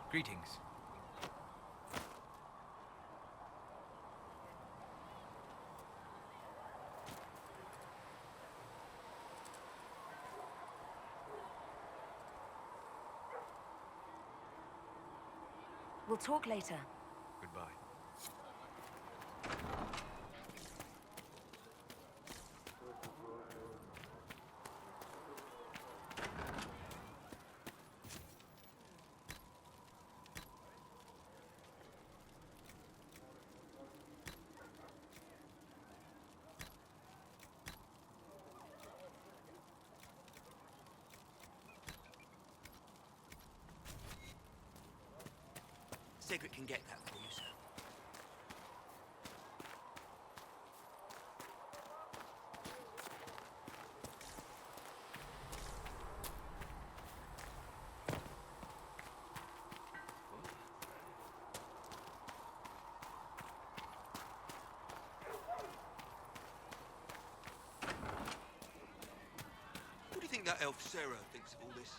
Greetings. We'll talk later. Goodbye. Cedric can get that for you, sir. What do you think that elf Sarah thinks of all this?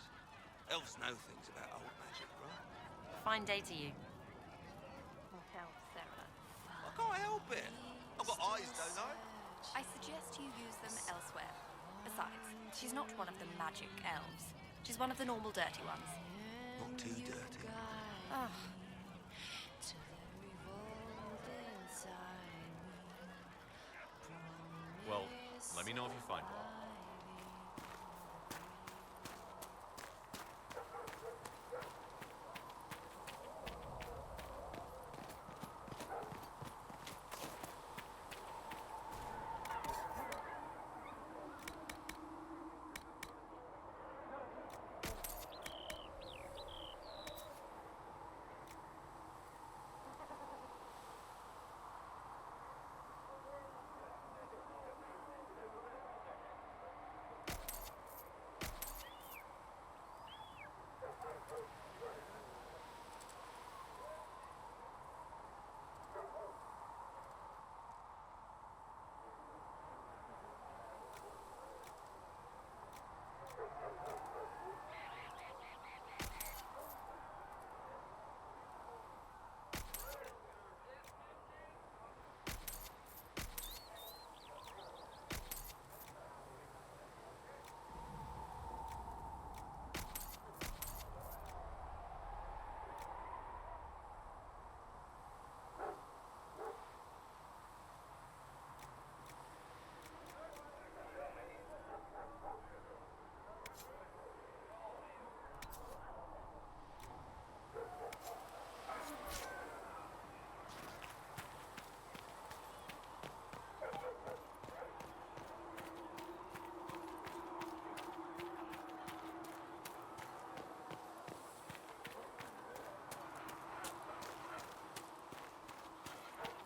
Elves know things about old magic, right? Fine day to you. Oh, hell, Sarah. I can't help it. I've got eyes, don't I? I suggest you use them elsewhere. Besides, she's not one of the magic elves. She's one of the normal dirty ones. Not too dirty. Ugh. Well, let me know if you find one.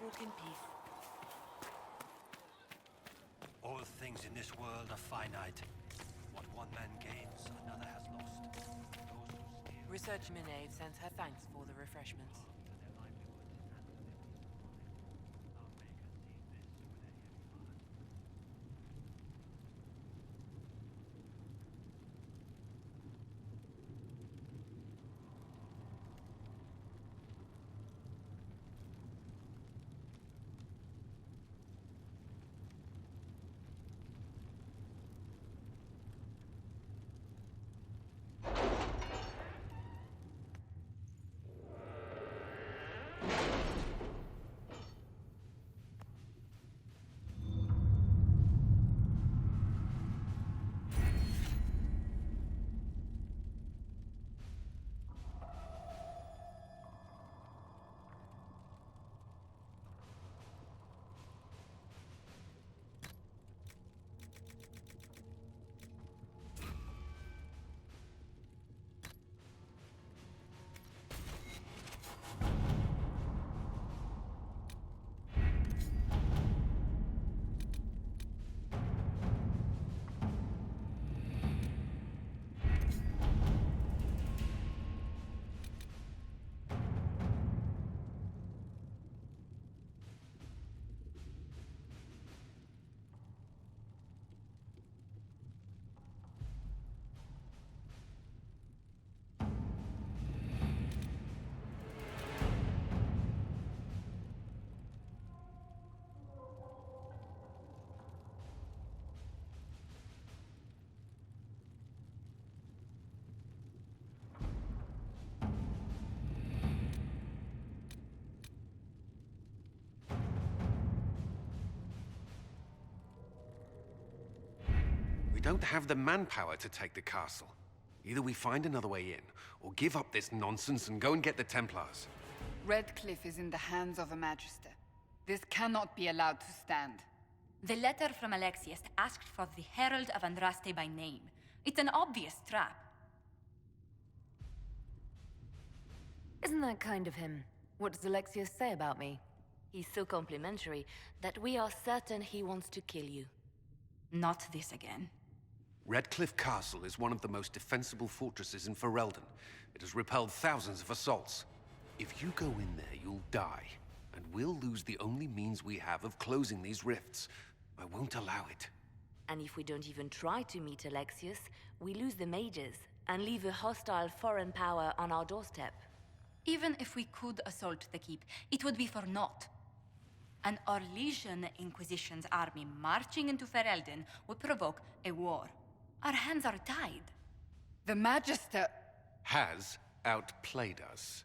Walk in peace. All things in this world are finite. What one man gains, another has lost. Those who steal Research Minade sends her thanks for the refreshments. for their livelihood and for their our maker sees this with a heavy heart. don't have the manpower to take the castle. Either we find another way in, or give up this nonsense and go and get the Templars. Redcliffe is in the hands of a Magister. This cannot be allowed to stand. The letter from Alexius asked for the Herald of Andraste by name. It's an obvious trap. Isn't that kind of him? What does Alexius say about me? He's so complimentary that we are certain he wants to kill you. Not this again. Redcliffe Castle is one of the most defensible fortresses in Ferelden. It has repelled thousands of assaults. If you go in there, you'll die. And we'll lose the only means we have of closing these rifts. I won't allow it. And if we don't even try to meet Alexius, we lose the mages and leave a hostile foreign power on our doorstep. Even if we could assault the keep, it would be for naught. An Orlesian Inquisition's army marching into Ferelden would provoke a war. Our hands are tied. The Magister... has outplayed us.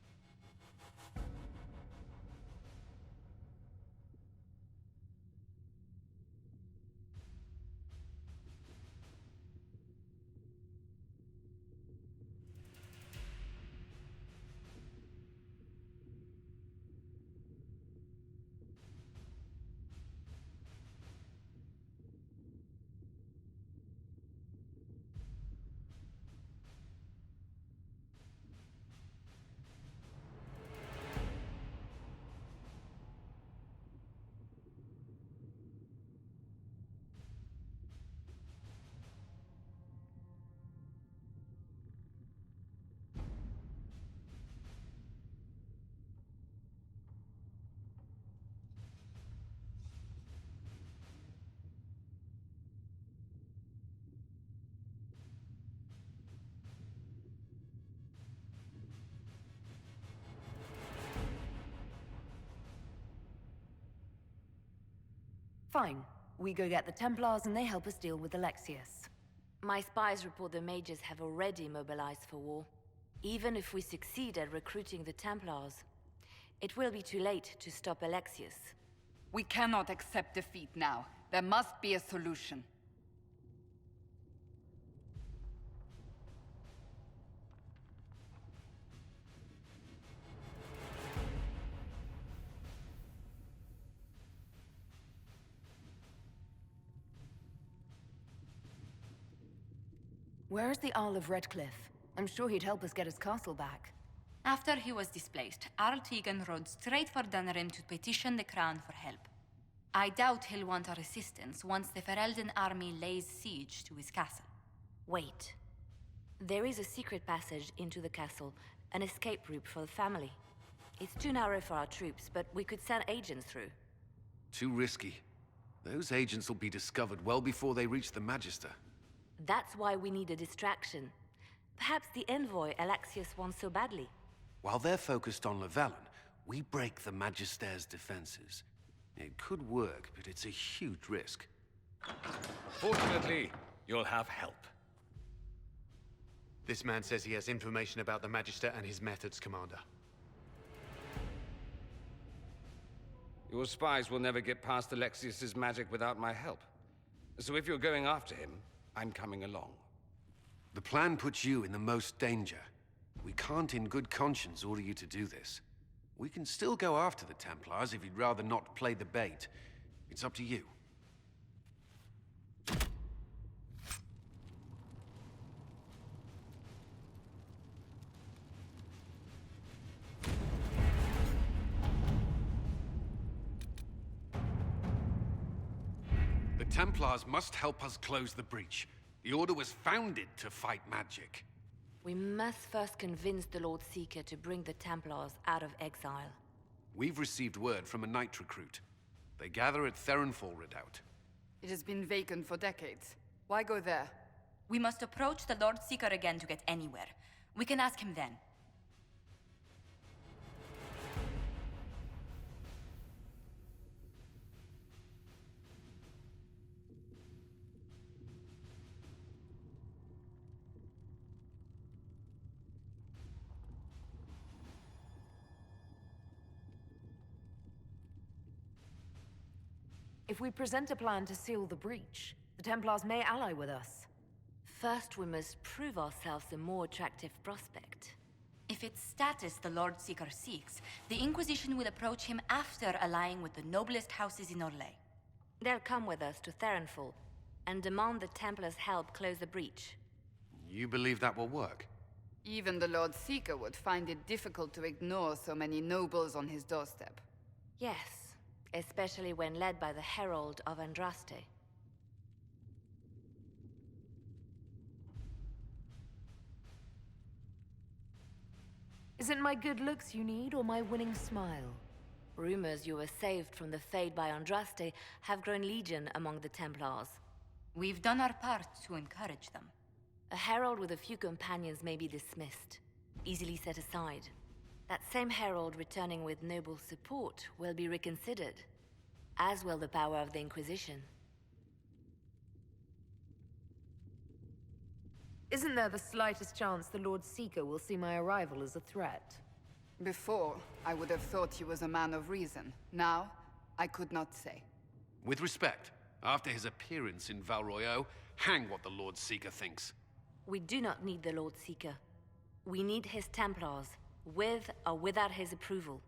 Fine. We go get the Templars and they help us deal with Alexius. My spies report the mages have already mobilized for war. Even if we succeed at recruiting the Templars, it will be too late to stop Alexius. We cannot accept defeat now. There must be a solution. Where is the Arl of Redcliffe? I'm sure he'd help us get his castle back. After he was displaced, Arl Tegan rode straight for Dunrim to petition the Crown for help. I doubt he'll want our assistance once the Ferelden army lays siege to his castle. Wait. There is a secret passage into the castle, an escape route for the family. It's too narrow for our troops, but we could send agents through. Too risky. Those agents will be discovered well before they reach the Magister. That's why we need a distraction. Perhaps the envoy Alexius wants so badly. While they're focused on Lavalin, we break the Magister's defenses. It could work, but it's a huge risk. Fortunately, you'll have help. This man says he has information about the Magister and his methods, Commander. Your spies will never get past Alexius's magic without my help. So if you're going after him, I'm coming along. The plan puts you in the most danger. We can't in good conscience order you to do this. We can still go after the Templars if you'd rather not play the bait. It's up to you. The Templars must help us close the breach. The Order was founded to fight magic. We must first convince the Lord Seeker to bring the Templars out of exile. We've received word from a knight recruit. They gather at Theronfall Redoubt. It has been vacant for decades. Why go there? We must approach the Lord Seeker again to get anywhere. We can ask him then. If we present a plan to seal the breach, the Templars may ally with us. First, we must prove ourselves a more attractive prospect. If it's status the Lord Seeker seeks, the Inquisition will approach him after allying with the noblest houses in Orlais. They'll come with us to Theronfall and demand the Templars' help close the breach. You believe that will work? Even the Lord Seeker would find it difficult to ignore so many nobles on his doorstep. Yes, especially when led by the Herald of Andraste. Is it my good looks you need, or my winning smile? Rumors you were saved from the Fade by Andraste have grown legion among the Templars. We've done our part to encourage them. A herald with a few companions may be dismissed, easily set aside. That same herald returning with noble support will be reconsidered, as will the power of the Inquisition. Isn't there the slightest chance the Lord Seeker will see my arrival as a threat? Before, I would have thought he was a man of reason. Now, I could not say. With respect, after his appearance in Val Royeaux, hang what the Lord Seeker thinks. We do not need the Lord Seeker. We need his Templars, with or without his approval.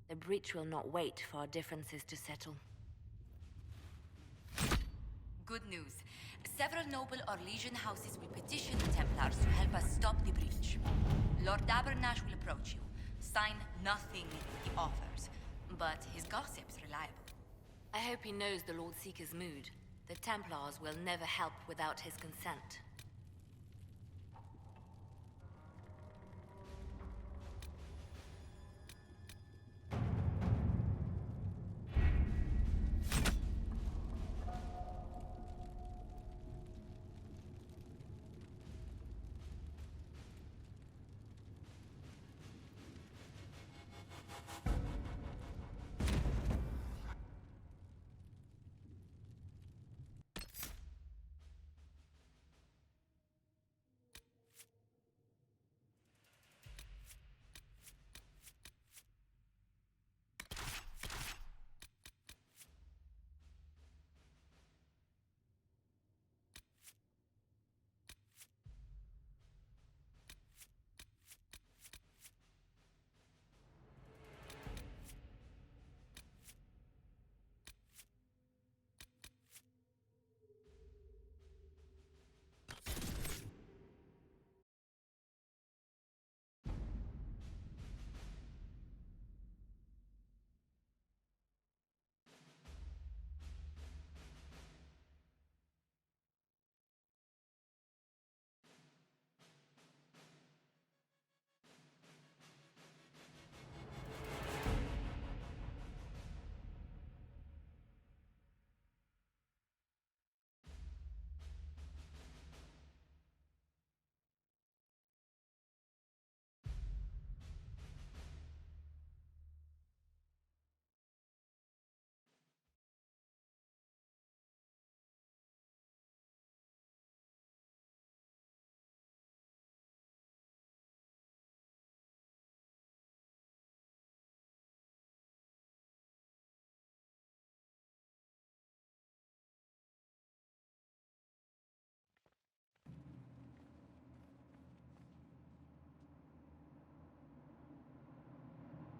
The breach will not wait for our differences to settle. Good news. Several noble Orlesian houses will petition the Templars to help us stop the breach. Lord Abernash will approach you. Sign nothing he offers, but his gossip's reliable. I hope he knows the Lord Seeker's mood. The Templars will never help without his consent.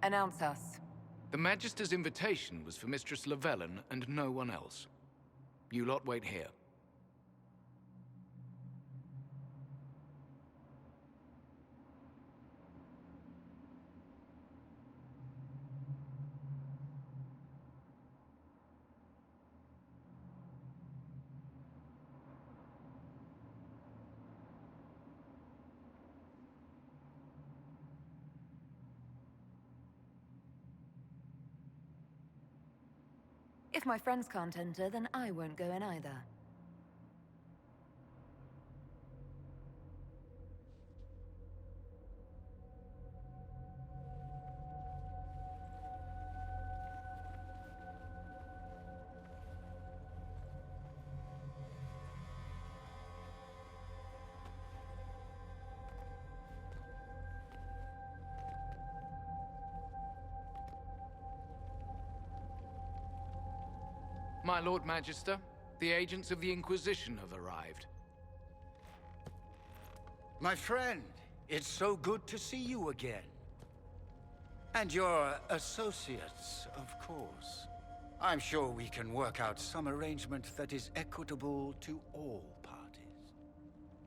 Announce us. The Magister's invitation was for Mistress Llewellyn and no one else. You lot wait here. If my friends can't enter, then I won't go in either. My Lord Magister, the agents of the Inquisition have arrived. My friend, it's so good to see you again. And your associates, of course. I'm sure we can work out some arrangement that is equitable to all parties.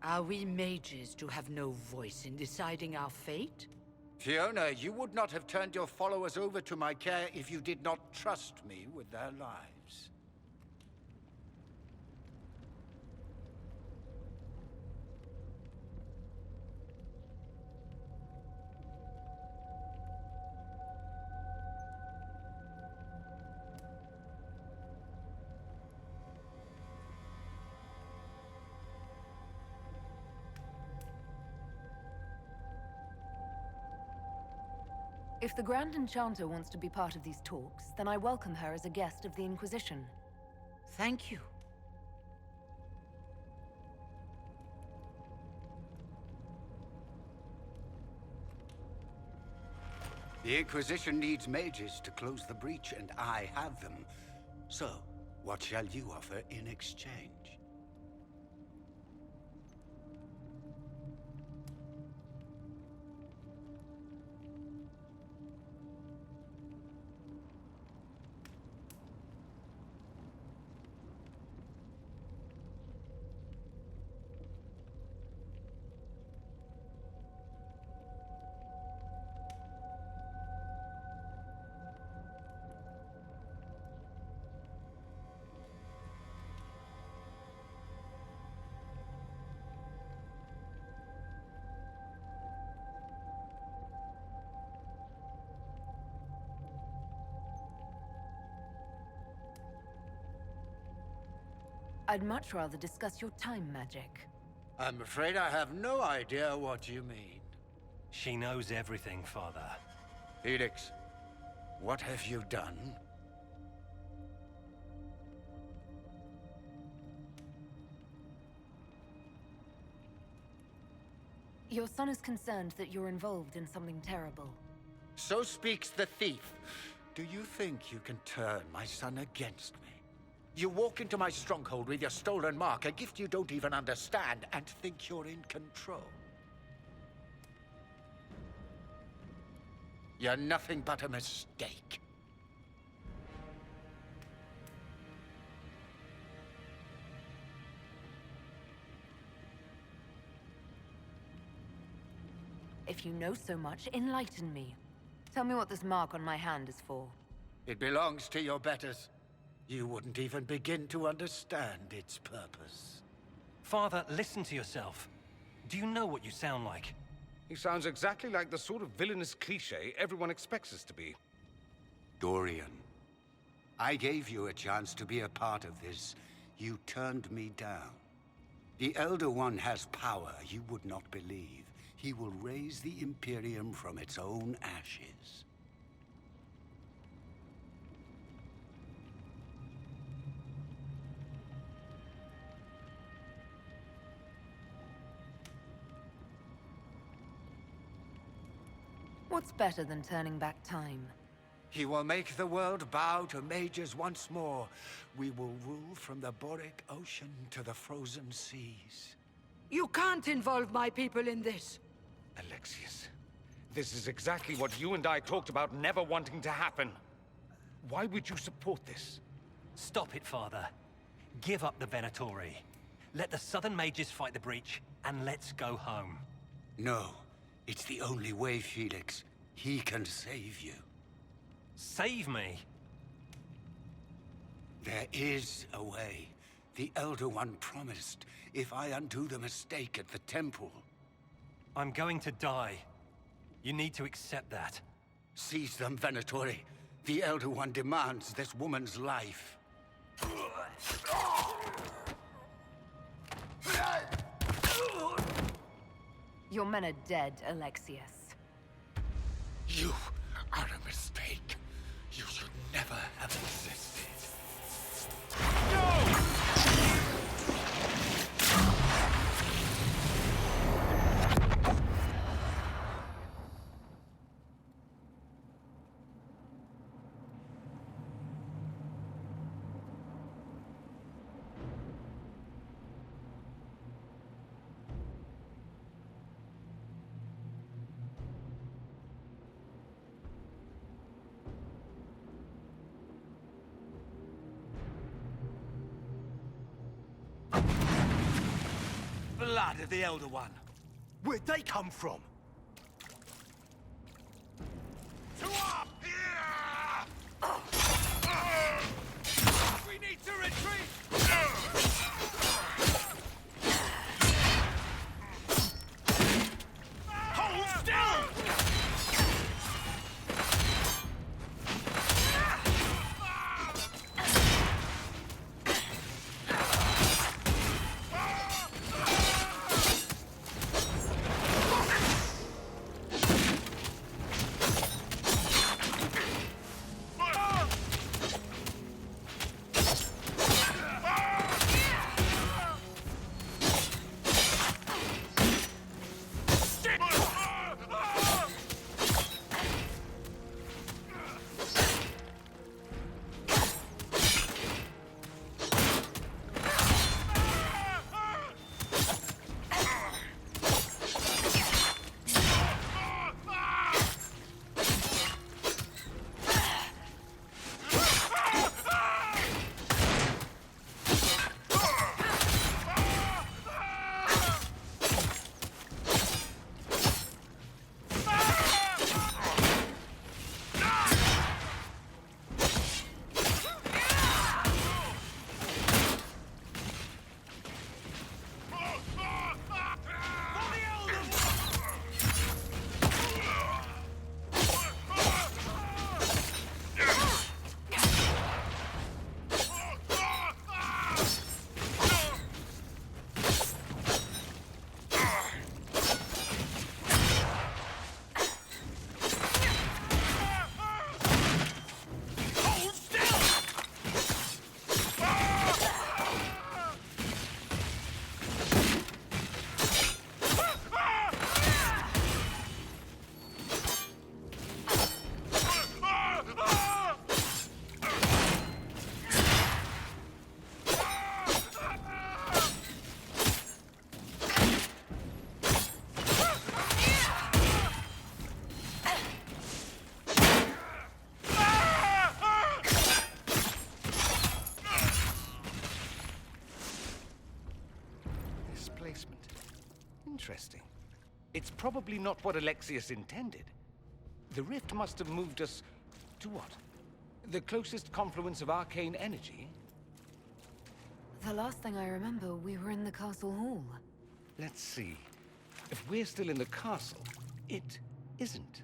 Are we mages to have no voice in deciding our fate? Fiona, you would not have turned your followers over to my care if you did not trust me with their lives. If the Grand Enchanter wants to be part of these talks, then I welcome her as a guest of the Inquisition. Thank you. The Inquisition needs mages to close the breach, and I have them. So, what shall you offer in exchange? I'd much rather discuss your time magic. I'm afraid I have no idea what you mean. She knows everything, Father. Felix, what have you done? Your son is concerned that you're involved in something terrible. So speaks the thief. Do you think you can turn my son against me? You walk into my stronghold with your stolen mark, a gift you don't even understand, and think you're in control. You're nothing but a mistake. If you know so much, enlighten me. Tell me what this mark on my hand is for. It belongs to your betters. You wouldn't even begin to understand its purpose. Father, listen to yourself. Do you know what you sound like? He sounds exactly like the sort of villainous cliché everyone expects us to be. Dorian, I gave you a chance to be a part of this. You turned me down. The Elder One has power you would not believe. He will raise the Imperium from its own ashes. What's better than turning back time? He will make the world bow to mages once more. We will rule from the Boric Ocean to the frozen seas. You can't involve my people in this. Alexius, this is exactly what you and I talked about never wanting to happen. Why would you support this? Stop it, Father. Give up the Venatori. Let the Southern Mages fight the breach, and let's go home. No. It's the only way, Felix. He can save you. Save me? There is a way. The Elder One promised, if I undo the mistake at the temple. I'm going to die. You need to accept that. Seize them, Venatori. The Elder One demands this woman's life. Your men are dead, Alexius. You are a mistake. You should never have existed. No! blood of the Elder One. Where'd they come from? To up! We need to retreat! Hold still! Interesting. It's probably not what Alexius intended. The rift must have moved us to what? The closest confluence of arcane energy? The last thing I remember, we were in the castle hall. Let's see. If we're still in the castle, it isn't.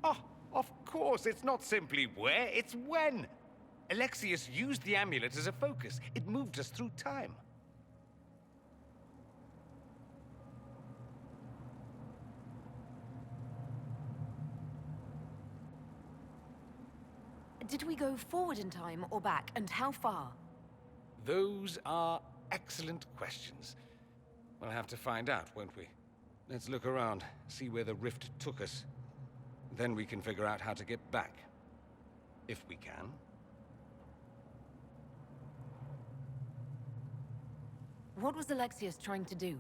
Oh, of course, it's not simply where, it's when. Alexius used the amulet as a focus. It moved us through time. Did we go forward in time or back, and how far? Those are excellent questions. We'll have to find out, won't we? Let's look around, see where the rift took us. Then we can figure out how to get back. If we can. What was Alexius trying to do?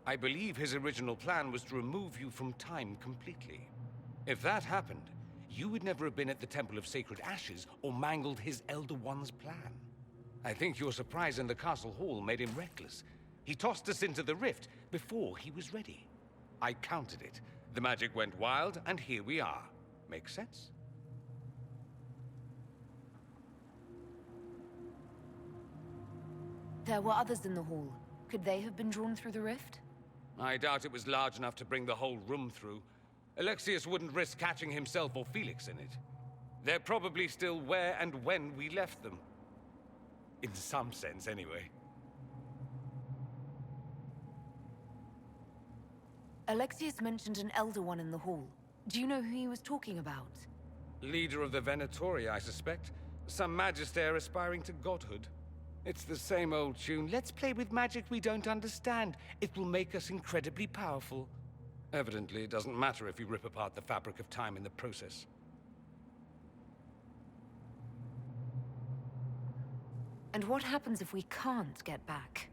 I believe his original plan was to remove you from time completely. If that happened, you would never have been at the Temple of Sacred Ashes or mangled his Elder One's plan. I think your surprise in the castle hall made him reckless. He tossed us into the rift before he was ready. I counted it. The magic went wild, and here we are. Make sense? There were others in the hall. Could they have been drawn through the rift? I doubt it was large enough to bring the whole room through. Alexius wouldn't risk catching himself or Felix in it. They're probably still where and when we left them. In some sense, anyway. Alexius mentioned an Elder One in the hall. Do you know who he was talking about? Leader of the Venatori, I suspect. Some magister aspiring to godhood. It's the same old tune. Let's play with magic we don't understand. It will make us incredibly powerful. Evidently, it doesn't matter if you rip apart the fabric of time in the process. And what happens if we can't get back?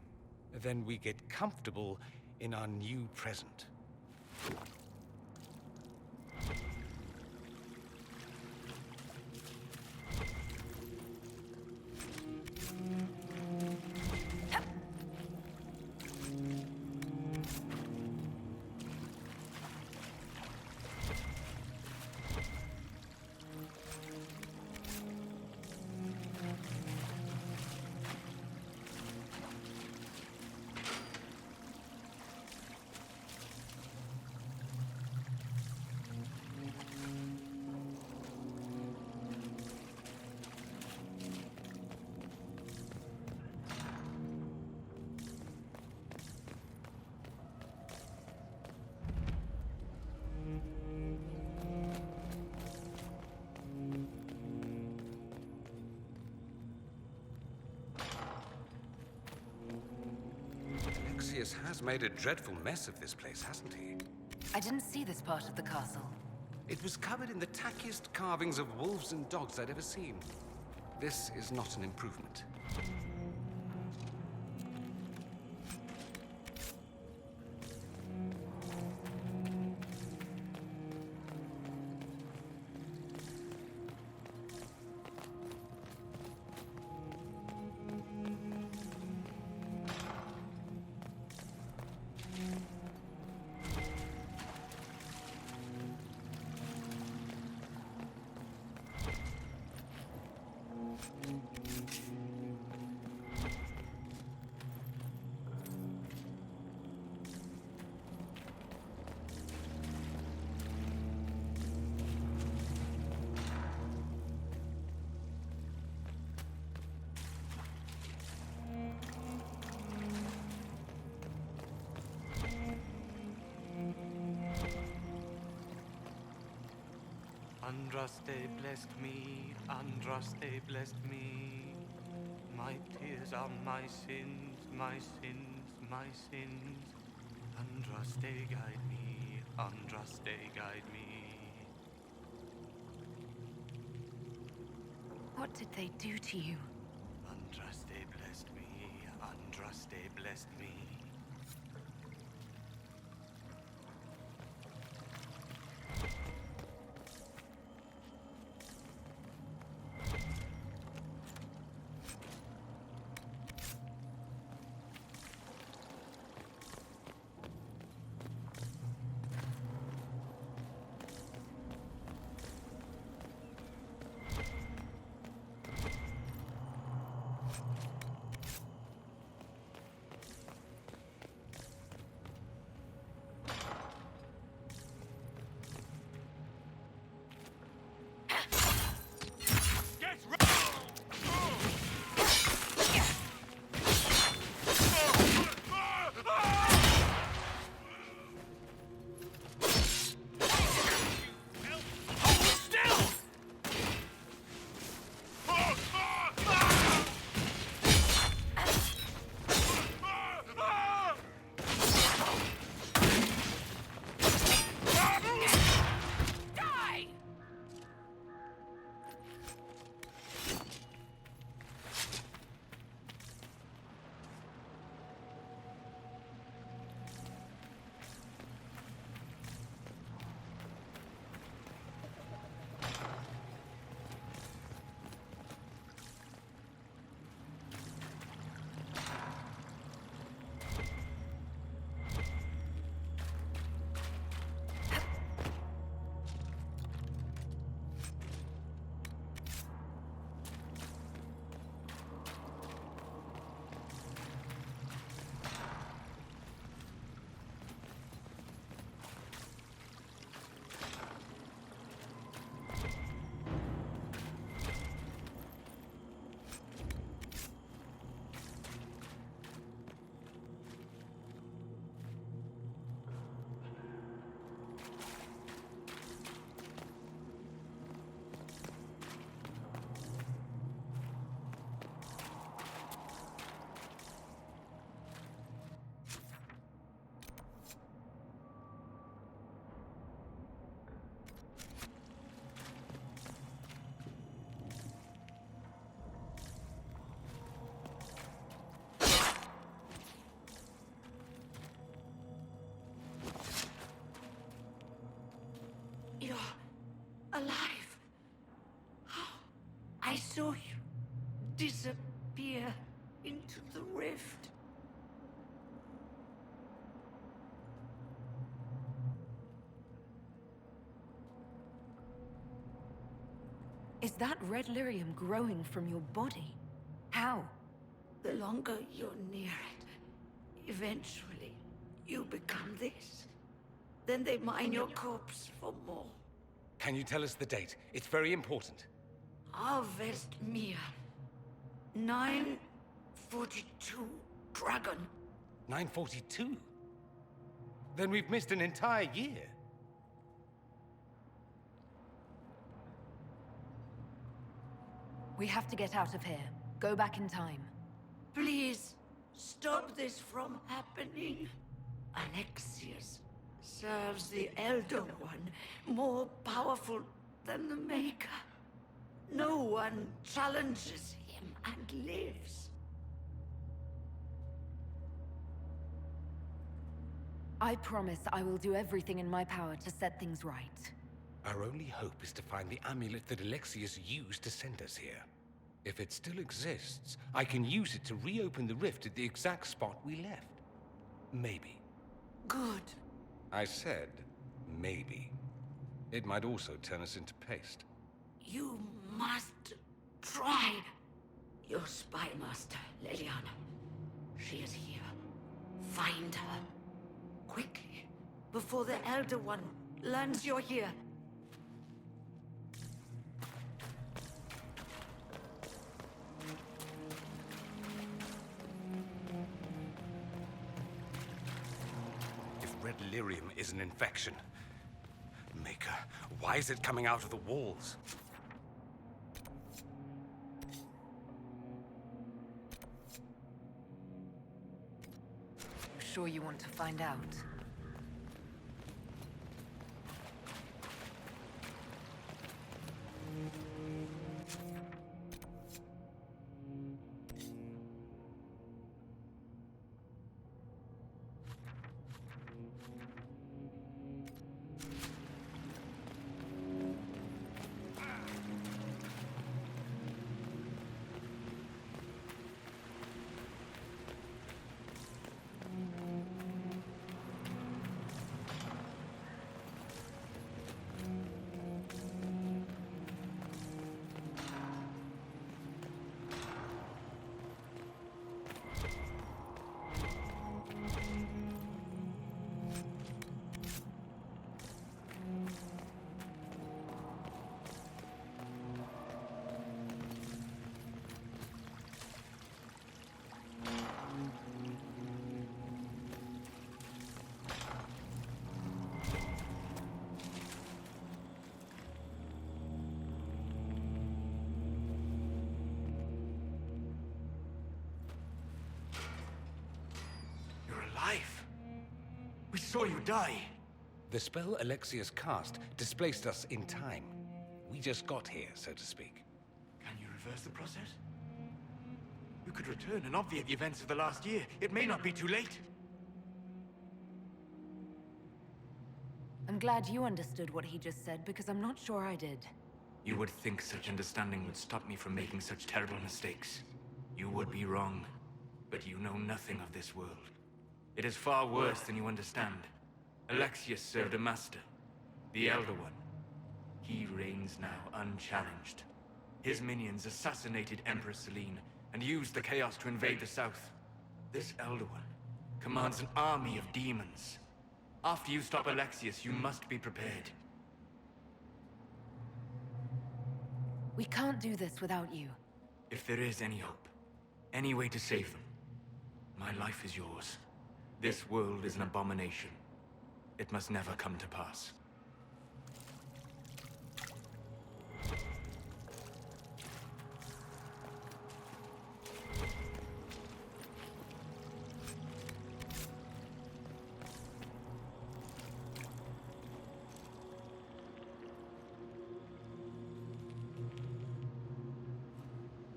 Then we get comfortable in our new present. Theseus has made a dreadful mess of this place, hasn't he? I didn't see this part of the castle. It was covered in the tackiest carvings of wolves and dogs I'd ever seen. This is not an improvement. Andraste blessed me, Andraste blessed me. My tears are my sins, my sins, my sins. Andraste guide me, Andraste guide me. What did they do to you? Andraste blessed me, Andraste blessed me. You're alive. I saw you disappear into the rift. Is that red lyrium growing from your body? How? The longer you're near it, eventually you become this. Then they mine your corpse for more. Can you tell us the date? It's very important. Harvest Mia. 942 Dragon. 942? Then we've missed an entire year. We have to get out of here. Go back in time. Please, stop this from happening. Alexius serves the Elder One, more powerful than the Maker. No one challenges him and lives. I promise I will do everything in my power to set things right. Our only hope is to find the amulet that Alexius used to send us here. If it still exists, I can use it to reopen the rift at the exact spot we left. Maybe. Good. I said, maybe. It might also turn us into paste. You must try. Your spy master, Leliana. She is here. Find her. Quickly, before the Elder One learns you're here. If red lyrium is an infection, Maker, why is it coming out of the walls? You sure you want to find out? We saw you die. The spell Alexius cast displaced us in time. We just got here, so to speak. Can you reverse the process? You could return and obviate the events of the last year. It may not be too late. I'm glad you understood what he just said, because I'm not sure I did. You would think such understanding would stop me from making such terrible mistakes. You would be wrong, but you know nothing of this world. It is far worse than you understand. Alexius served a master, the Elder One. He reigns now unchallenged. His minions assassinated Empress Selene and used the chaos to invade the south. This Elder One commands an army of demons. After you stop Alexius, you must be prepared. We can't do this without you. If there is any hope, any way to save them, my life is yours. This world is an abomination. It must never come to pass.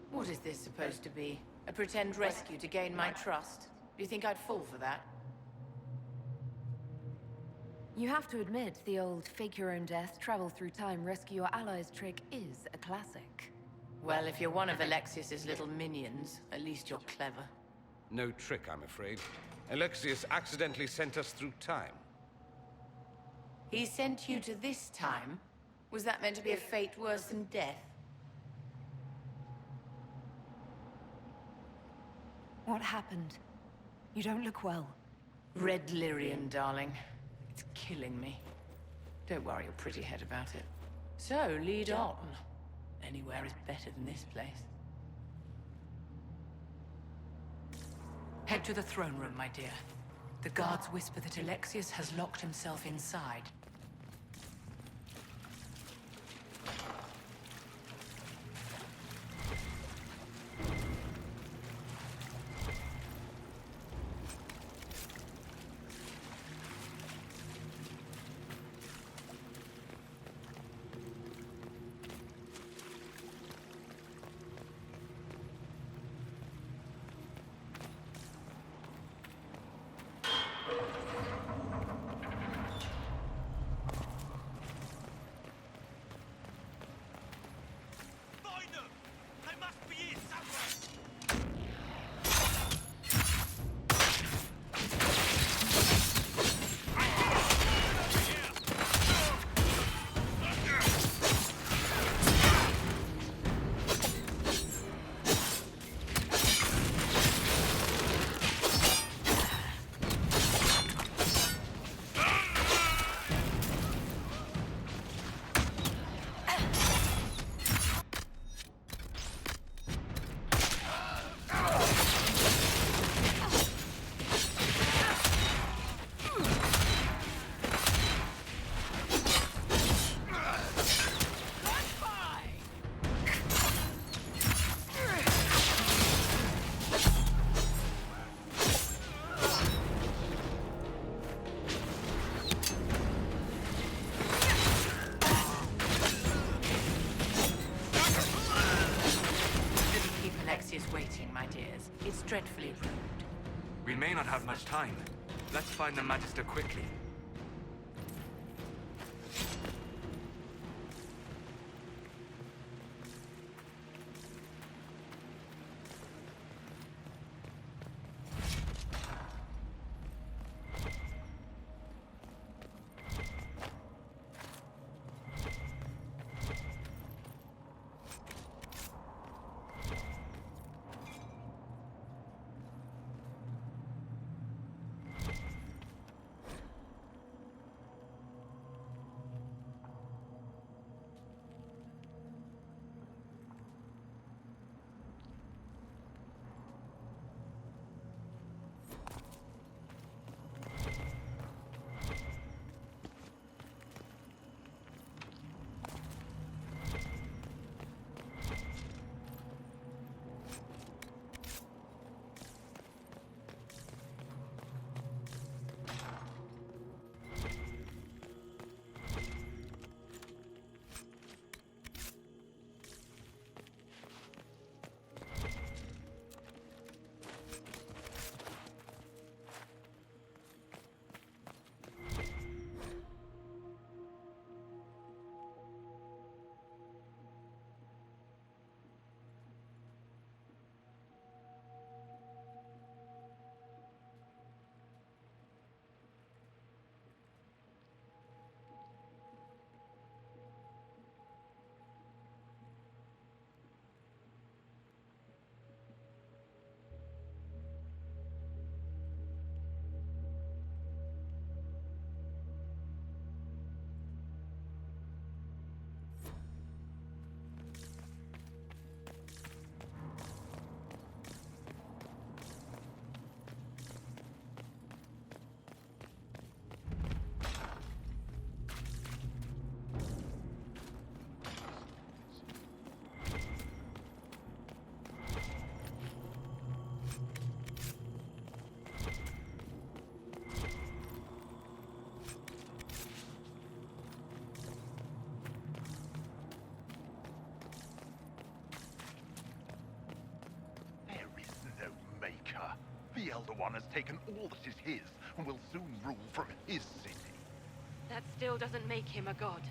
What is this supposed to be? A pretend rescue to gain my trust? Do you think I'd fall for that? You have to admit, the old fake your own death, travel through time, rescue your allies trick is a classic. Well, if you're one of Alexius's little minions, at least you're clever. No trick, I'm afraid. Alexius accidentally sent us through time. He sent you to this time? Was that meant to be a fate worse than death? What happened? You don't look well. Red lyrium, darling. It's killing me. Don't worry your pretty head about it. So, lead on. Anywhere is better than this place. Head to the throne room, my dear. The guards whisper that Alexius has locked himself inside. appears. It's dreadfully rude. We may not have much time. Let's find the Magister quickly. The Elder One has taken all that is his and will soon rule from his city. That still doesn't make him a god.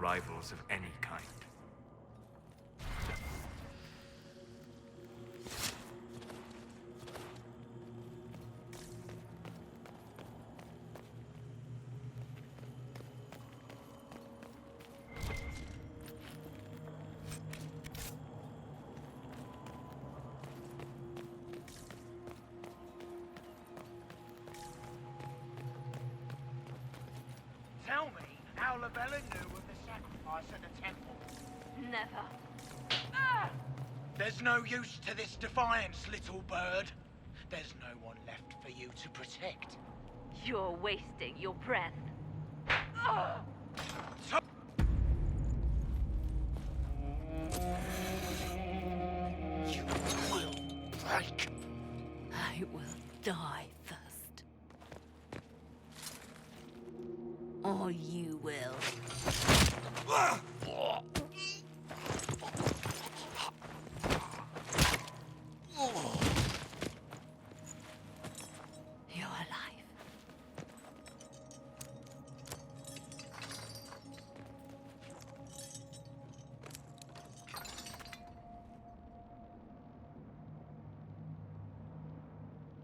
rivals of any kind. Tell me how Lavella knew of the sacrifice at the temple. Never. There's no use to this defiance, little bird. There's no one left for you to protect. You're wasting your breath. You will break. I will die first. Or you will. You're alive.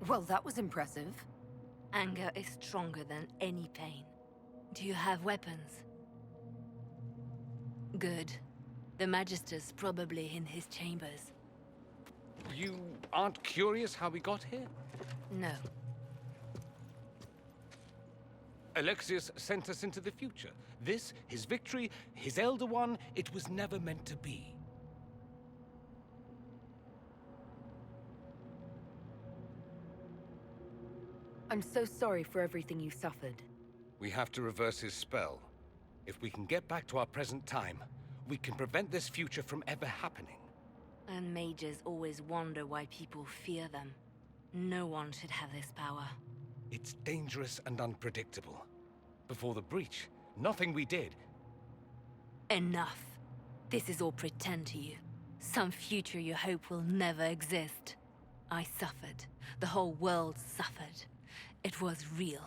Well, that was impressive. Anger is stronger than any pain. Do you have weapons? Good. The Magister's probably in his chambers. You aren't curious how we got here? No. Alexius sent us into the future. This, his victory, his Elder One, it was never meant to be. I'm so sorry for everything you suffered. We have to reverse his spell. If we can get back to our present time, we can prevent this future from ever happening. And mages always wonder why people fear them. No one should have this power. It's dangerous and unpredictable. Before the breach, nothing we did. Enough. This is all pretend to you. Some future you hope will never exist. I suffered. The whole world suffered. It was real.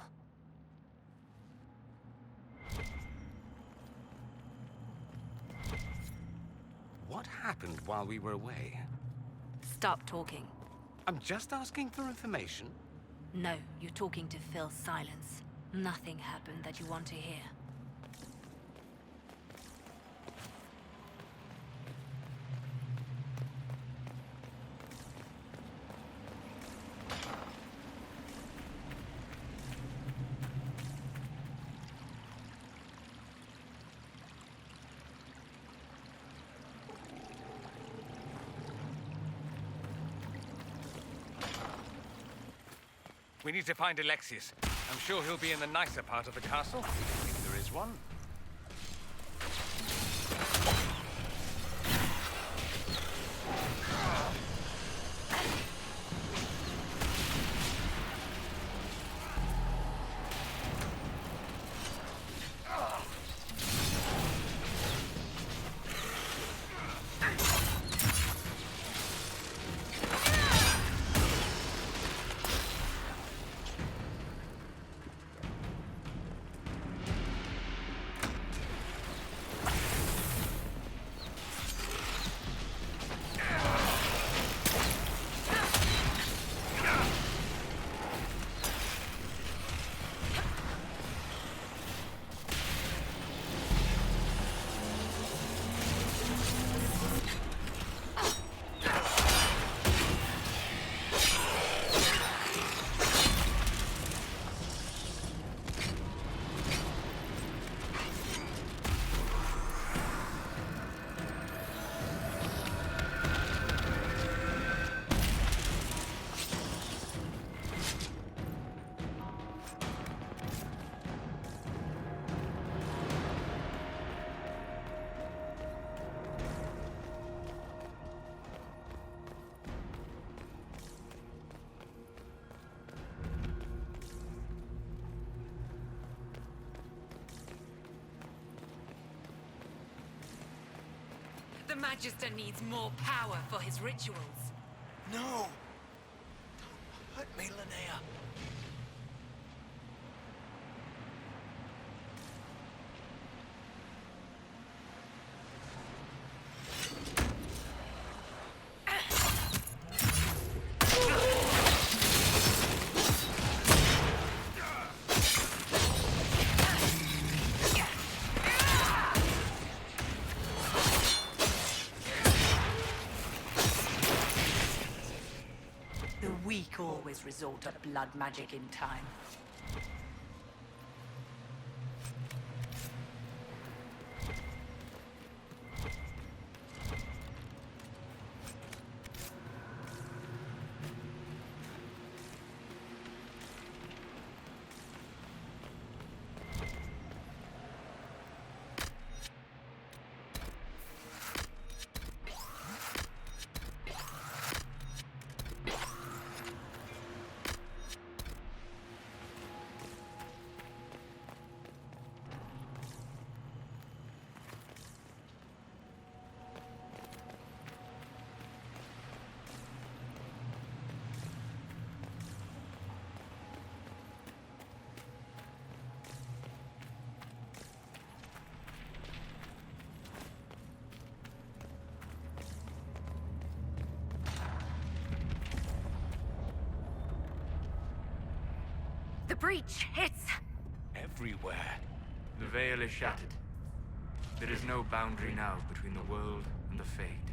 What happened while we were away? Stop talking. I'm just asking for information. No, you're talking to fill silence. Nothing happened that you want to hear. We need to find Alexius. I'm sure he'll be in the nicer part of the castle, if there is one. The Magister needs more power for his rituals. No! Don't hurt me, Linnea. weak always resort to blood magic in time. The breach, it's... Everywhere. The veil is shattered. There is no boundary now between the world and the Fade.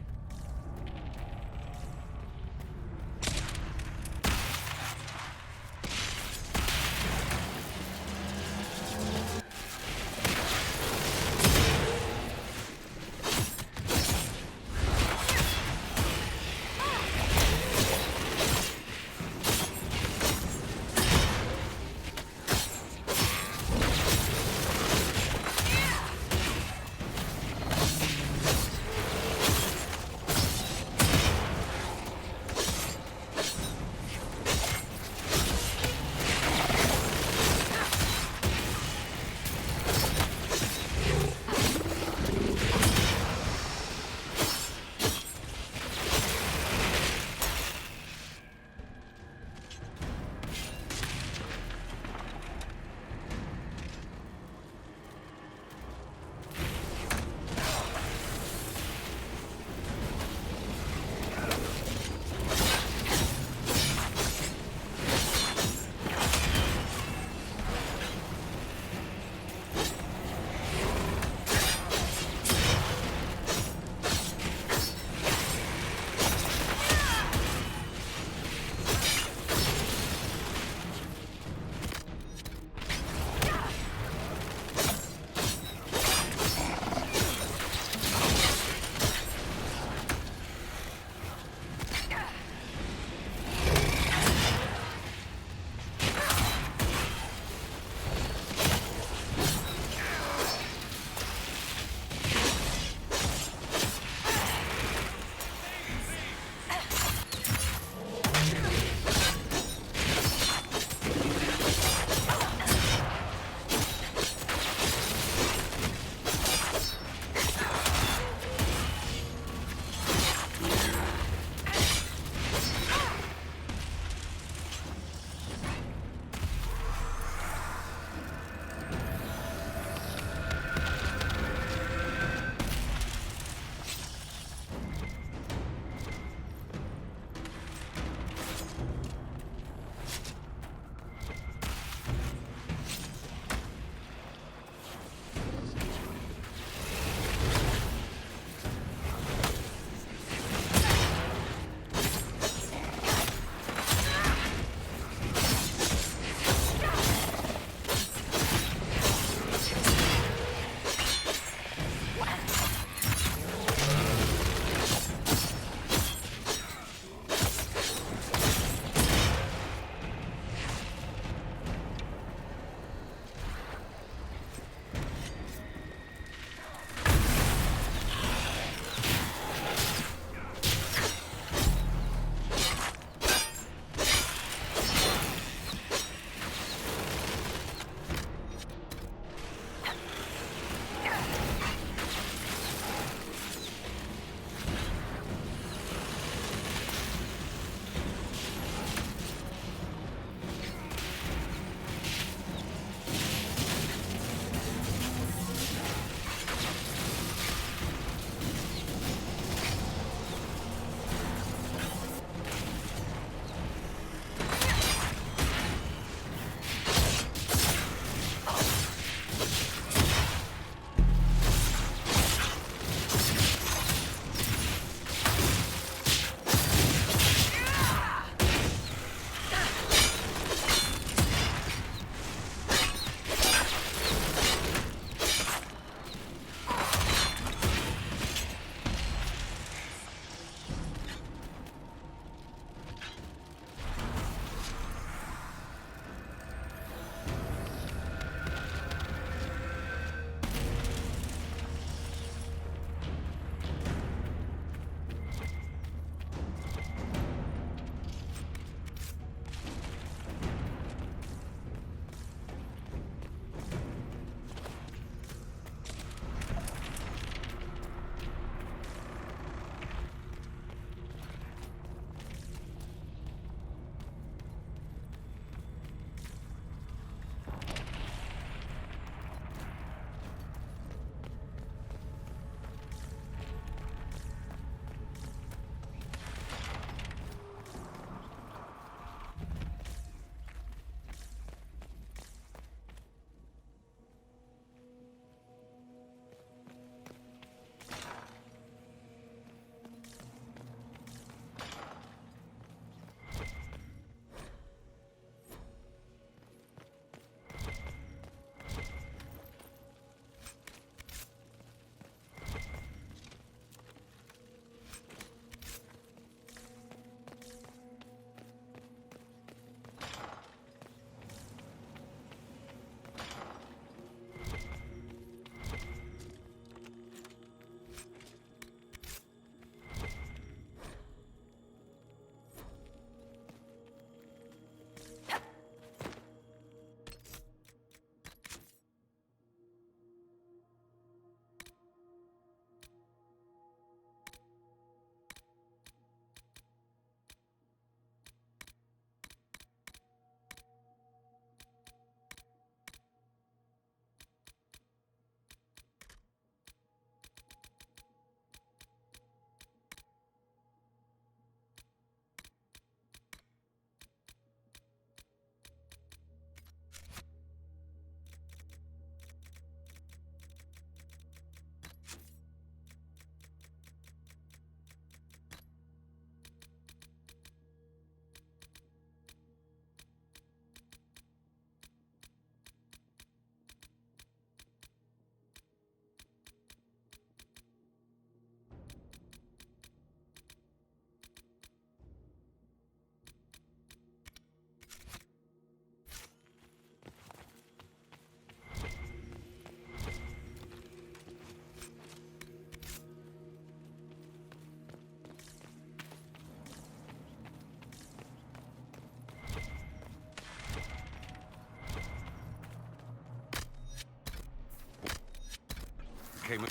came...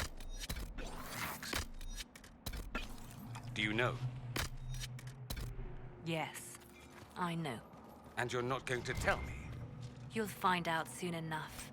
Do you know? Yes, I know. And you're not going to tell me? You'll find out soon enough.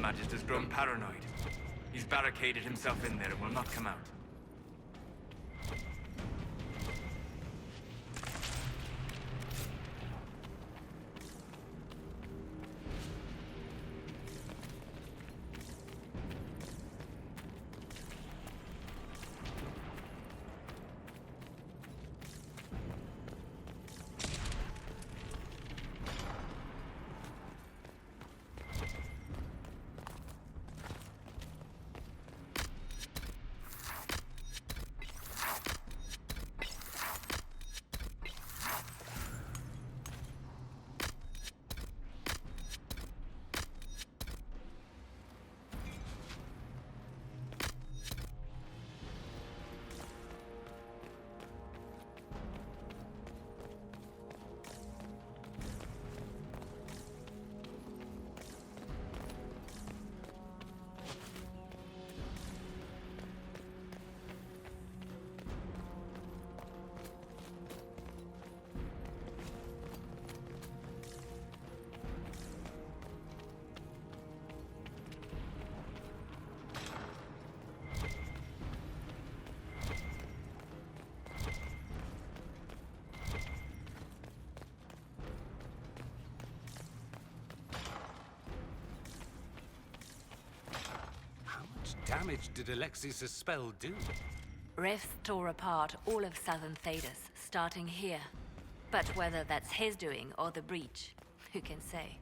Magister's grown paranoid. He's barricaded himself in there and will not come out. Damage did Alexis' spell do? Rifts tore apart all of southern Thedas, starting here. But whether that's his doing or the breach, who can say?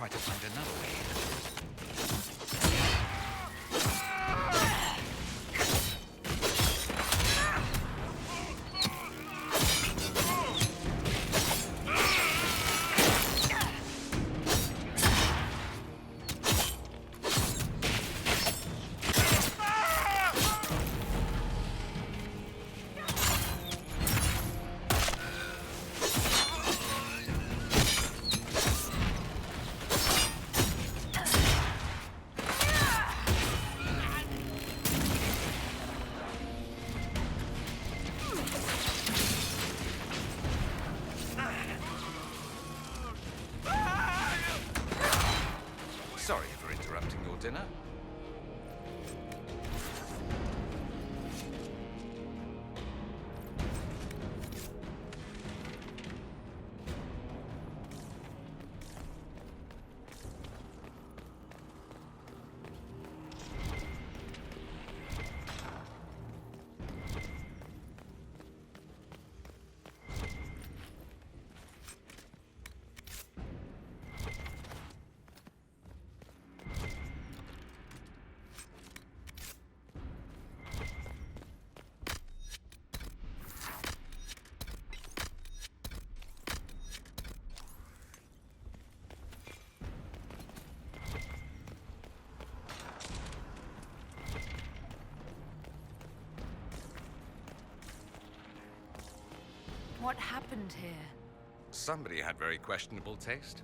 try to find another way in. Sorry for interrupting your dinner. What happened here? Somebody had very questionable taste.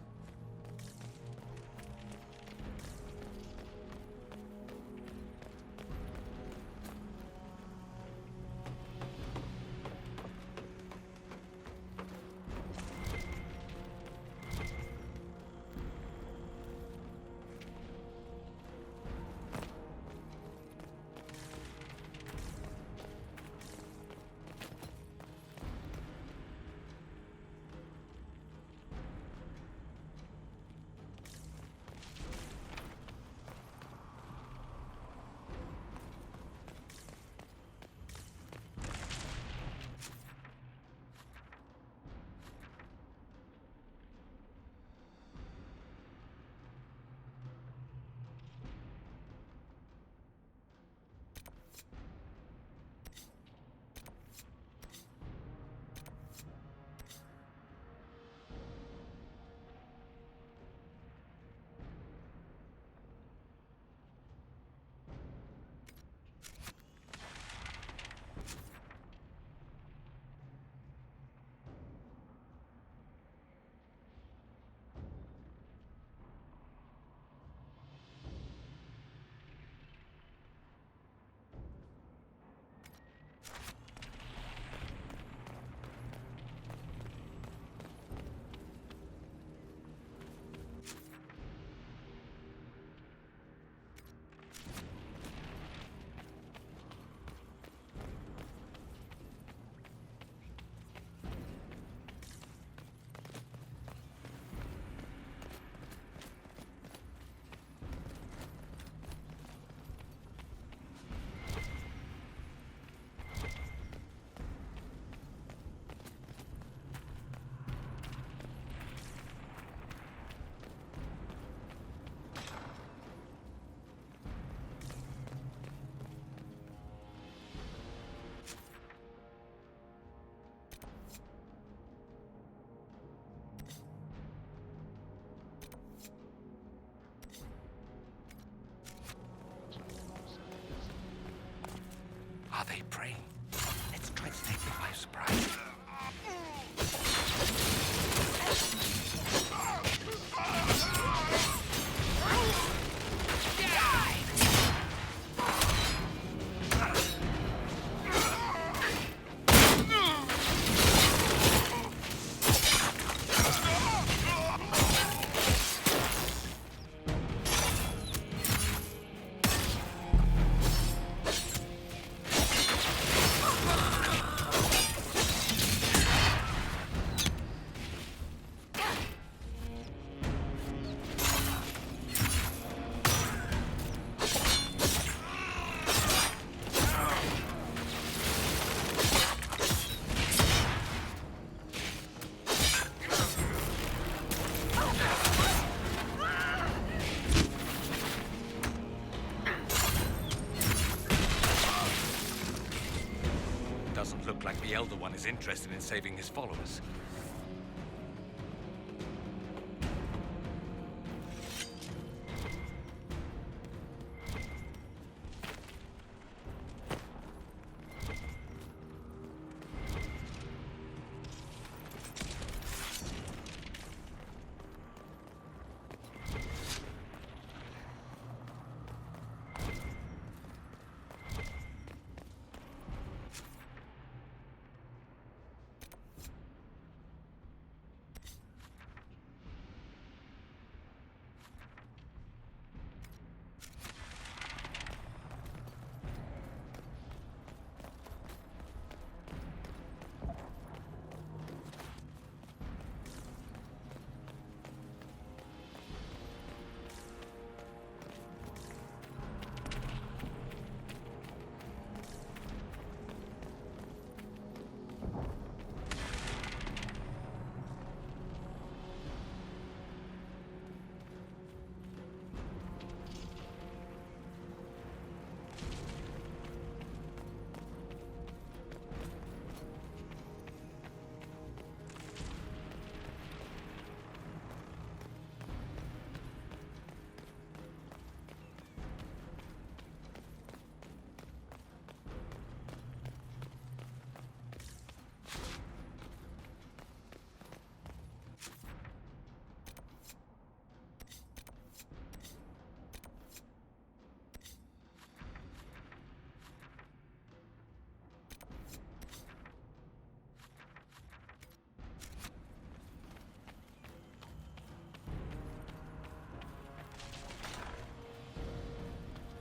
as interested in saving his followers.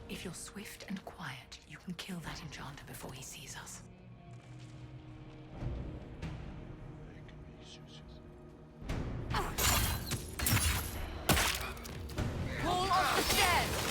If you're swift and quiet, you can kill that enchanter before he sees us. Pull off the stairs!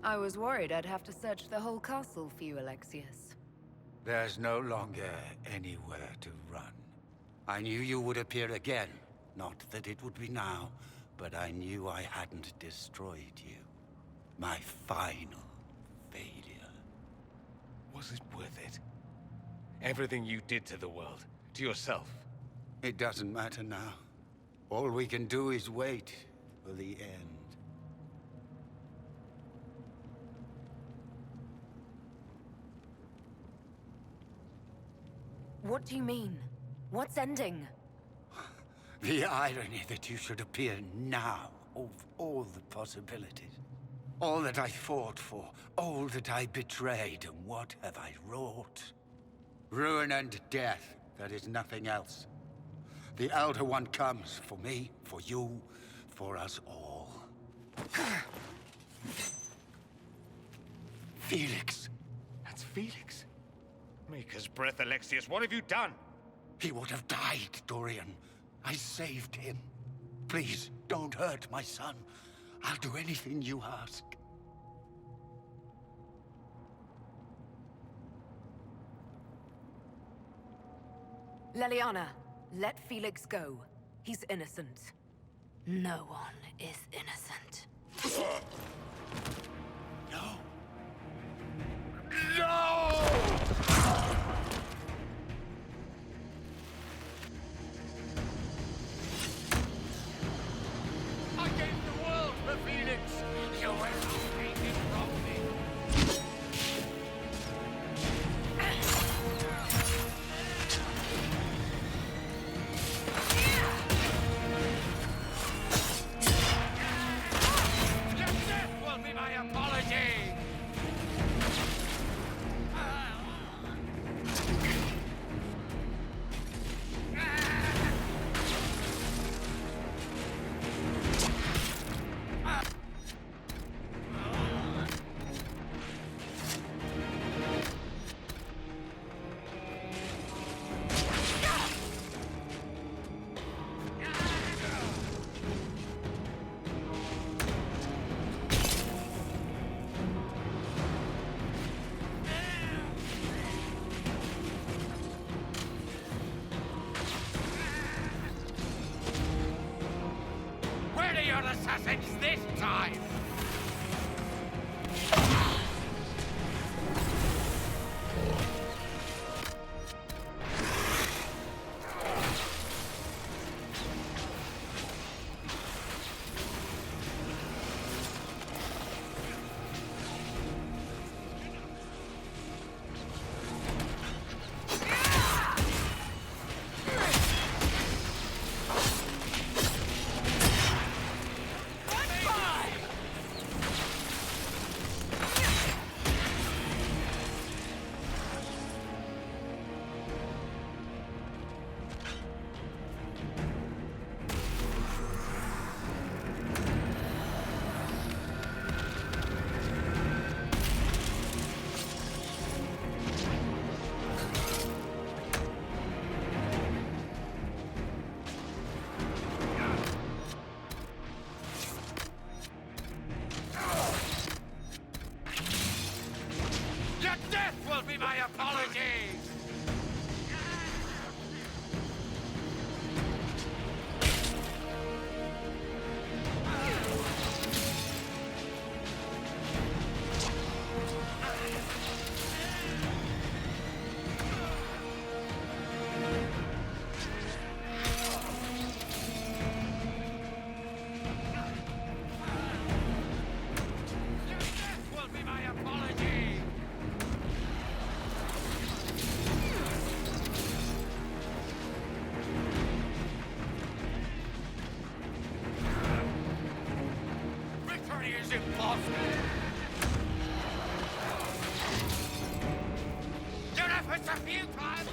I was worried I'd have to search the whole castle for you, Alexius. There's no longer anywhere to run. I knew you would appear again. Not that it would be now, but I knew I hadn't destroyed you. My final failure. Was it worth it? Everything you did to the world, to yourself. It doesn't matter now. All we can do is wait for the end. What do you mean? What's ending? The irony that you should appear now, of all the possibilities. All that I fought for, all that I betrayed, and what have I wrought? Ruin and death, that is nothing else. The Elder One comes for me, for you, for us all. Felix. That's Felix. Maker's breath, Alexius, what have you done? He would have died, Dorian. I saved him. Please, don't hurt my son. I'll do anything you ask. Leliana, let Felix go. He's innocent. No one is innocent. No! I gave the world for Felix! You will not take it from me! Your death will be my apology! Where are your assassins this time? Your death will be my apology! Your death will be my apology! Victory is impossible! Your efforts are futile!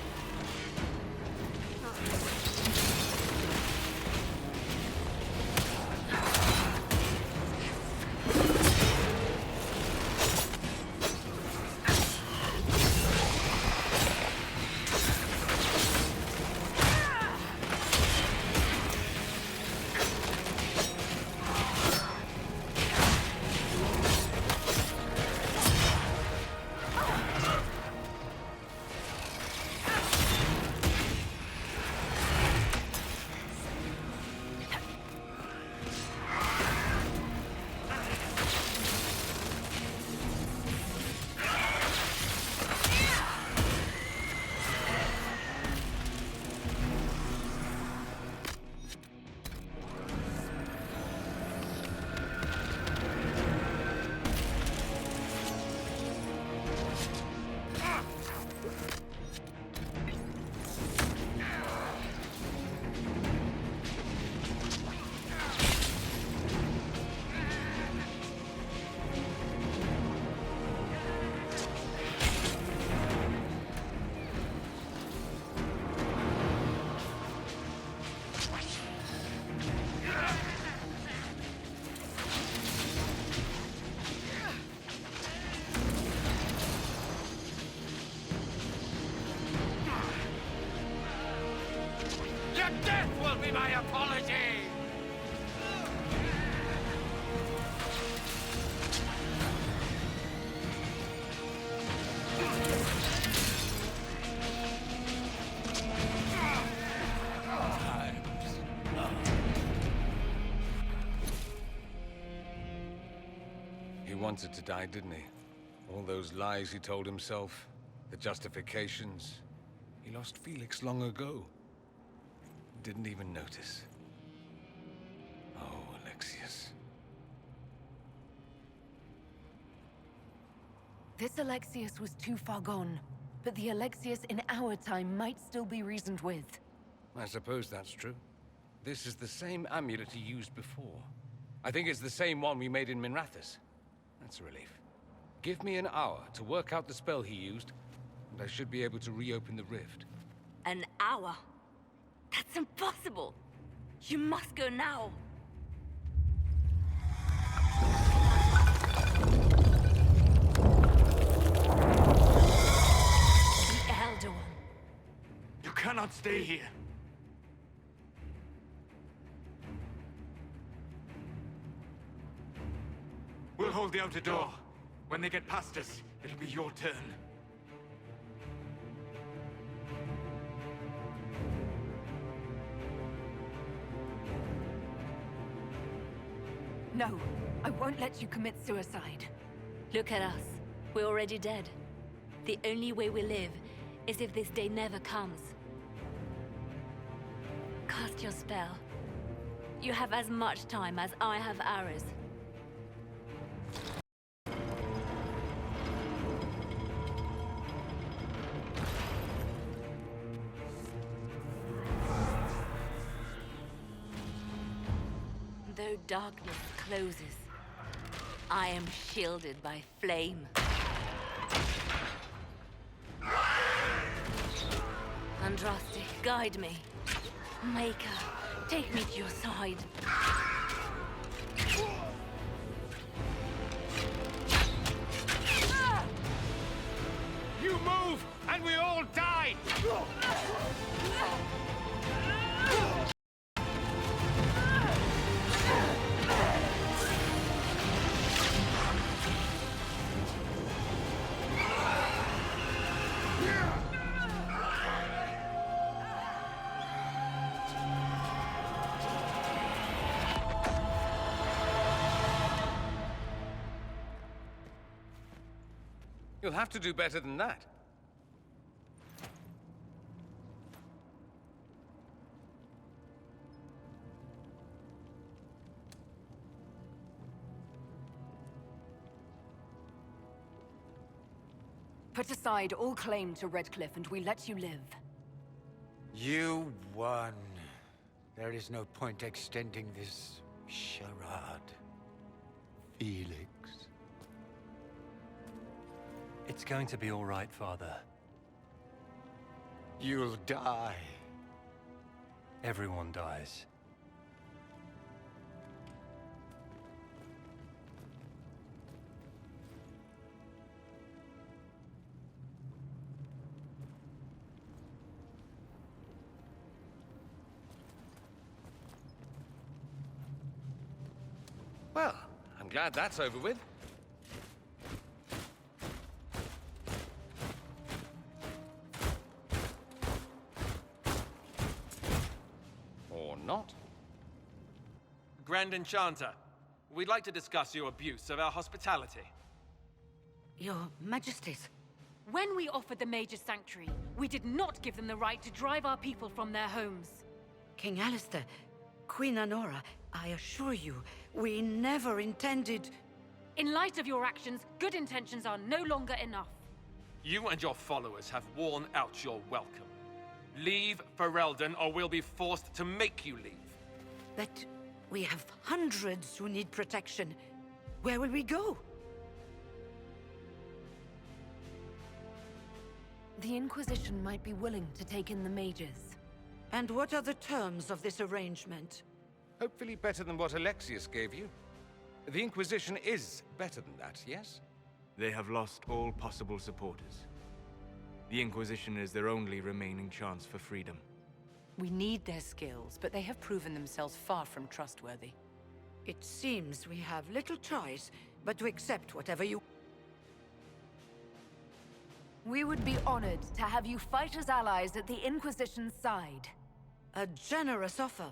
me my apology! He wanted to die, didn't he? All those lies he told himself, the justifications. He lost Felix long ago. Didn't even notice. Oh, Alexius. This Alexius was too far gone, but the Alexius in our time might still be reasoned with. I suppose that's true. This is the same amulet he used before. I think it's the same one we made in Minrathous. That's a relief. Give me an hour to work out the spell he used, and I should be able to reopen the rift. An hour? That's impossible! You must go now! The Elder One. You cannot stay here. We'll hold the outer door. When they get past us, it'll be your turn. No, I won't let you commit suicide. Look at us. We're already dead. The only way we live is if this day never comes. Cast your spell. You have as much time as I have hours. Though darkness closes, I am shielded by flame. Andraste, guide me. Maker, take me to your side. You move, and we all die! You'll have to do better than that. Put aside all claim to Redcliffe and we let you live. You won. There is no point extending this charade. Felix. It's going to be all right, Father. You'll die. Everyone dies. Well, I'm glad that's over with. Not. Grand Enchanter, we'd like to discuss your abuse of our hospitality. Your Majesties. When we offered the Mage's Sanctuary, we did not give them the right to drive our people from their homes. King Alistair, Queen Anora, I assure you, we never intended... In light of your actions, good intentions are no longer enough. You and your followers have worn out your welcome. Leave Ferelden, or we'll be forced to make you leave. But we have hundreds who need protection. Where will we go? The Inquisition might be willing to take in the mages. And what are the terms of this arrangement? Hopefully better than what Alexius gave you. The Inquisition is better than that, yes? They have lost all possible supporters. The Inquisition is their only remaining chance for freedom. We need their skills, but they have proven themselves far from trustworthy. It seems we have little choice but to accept whatever you... We would be honored to have you fight as allies at the Inquisition's side. A generous offer.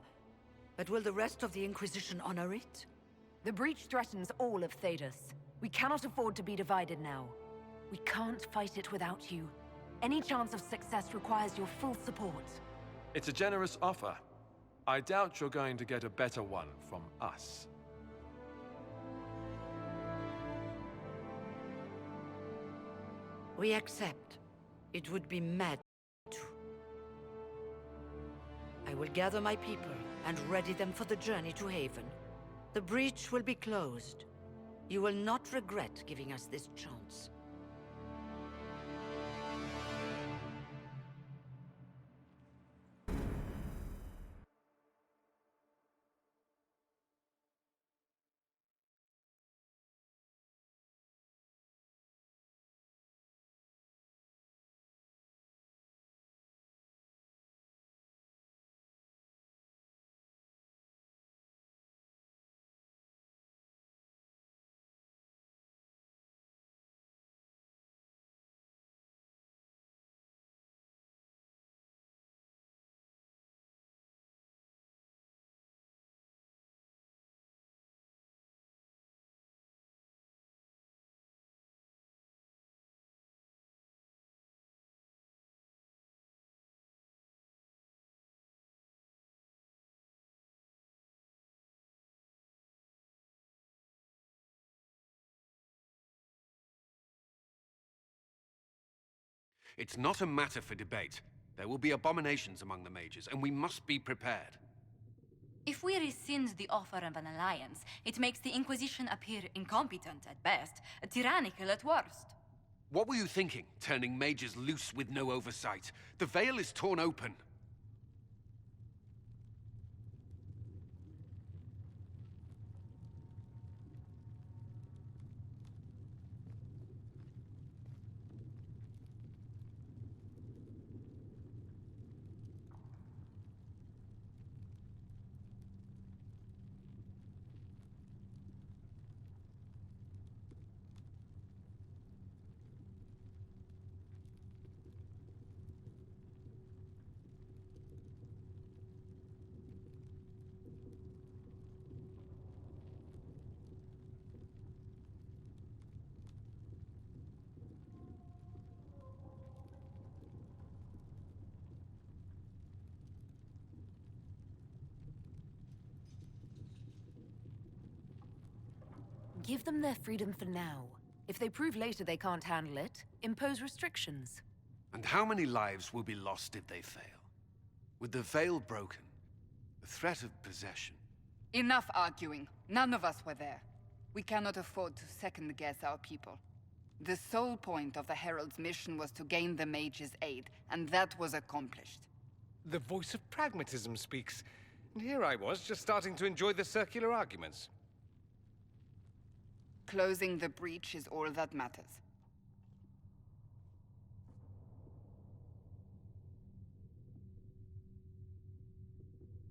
But will the rest of the Inquisition honor it? The breach threatens all of Thedas. We cannot afford to be divided now. We can't fight it without you. Any chance of success requires your full support. It's a generous offer. I doubt you're going to get a better one from us. We accept. It would be mad. I will gather my people and ready them for the journey to Haven. The breach will be closed. You will not regret giving us this chance. It's not a matter for debate. There will be abominations among the mages, and we must be prepared. If we rescind the offer of an alliance, it makes the Inquisition appear incompetent at best, tyrannical at worst. What were you thinking, turning mages loose with no oversight? The veil is torn open. Give them their freedom for now. If they prove later they can't handle it, impose restrictions. And how many lives will be lost if they fail? With the veil broken, the threat of possession... Enough arguing. None of us were there. We cannot afford to second-guess our people. The sole point of the Herald's mission was to gain the mage's aid, and that was accomplished. The voice of pragmatism speaks. And here I was, just starting to enjoy the circular arguments. Closing the breach is all that matters.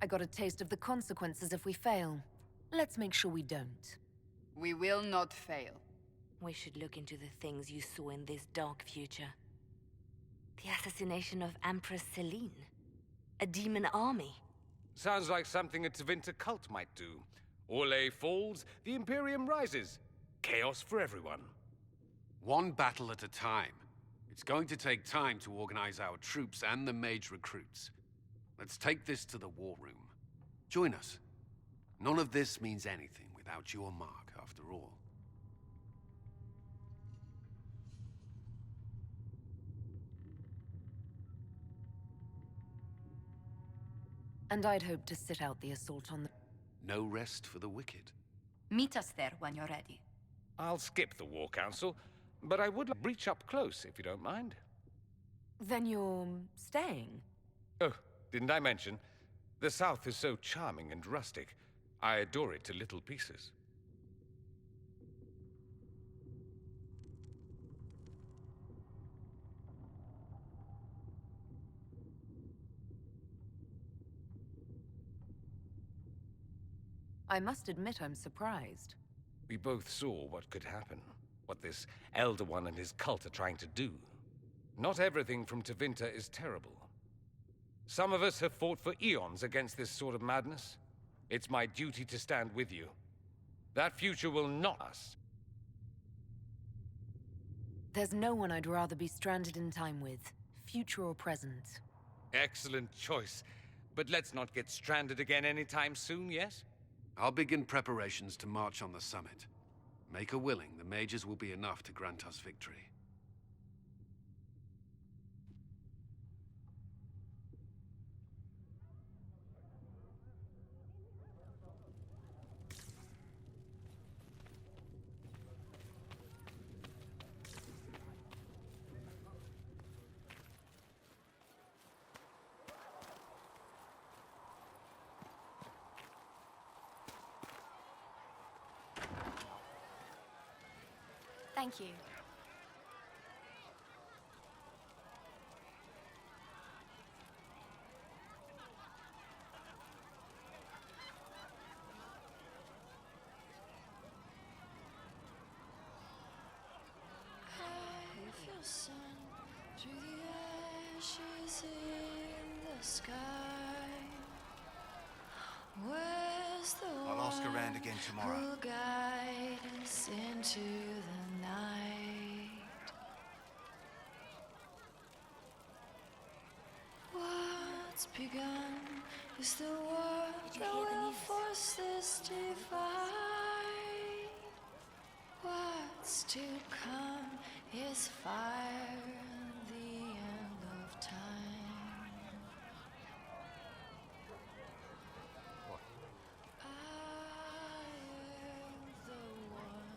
I got a taste of the consequences if we fail. Let's make sure we don't. We will not fail. We should look into the things you saw in this dark future. The assassination of Empress Celine. A demon army. Sounds like something a Tevinter cult might do. Orlais falls, the Imperium rises. Chaos for everyone. One battle at a time. It's going to take time to organize our troops and the mage recruits. Let's take this to the war room. Join us. None of this means anything without your mark, after all. And I'd hoped to sit out the assault on the... No rest for the wicked. Meet us there when you're ready. I'll skip the War Council, but I would breach up close, if you don't mind. Then you're... staying? Oh, didn't I mention? The South is so charming and rustic. I adore it to little pieces. I must admit I'm surprised. We both saw what could happen, what this Elder One and his cult are trying to do. Not everything from Tevinter is terrible. Some of us have fought for eons against this sort of madness. It's my duty to stand with you. That future will not us. There's no one I'd rather be stranded in time with, future or present. Excellent choice. But let's not get stranded again anytime soon, yes? I'll begin preparations to march on the summit. Maker willing, the mages will be enough to grant us victory. Thank you. Sun through the ashes in the sky. Where's the I'll ask around again tomorrow. who'll guide us into the night? What's begun is the work that will force this divide. What's to come is fire and the end of time. What? I am the one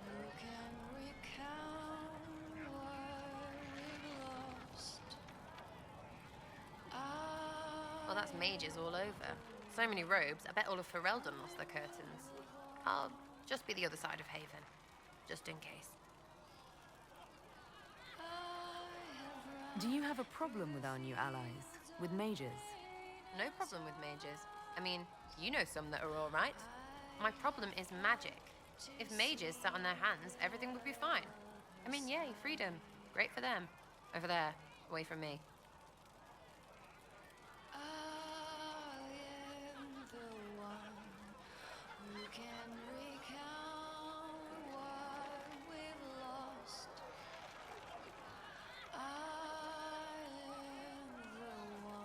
who can recount what we've lost. Well, that's mages all over. So many robes, I bet all of Ferelden lost their curtains. I'll just be the other side of Haven, just in case. Do you have a problem with our new allies? With mages? No problem with mages. I mean, you know some that are all right. My problem is magic. If mages sat on their hands, everything would be fine. I mean, yay, freedom. Great for them. Over there, away from me.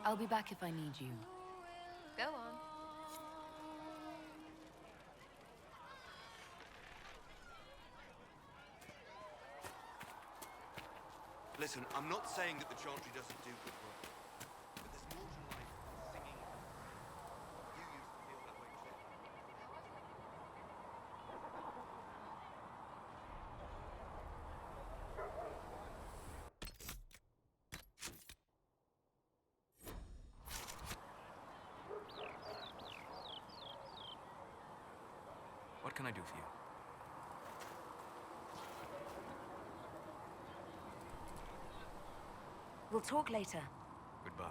I'll be back if I need you. Go on. Listen, I'm not saying that the Chantry doesn't do good work, but there's more to life than singing. You used to feel that way too. What can I do for you? We'll talk later. Goodbye.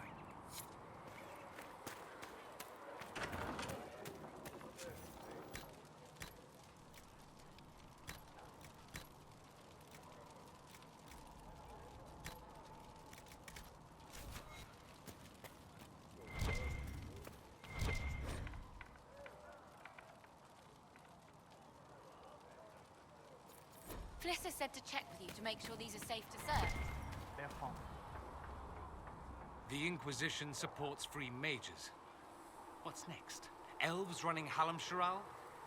Fliss said to check with you to make sure these are safe to serve. They're fine. The Inquisition supports free mages. What's next? Elves running Hallam Sharal?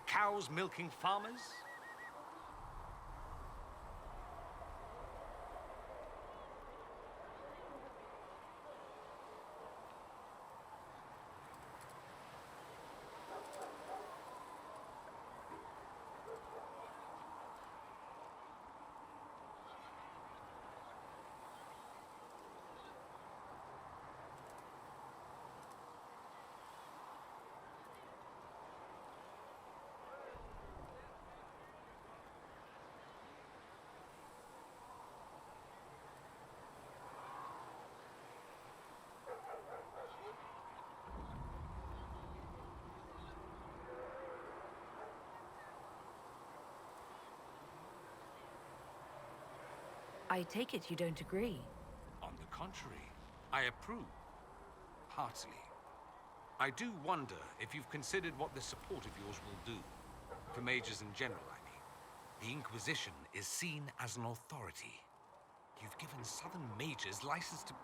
Cows milking farmers? I take it you don't agree. On the contrary, I approve. Heartily. I do wonder if you've considered what this support of yours will do. For mages in general, I mean. The Inquisition is seen as an authority. You've given Southern mages license to,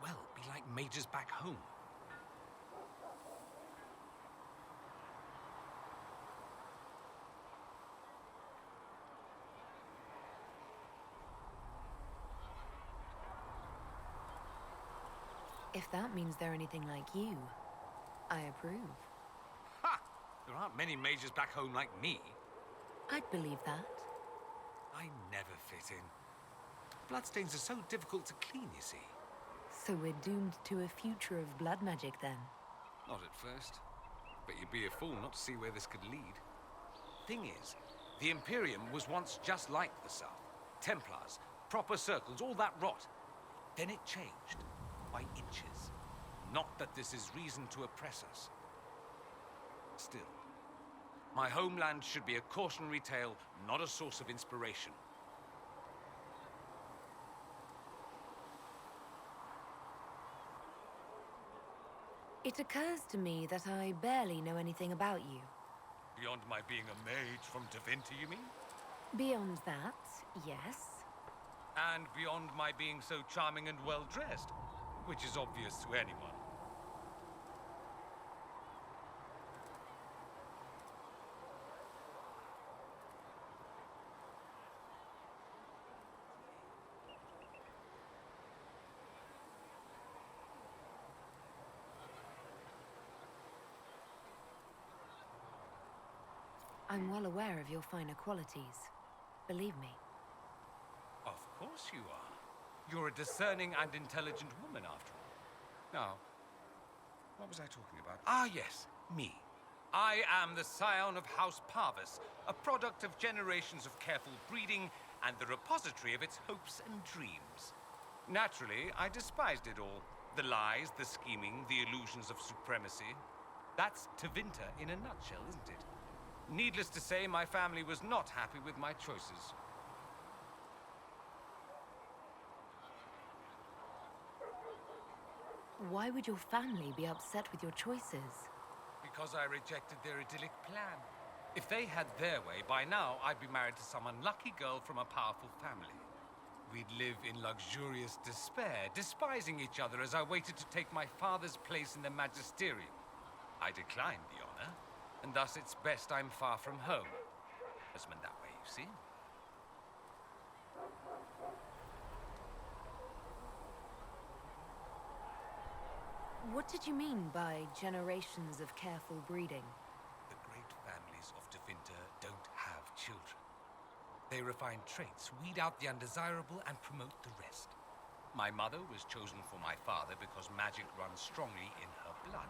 well, be like mages back home. If that means they're anything like you, I approve. Ha! There aren't many mages back home like me. I'd believe that. I never fit in. Bloodstains are so difficult to clean, you see. So we're doomed to a future of blood magic then? Not at first. But you'd be a fool not to see where this could lead. Thing is, the Imperium was once just like the South. Templars, proper circles, all that rot. Then it changed. By inches. Not that this is reason to oppress us. Still, my homeland should be a cautionary tale, not a source of inspiration. It occurs to me that I barely know anything about you. Beyond my being a mage from Tevinter, you mean? Beyond that, yes. And beyond my being so charming and well-dressed, which is obvious to anyone. I'm well aware of your finer qualities. Believe me. Of course you are. You're a discerning and intelligent woman, after all. Now, what was I talking about? Ah, yes, me. I am the scion of House Parvis, a product of generations of careful breeding and the repository of its hopes and dreams. Naturally, I despised it all. The lies, the scheming, the illusions of supremacy. That's Tevinter in a nutshell, isn't it? Needless to say, my family was not happy with my choices. Why would your family be upset with your choices? Because I rejected their idyllic plan. If they had their way, by now I'd be married to some unlucky girl from a powerful family. We'd live in luxurious despair, despising each other as I waited to take my father's place in the magisterium. I declined the honor, and thus it's best I'm far from home. Husband that way, you see. What did you mean by generations of careful breeding? The great families of Tevinter don't have children. They refine traits, weed out the undesirable, and promote the rest. My mother was chosen for my father because magic runs strongly in her blood.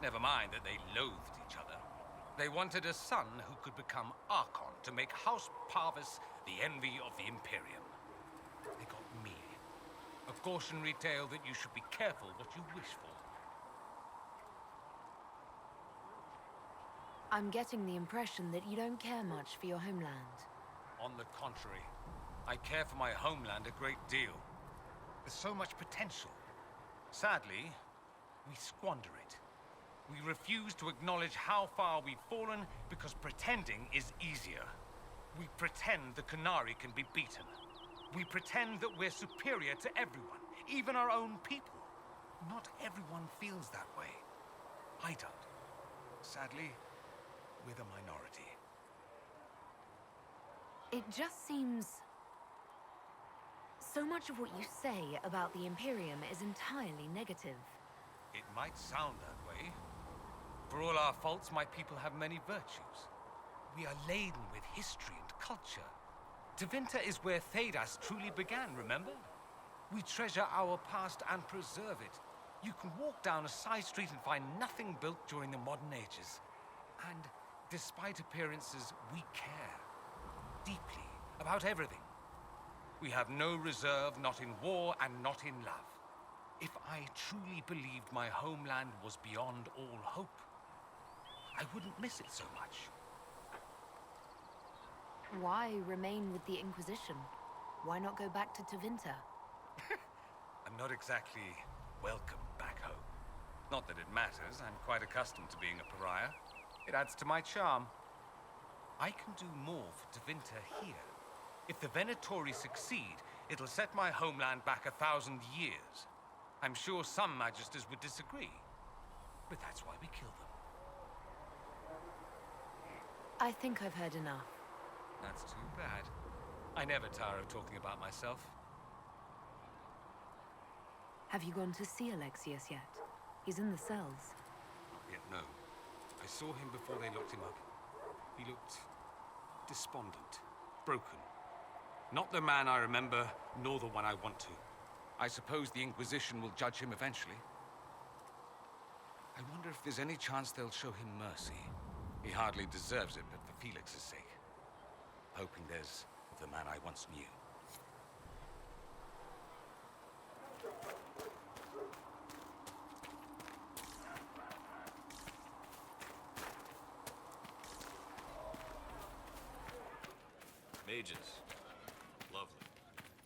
Never mind that they loathed each other. They wanted a son who could become Archon to make House Parvis the envy of the Imperium. They got me. A cautionary tale that you should be careful what you wish for. I'm getting the impression that you don't care much for your homeland. On the contrary, I care for my homeland a great deal. There's so much potential. Sadly, we squander it. We refuse to acknowledge how far we've fallen because pretending is easier. We pretend the Qunari can be beaten. We pretend that we're superior to everyone, even our own people. Not everyone feels that way. I don't. Sadly, we're the minority. It just seems... so much of what you say about the Imperium is entirely negative. It might sound that way. For all our faults, my people have many virtues. We are laden with history and culture. Tevinter is where Thedas truly began, remember? We treasure our past and preserve it. You can walk down a side street and find nothing built during the modern ages. And despite appearances, we care. Deeply. About everything. We have no reserve, not in war and not in love. If I truly believed my homeland was beyond all hope, I wouldn't miss it so much. Why remain with the Inquisition? Why not go back to Tevinter? I'm not exactly welcome back home. Not that it matters. I'm quite accustomed to being a pariah. It adds to my charm. I can do more for Tevinter here. If the Venatori succeed, it'll set my homeland back 1,000 years. I'm sure some Magisters would disagree, but that's why we kill them. I think I've heard enough. That's too bad. I never tire of talking about myself. Have you gone to see Alexius yet? He's in the cells. Not yet, no. I saw him before they locked him up. He looked despondent, broken. Not the man I remember, nor the one I want to. I suppose the Inquisition will judge him eventually. I wonder if there's any chance they'll show him mercy. He hardly deserves it, but for Felix's sake. Hoping there's the man I once knew. Mages. Lovely.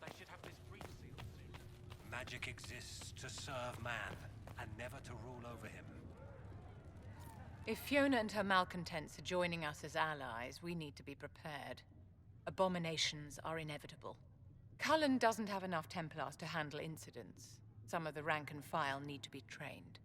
They should have this breach sealed soon. Magic exists to serve man, and never to rule over him. If Fiona and her malcontents are joining us as allies, we need to be prepared. Abominations are inevitable. Cullen doesn't have enough Templars to handle incidents. Some of the rank and file need to be trained.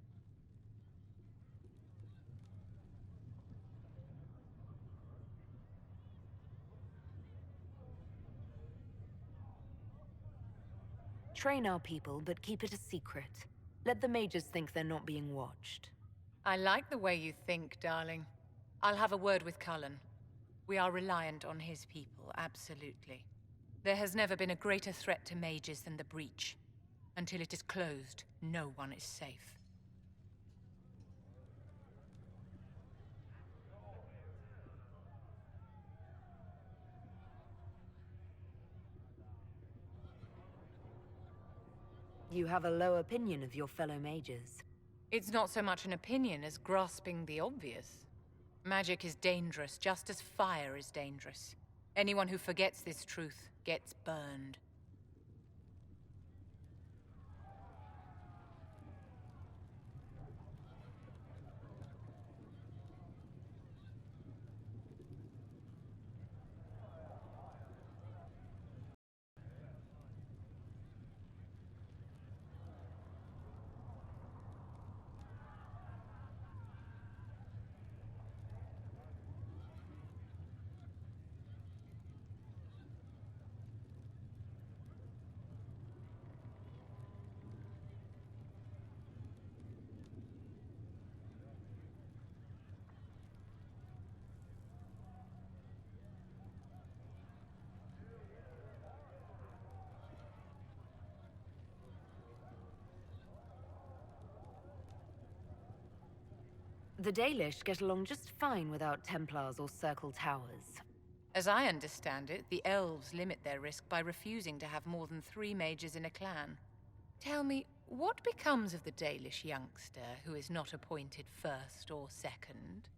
Train our people, but keep it a secret. Let the mages think they're not being watched. I like the way you think, darling. I'll have a word with Cullen. We are reliant on his people, absolutely. There has never been a greater threat to mages than the Breach. Until it is closed, no one is safe. You have a low opinion of your fellow mages. It's not so much an opinion as grasping the obvious. Magic is dangerous, just as fire is dangerous. Anyone who forgets this truth gets burned. The Dalish get along just fine without Templars or Circle Towers. As I understand it, the elves limit their risk by refusing to have more than 3 mages in a clan. Tell me, what becomes of the Dalish youngster who is not appointed first or second?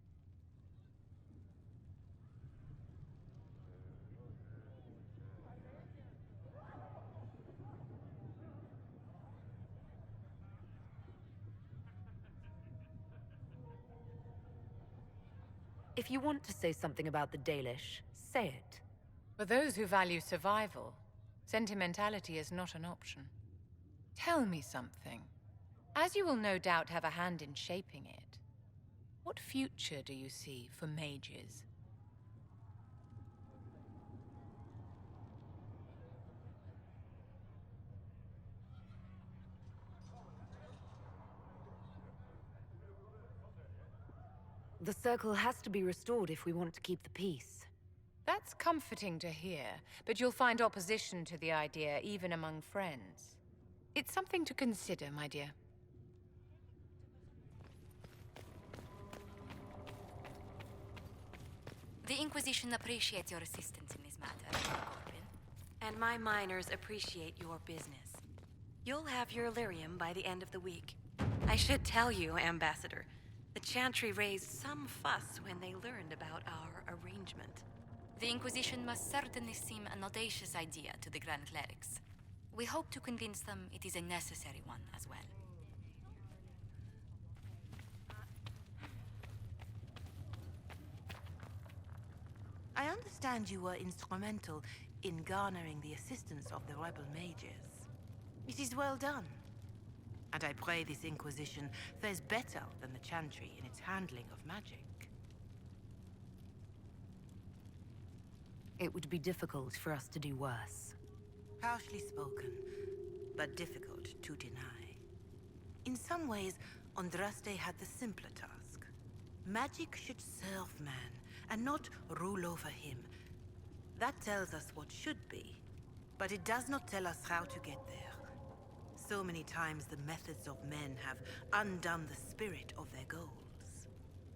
If you want to say something about the Dalish, say it. For those who value survival, sentimentality is not an option. Tell me something. As you will no doubt have a hand in shaping it, what future do you see for mages? The Circle has to be restored if we want to keep the peace. That's comforting to hear, but you'll find opposition to the idea even among friends. It's something to consider, my dear. The Inquisition appreciates your assistance in this matter, Godwin. And my miners appreciate your business. You'll have your Illyrium by the end of the week. I should tell you, Ambassador, the Chantry raised some fuss when they learned about our arrangement. The Inquisition must certainly seem an audacious idea to the Grand Clerics. We hope to convince them it is a necessary one as well. I understand you were instrumental in garnering the assistance of the rebel mages. It is well done. And I pray this Inquisition fares better than the Chantry in its handling of magic. It would be difficult for us to do worse. Harshly spoken, but difficult to deny. In some ways, Andraste had the simpler task. Magic should serve man, and not rule over him. That tells us what should be, but it does not tell us how to get there. So many times the methods of men have undone the spirit of their goals.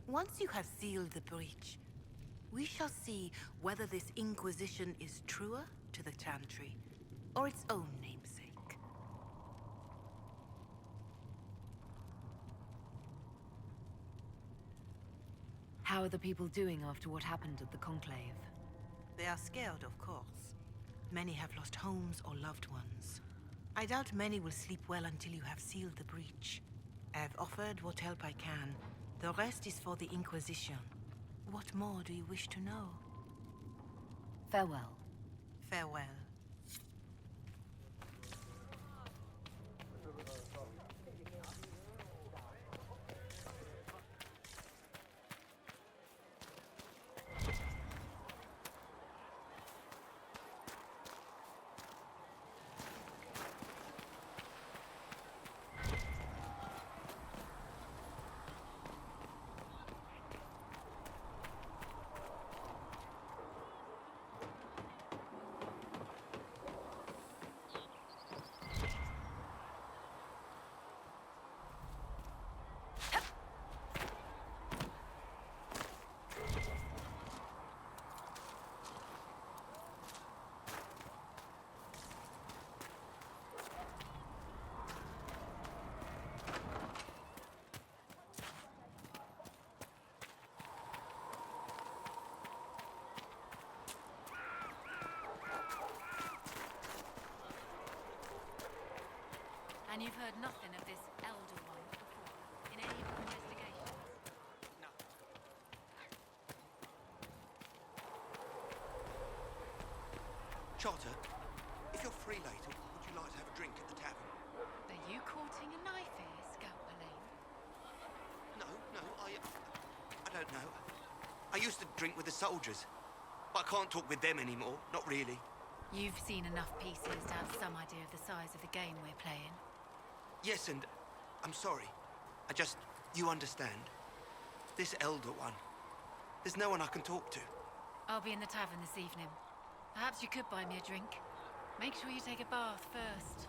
Once you have sealed the breach, we shall see whether this Inquisition is truer to the Chantry, or its own namesake. How are the people doing after what happened at the Conclave? They are scared, of course. Many have lost homes or loved ones. I doubt many will sleep well until you have sealed the breach. I have offered what help I can. The rest is for the Inquisition. What more do you wish to know? Farewell. Farewell. And you've heard nothing of this Elder One before, in any of your investigations? No. Charter, if you're free later, would you like to have a drink at the tavern? Are you courting a knife here, Scout Elaine? No, I don't know. I used to drink with the soldiers, but I can't talk with them anymore, not really. You've seen enough pieces to have some idea of the size of the game we're playing. Yes, and I'm sorry. You understand. This Elder One, there's no one I can talk to. I'll be in the tavern this evening. Perhaps you could buy me a drink. Make sure you take a bath first.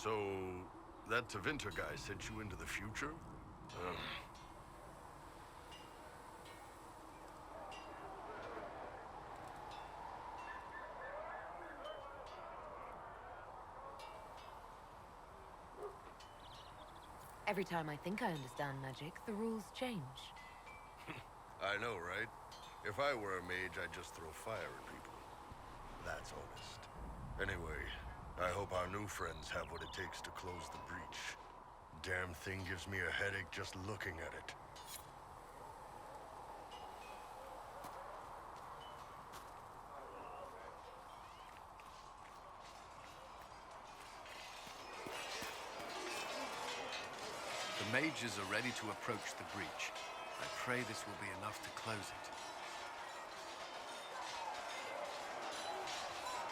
So, that Tevinter guy sent you into the future? Every time I think I understand magic, the rules change. I know, right? If I were a mage, I'd just throw fire at people. That's honest. Anyway, I hope our new friends have what it takes to close the breach. Damn thing gives me a headache just looking at it. The mages are ready to approach the breach. I pray this will be enough to close it.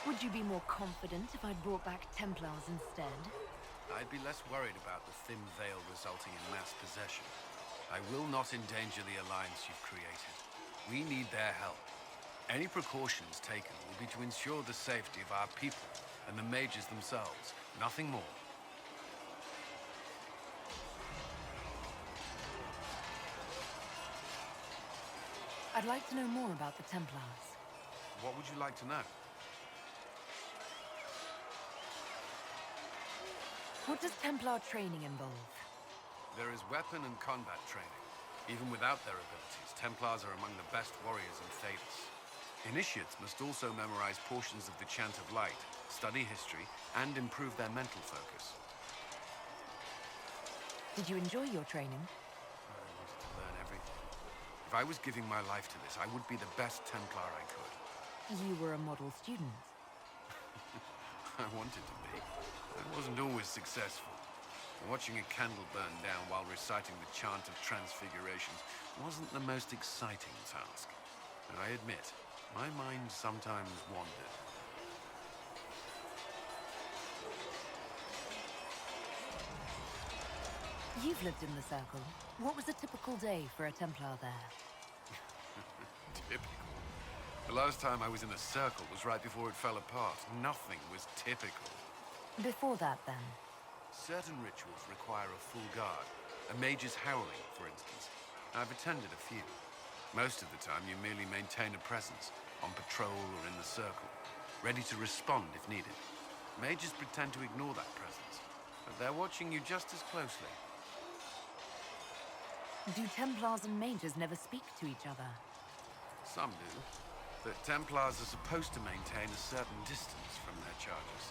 Would you be more confident if I'd brought back Templars instead? I'd be less worried about the thin veil resulting in mass possession. I will not endanger the alliance you've created. We need their help. Any precautions taken will be to ensure the safety of our people and the mages themselves. Nothing more. I'd like to know more about the Templars. What would you like to know? What does Templar training involve? There is weapon and combat training. Even without their abilities, Templars are among the best warriors in Thedas. Initiates must also memorize portions of the Chant of Light, study history, and improve their mental focus. Did you enjoy your training? I wanted to learn everything. If I was giving my life to this, I would be the best Templar I could. You were a model student. I wanted to be. I wasn't always successful. Watching a candle burn down while reciting the Chant of Transfigurations wasn't the most exciting task. And I admit, my mind sometimes wandered. You've lived in the Circle. What was a typical day for a Templar there? Typical. The last time I was in a circle was right before it fell apart. Nothing was typical. Before that, then? Certain rituals require a full guard. A mage's howling, for instance. I've attended a few. Most of the time, you merely maintain a presence, on patrol or in the circle, ready to respond if needed. Mages pretend to ignore that presence, but they're watching you just as closely. Do Templars and mages never speak to each other? Some do, but Templars are supposed to maintain a certain distance from their charges.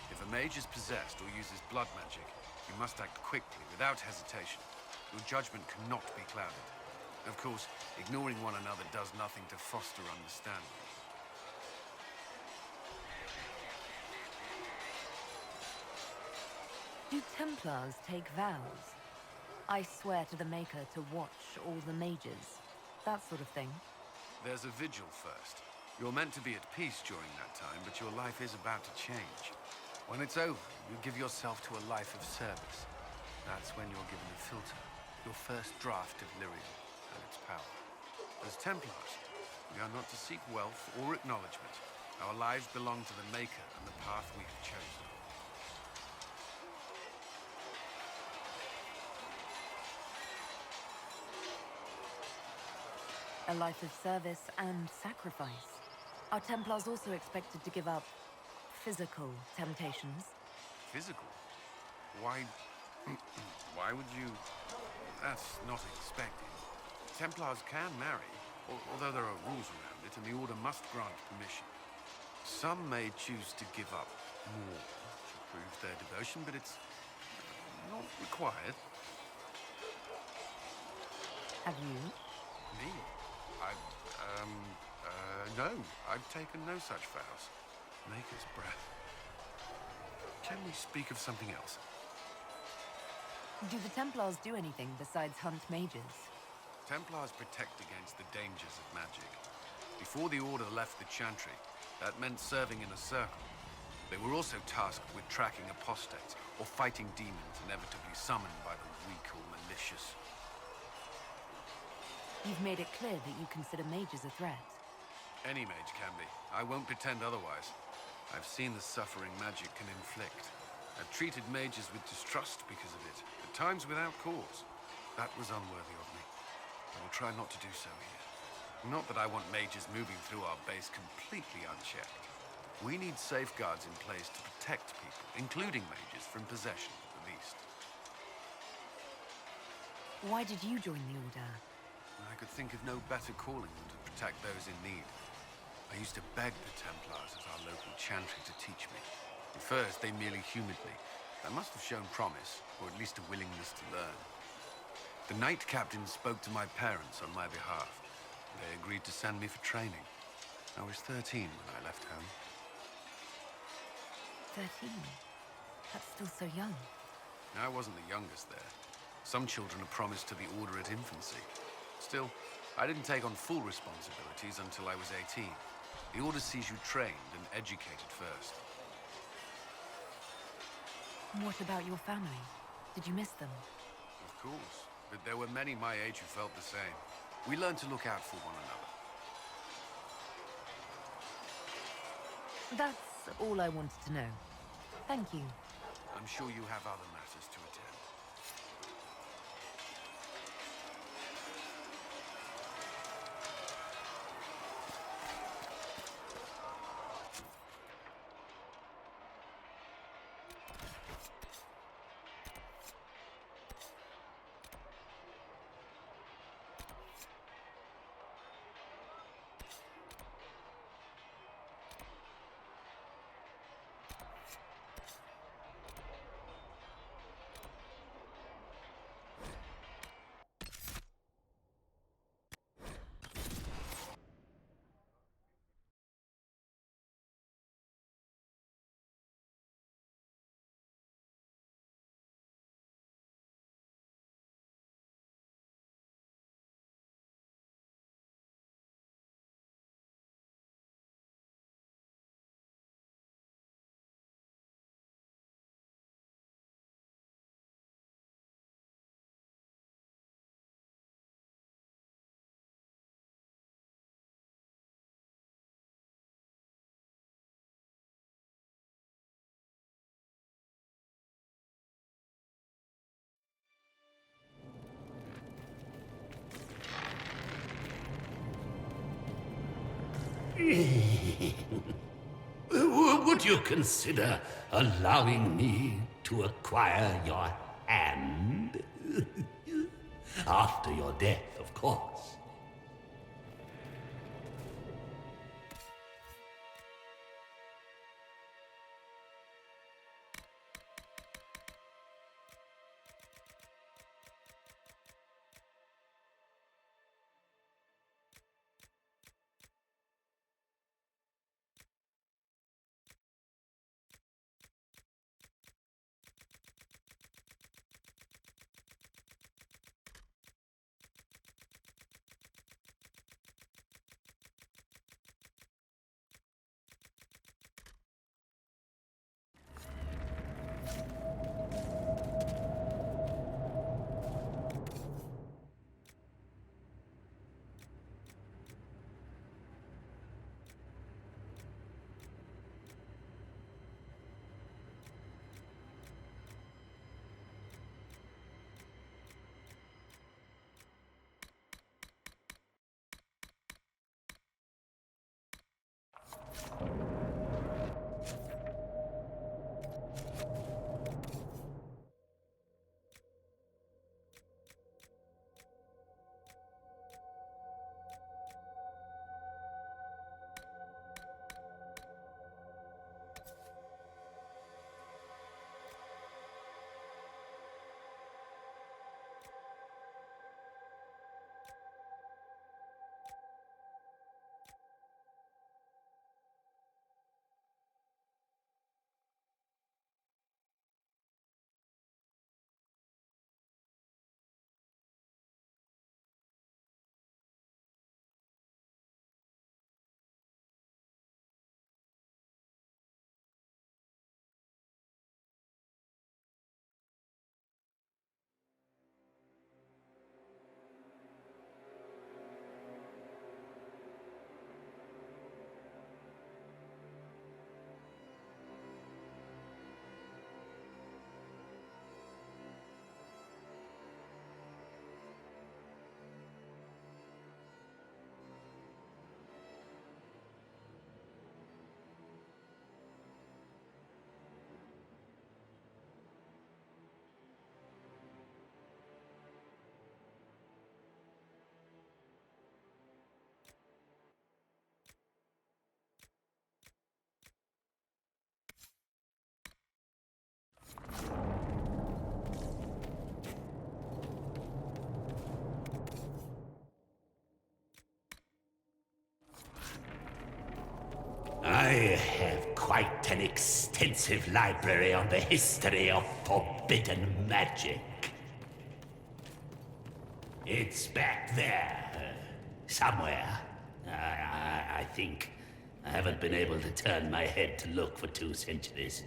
If a mage is possessed or uses blood magic, you must act quickly, without hesitation. Your judgment cannot be clouded. Of course, ignoring one another does nothing to foster understanding. Do Templars take vows? I swear to the Maker to watch all the mages. That sort of thing. There's a vigil first. You're meant to be at peace during that time, but your life is about to change. When it's over, you give yourself to a life of service. That's when you're given a filter, your first draft of Lyrium and its power. As Templars, we are not to seek wealth or acknowledgement. Our lives belong to the Maker and the path we have chosen. A life of service and sacrifice. Are Templars also expected to give up physical temptations? Physical? Why... why would you... That's not expected. Templars can marry, although there are rules around it, and the Order must grant permission. Some may choose to give up more to prove their devotion, but it's not required. Have you? Me? No. I've taken no such vows. Maker's breath. Can we speak of something else? Do the Templars do anything besides hunt mages? Templars protect against the dangers of magic. Before the Order left the Chantry, that meant serving in a circle. They were also tasked with tracking apostates or fighting demons inevitably summoned by the weak or malicious. You've made it clear that you consider mages a threat. Any mage can be. I won't pretend otherwise. I've seen the suffering magic can inflict. I've treated mages with distrust because of it, at times without cause. That was unworthy of me. I will try not to do so here. Not that I want mages moving through our base completely unchecked. We need safeguards in place to protect people, including mages, from possession, at the least. Why did you join the Order? I could think of no better calling than to protect those in need. I used to beg the Templars as our local chantry to teach me. At first, they merely humored me. I must have shown promise, or at least a willingness to learn. The Knight Captain spoke to my parents on my behalf. They agreed to send me for training. I was 13 when I left home. 13? That's still so young. I wasn't the youngest there. Some children are promised to the Order at infancy. Still, I didn't take on full responsibilities until I was 18. The Order sees you trained and educated first. What about your family? Did you miss them? Of course, but there were many my age who felt the same. We learned to look out for one another. That's all I wanted to know. Thank you. I'm sure you have other matters to attend. Would you consider allowing me to acquire your hand? After your death, of course. I have quite an extensive library on the history of forbidden magic. It's back there, somewhere. I think. I haven't been able to turn my head to look for 2 centuries.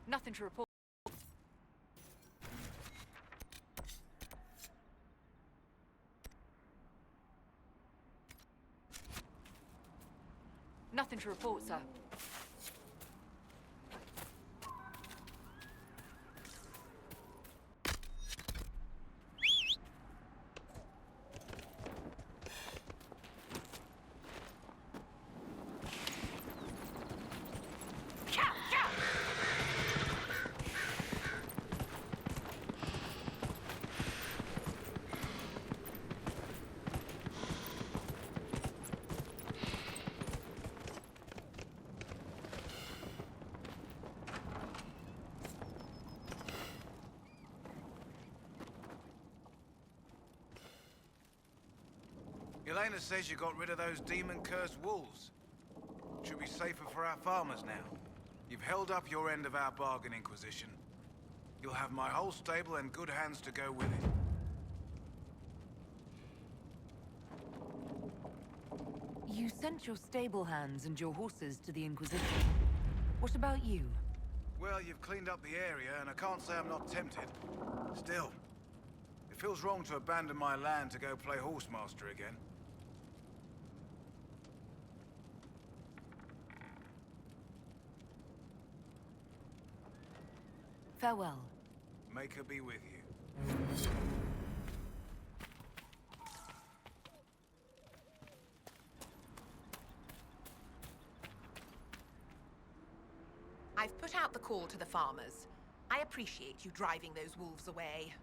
Nothing to report. Nothing to report, sir. Elena says you got rid of those demon-cursed wolves. Should be safer for our farmers now. You've held up your end of our bargain, Inquisition. You'll have my whole stable and good hands to go with it. You sent your stable hands and your horses to the Inquisition. What about you? Well, you've cleaned up the area, and I can't say I'm not tempted. Still, it feels wrong to abandon my land to go play horsemaster again. Farewell. Make her be with you. I've put out the call to the farmers. I appreciate you driving those wolves away.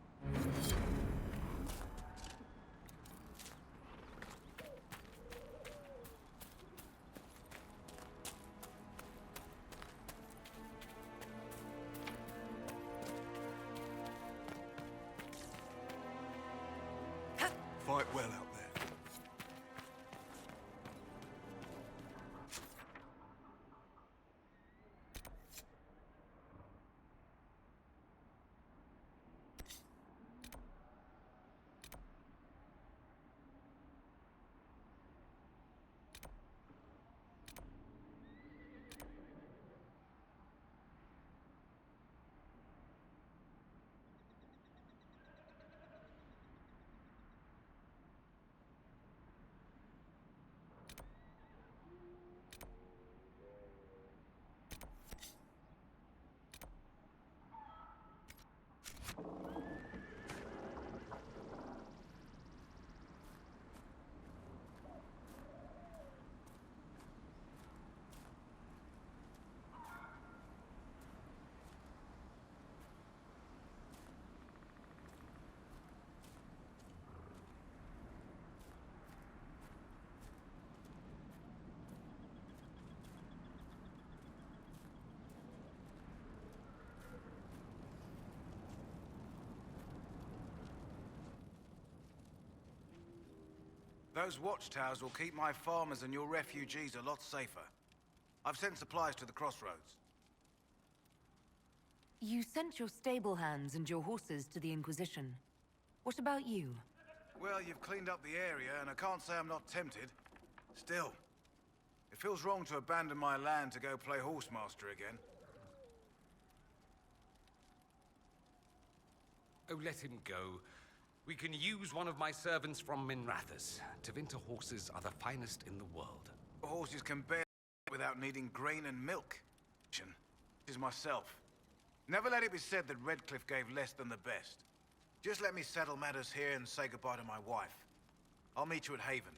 Fight well out there. Those watchtowers will keep my farmers and your refugees a lot safer. I've sent supplies to the crossroads. You sent your stable hands and your horses to the Inquisition. What about you? Well, you've cleaned up the area, and I can't say I'm not tempted. Still, it feels wrong to abandon my land to go play horsemaster again. Oh, let him go. We can use one of my servants from Minrathous. Tevinter horses are the finest in the world. Horses can bear without needing grain and milk. This is myself. Never let it be said that Redcliffe gave less than the best. Just let me settle matters here and say goodbye to my wife. I'll meet you at Haven.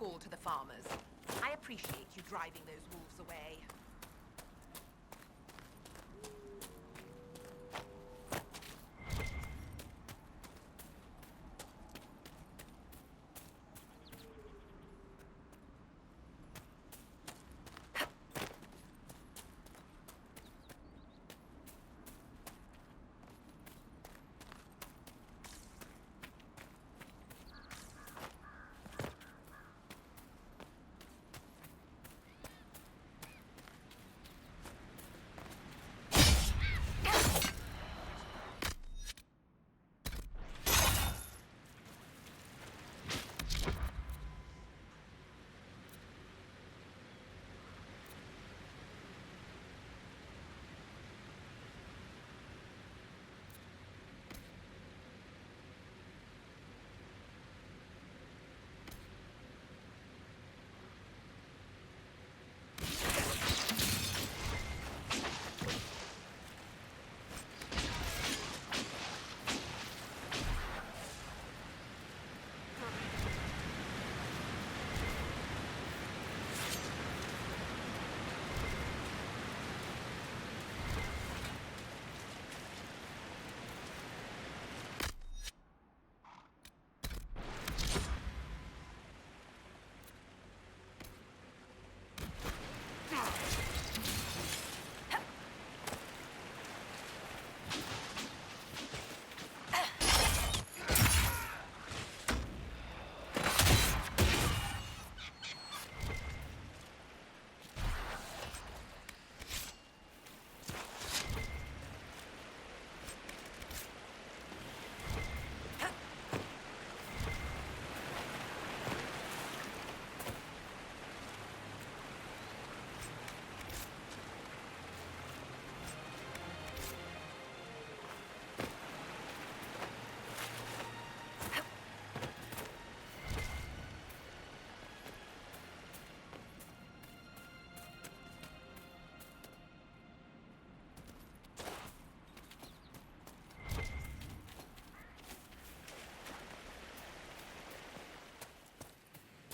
call to the farmers. I appreciate you driving those wolves away.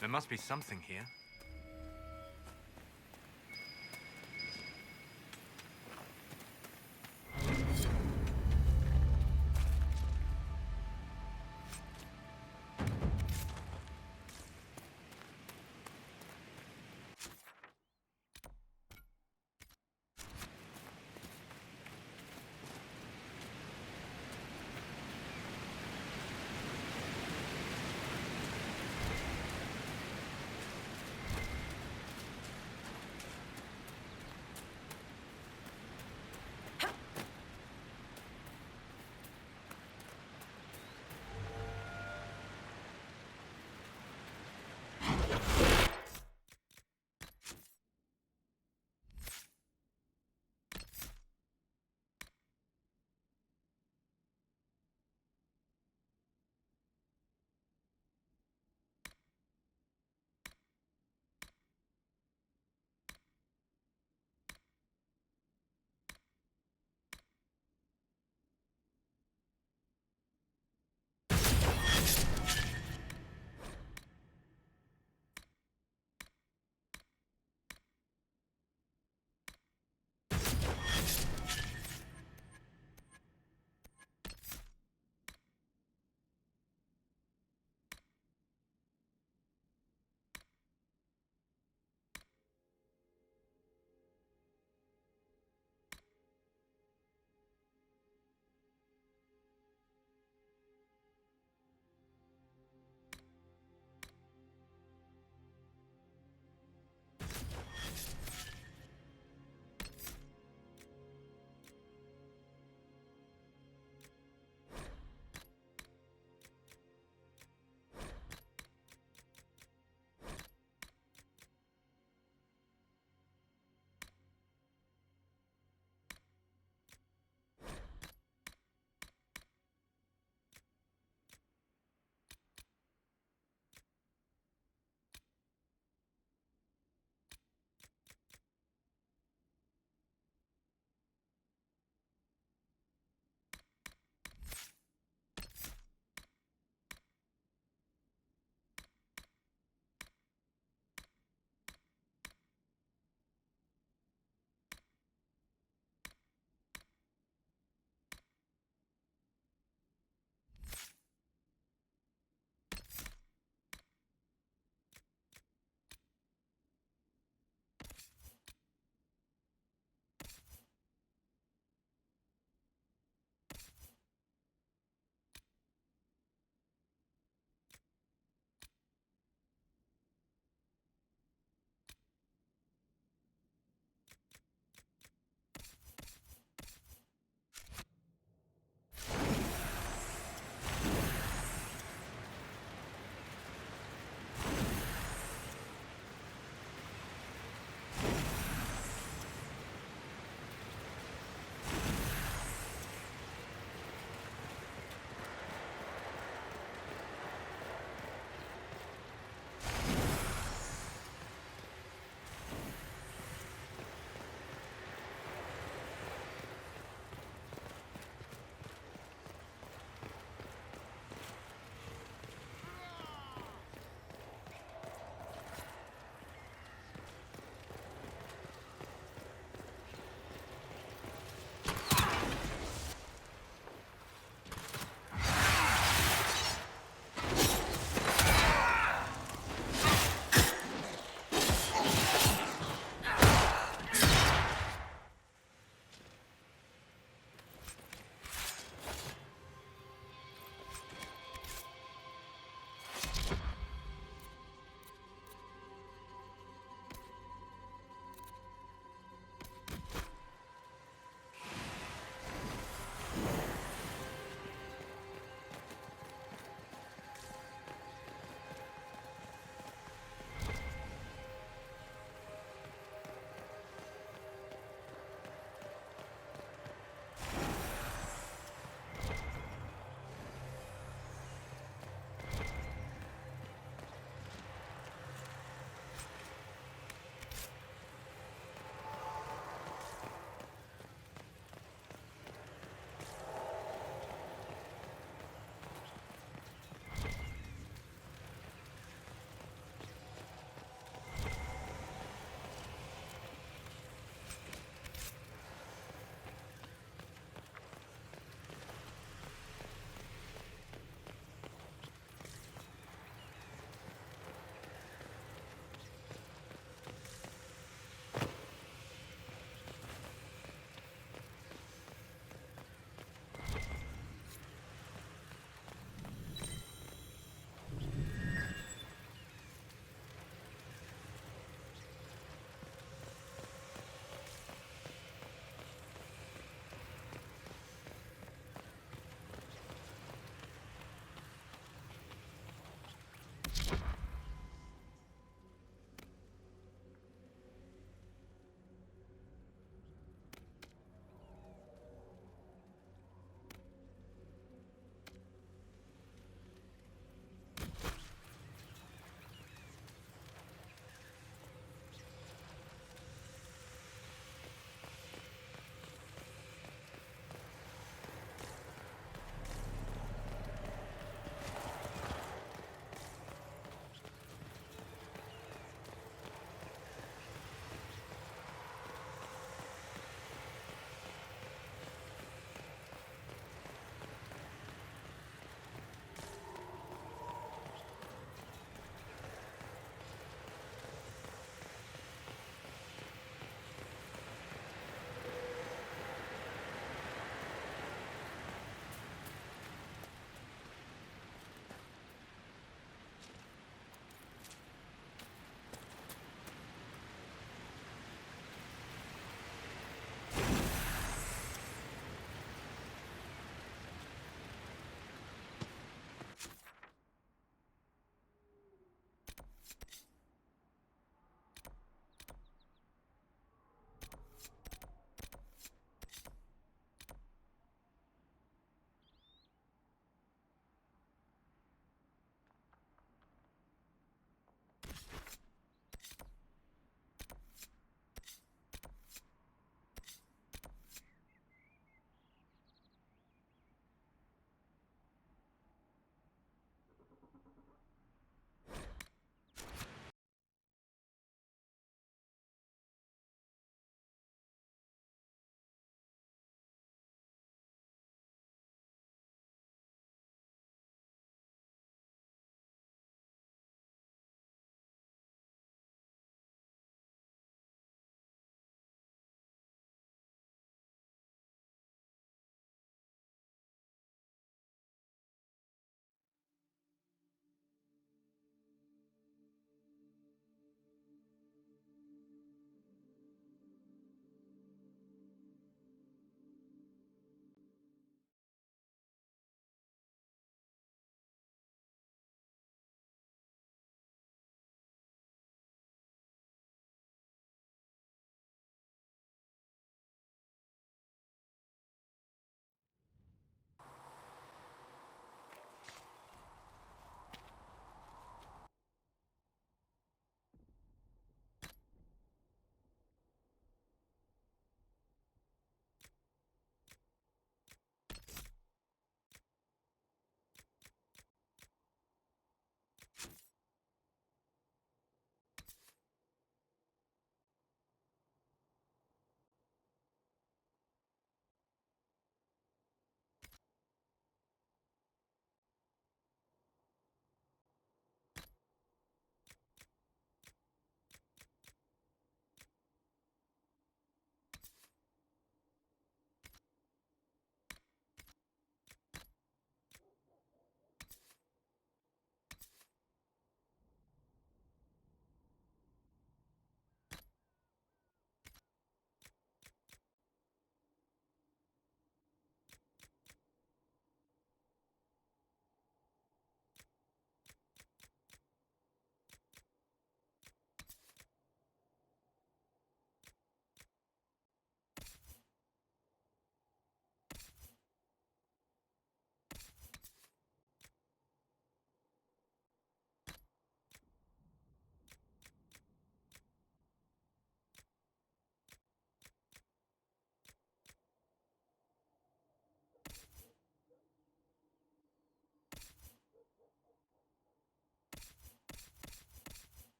There must be something here.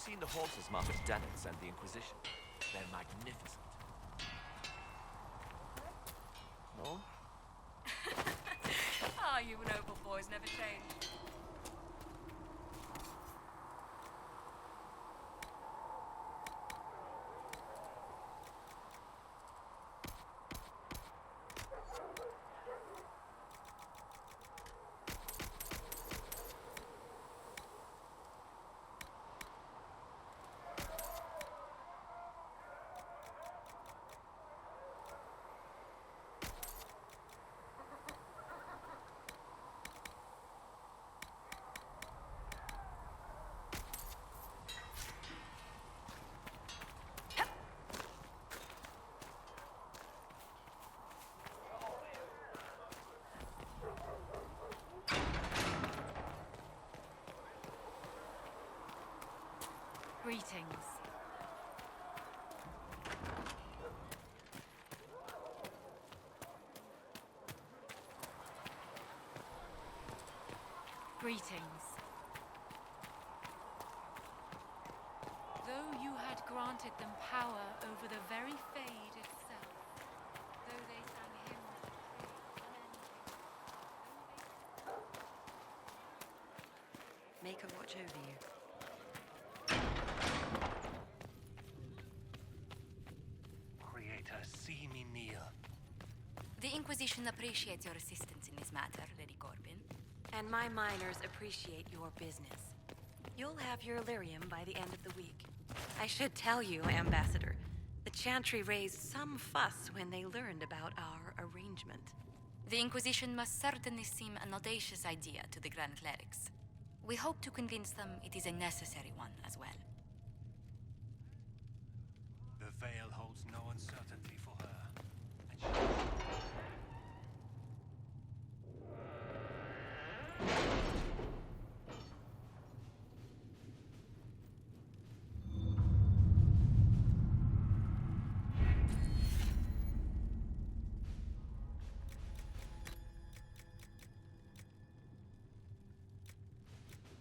seen the horses Master Dennett sent the Inquisition? They're magnificent. No? Ah, you noble boys never change. Greetings. Greetings. Though you had granted them power over the very Fade itself, though they sang hymns of praise unending, Make her watch over you. Creator, see me kneel. The Inquisition appreciates your assistance in this matter, Lady Corbin. And my miners appreciate your business. You'll have your Illyrium by the end of the week. I should tell you, Ambassador, the Chantry raised some fuss when they learned about our arrangement. The Inquisition must certainly seem an audacious idea to the Grand Clerics. We hope to convince them it is a necessary one as well. The veil holds no uncertainty for her. And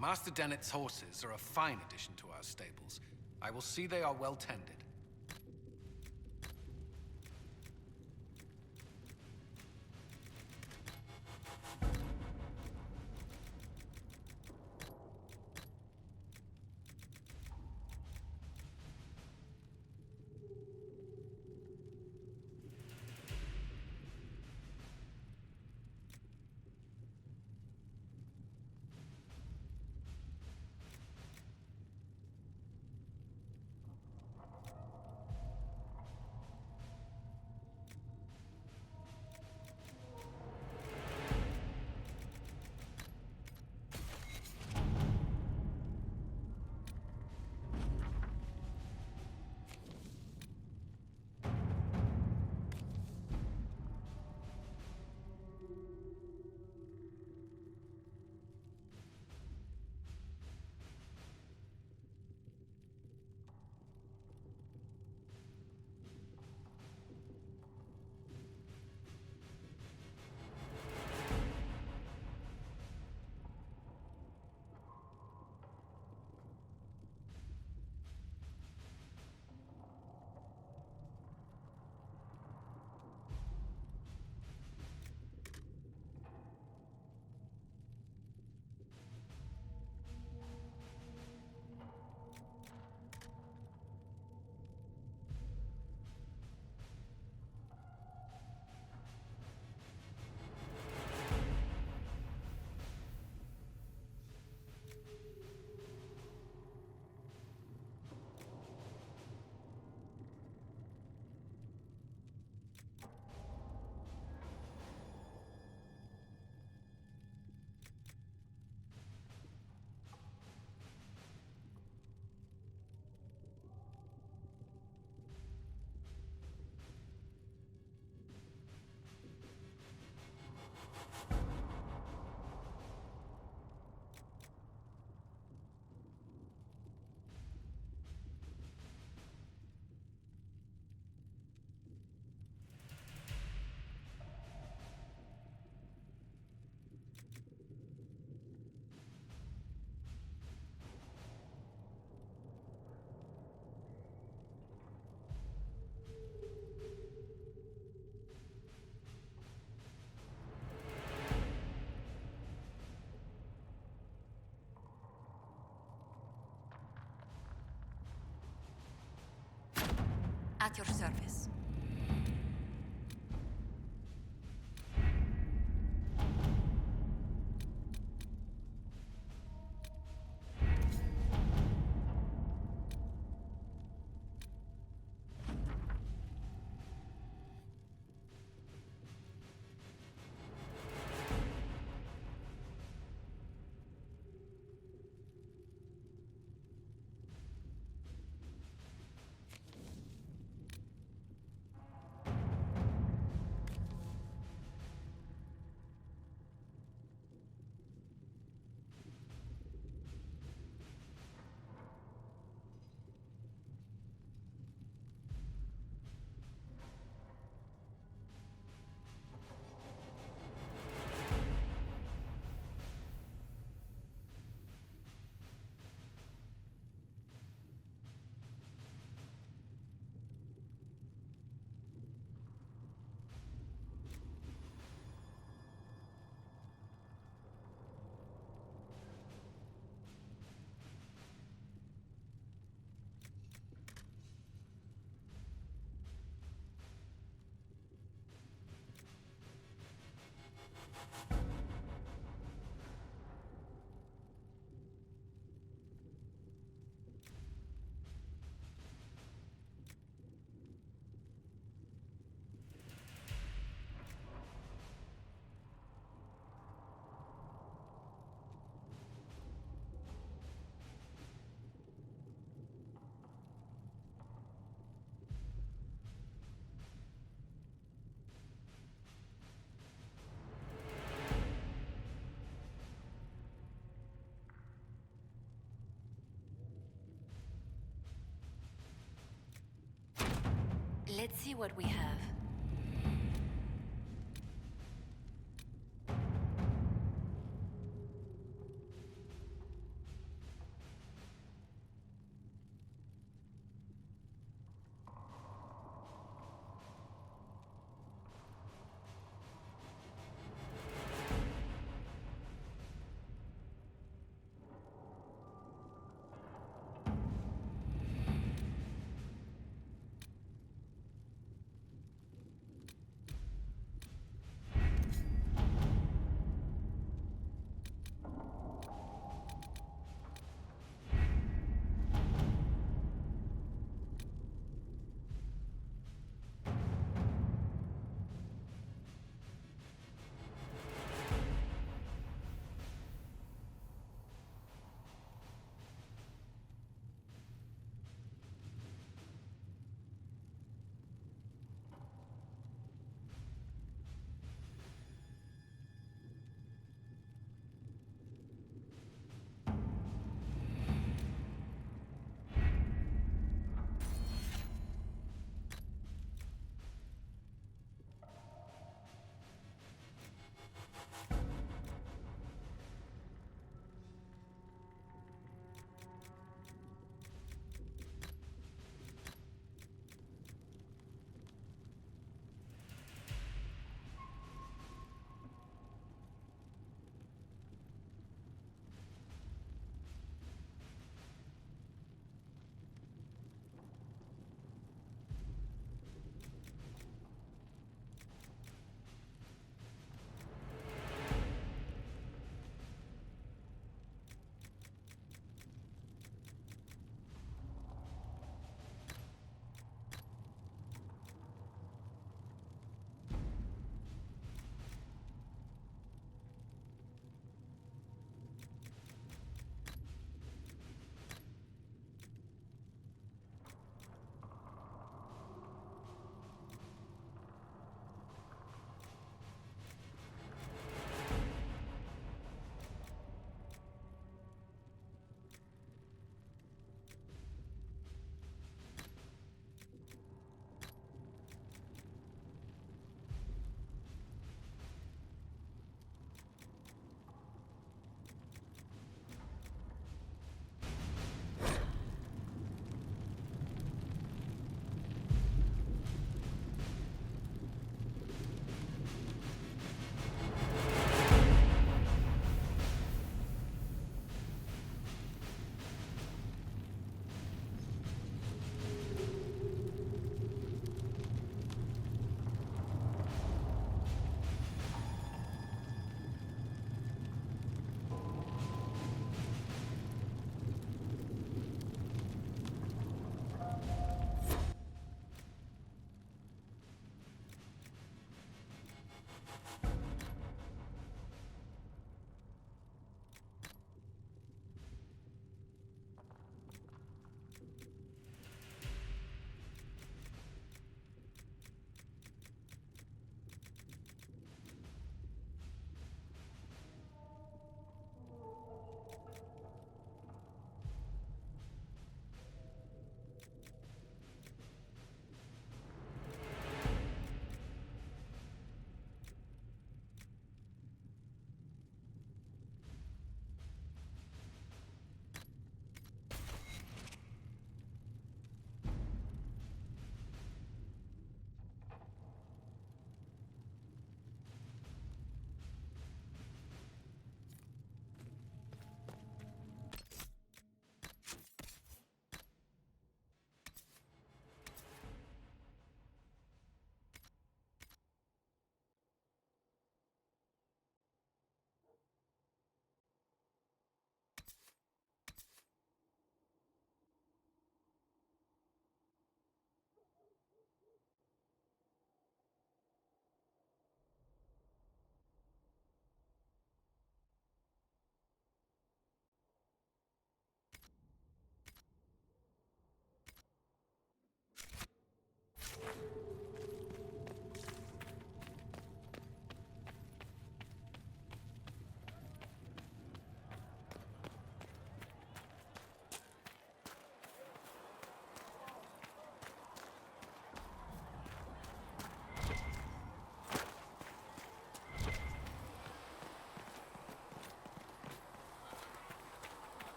Master Dennett's horses are a fine addition to our stables. I will see they are well tended. At your service. Let's see what we have.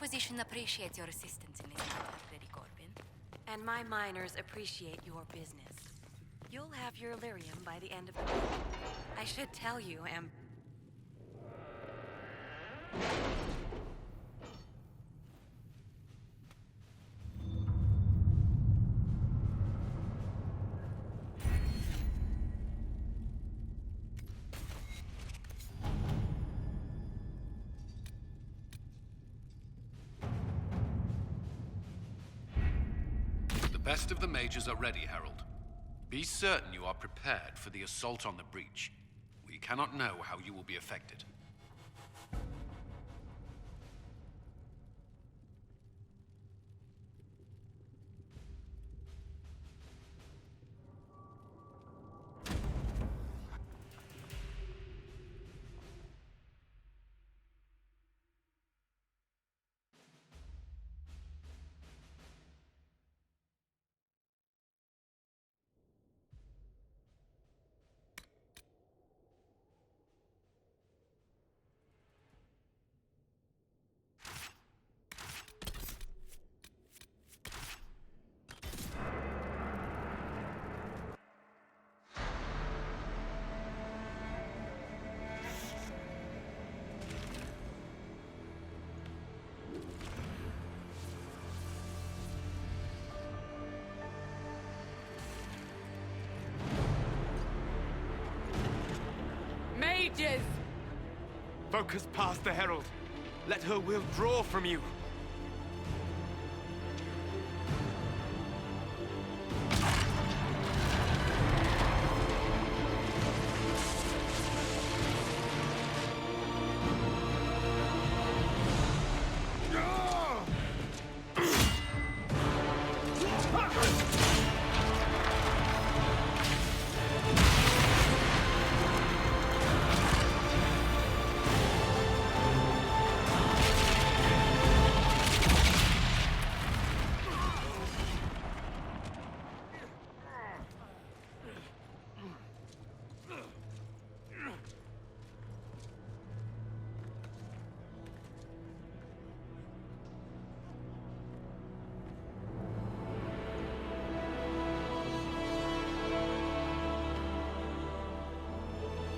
Inquisition appreciates your assistance in this matter, Lady Corbin. And my miners appreciate your business. You'll have your Illyrium by the end of the week. I should tell you, The best of the mages are ready, Herald. Be certain you are prepared for the assault on the breach. We cannot know how you will be affected. Mages! Focus past the Herald. Let her will draw from you.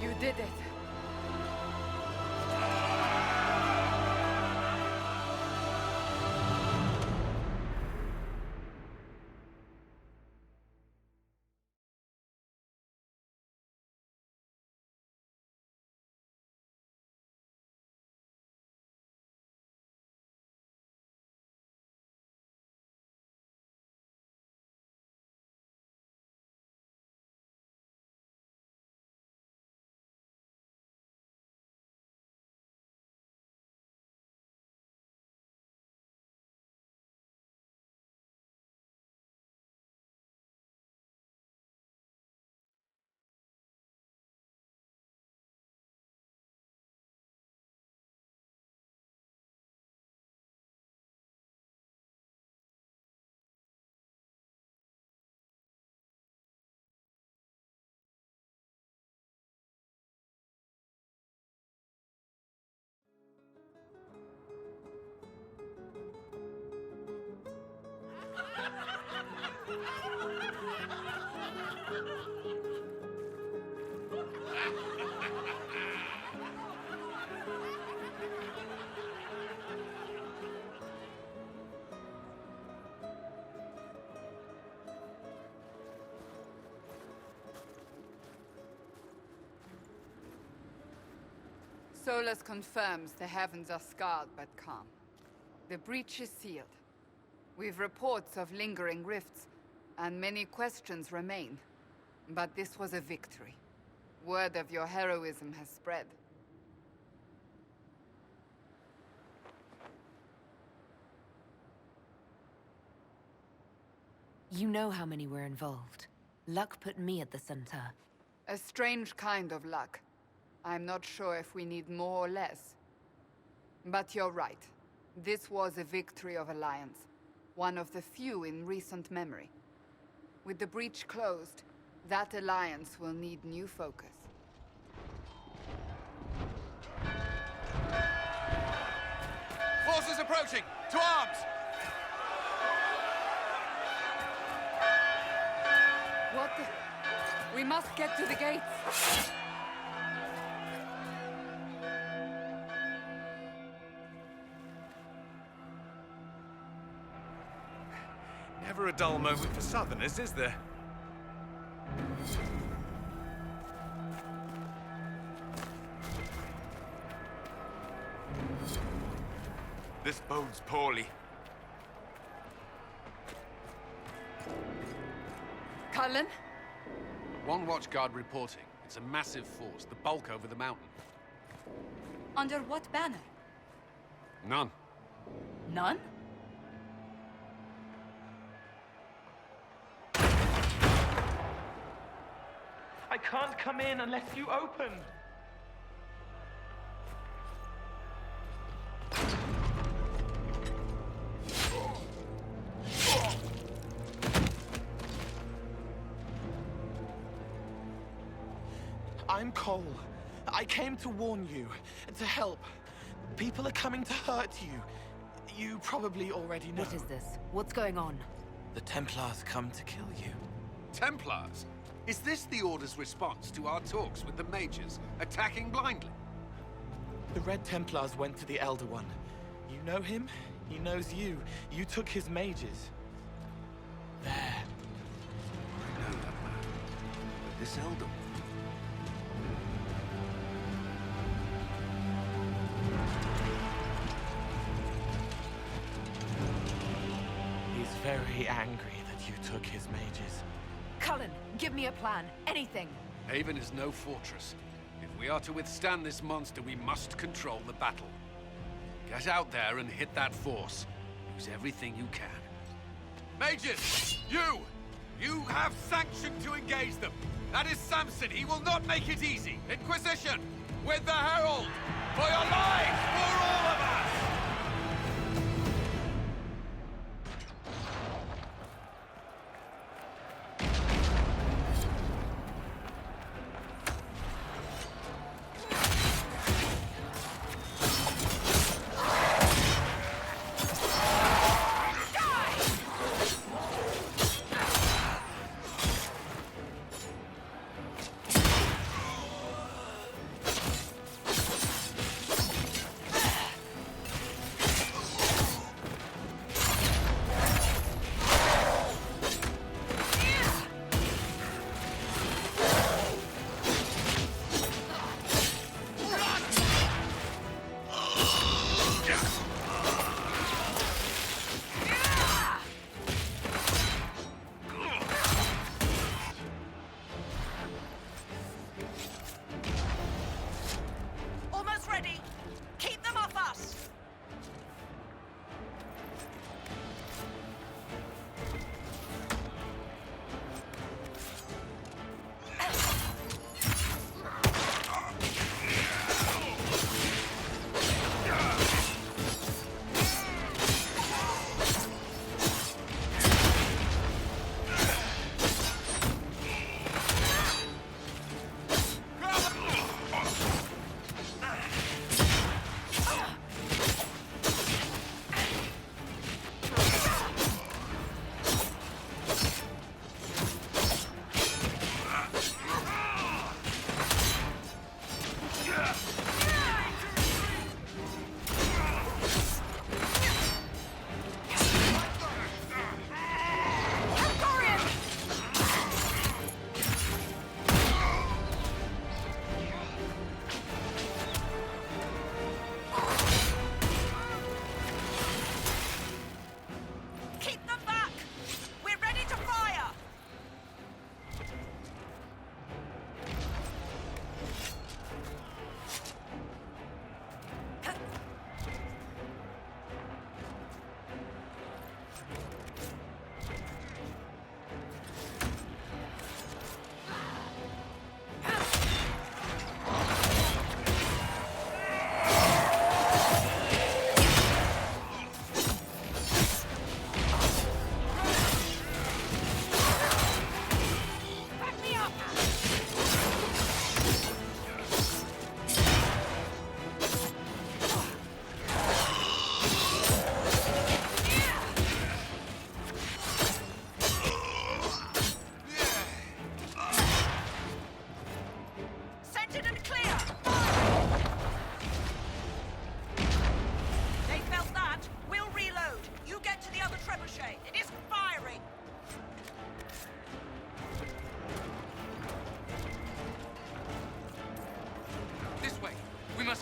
You did it. Solus confirms the heavens are scarred but calm. The breach is sealed. We've reports of lingering rifts, and many questions remain. But this was a victory. Word of your heroism has spread. You know how many were involved. Luck put me at the center. A strange kind of luck. I'm not sure if we need more or less. But you're right. This was a victory of Alliance. One of the few in recent memory. With the breach closed, that alliance will need new focus. Forces approaching! To arms! What the... We must get to the gates. Never a dull moment for Southerners, is there? This bodes poorly. Cullen? One watchguard reporting. It's a massive force, the bulk over the mountain. Under what banner? None. None? I can't come in unless you open. I'm Cole. I came to warn you, to help. People are coming to hurt you. You probably already know. What is this? What's going on? The Templars come to kill you. Templars? Is this the Order's response to our talks with the mages, attacking blindly? The Red Templars went to the Elder One. You know him? He knows you. You took his mages. There. I know that man. But this Elder One... He's very angry that you took his mages. Cullen, give me a plan. Anything. Haven is no fortress. If we are to withstand this monster, we must control the battle. Get out there and hit that force. Use everything you can. Mages! You have sanction to engage them. That is Samson. He will not make it easy. Inquisition! With the Herald! For your lives! For all of us!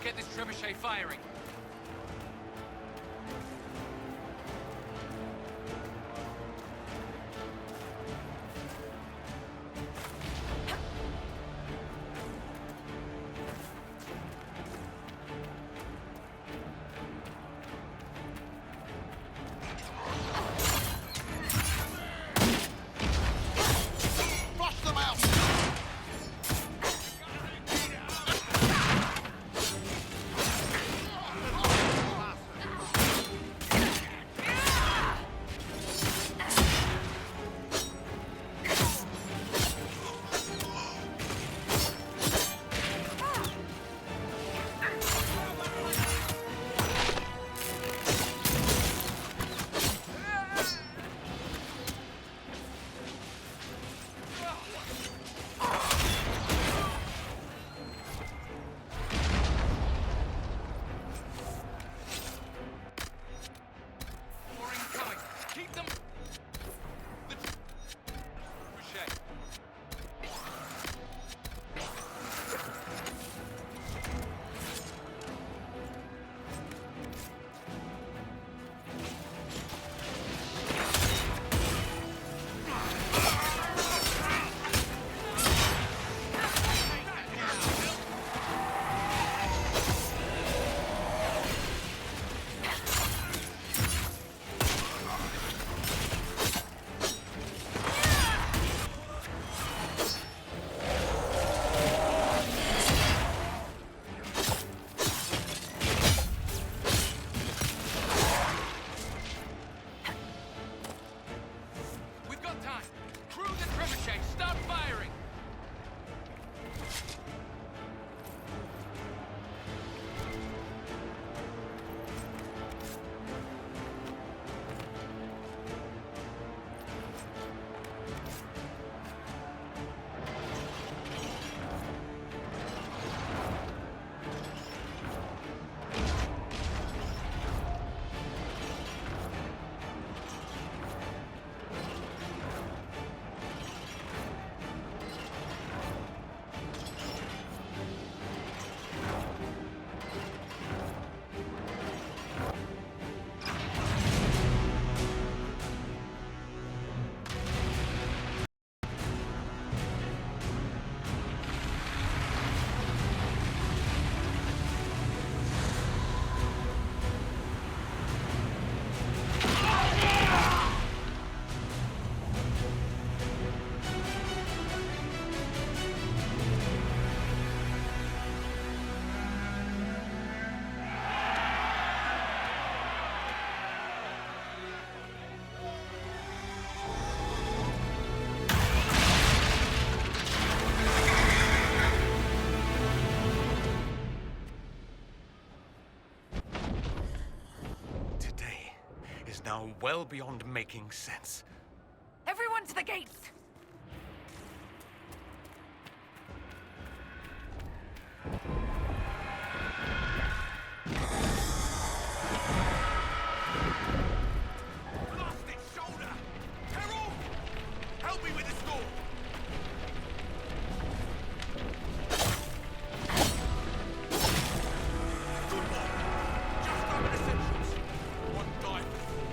Let's get this trebuchet firing. Flush them out! Now well beyond making sense. Everyone to the gates! Lost its shoulder! Herald! Help me with the score! Good one! Just grab an essentials. One die for the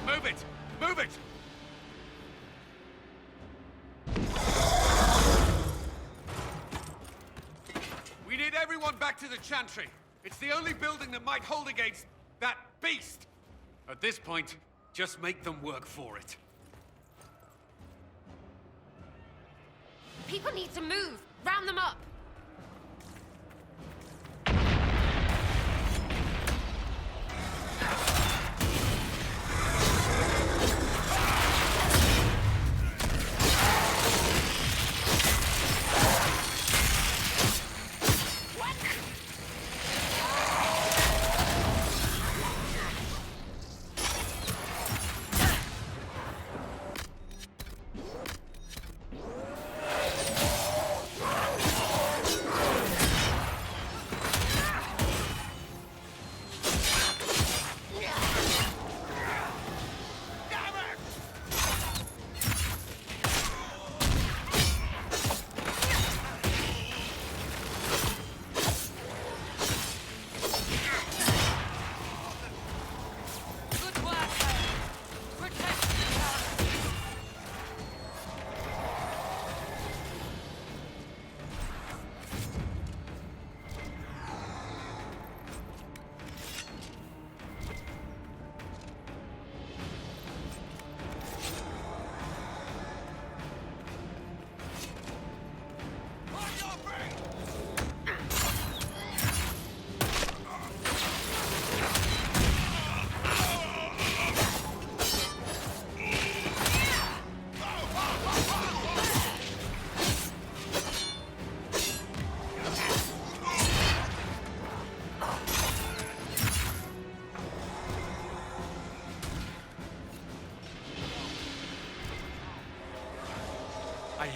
Move it! Move it! We need everyone back to the Chantry. It's the only building that might hold against that beast. At this point, just make them work for it. People need to move! Round them up!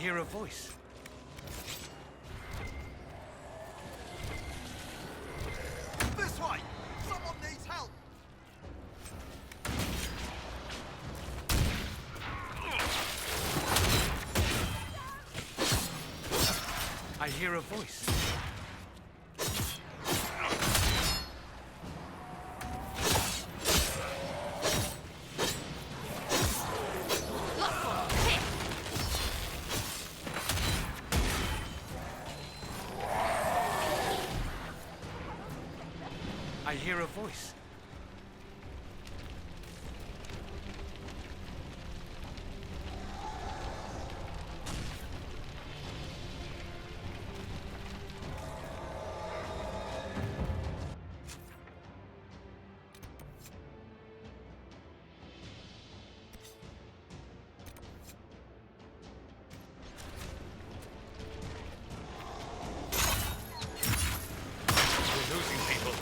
hear a voice. This way! Someone needs help! I hear a voice. I hear a voice. We're losing people.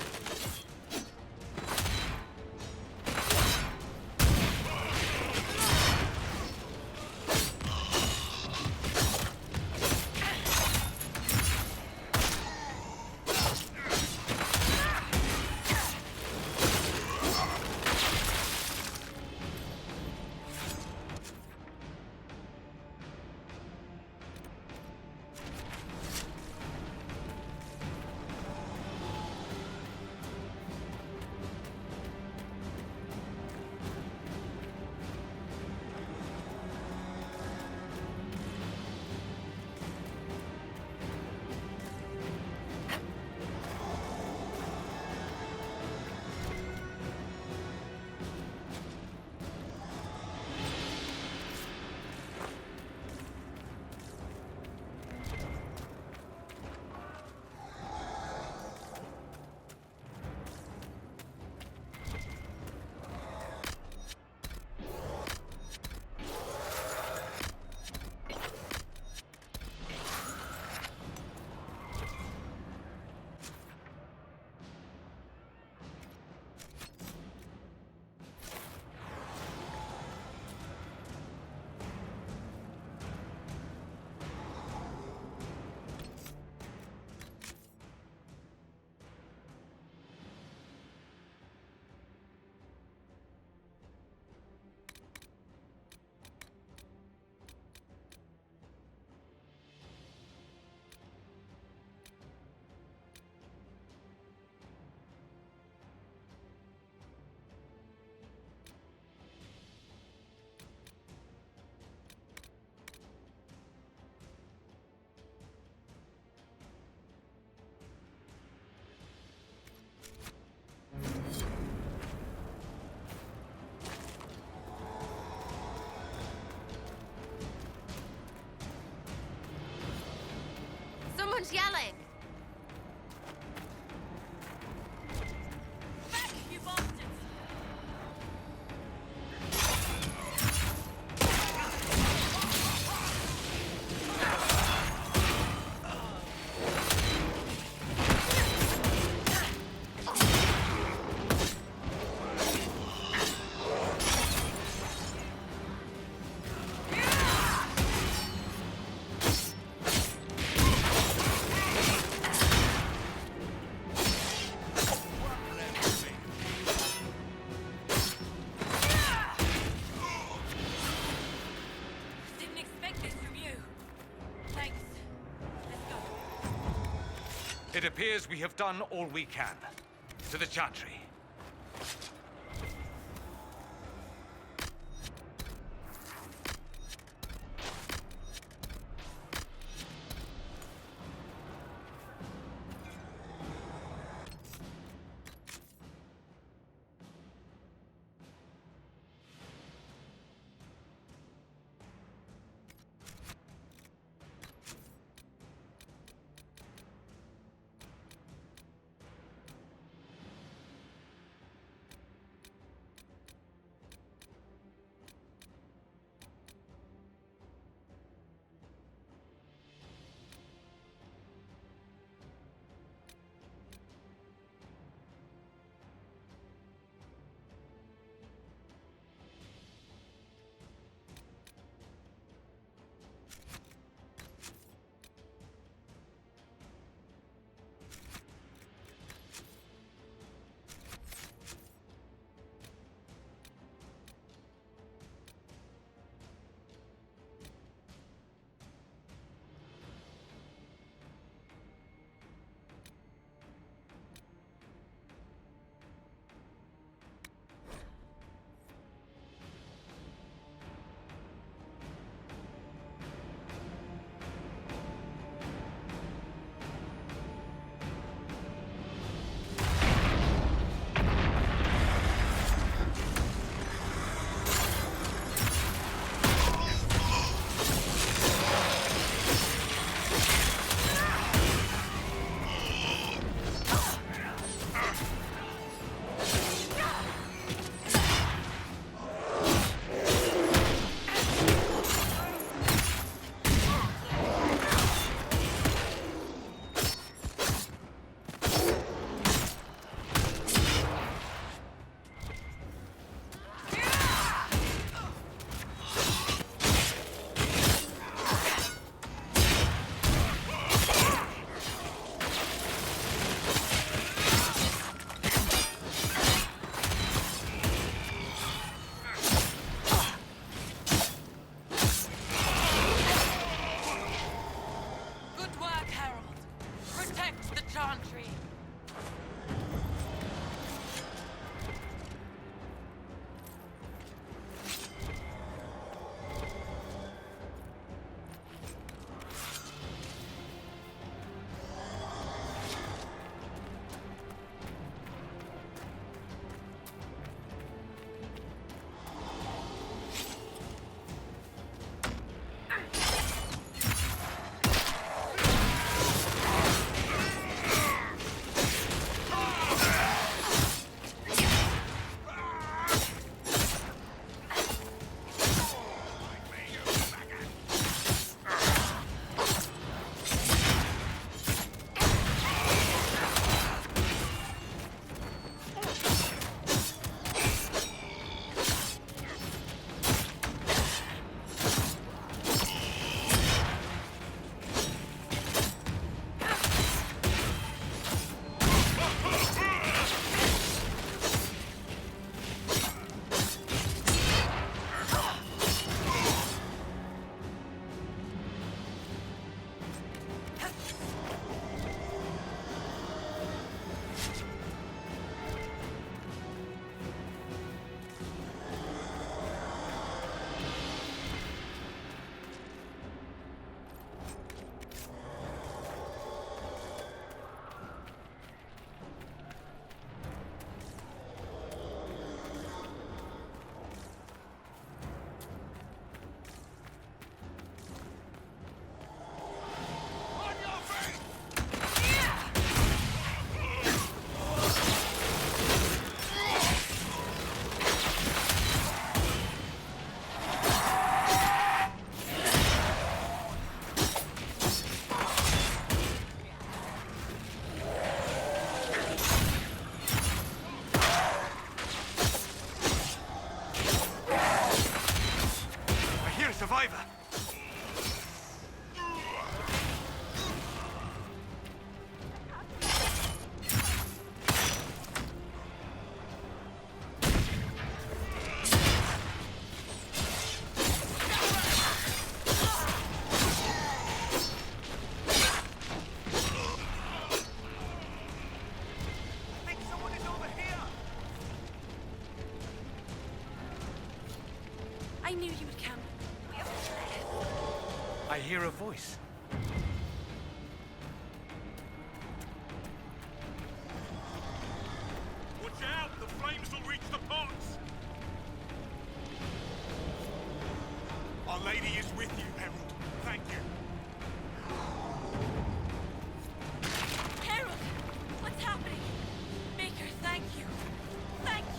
Someone's yelling! Back, you bastards! Didn't expect this from you. Thanks. Let's go. It appears we have done all we can. To the Chantry. Chantry! Survivor! I knew you would come. I hear a voice. Watch out! The flames will reach the pots! Our Lady is with you, Herald. Thank you. Herald! What's happening? Maker, thank you. Thank you.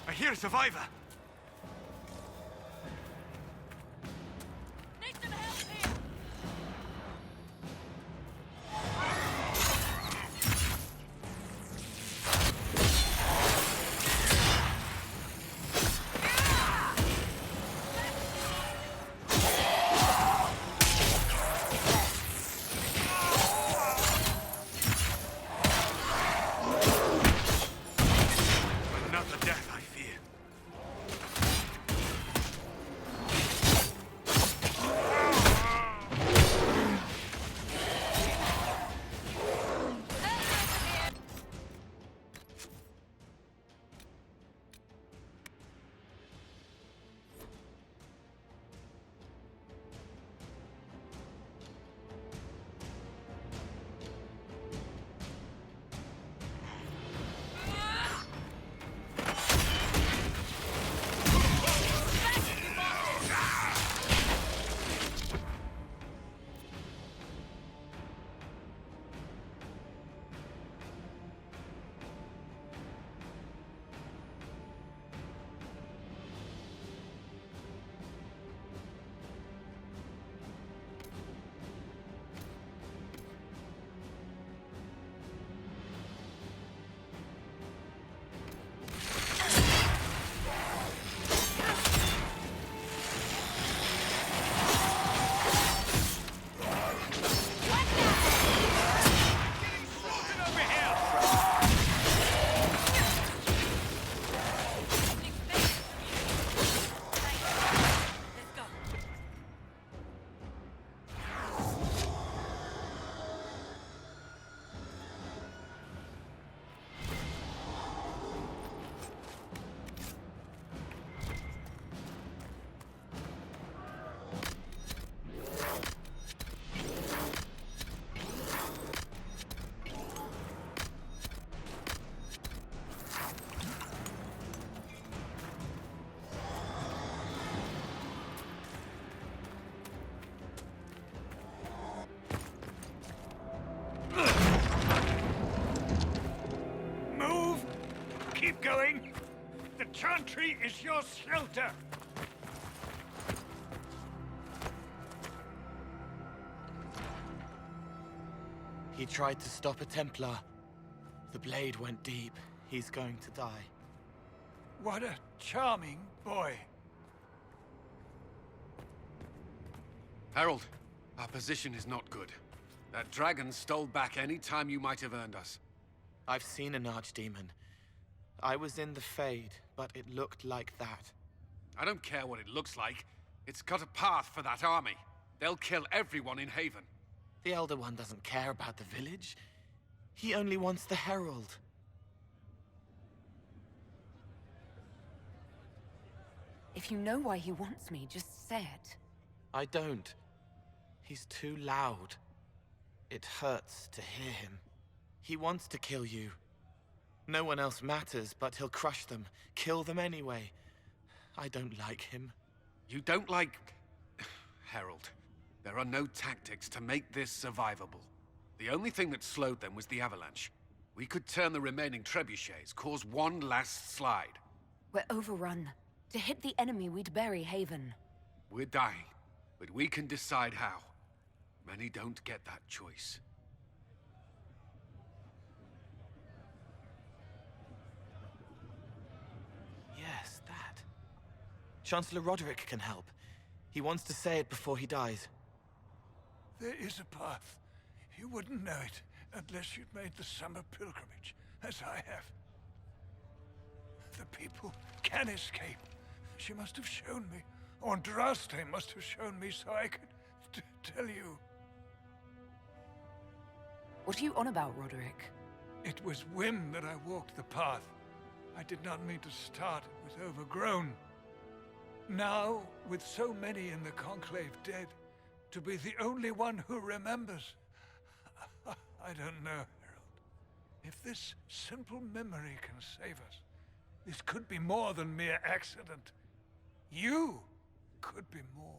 I hear a survivor! Need some help here! Another death, I fear. going? The Chantry is your shelter! He tried to stop a Templar. The blade went deep. He's going to die. What a charming boy. Harold, our position is not good. That dragon stole back any time you might have earned us. I've seen an archdemon. I was in the Fade, but it looked like that. I don't care what it looks like. It's got a path for that army. They'll kill everyone in Haven. The Elder One doesn't care about the village. He only wants the Herald. If you know why he wants me, just say it. I don't. He's too loud. It hurts to hear him. He wants to kill you. No one else matters, but he'll crush them, kill them anyway. I don't like him. You don't like... Harold, there are no tactics to make this survivable. The only thing that slowed them was the avalanche. We could turn the remaining trebuchets, cause one last slide. We're overrun. To hit the enemy, we'd bury Haven. We're dying, but we can decide how. Many don't get that choice. Yes, that. Chancellor Roderick can help. He wants to say it before he dies. There is a path. You wouldn't know it unless you'd made the summer pilgrimage, as I have. The people can escape. She must have shown me. Andraste must have shown me so I could tell you. What are you on about, Roderick? It was whim that I walked the path. I did not mean to start. It was overgrown. Now, with so many in the Conclave dead, to be the only one who remembers... I don't know, Harold. If this simple memory can save us, this could be more than mere accident. You could be more.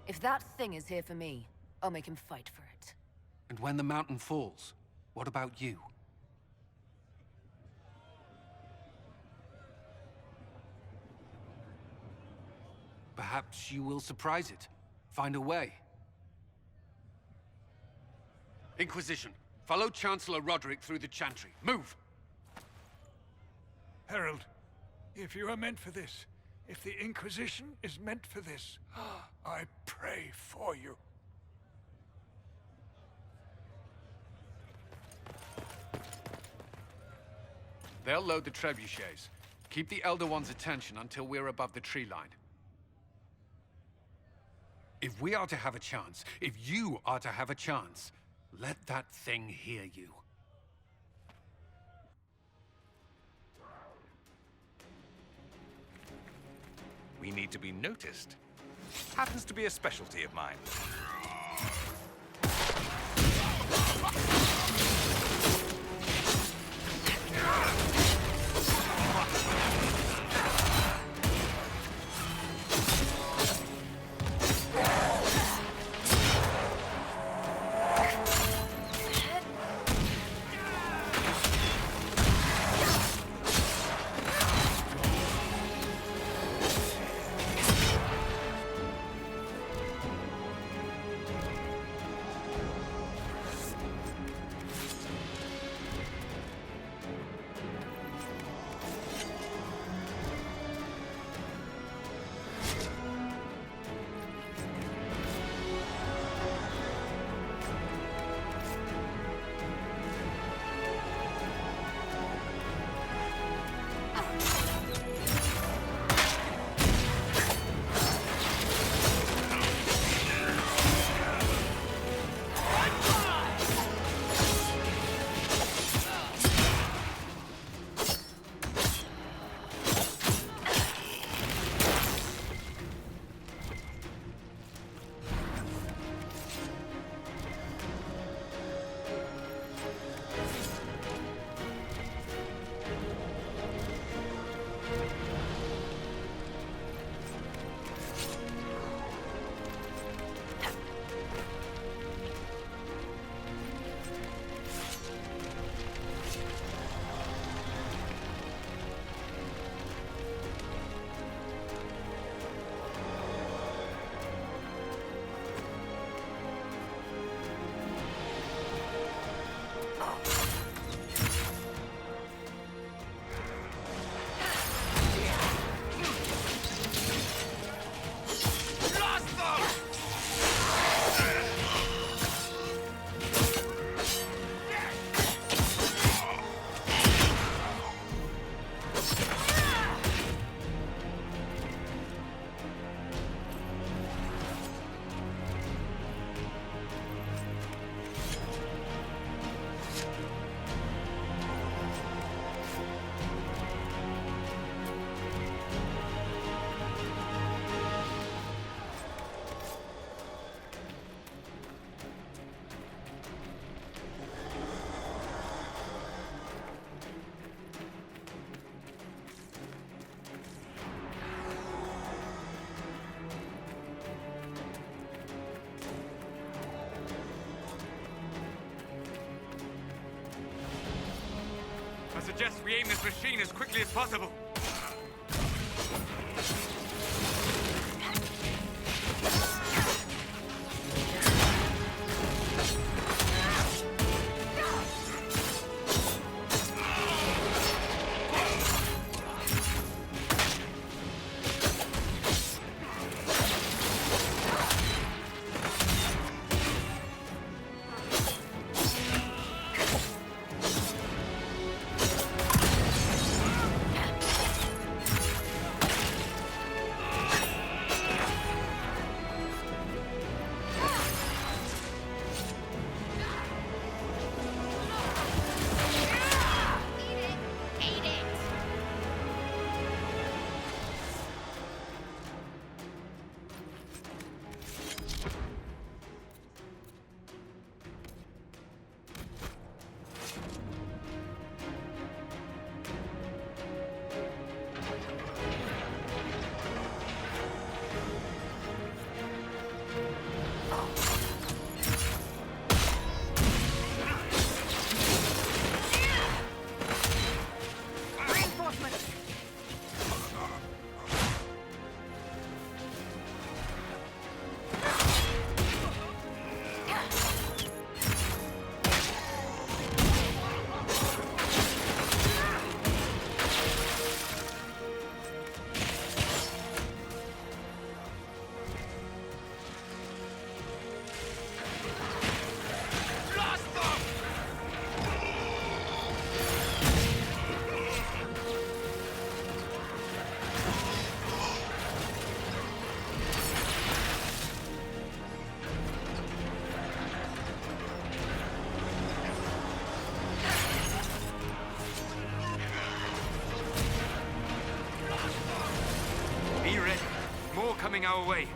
If that thing is here for me, I'll make him fight for it. And when the mountain falls, what about you? Perhaps you will surprise it. Find a way. Inquisition, follow Chancellor Roderick through the Chantry. Move! Harold, if you are meant for this, if the Inquisition is meant for this, I pray for you. They'll load the trebuchets. Keep the Elder One's attention until we're above the tree line. If we are to have a chance, if you are to have a chance, let that thing hear you. We need to be noticed. Happens to be a specialty of mine. suggest we aim this machine as quickly as possible. Be ready. More coming our way.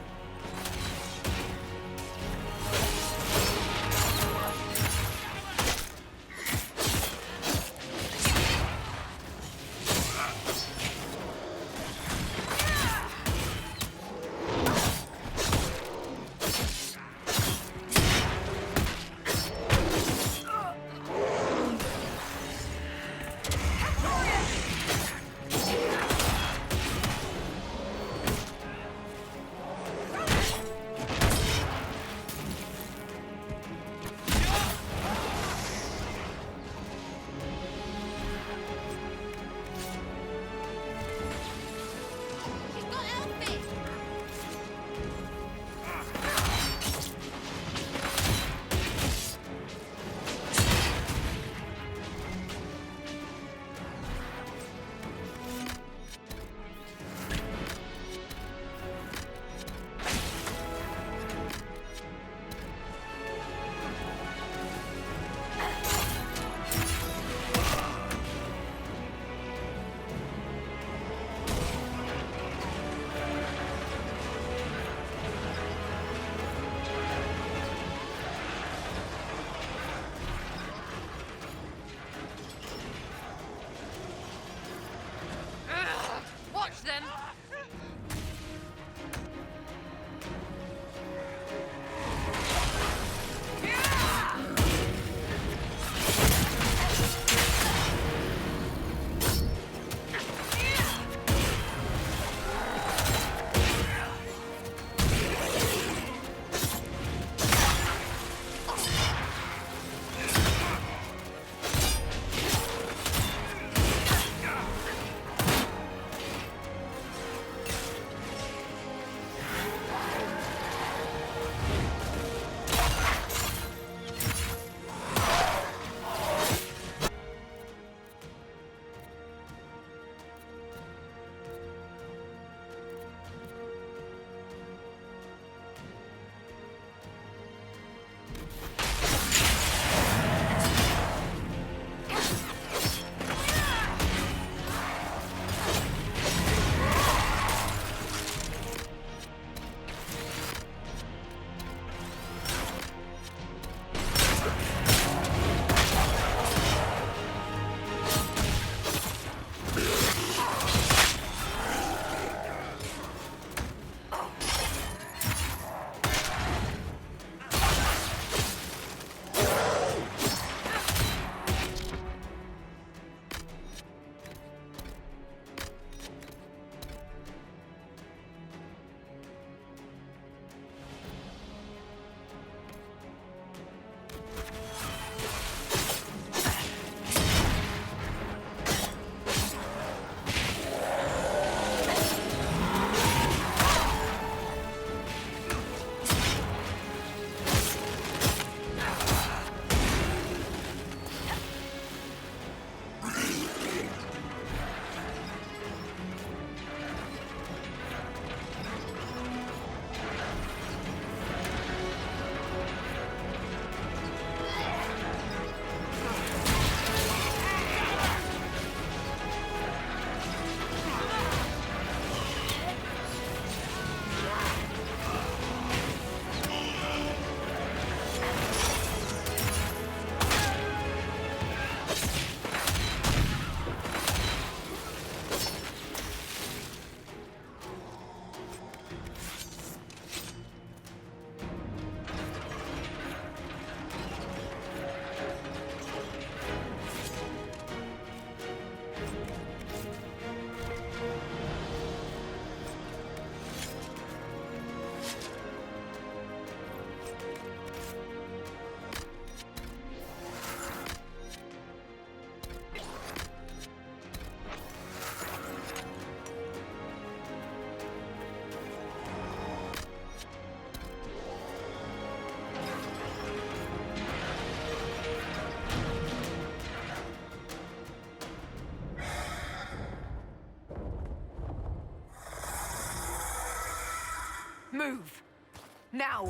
Now!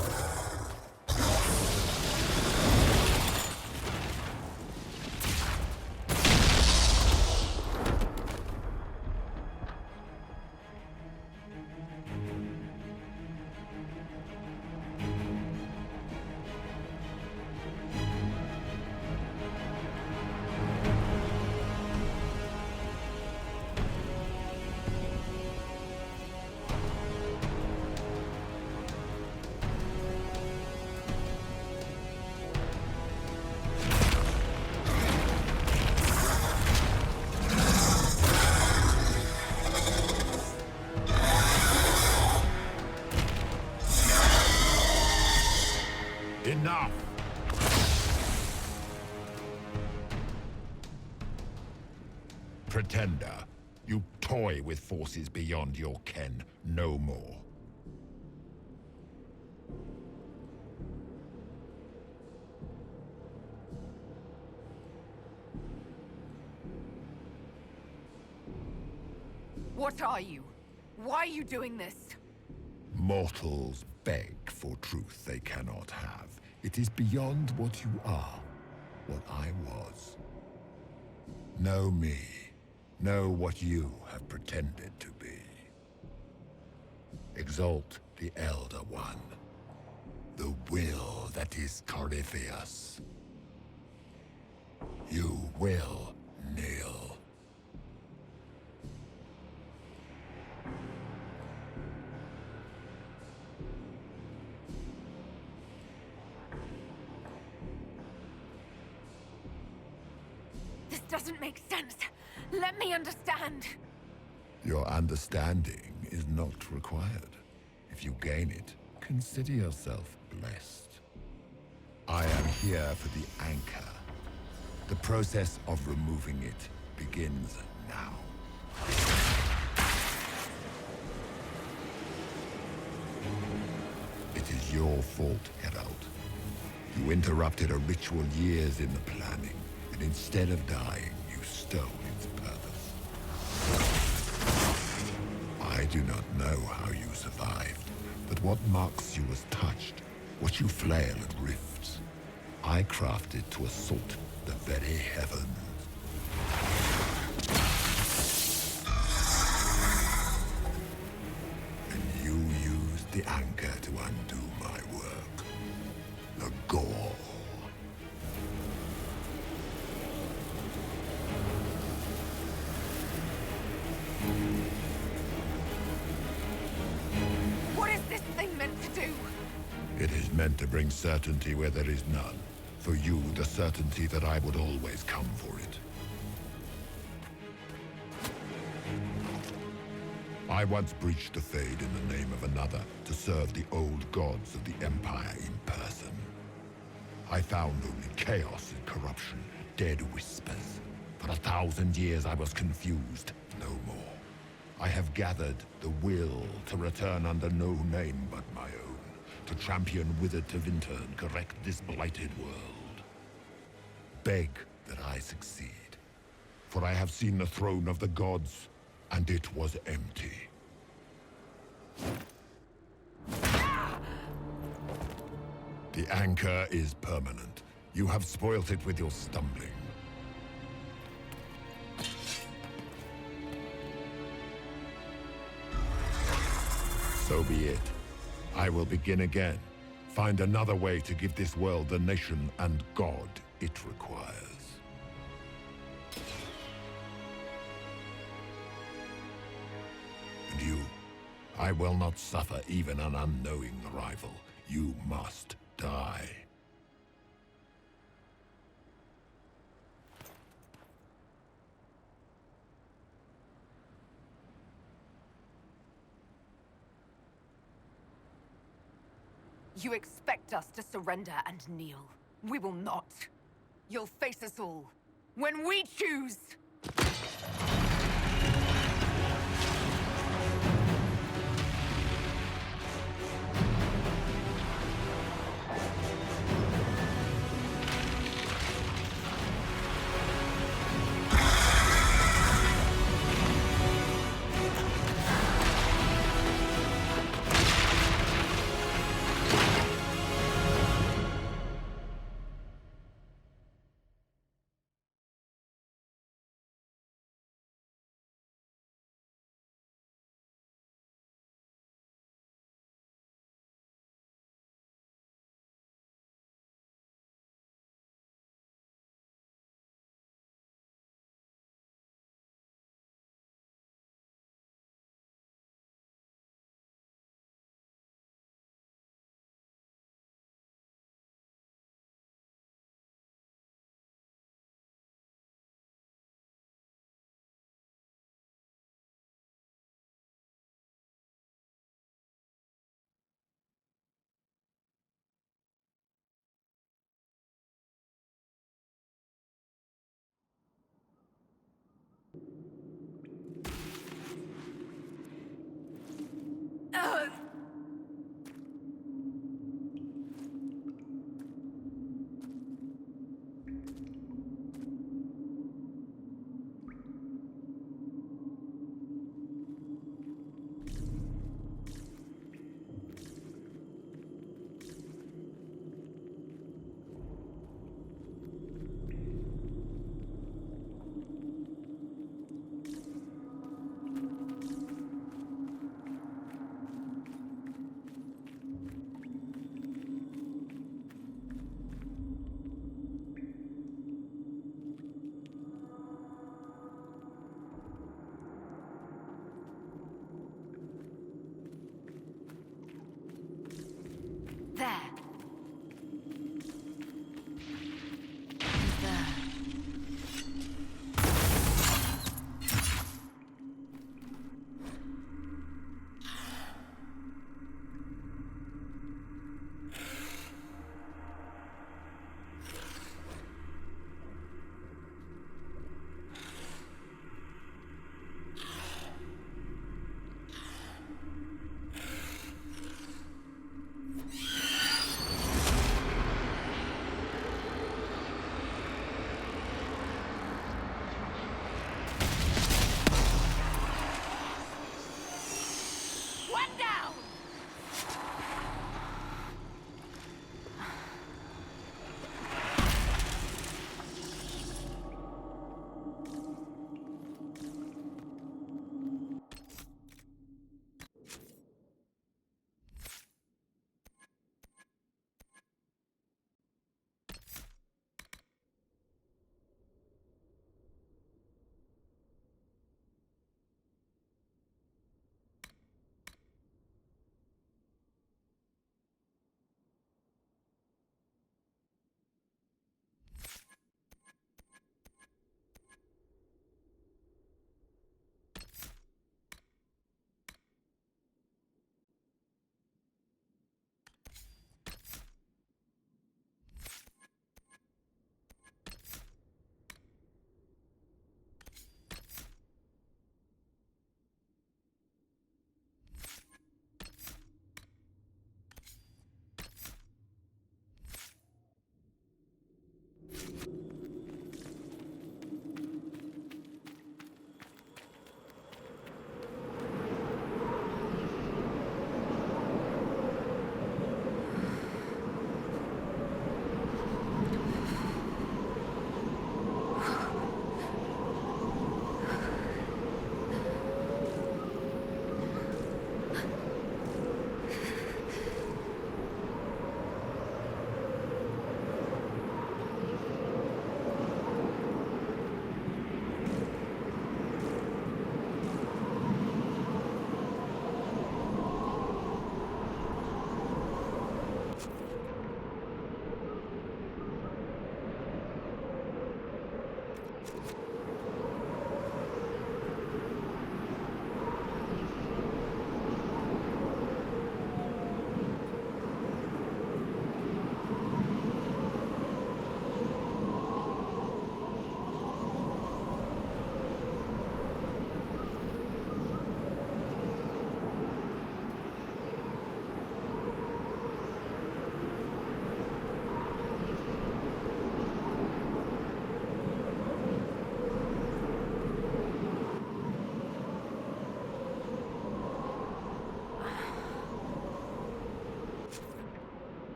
Enough! Pretender, you toy with forces beyond your ken, no more. What are you? Why are you doing this? Mortals beg for truth they cannot have. It is beyond what you are, what I was. Know me. Know what you have pretended to be. Exalt the Elder One. The will that is Corypheus. You will kneel. This doesn't make sense. Let me understand. Your understanding is not required. If you gain it, consider yourself blessed. I am here for the anchor. The process of removing it begins now. It is your fault, Herald. You interrupted a ritual years in the planning, and instead of dying, you stole its purpose. I do not know how you survived, but what marks you as touched, what you flail at rifts, I crafted to assault the very heavens. And you used the anchor to undo my work. The gall. What is this thing meant to do? It is meant to bring certainty where there is none. For you, the certainty that I would always come for it. I once breached the Fade in the name of another to serve the old gods of the Empire in person. I found only chaos and corruption, dead whispers. For 1,000 years I was confused, no more. I have gathered the will to return under no name but my own, to champion Withered to Winter and correct this blighted world. Beg that I succeed, for I have seen the throne of the gods, and it was empty. The anchor is permanent. You have spoilt it with your stumbling. So be it. I will begin again. Find another way to give this world the nation and God it requires. And you, I will not suffer even an unknowing rival. You must die. You expect us to surrender and kneel. We will not. You'll face us all. When we choose! There. Who's there?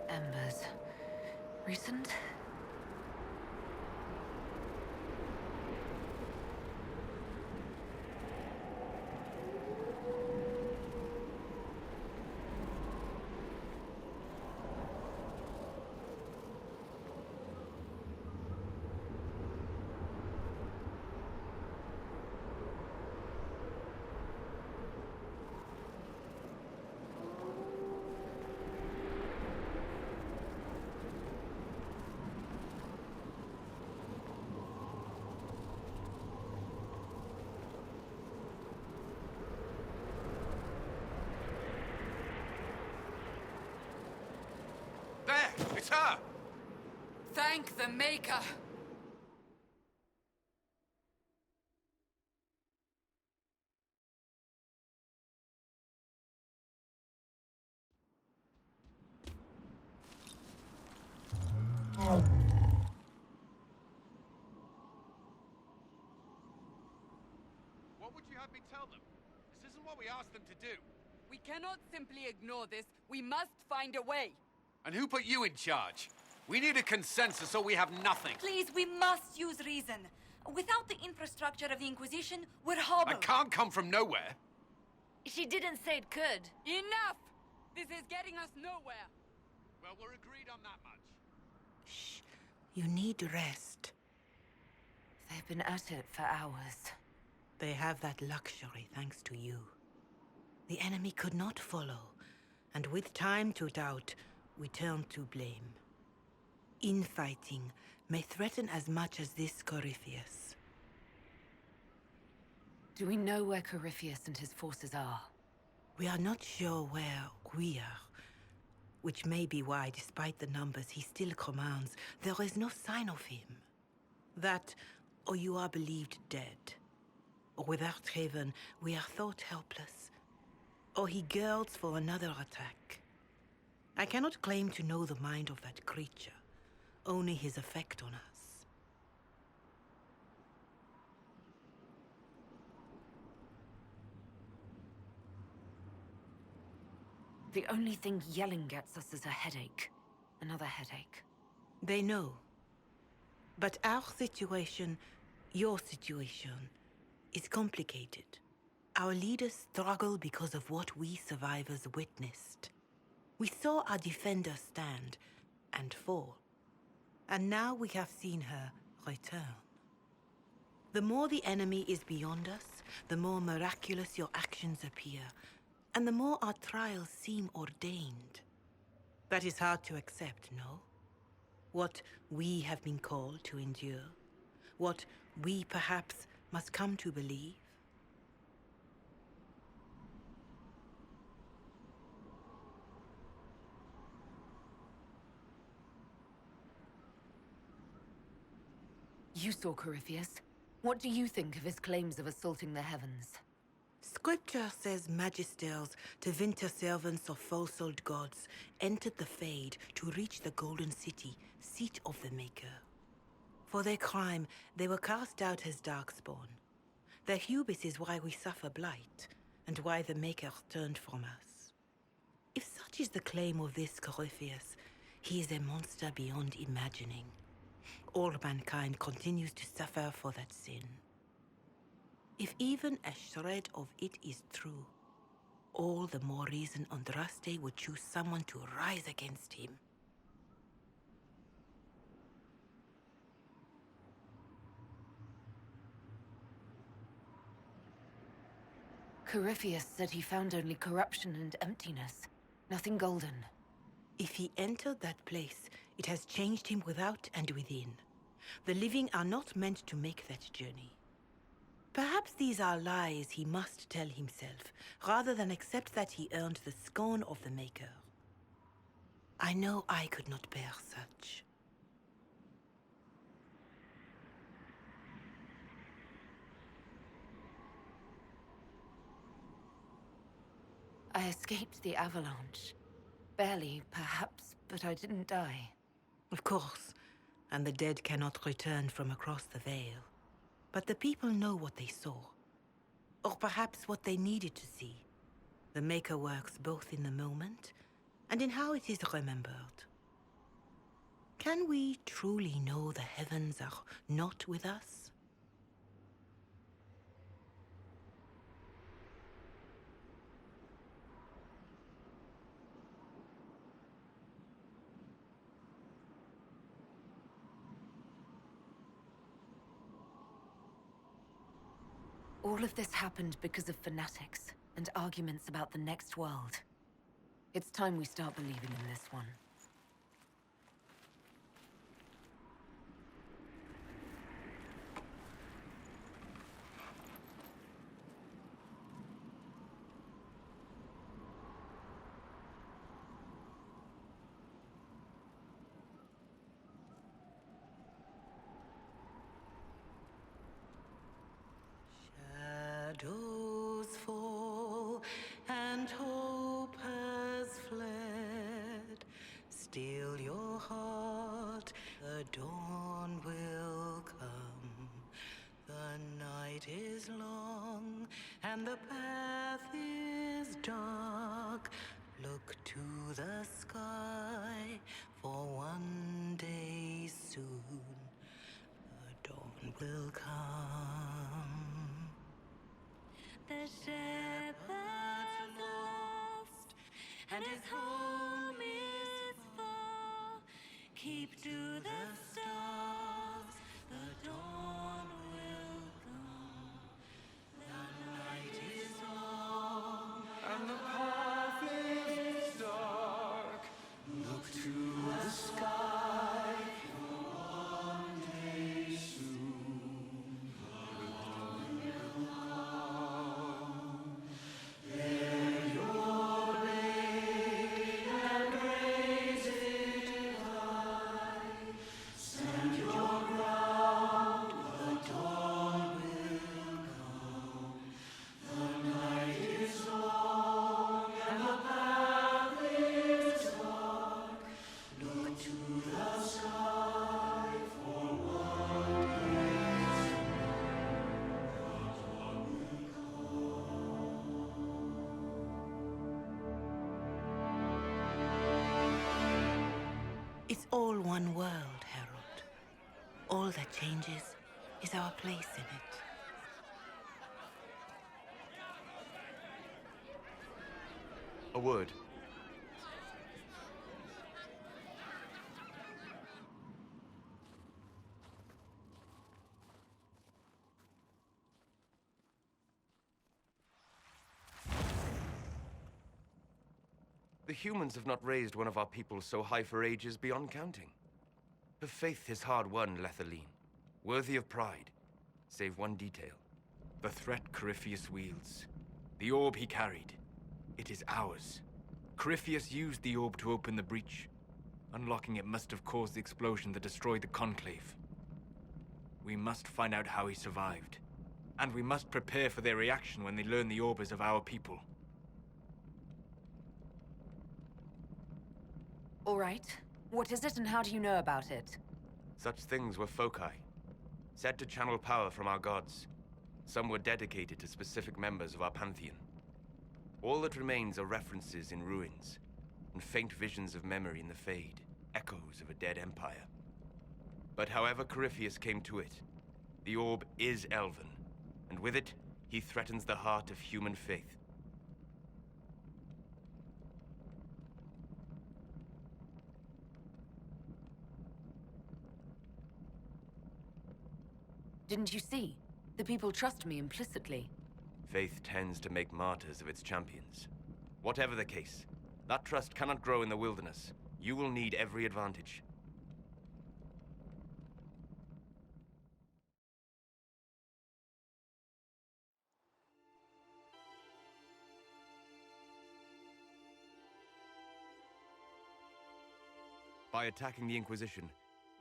Embers. Recent? her! Thank the Maker! What would you have me tell them? This isn't what we asked them to do. We cannot simply ignore this. We must find a way. And who put you in charge? We need a consensus or we have nothing. Please, we must use reason. Without the infrastructure of the Inquisition, we're hobbled. I can't come from nowhere. She didn't say it could. Enough! This is getting us nowhere. Well, we're agreed on that much. Shh. You need rest. They've been at it for hours. They have that luxury thanks to you. The enemy could not follow, and with time to doubt, we turn to blame. Infighting may threaten as much as this Corypheus. Do we know where Corypheus and his forces are? We are not sure where we are, which may be why, despite the numbers he still commands, there is no sign of him. That, or you are believed dead. Or without Haven, we are thought helpless. Or he girds for another attack. I cannot claim to know the mind of that creature, only his effect on us. The only thing yelling gets us is a headache. Another headache. They know. But our situation, your situation, is complicated. Our leaders struggle because of what we survivors witnessed. We saw our defenders stand and fall. And now we have seen her return. The more the enemy is beyond us, the more miraculous your actions appear, and the more our trials seem ordained. That is hard to accept, no? What we have been called to endure, what we perhaps must come to believe. You saw Corypheus. What do you think of his claims of assaulting the heavens? Scripture says magisters, divinter servants of false-old gods, entered the Fade to reach the Golden City, seat of the Maker. For their crime, they were cast out as Darkspawn. Their hubris is why we suffer blight, and why the Maker turned from us. If such is the claim of this Corypheus, he is a monster beyond imagining. All mankind continues to suffer for that sin. If even a shred of it is true, all the more reason Andraste would choose someone to rise against him. Corypheus said he found only corruption and emptiness. Nothing golden. If he entered that place, it has changed him without and within. The living are not meant to make that journey. Perhaps these are lies he must tell himself, rather than accept that he earned the scorn of the Maker. I know I could not bear such. I escaped the avalanche. Barely, perhaps, but I didn't die. Of course, and the dead cannot return from across the veil. But the people know what they saw. Or perhaps what they needed to see. The Maker works both in the moment and in how it is remembered. Can we truly know the heavens are not with us? All of this happened because of fanatics and arguments about the next world. It's time we start believing in this one. Look to the sky, for one day soon the dawn will come. The shepherd's lost, and his home is far. Keep to the stars, the dawn will come. The night is long, and the path is dark. Look to the sky, for one day soon the dawn will come. Bear your blade and raise it high. Stand your ground, the dawn will come. The night is long and the path is dark. Look to the sky, for one day soon the dawn will It's all one world, Herald. All that changes is our place in it. A word. The humans have not raised one of our people so high for ages beyond counting. Her faith is hard won, Lethaline. Worthy of pride, save one detail. The threat Corypheus wields. The orb he carried. It is ours. Corypheus used the orb to open the breach. Unlocking it must have caused the explosion that destroyed the Conclave. We must find out how he survived. And we must prepare for their reaction when they learn the orb is of our people. All right. What is it and how do you know about it? Such things were foci, said to channel power from our gods. Some were dedicated to specific members of our pantheon. All that remains are references in ruins, and faint visions of memory in the Fade, echoes of a dead empire. But however Corypheus came to it, the orb is Elven, and with it, he threatens the heart of human faith. Didn't you see? The people trust me implicitly. Faith tends to make martyrs of its champions. Whatever the case, that trust cannot grow in the wilderness. You will need every advantage. By attacking the Inquisition,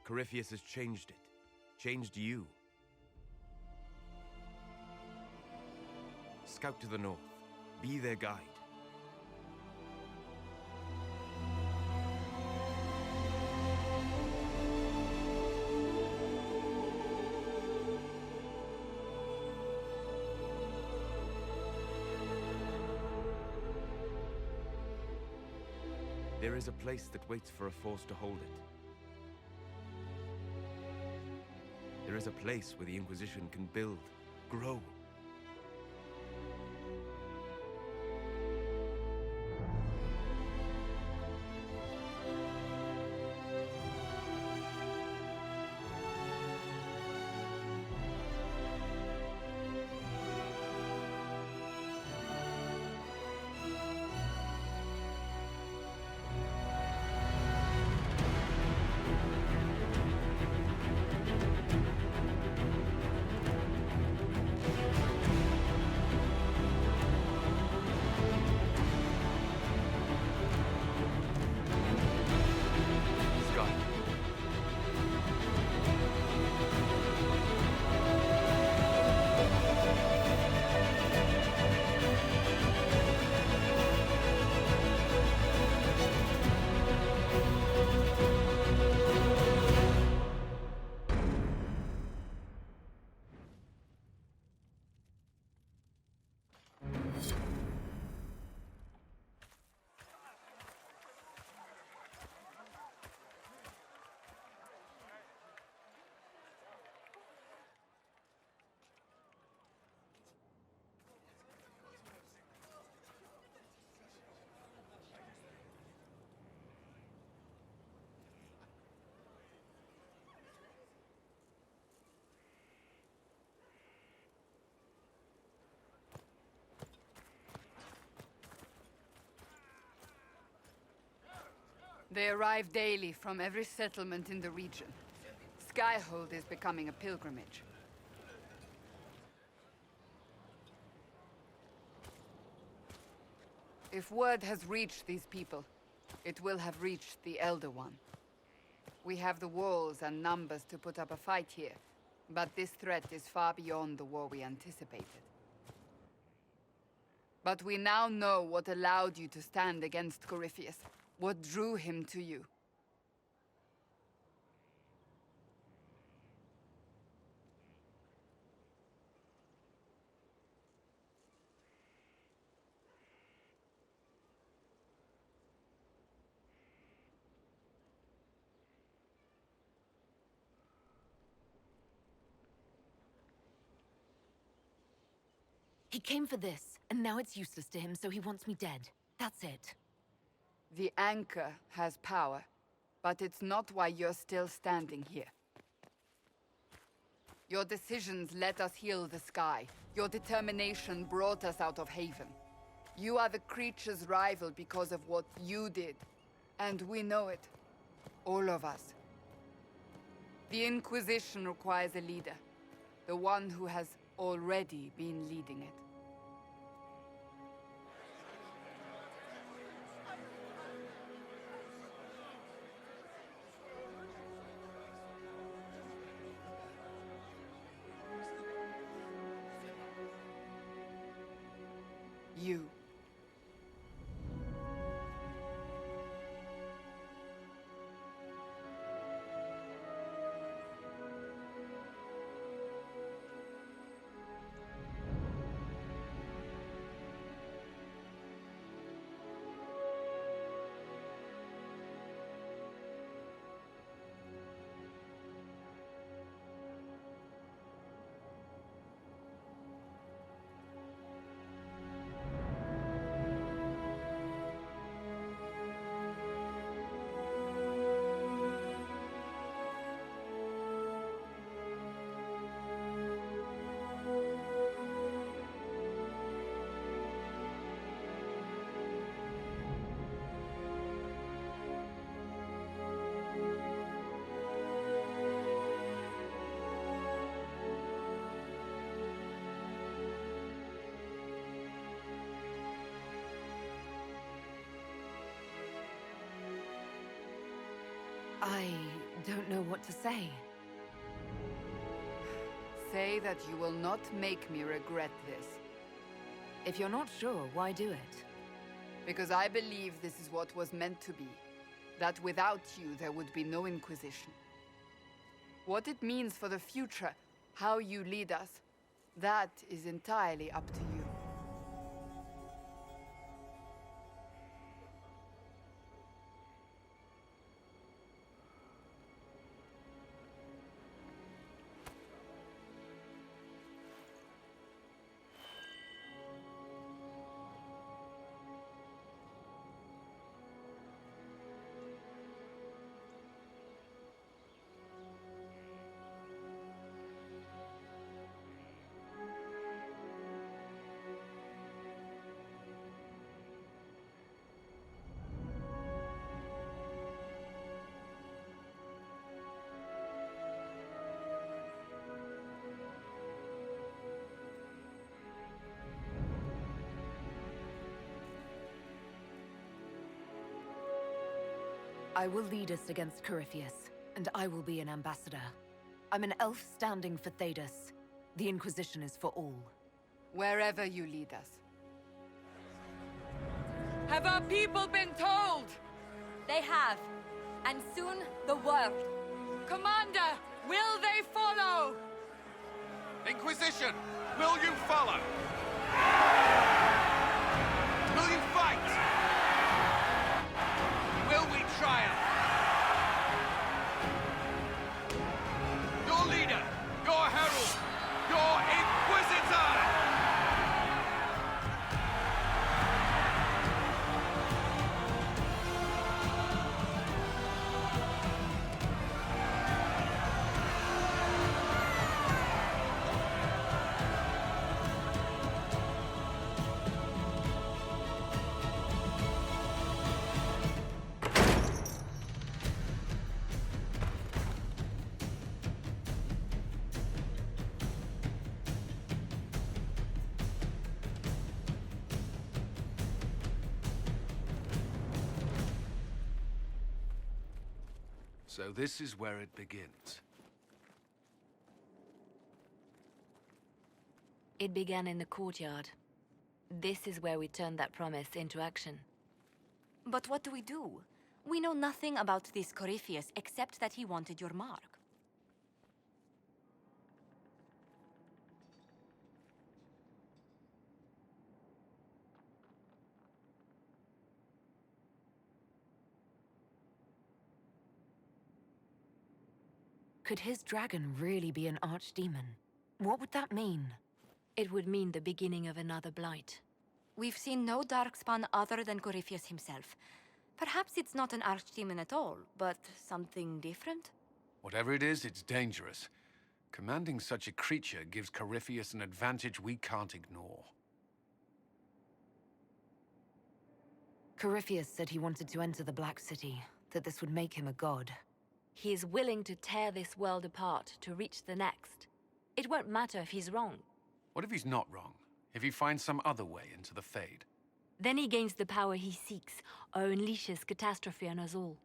Corypheus has changed it. Changed you. Scout to the north. Be their guide. There is a place that waits for a force to hold it. There is a place where the Inquisition can build, grow. They arrive daily from every settlement in the region. Skyhold is becoming a pilgrimage. If word has reached these people, it will have reached the Elder One. We have the walls and numbers to put up a fight here, but this threat is far beyond the war we anticipated. But we now know what allowed you to stand against Corypheus, what drew him to you. He came for this, and now it's useless to him, so he wants me dead. That's it. The Anchor has power, but it's not why you're still standing here. Your decisions let us heal the sky. Your determination brought us out of Haven. You are the creature's rival because of what you did. And we know it. All of us. The Inquisition requires a leader. The one who has already been leading it. You. I don't know what to say. Say that you will not make me regret this. If you're not sure, why do it? Because I believe this is what was meant to be. That without you, there would be no Inquisition. What it means for the future, how you lead us, that is entirely up to you. I will lead us against Corypheus, and I will be an ambassador. I'm an elf standing for Thedas. The Inquisition is for all. Wherever you lead us. Have our people been told? They have. And soon, the world. Commander, will they follow? Inquisition, will you follow? Will you fight? Will we triumph? Your leader, your herald, your Inquisitor! So this is where it begins. It began in the courtyard. This is where we turned that promise into action. But what do? We know nothing about this Corypheus except that he wanted your mark. Could his dragon really be an archdemon? What would that mean? It would mean the beginning of another blight. We've seen no Darkspawn other than Corypheus himself. Perhaps it's not an archdemon at all, but something different? Whatever it is, it's dangerous. Commanding such a creature gives Corypheus an advantage we can't ignore. Corypheus said he wanted to enter the Black City, that this would make him a god. He is willing to tear this world apart to reach the next. It won't matter if he's wrong. What if he's not wrong? If he finds some other way into the Fade? Then he gains the power he seeks, or unleashes catastrophe on us all.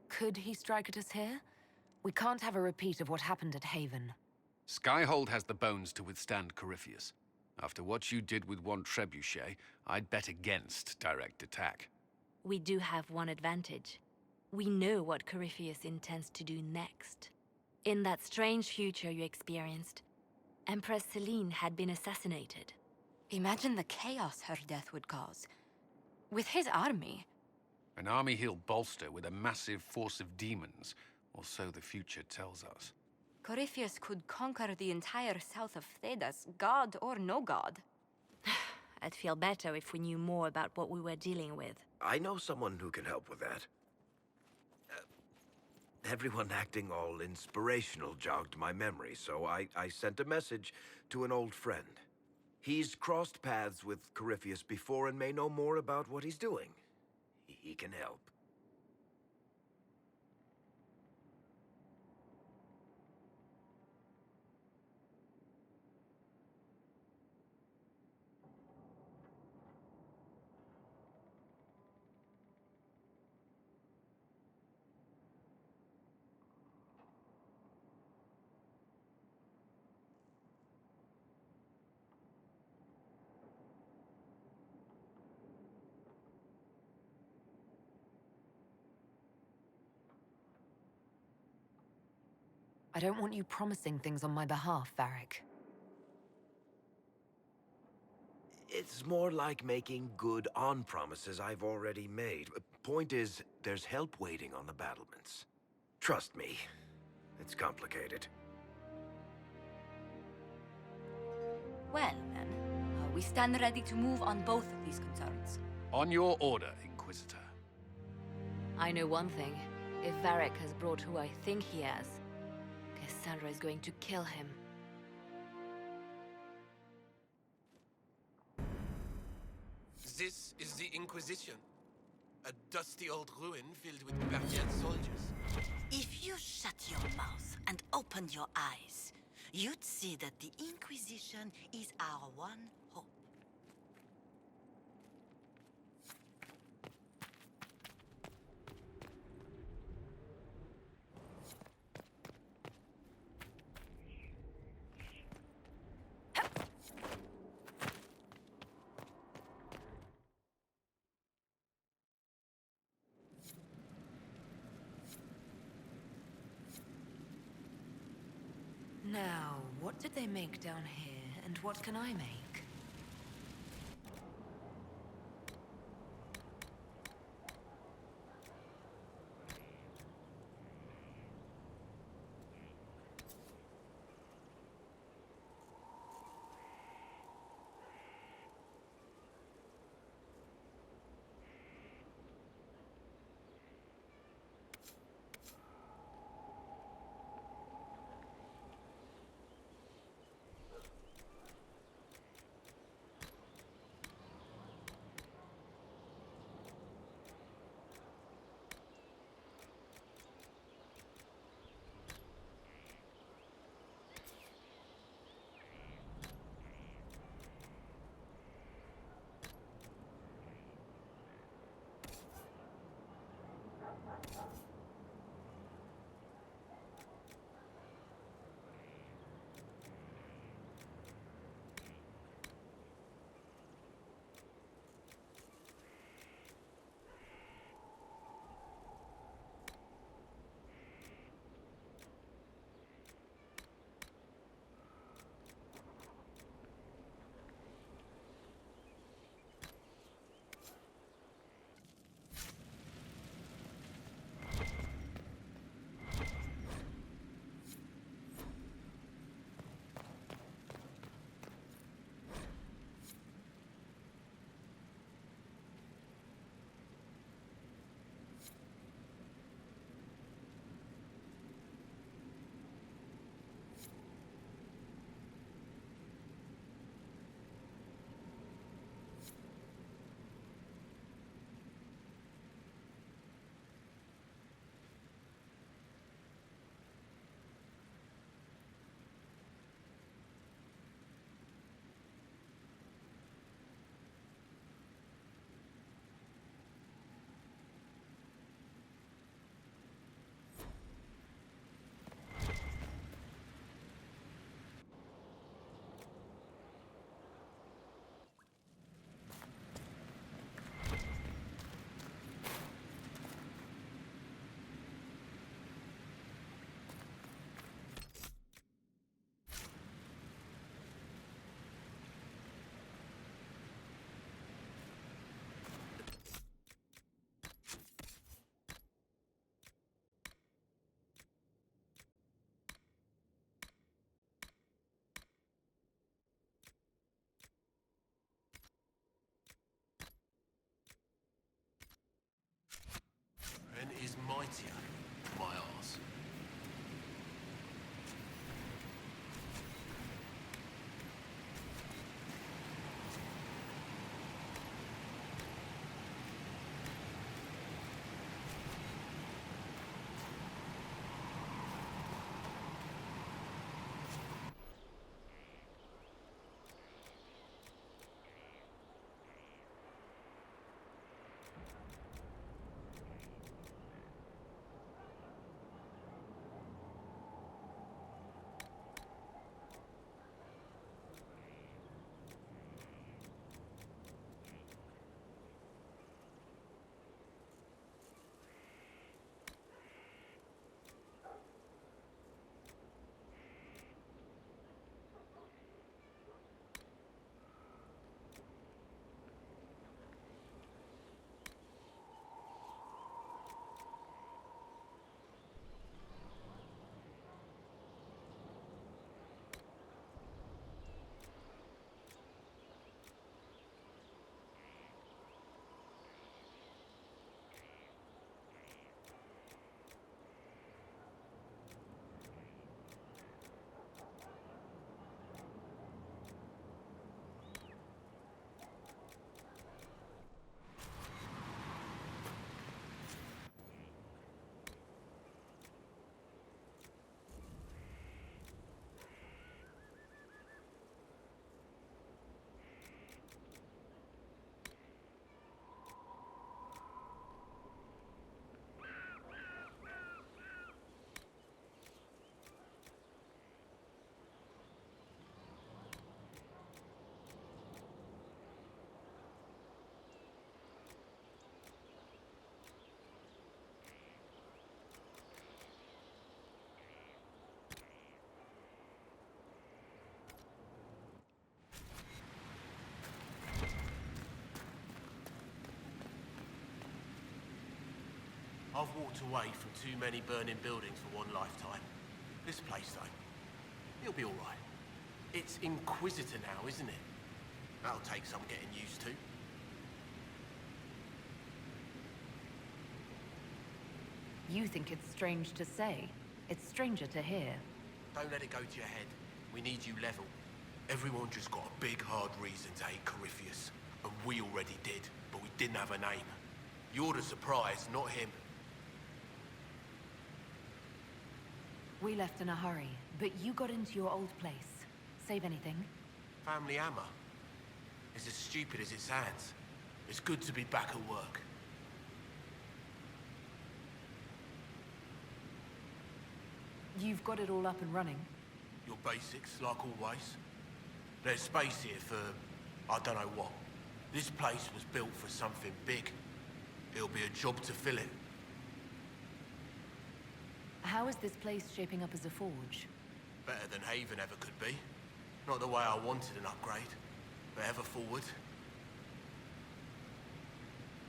Could he strike at us here? We can't have a repeat of what happened at Haven. Skyhold has the bones to withstand Corypheus. After what you did with one trebuchet, I'd bet against direct attack. We do have one advantage. We know what Corypheus intends to do next. In that strange future you experienced, Empress Selene had been assassinated. Imagine the chaos her death would cause. With his army. An army he'll bolster with a massive force of demons, or so the future tells us. Corypheus could conquer the entire south of Thedas, god or no god. I'd feel better if we knew more about what we were dealing with. I know someone who can help with that. Everyone acting all inspirational jogged my memory, so I sent a message to an old friend. He's crossed paths with Corypheus before and may know more about what he's doing. He can help. I don't want you promising things on my behalf, Varric. It's more like making good on promises I've already made. Point is, there's help waiting on the battlements. Trust me, it's complicated. Well, then, we stand ready to move on both of these concerns. On your order, Inquisitor. I know one thing. If Varric has brought who I think he has, Cassandra is going to kill him. This is the Inquisition. A dusty old ruin filled with Parthian soldiers. If you shut your mouth and open your eyes, you'd see that the Inquisition is our one hope. Now, what did they make down here, and what can I make? I've walked away from too many burning buildings for one lifetime. This place, though, it'll be all right. It's Inquisitor now, isn't it? That'll take some getting used to. You think it's strange to say. It's stranger to hear. Don't let it go to your head. We need you level. Everyone just got a big, hard reason to hate Corypheus. And we already did, but we didn't have a name. You're the surprise, not him. We left in a hurry, but you got into your old place. Save anything? Family hammer. It's as stupid as it sounds. It's good to be back at work. You've got it all up and running. Your basics, like always. There's space here for, I don't know what. This place was built for something big. It'll be a job to fill it. How is this place shaping up as a forge? Better than Haven ever could be. Not the way I wanted an upgrade, but ever forward.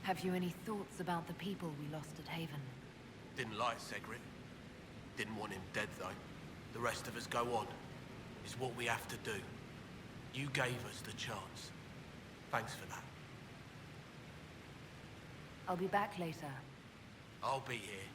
Have you any thoughts about the people we lost at Haven? Didn't like Segrit. Didn't want him dead, though. The rest of us go on. It's what we have to do. You gave us the chance. Thanks for that. I'll be back later. I'll be here.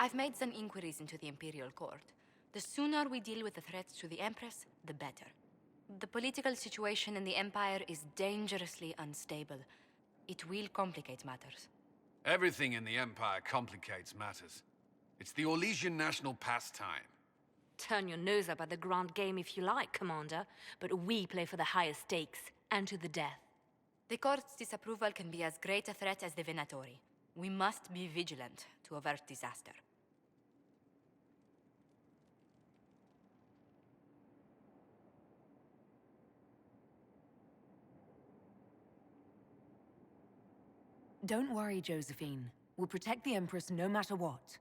I've made some inquiries into the Imperial Court. The sooner we deal with the threats to the Empress, the better. The political situation in the Empire is dangerously unstable. It will complicate matters. Everything in the Empire complicates matters. It's the Orlesian national pastime. Turn your nose up at the grand game if you like, Commander, but we play for the higher stakes, and to the death. The Court's disapproval can be as great a threat as the Venatori. We must be vigilant to avert disaster. Don't worry, Josephine. We'll protect the Empress no matter what.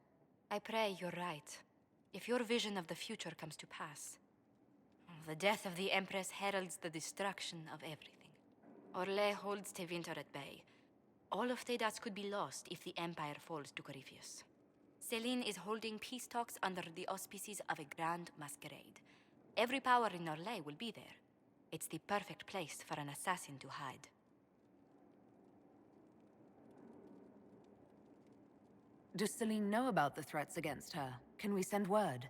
I pray you're right. If your vision of the future comes to pass, the death of the Empress heralds the destruction of everything. Orlais holds Tevinter at bay. All of Thedas could be lost if the Empire falls to Corypheus. Selene is holding peace talks under the auspices of a grand masquerade. Every power in Orlais will be there. It's the perfect place for an assassin to hide. Does Selene know about the threats against her? Can we send word?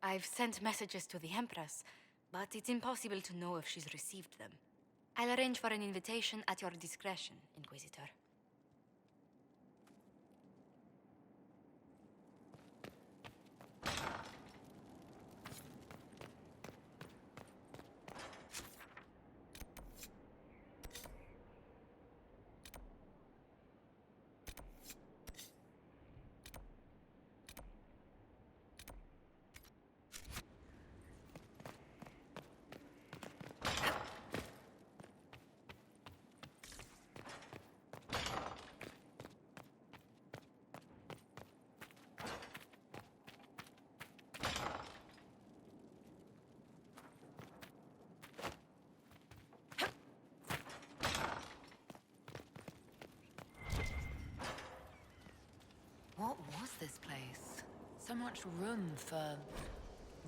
I've sent messages to the Empress, but it's impossible to know if she's received them. I'll arrange for an invitation at your discretion, Inquisitor. What was this place? So much room for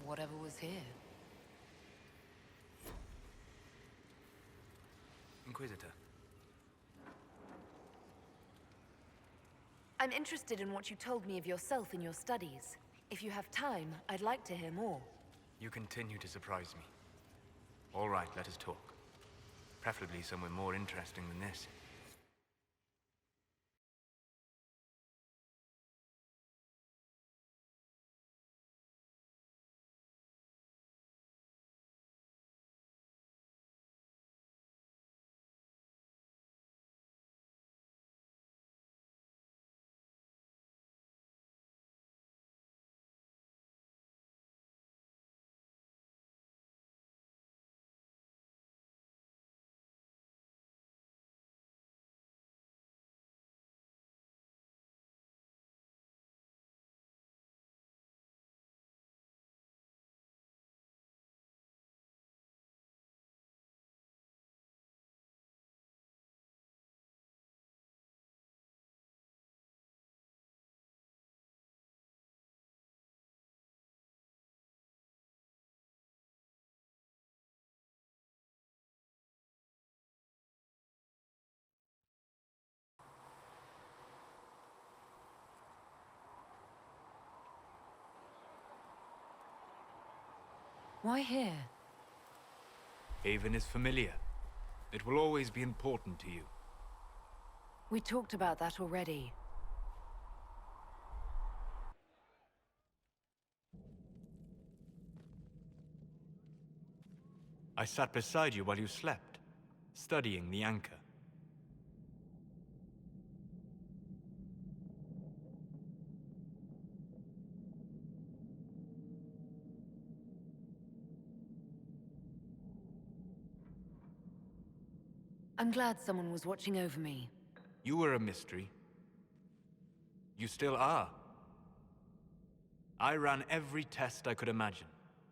whatever was here. Inquisitor. I'm interested in what you told me of yourself in your studies. If you have time, I'd like to hear more. You continue to surprise me. All right, let us talk. Preferably somewhere more interesting than this. Why here? Haven is familiar. It will always be important to you. We talked about that already. I sat beside you while you slept, studying the anchor. I'm glad someone was watching over me. You were a mystery. You still are. I ran every test I could imagine.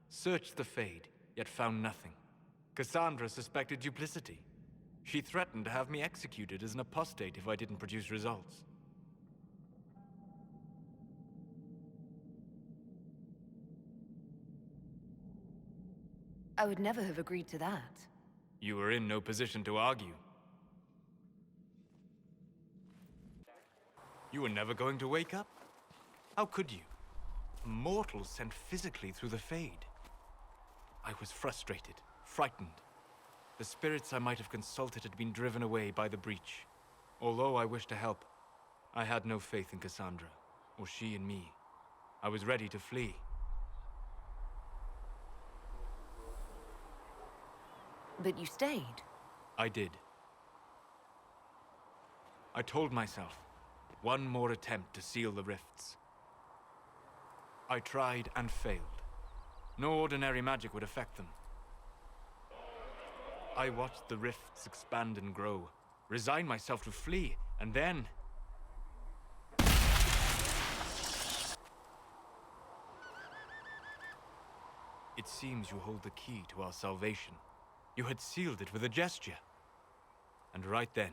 Searched the Fade, yet found nothing. Cassandra suspected duplicity. She threatened to have me executed as an apostate if I didn't produce results. I would never have agreed to that. You were in no position to argue. You were never going to wake up. How could you? A mortal sent physically through the Fade. I was frustrated, frightened. The spirits I might have consulted had been driven away by the breach. Although I wished to help, I had no faith in Cassandra, or she in me. I was ready to flee. But you stayed. I did. I told myself, one more attempt to seal the rifts. I tried and failed. No ordinary magic would affect them. I watched the rifts expand and grow, resigned myself to flee, and then... It seems you hold the key to our salvation. You had sealed it with a gesture. And right then,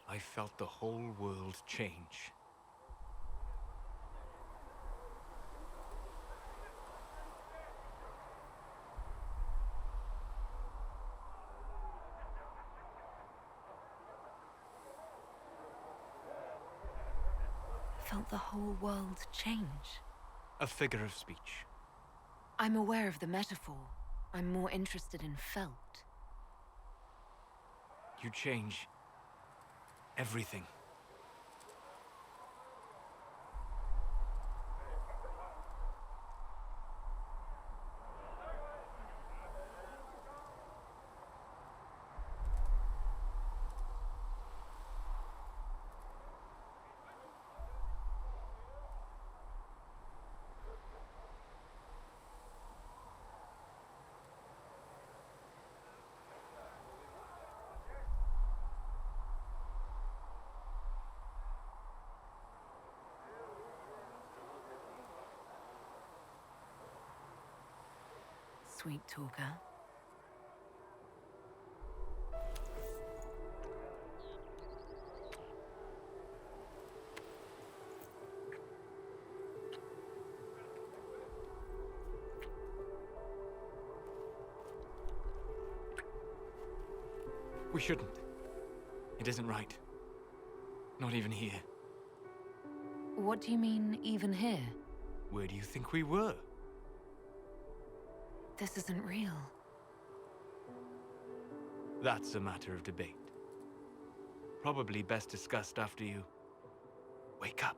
I felt the whole world change. Felt the whole world change. A figure of speech. I'm aware of the metaphor. I'm more interested in felt. You change everything. Sweet talker. We shouldn't. It isn't right. Not even here. What do you mean, even here? Where do you think we were? This isn't real. That's a matter of debate. Probably best discussed after you wake up.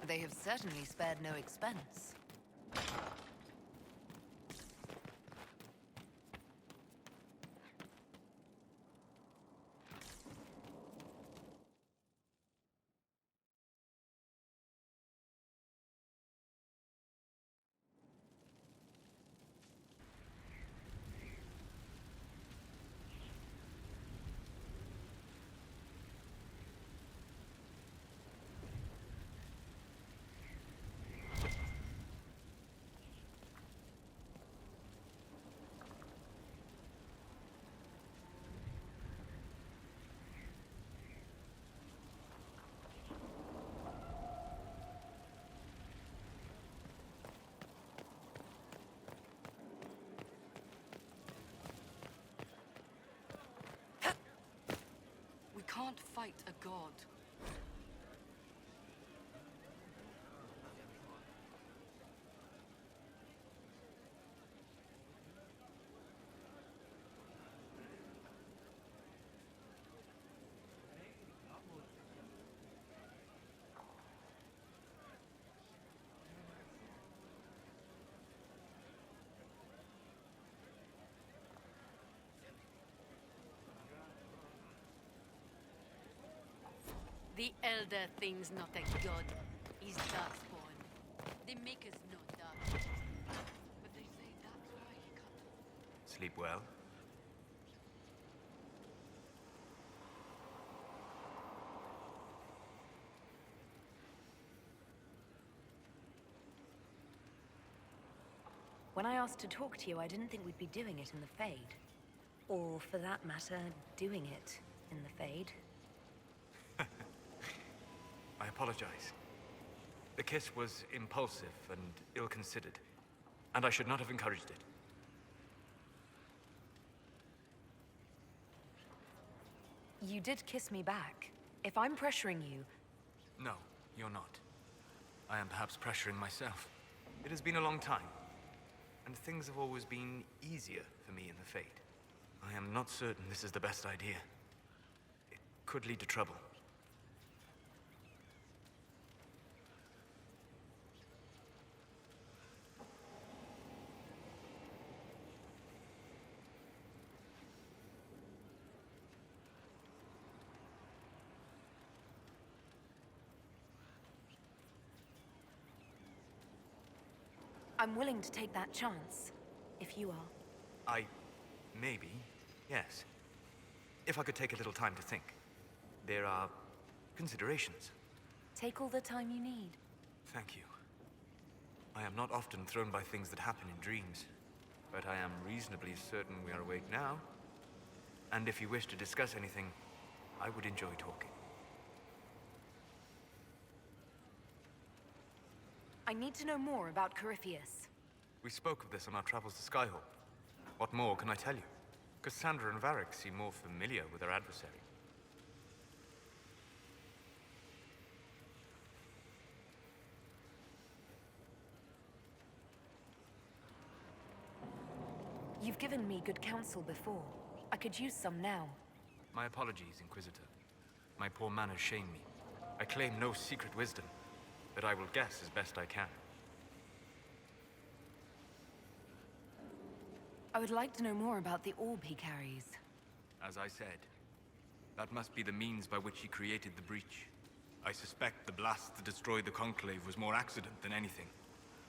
They have certainly spared no expense. We can't fight a god. The Elder thinks not a god. He's darkspawn. The Makers know dark. But they say that's why he can't. Sleep well. When I asked to talk to you, I didn't think we'd be doing it in the Fade. Or, for that matter, doing it in the Fade. I apologize. The kiss was impulsive and ill-considered, and I should not have encouraged it. You did kiss me back. If I'm pressuring you... No, you're not. I am perhaps pressuring myself. It has been a long time, and things have always been easier for me in the Fade. I am not certain this is the best idea. It could lead to trouble. I'm willing to take that chance, if you are. Maybe, yes. If I could take a little time to think. There are considerations. Take all the time you need. Thank you. I am not often thrown by things that happen in dreams, but I am reasonably certain we are awake now. And if you wish to discuss anything, I would enjoy talking. I need to know more about Corypheus. We spoke of this on our travels to Skyhawk. What more can I tell you? Cassandra and Varric seem more familiar with their adversary. You've given me good counsel before. I could use some now. My apologies, Inquisitor. My poor manners shame me. I claim no secret wisdom, but I will guess as best I can. I would like to know more about the orb he carries. As I said, that must be the means by which he created the breach. I suspect the blast that destroyed the Conclave was more accident than anything.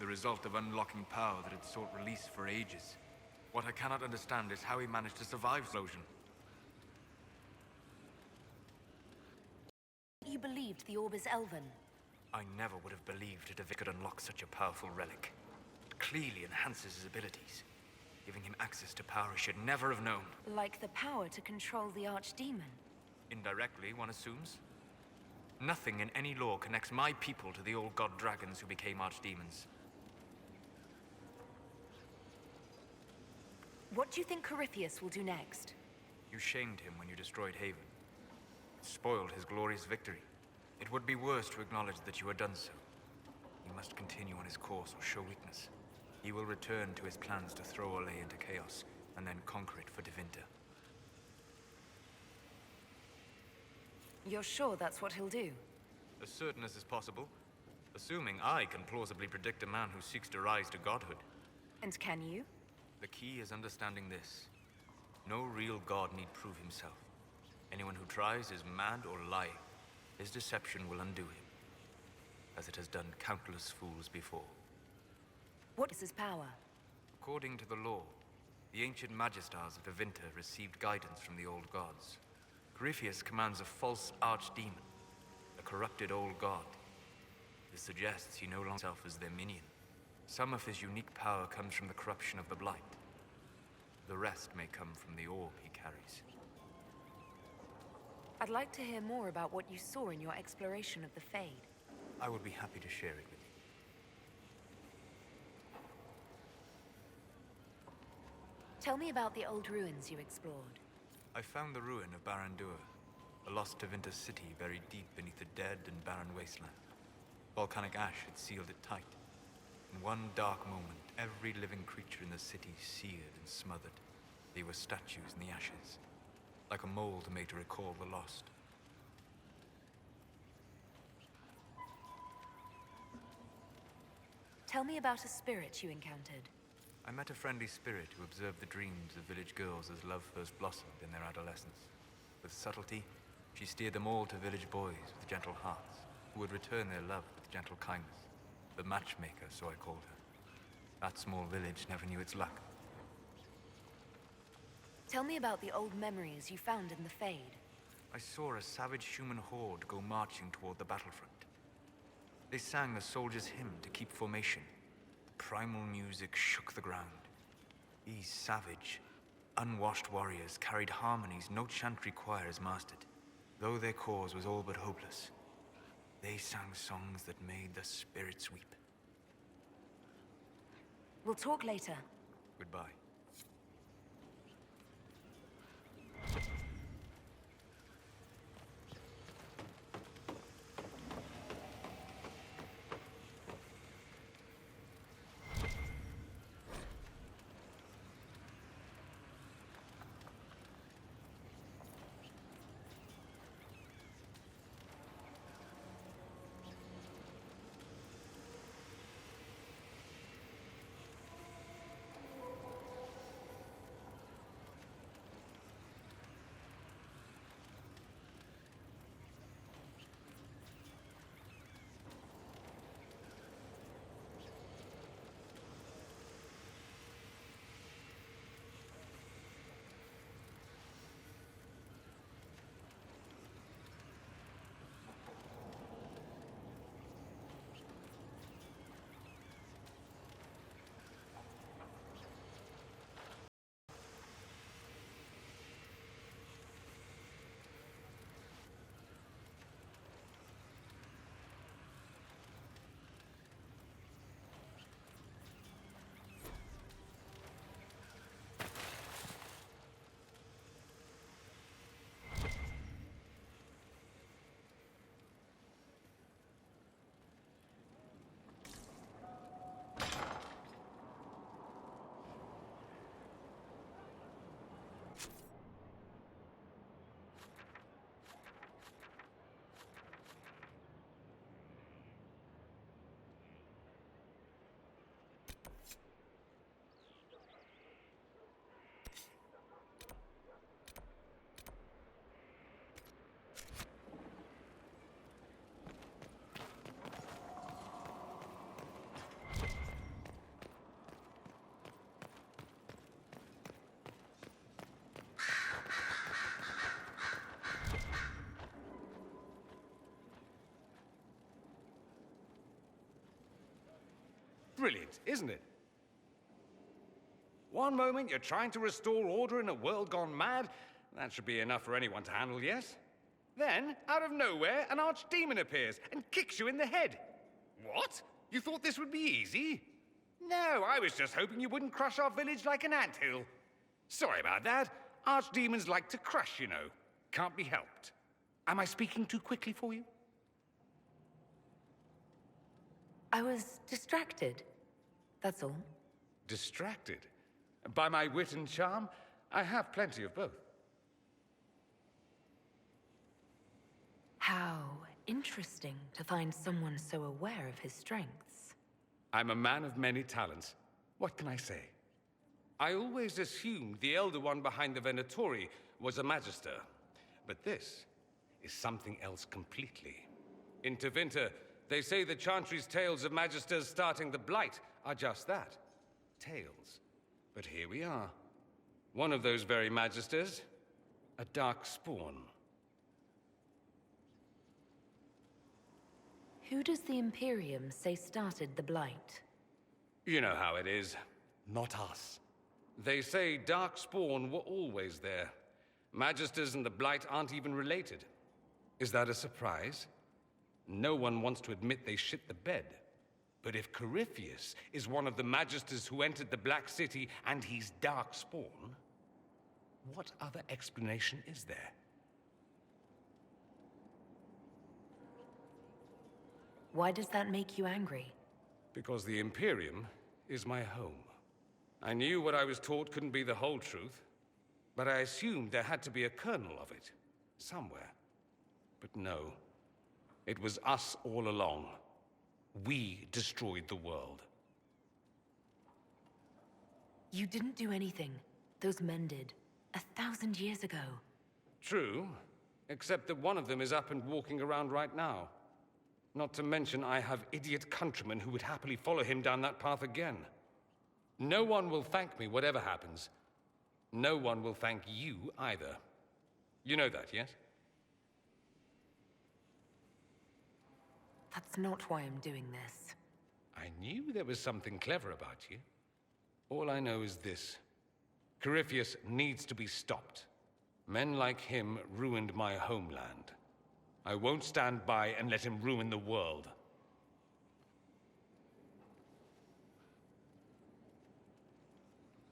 The result of unlocking power that had sought release for ages. What I cannot understand is how he managed to survive explosion. You believed the orb is Elven? I never would have believed Davik could unlock such a powerful relic. It clearly enhances his abilities, giving him access to power he should never have known. Like the power to control the Archdemon? Indirectly, one assumes. Nothing in any lore connects my people to the old god dragons who became archdemons. What do you think Corypheus will do next? You shamed him when you destroyed Haven. It spoiled his glorious victory. It would be worse to acknowledge that you had done so. He must continue on his course or show weakness. He will return to his plans to throw Orlais into chaos, and then conquer it for Tevinter. You're sure that's what he'll do? As certain as is possible. Assuming I can plausibly predict a man who seeks to rise to godhood. And can you? The key is understanding this. No real god need prove himself. Anyone who tries is mad or lying. His deception will undo him, as it has done countless fools before. What is his power? According to the law, the ancient Magistars of Tevinter received guidance from the old gods. Corypheus commands a false archdemon, a corrupted old god. This suggests he no longer himself as their minion. Some of his unique power comes from the corruption of the Blight. The rest may come from the orb he carries. I'd like to hear more about what you saw in your exploration of the Fade. I would be happy to share it with you. Tell me about the old ruins you explored. I found the ruin of Barandur, a lost Tevinter city buried deep beneath a dead and barren wasteland. Volcanic ash had sealed it tight. In one dark moment, every living creature in the city seared and smothered. They were statues in the ashes, like a mold made to recall the lost. Tell me about a spirit you encountered. I met a friendly spirit who observed the dreams of village girls as love first blossomed in their adolescence. With subtlety, she steered them all to village boys with gentle hearts, who would return their love with gentle kindness. The matchmaker, so I called her. That small village never knew its luck. Tell me about the old memories you found in the Fade. I saw a savage human horde go marching toward the battlefront. They sang a soldier's hymn to keep formation. Primal music shook the ground. These savage, unwashed warriors carried harmonies no chantry choir has mastered. Though their cause was all but hopeless, they sang songs that made the spirits weep. We'll talk later. Goodbye. Brilliant, isn't it? One moment you're trying to restore order in a world gone mad. That should be enough for anyone to handle, yes? Then, out of nowhere, an archdemon appears and kicks you in the head. What? You thought this would be easy? No, I was just hoping you wouldn't crush our village like an anthill. Sorry about that. Archdemons like to crush, you know. Can't be helped. Am I speaking too quickly for you? I was distracted. That's all. Distracted? By my wit and charm? I have plenty of both. How interesting to find someone so aware of his strengths. I'm a man of many talents. What can I say? I always assumed the Elder One behind the Venatori was a Magister. But this is something else completely. In Tevinter, they say the Chantry's tales of Magisters starting the Blight are just that. Tales. But here we are. One of those very Magisters. A dark spawn. Who does the Imperium say started the Blight? You know how it is. Not us. They say Darkspawn were always there. Magisters and the Blight aren't even related. Is that a surprise? No one wants to admit they shit the bed. But if Corypheus is one of the Magisters who entered the Black City and he's Darkspawn, what other explanation is there? Why does that make you angry? Because the Imperium is my home. I knew what I was taught couldn't be the whole truth, but I assumed there had to be a kernel of it, somewhere. But no, it was us all along. We destroyed the world. You didn't do anything. Those men did. 1,000 years ago. True, except that one of them is up and walking around right now. Not to mention I have idiot countrymen who would happily follow him down that path again. No one will thank me, whatever happens. No one will thank you either. You know that, yes? That's not why I'm doing this. I knew there was something clever about you. All I know is this. Corypheus needs to be stopped. Men like him ruined my homeland. I won't stand by and let him ruin the world.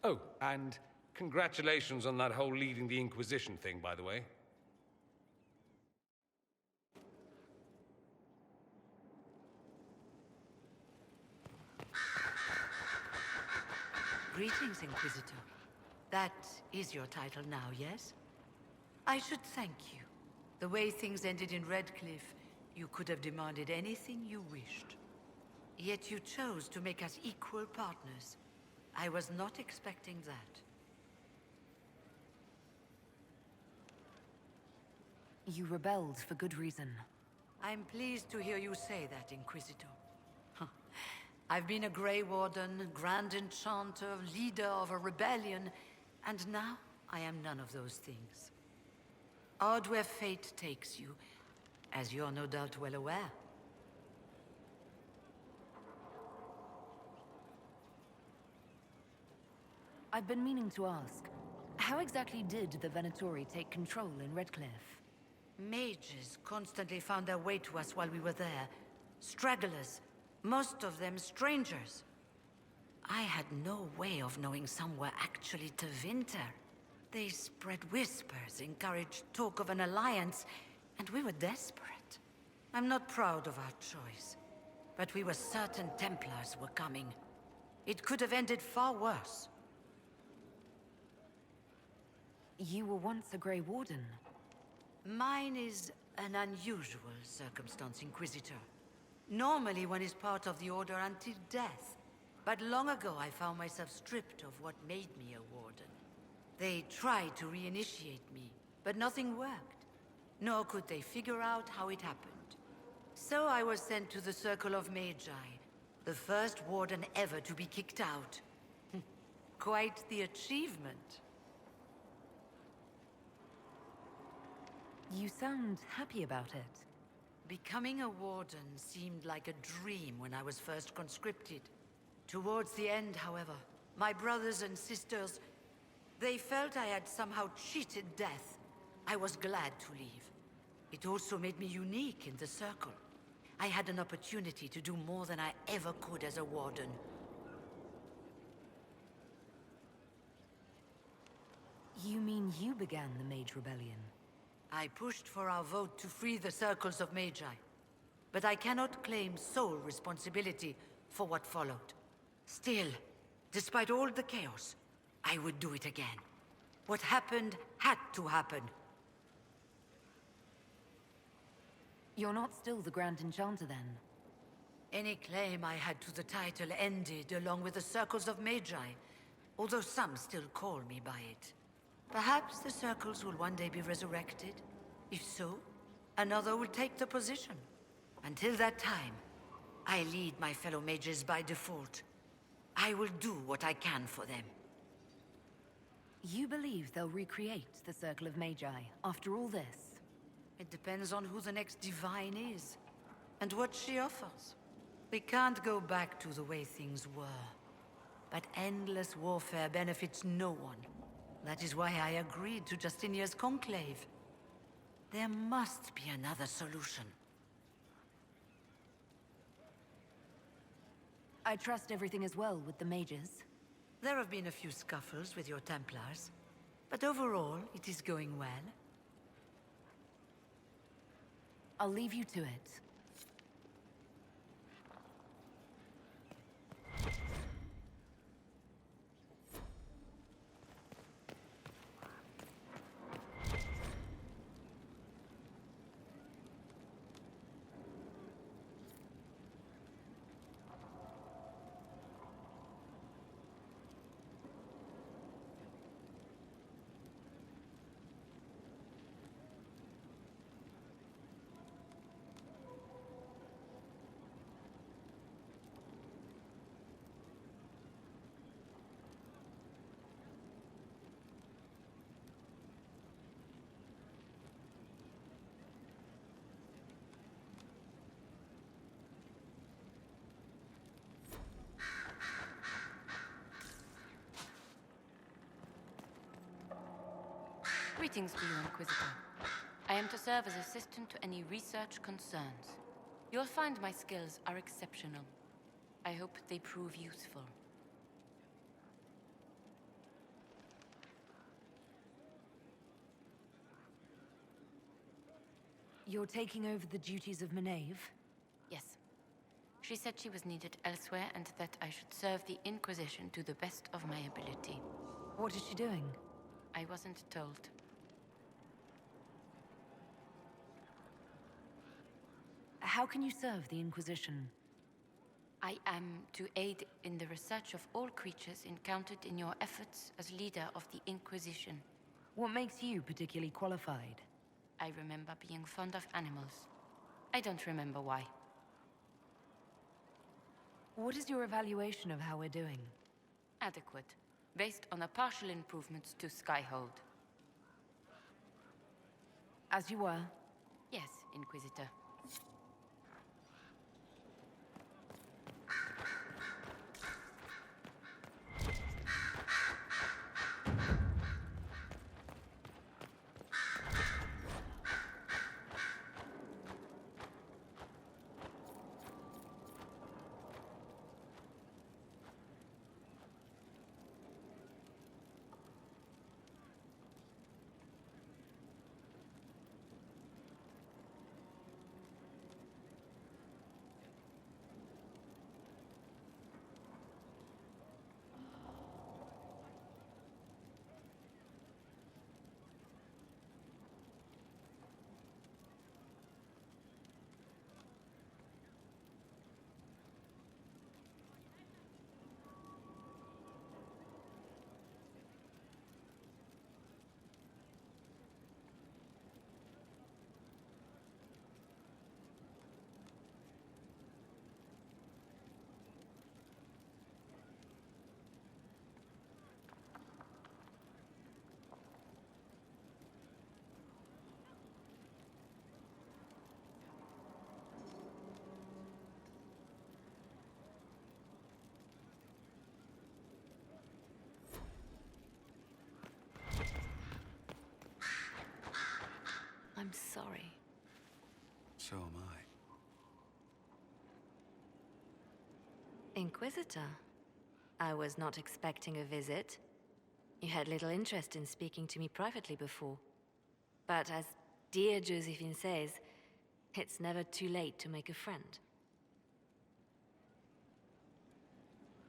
Oh, and congratulations on that whole leading the Inquisition thing, by the way. Greetings, Inquisitor. That is your title now, yes? I should thank you. The way things ended in Redcliffe, you could have demanded anything you wished. Yet you chose to make us equal partners. I was not expecting that. You rebelled for good reason. I'm pleased to hear you say that, Inquisitor. I've been a Grey Warden, Grand Enchanter, leader of a rebellion, and now I am none of those things. Odd where fate takes you, as you're no doubt well aware. I've been meaning to ask, how exactly did the Venatori take control in Redcliffe? Mages constantly found their way to us while we were there. Stragglers, most of them strangers. I had no way of knowing some were actually Tevinter. They spread whispers, encouraged talk of an alliance, and we were desperate. I'm not proud of our choice, but we were certain Templars were coming. It could have ended far worse. You were once a Grey Warden. Mine is an unusual circumstance, Inquisitor. Normally one is part of the Order until death. But long ago I found myself stripped of what made me a Warden. They tried to reinitiate me, but nothing worked. Nor could they figure out how it happened. So I was sent to the Circle of Magi, the first Warden ever to be kicked out. Quite the achievement. You sound happy about it. Becoming a Warden seemed like a dream when I was first conscripted. Towards the end, however, my brothers and sisters, they felt I had somehow cheated death. I was glad to leave. It also made me unique in the Circle. I had an opportunity to do more than I ever could as a Warden. You mean you began the Mage Rebellion? I pushed for our vote to free the Circles of Magi. But I cannot claim sole responsibility for what followed. Still, despite all the chaos, I would do it again. What happened had to happen. You're not still the Grand Enchanter, then? Any claim I had to the title ended along with the Circles of Magi, although some still call me by it. Perhaps the Circles will one day be resurrected. If so, another will take the position. Until that time, I lead my fellow mages by default. I will do what I can for them. You believe they'll recreate the Circle of Magi after all this? It depends on who the next divine is, and what she offers. We can't go back to the way things were. But endless warfare benefits no one. That is why I agreed to Justinia's conclave. There must be another solution. I trust everything is well with the mages. There have been a few scuffles with your Templars, but overall, it is going well. I'll leave you to it. Greetings to you, Inquisitor. I am to serve as assistant to any research concerns. You'll find my skills are exceptional. I hope they prove useful. You're taking over the duties of Maeve? Yes. She said she was needed elsewhere and that I should serve the Inquisition to the best of my ability. What is she doing? I wasn't told. How can you serve the Inquisition? I am to aid in the research of all creatures encountered in your efforts as leader of the Inquisition. What makes you particularly qualified? I remember being fond of animals. I don't remember why. What is your evaluation of how we're doing? Adequate, based on the partial improvements to Skyhold. As you were? Yes, Inquisitor. I'm sorry. So am I. Inquisitor, I was not expecting a visit. You had little interest in speaking to me privately before. But as dear Josephine says, it's never too late to make a friend.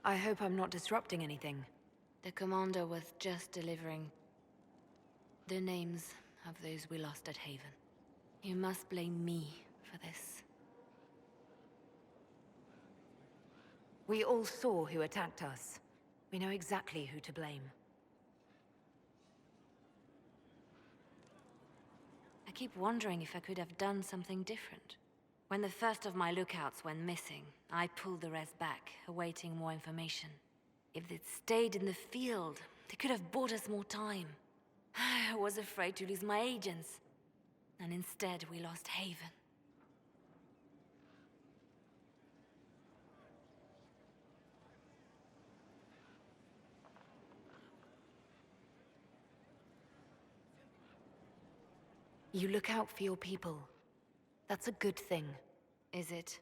I hope I'm not disrupting anything. The commander was just delivering the names of those we lost at Haven. You must blame me for this. We all saw who attacked us. We know exactly who to blame. I keep wondering if I could have done something different. When the first of my lookouts went missing, I pulled the rest back, awaiting more information. If they'd stayed in the field, they could have bought us more time. I was afraid to lose my agents. And instead, we lost Haven. You look out for your people. That's a good thing. Is it?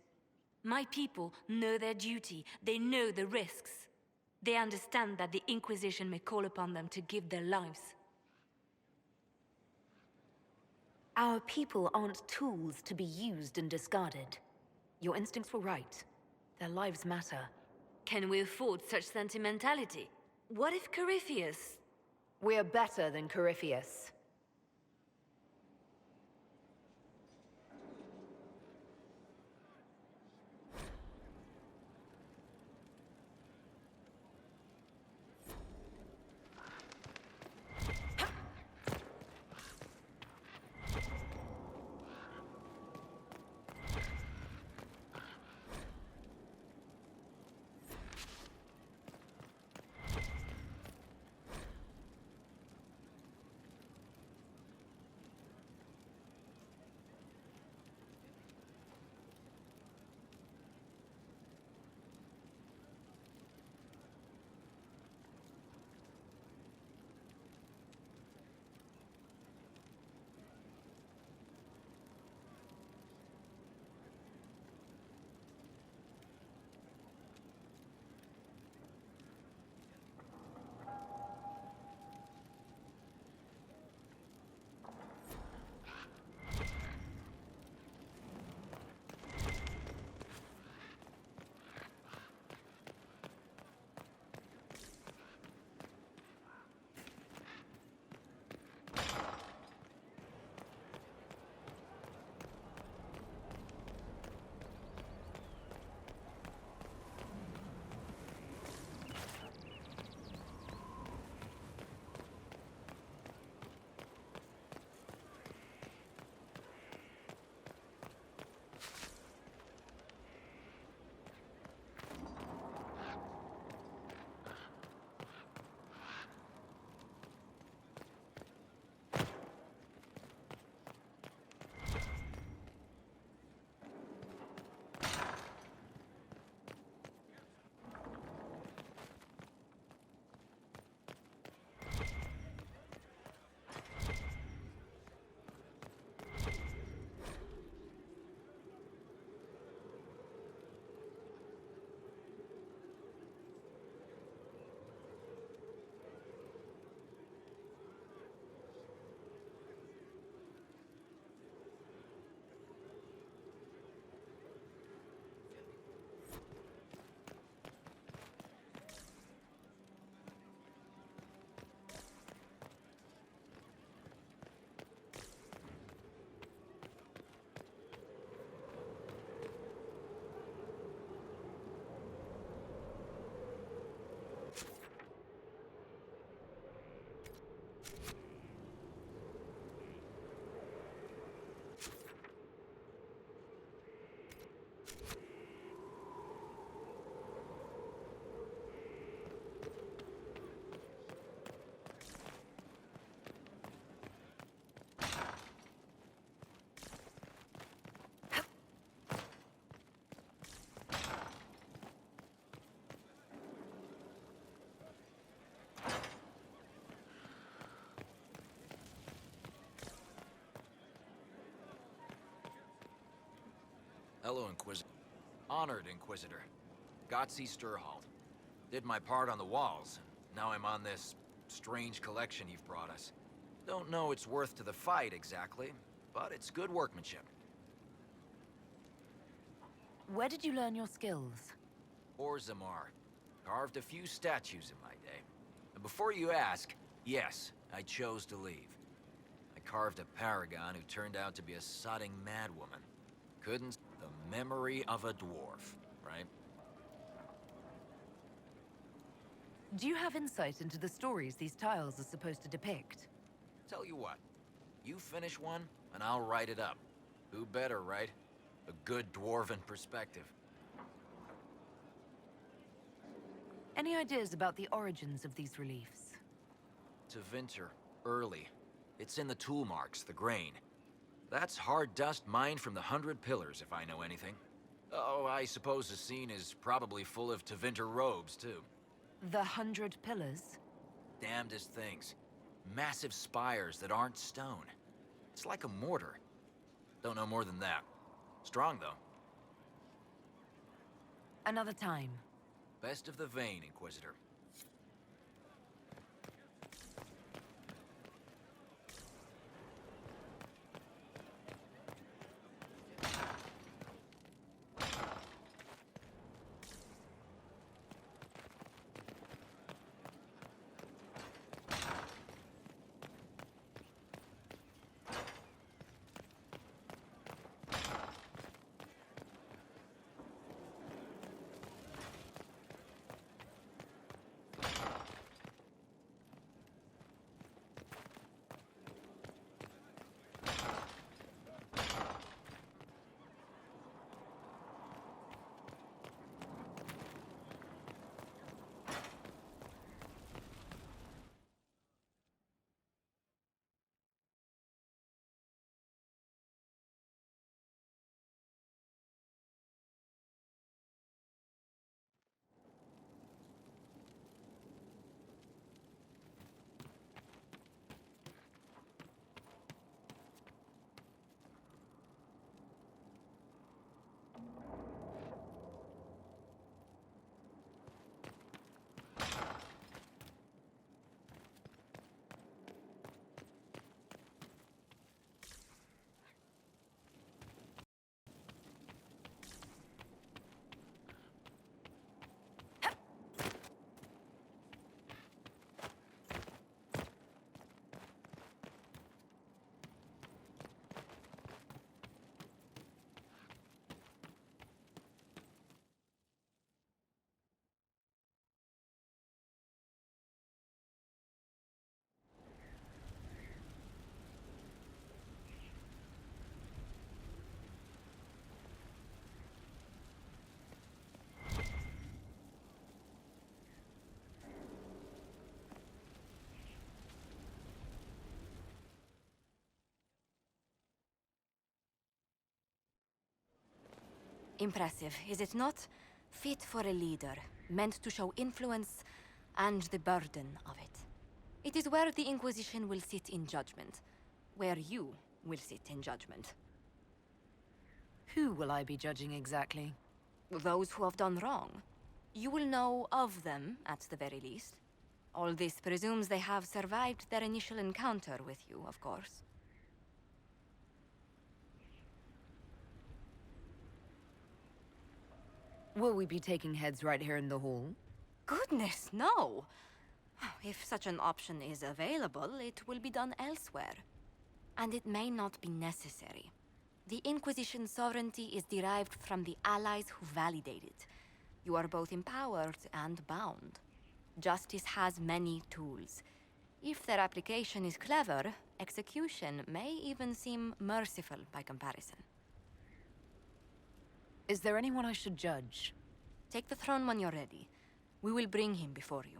My people know their duty. They know the risks. They understand that the Inquisition may call upon them to give their lives. Our people aren't tools to be used and discarded. Your instincts were right. Their lives matter. Can we afford such sentimentality? What if Corypheus... We're better than Corypheus. Hello, Inquisitor. Honored Inquisitor. Gotzi Sturhald. Did my part on the walls. Now I'm on this strange collection you've brought us. Don't know its worth to the fight exactly, but it's good workmanship. Where did you learn your skills? Orzammar. Carved a few statues in my day. And before you ask, yes, I chose to leave. I carved a paragon who turned out to be a sodding madwoman. Couldn't... The memory of a dwarf, right? Do you have insight into the stories these tiles are supposed to depict? Tell you what, you finish one, and I'll write it up. Who better, right? A good dwarven perspective. Any ideas about the origins of these reliefs? Tevinter, early. It's in the tool marks, the grain. That's hard dust mined from the 100 Pillars, if I know anything. Oh, I suppose the scene is probably full of Tevinter robes, too. The 100 Pillars? Damnedest things. Massive spires that aren't stone. It's like a mortar. Don't know more than that. Strong, though. Another time. Best of the vein, Inquisitor. Impressive, is it not? Fit for a leader, meant to show influence and the burden of it. It is where the Inquisition will sit in judgment. Where you will sit in judgment. Who will I be judging exactly? Those who have done wrong. You will know of them, at the very least. All this presumes they have survived their initial encounter with you, of course. Will we be taking heads right here in the hall? Goodness, no! If such an option is available, it will be done elsewhere. And it may not be necessary. The Inquisition's sovereignty is derived from the allies who validate it. You are both empowered and bound. Justice has many tools. If their application is clever, execution may even seem merciful by comparison. Is there anyone I should judge? Take the throne when you're ready. We will bring him before you.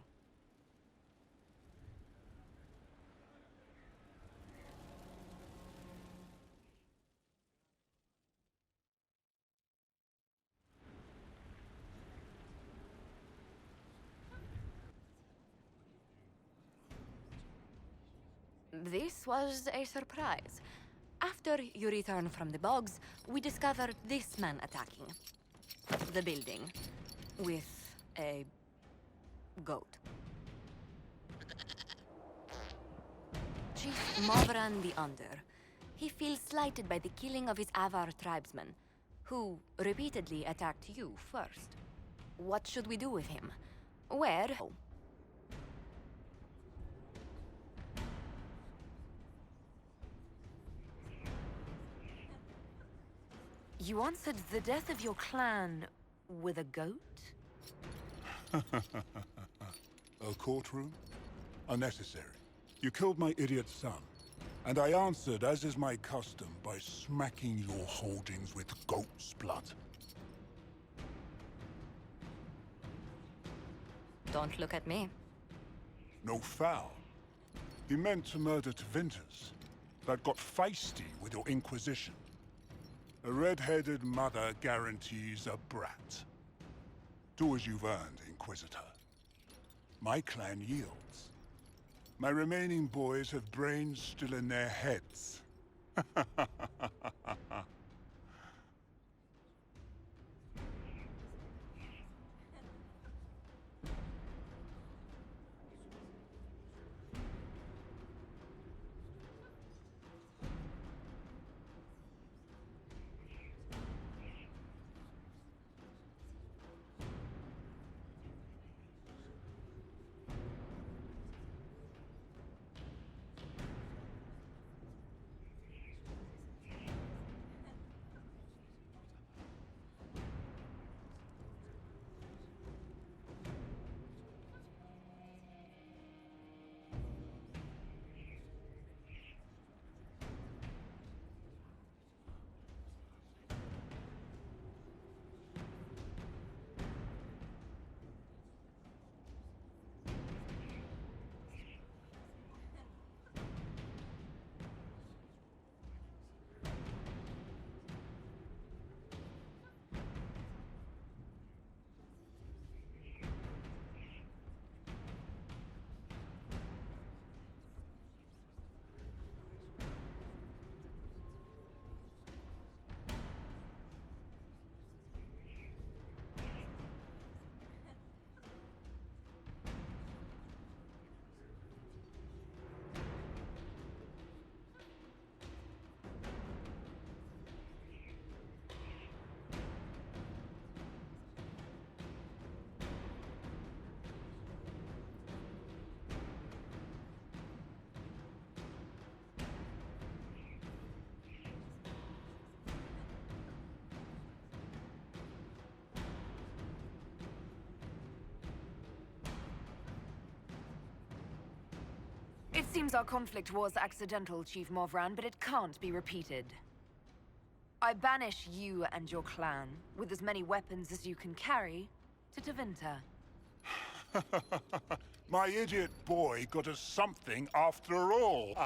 This was a surprise. After you return from the bogs, we discovered this man attacking the building with a goat. Chief Movran the Under. He feels slighted by the killing of his Avar tribesmen, who repeatedly attacked you first. What should we do with him? Where? You answered the death of your clan with a goat? A courtroom? Unnecessary. You killed my idiot son, and I answered, as is my custom, by smacking your holdings with goat's blood. Don't look at me. No foul. He meant to murder Tevinter, but got feisty with your Inquisition. A red-headed mother guarantees a brat. Do as you've earned, Inquisitor. My clan yields. My remaining boys have brains still in their heads. It seems our conflict was accidental, Chief Movran, but it can't be repeated. I banish you and your clan, with as many weapons as you can carry, to Tevinter. My idiot boy got us something after all.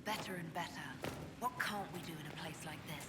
Better and better. What can't we do in a place like this?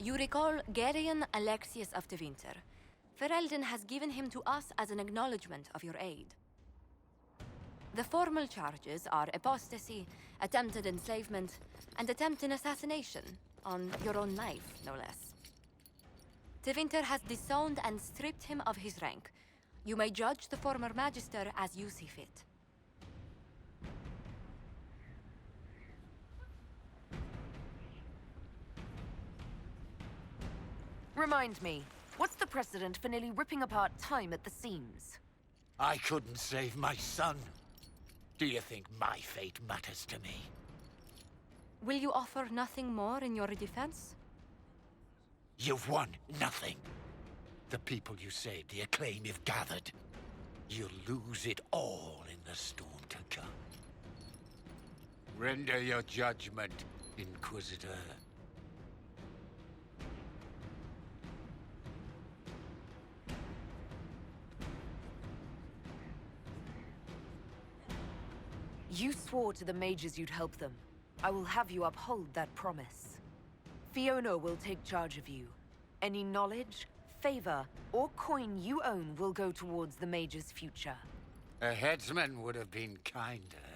You recall Gerion Alexius of the Winter. Ferelden has given him to us as an acknowledgement of your aid. The formal charges are apostasy, attempted enslavement, and attempted assassination, on your own life, no less. De Winter has disowned and stripped him of his rank. You may judge the former Magister as you see fit. Remind me, what's the precedent for nearly ripping apart time at the seams? I couldn't save my son. Do you think my fate matters to me? Will you offer nothing more in your defense? You've won nothing. The people you saved, the acclaim you've gathered. You'll lose it all in the storm to come. Render your judgment, Inquisitor. You swore to the mages you'd help them. I will have you uphold that promise. Fiona will take charge of you. Any knowledge, favor, or coin you own will go towards the mage's future. A headsman would have been kinder.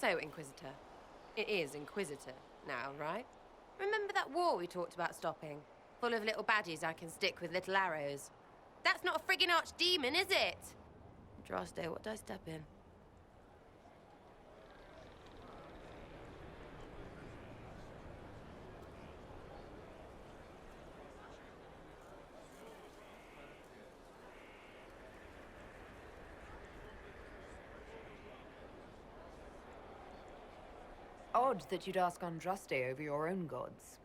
So, Inquisitor. It is Inquisitor now, right? Remember that war we talked about stopping? Full of little baddies I can stick with little arrows. That's not a friggin' archdemon, is it? Droste, what did I step in? Odd that you'd ask Andraste over your own gods.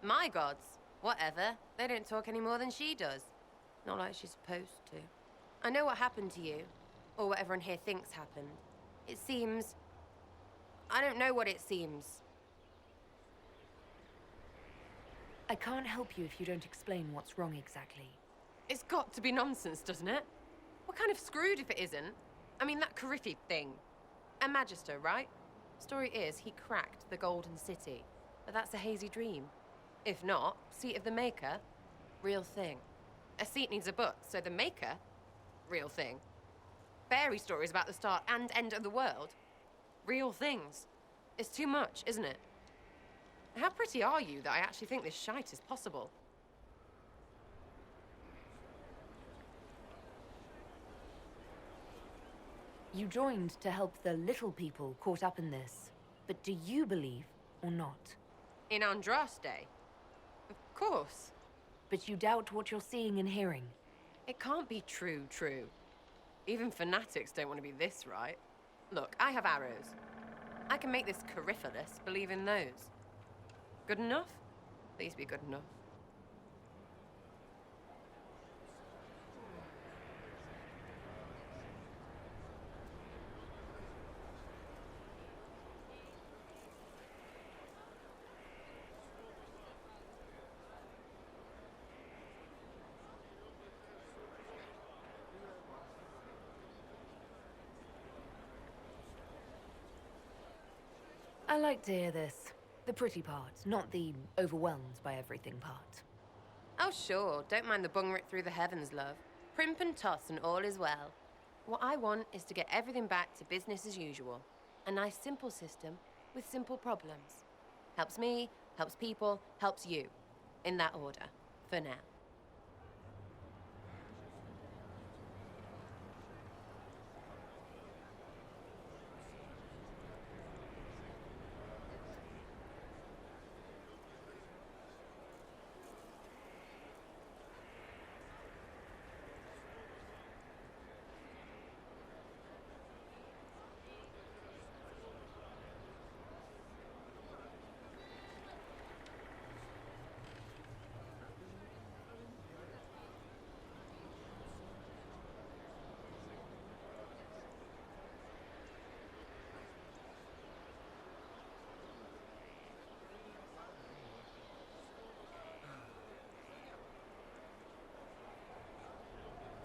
My gods? Whatever. They don't talk any more than she does. Not like she's supposed to. I know what happened to you, or what everyone here thinks happened. It seems... I don't know what it seems. I can't help you if you don't explain what's wrong exactly. It's got to be nonsense, doesn't it? We're kind of screwed if it isn't. I mean, that Coryphi thing. A Magister, right? Story is, he cracked the Golden City. But that's a hazy dream. If not, Seat of the Maker, real thing. A seat needs a book, so the Maker, real thing. Fairy stories about the start and end of the world, real things. It's too much, isn't it? How pretty are you that I actually think this shite is possible? You joined to help the little people caught up in this. But do you believe or not? In Andraste? Of course. But you doubt what you're seeing and hearing. It can't be true. Even fanatics don't want to be this right. Look, I have arrows. I can make this Corypholus believe in those. Good enough? Please be good enough. I like to hear this. The pretty part, not the overwhelmed by everything part. Oh, sure. Don't mind the bung rip through the heavens, love. Primp and toss and all is well. What I want is to get everything back to business as usual. A nice, simple system with simple problems. Helps me, helps people, helps you. In that order. For now.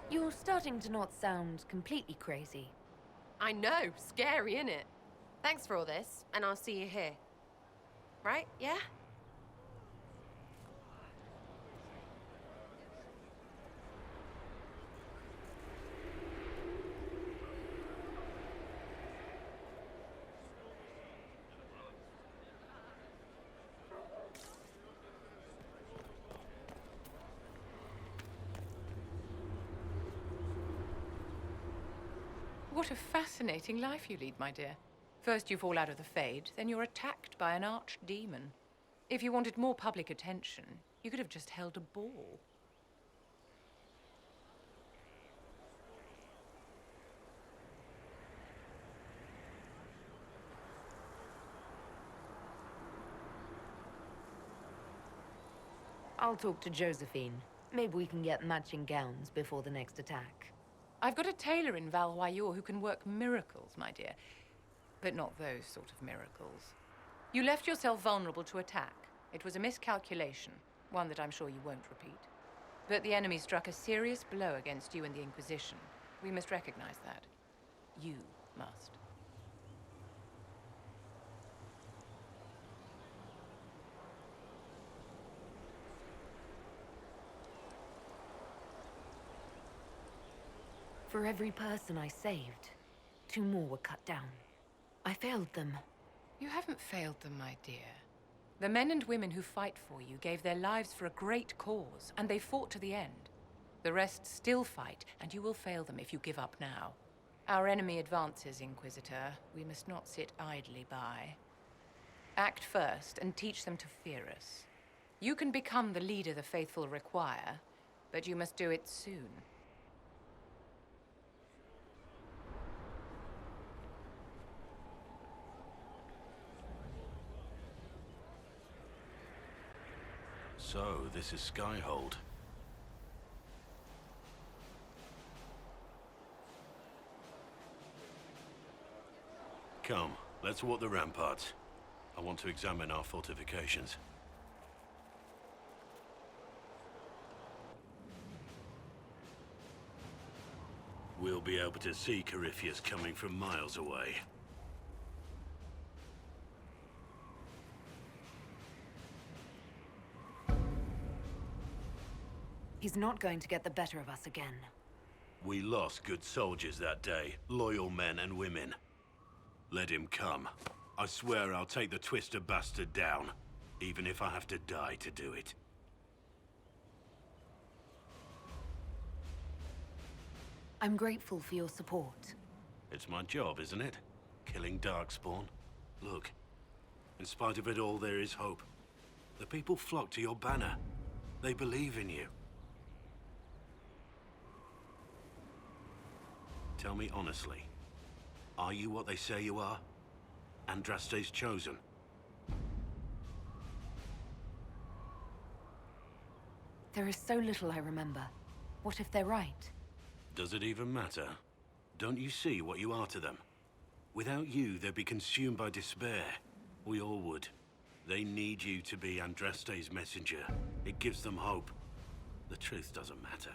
You're starting to not sound completely crazy. I know. Scary, innit? Thanks for all this, and I'll see you here. Right? Yeah? What a fascinating life you lead, my dear. First you fall out of the Fade, then you're attacked by an archdemon. If you wanted more public attention, you could have just held a ball. I'll talk to Josephine. Maybe we can get matching gowns before the next attack. I've got a tailor in Val Royeaux who can work miracles, my dear. But not those sort of miracles. You left yourself vulnerable to attack. It was a miscalculation, one that I'm sure you won't repeat. But the enemy struck a serious blow against you and the Inquisition. We must recognize that. You must. For every person I saved, 2 more were cut down. I failed them. You haven't failed them, my dear. The men and women who fight for you gave their lives for a great cause, and they fought to the end. The rest still fight, and you will fail them if you give up now. Our enemy advances, Inquisitor. We must not sit idly by. Act first, and teach them to fear us. You can become the leader the faithful require, but you must do it soon. So, this is Skyhold. Come, let's walk the ramparts. I want to examine our fortifications. We'll be able to see Corypheus coming from miles away. He's not going to get the better of us again. We lost good soldiers that day, loyal men and women. Let him come. I swear I'll take the Twister bastard down, even if I have to die to do it. I'm grateful for your support. It's my job, isn't it? Killing Darkspawn. Look, in spite of it all, there is hope. The people flock to your banner. They believe in you. Tell me honestly, are you what they say you are? Andraste's chosen? There is so little I remember. What if they're right? Does it even matter? Don't you see what you are to them? Without you, they'd be consumed by despair. We all would. They need you to be Andraste's messenger. It gives them hope. The truth doesn't matter.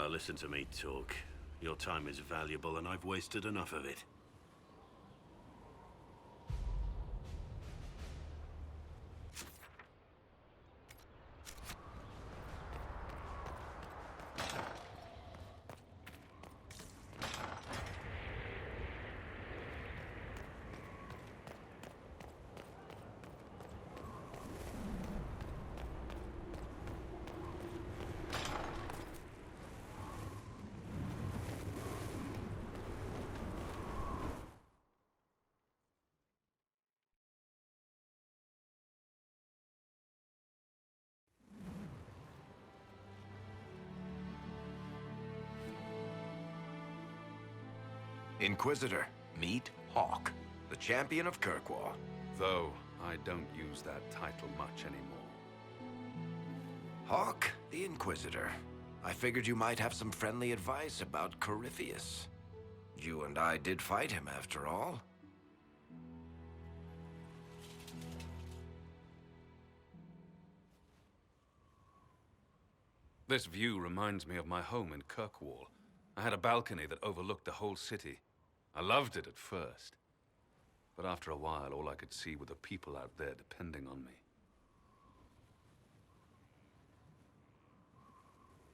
Listen to me talk. Your time is valuable and I've wasted enough of it. Inquisitor, meet Hawke, the champion of Kirkwall. Though, I don't use that title much anymore. Hawke, the Inquisitor. I figured you might have some friendly advice about Corypheus. You and I did fight him, after all. This view reminds me of my home in Kirkwall. I had a balcony that overlooked the whole city. I loved it at first. But after a while, all I could see were the people out there depending on me.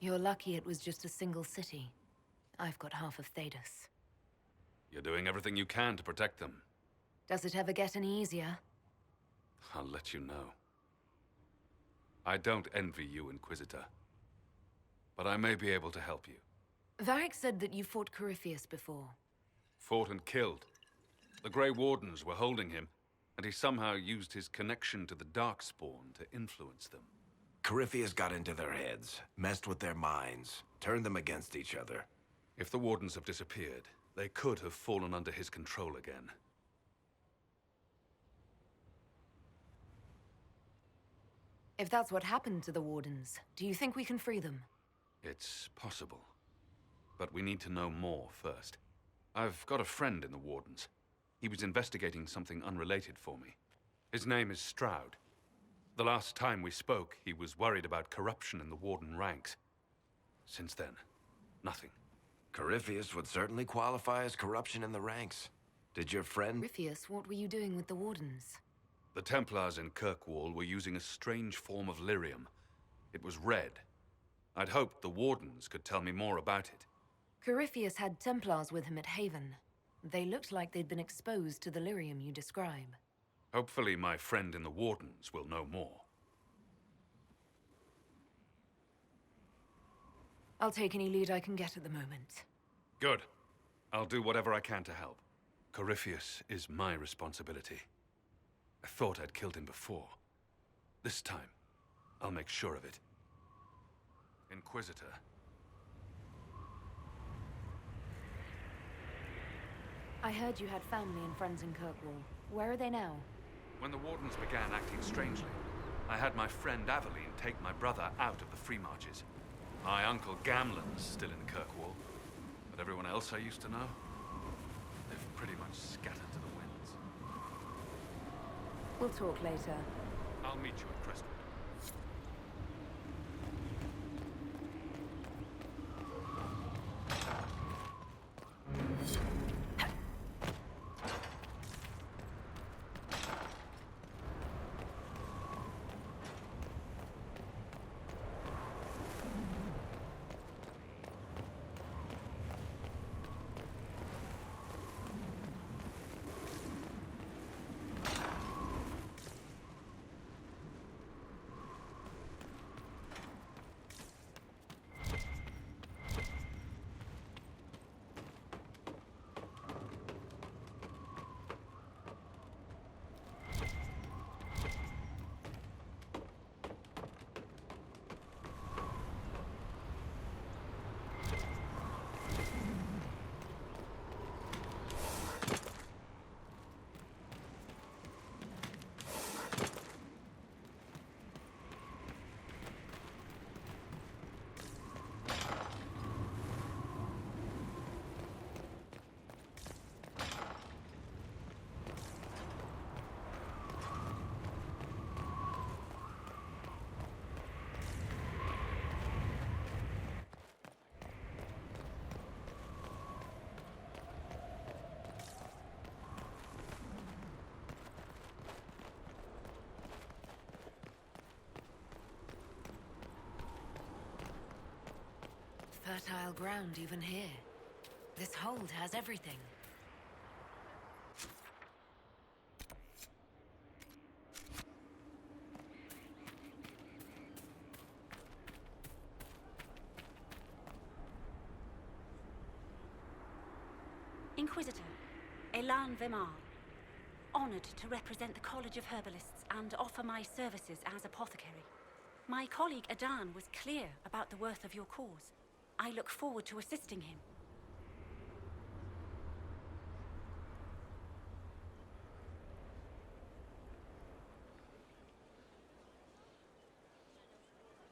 You're lucky it was just a single city. I've got half of Thedas. You're doing everything you can to protect them. Does it ever get any easier? I'll let you know. I don't envy you, Inquisitor. But I may be able to help you. Varric said that you fought Corypheus before. Fought and killed. The Grey Wardens were holding him, and he somehow used his connection to the Darkspawn to influence them. Corypheus got into their heads, messed with their minds, turned them against each other. If the Wardens have disappeared, they could have fallen under his control again. If that's what happened to the Wardens, do you think we can free them? It's possible. But we need to know more first. I've got a friend in the Wardens. He was investigating something unrelated for me. His name is Stroud. The last time we spoke, he was worried about corruption in the Warden ranks. Since then, nothing. Corypheus would certainly qualify as corruption in the ranks. Did your friend... Corypheus, what were you doing with the Wardens? The Templars in Kirkwall were using a strange form of lyrium. It was red. I'd hoped the Wardens could tell me more about it. Corypheus had Templars with him at Haven. They looked like they'd been exposed to the lyrium you describe. Hopefully my friend in the Wardens will know more. I'll take any lead I can get at the moment. Good. I'll do whatever I can to help. Corypheus is my responsibility. I thought I'd killed him before. This time, I'll make sure of it. Inquisitor. I heard you had family and friends in Kirkwall. Where are they now? When the Wardens began acting strangely, I had my friend Aveline take my brother out of the Free Marches. My uncle Gamlen's still in Kirkwall, but everyone else I used to know, pretty much scattered to the winds. We'll talk later. I'll meet you at Crestwood. Fertile ground even here. This hold has everything. Inquisitor, Elan Vemar. Honored to represent the College of Herbalists and offer my services as apothecary. My colleague Adan was clear about the worth of your cause. I look forward to assisting him.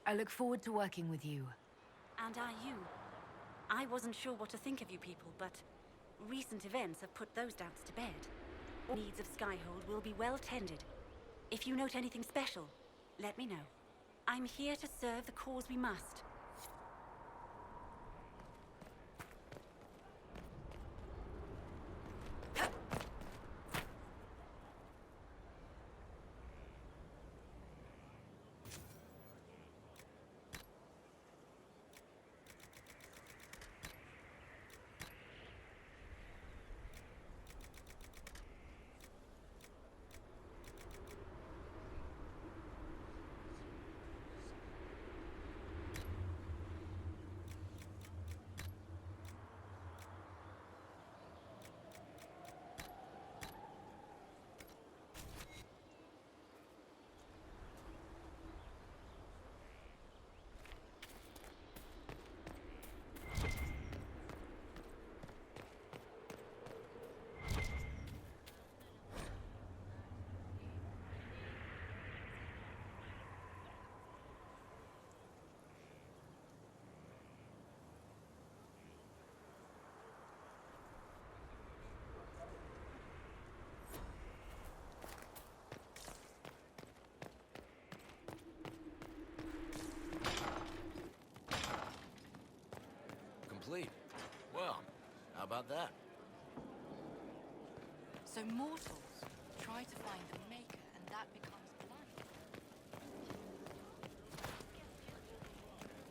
I look forward to working with you. And are you? I wasn't sure what to think of you people, but recent events have put those doubts to bed. All needs of Skyhold will be well tended. If you note anything special, let me know. I'm here to serve the cause we must. Complete. Well, how about that? So mortals try to find the Maker, and that becomes blind.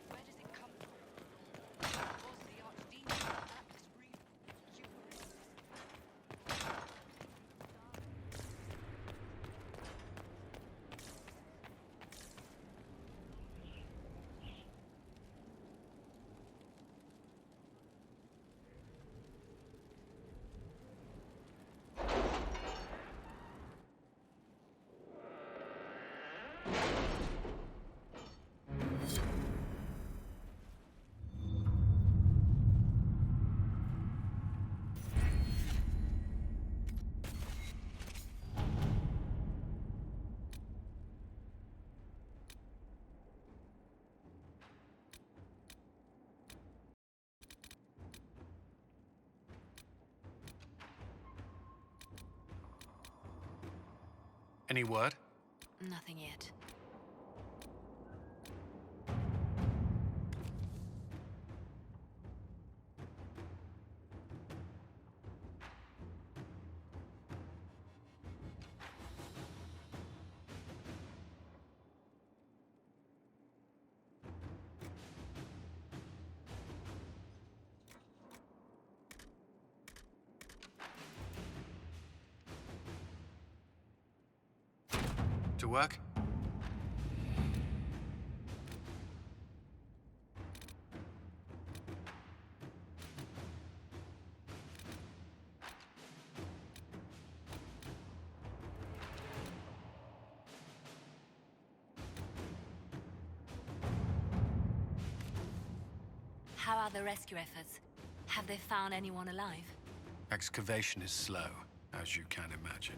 Where does it come from? Was the Archdemon Atlas real? Any word? Nothing yet. To work? How are the rescue efforts? Have they found anyone alive? Excavation is slow, as you can imagine.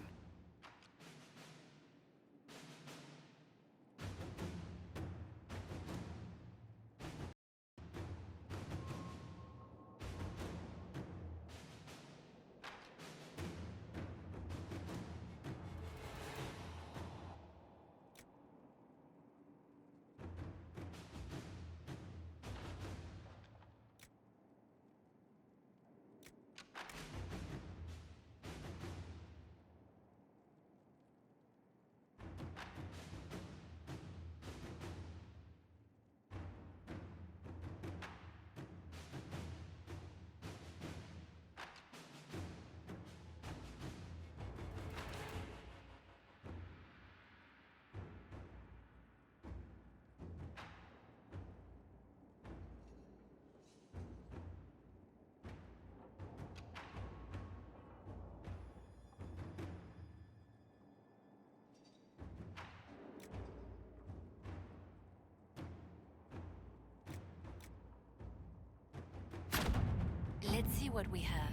Let's see what we have.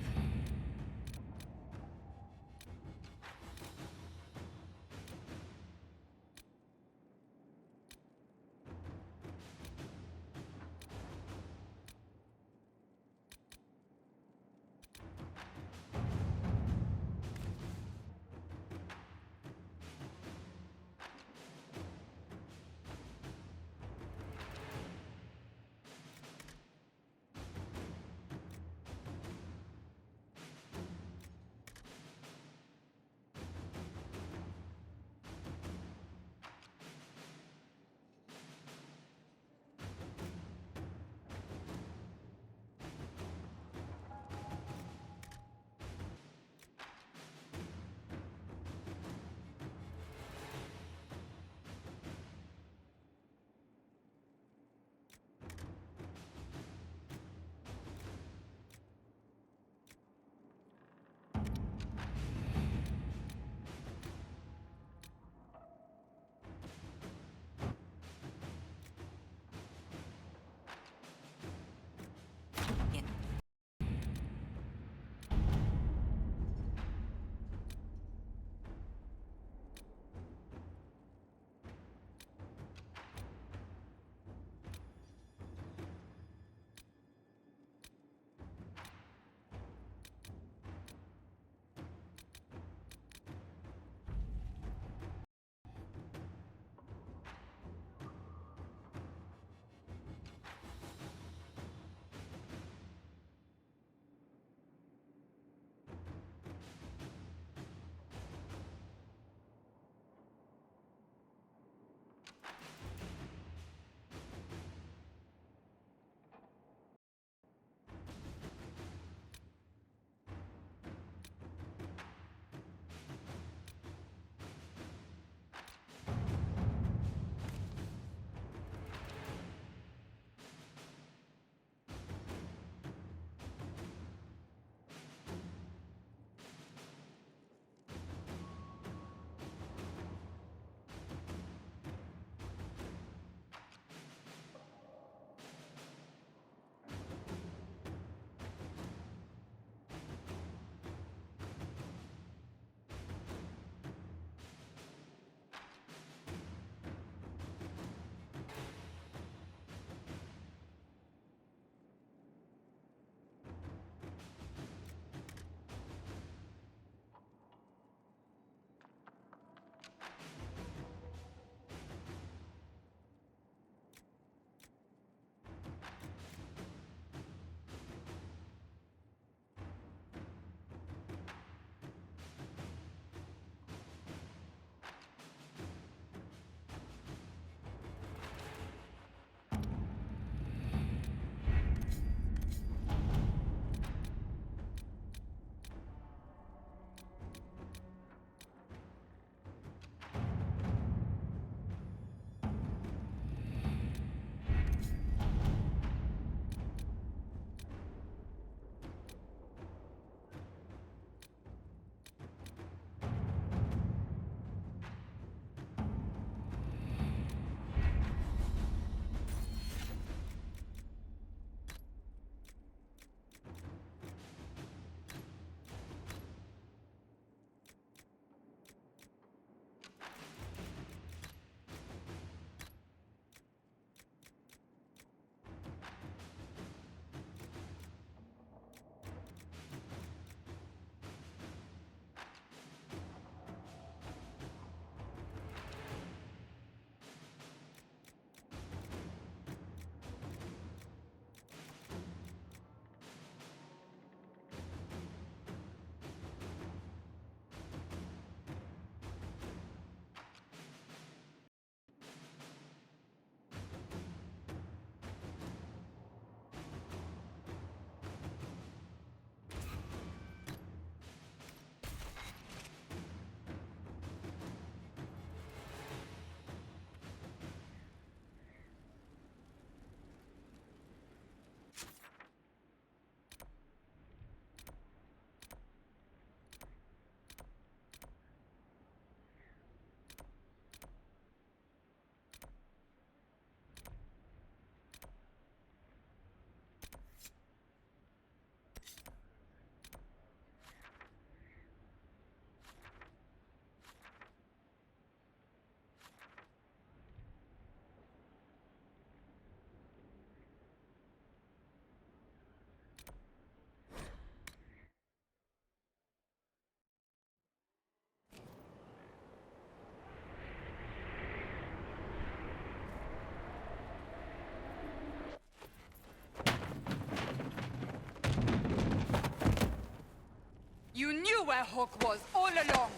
where Hawk was all along.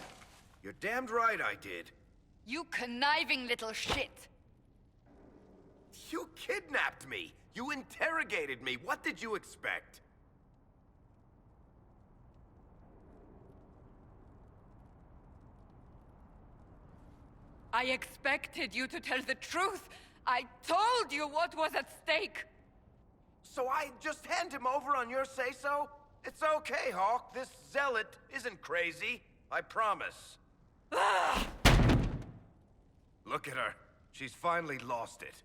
You're damned right I did. You conniving little shit. You kidnapped me! You interrogated me! What did you expect? I expected you to tell the truth. I told you what was at stake. So I just hand him over on your say-so? It's okay, Hawk. This zealot isn't crazy. I promise. Look at her. She's finally lost it.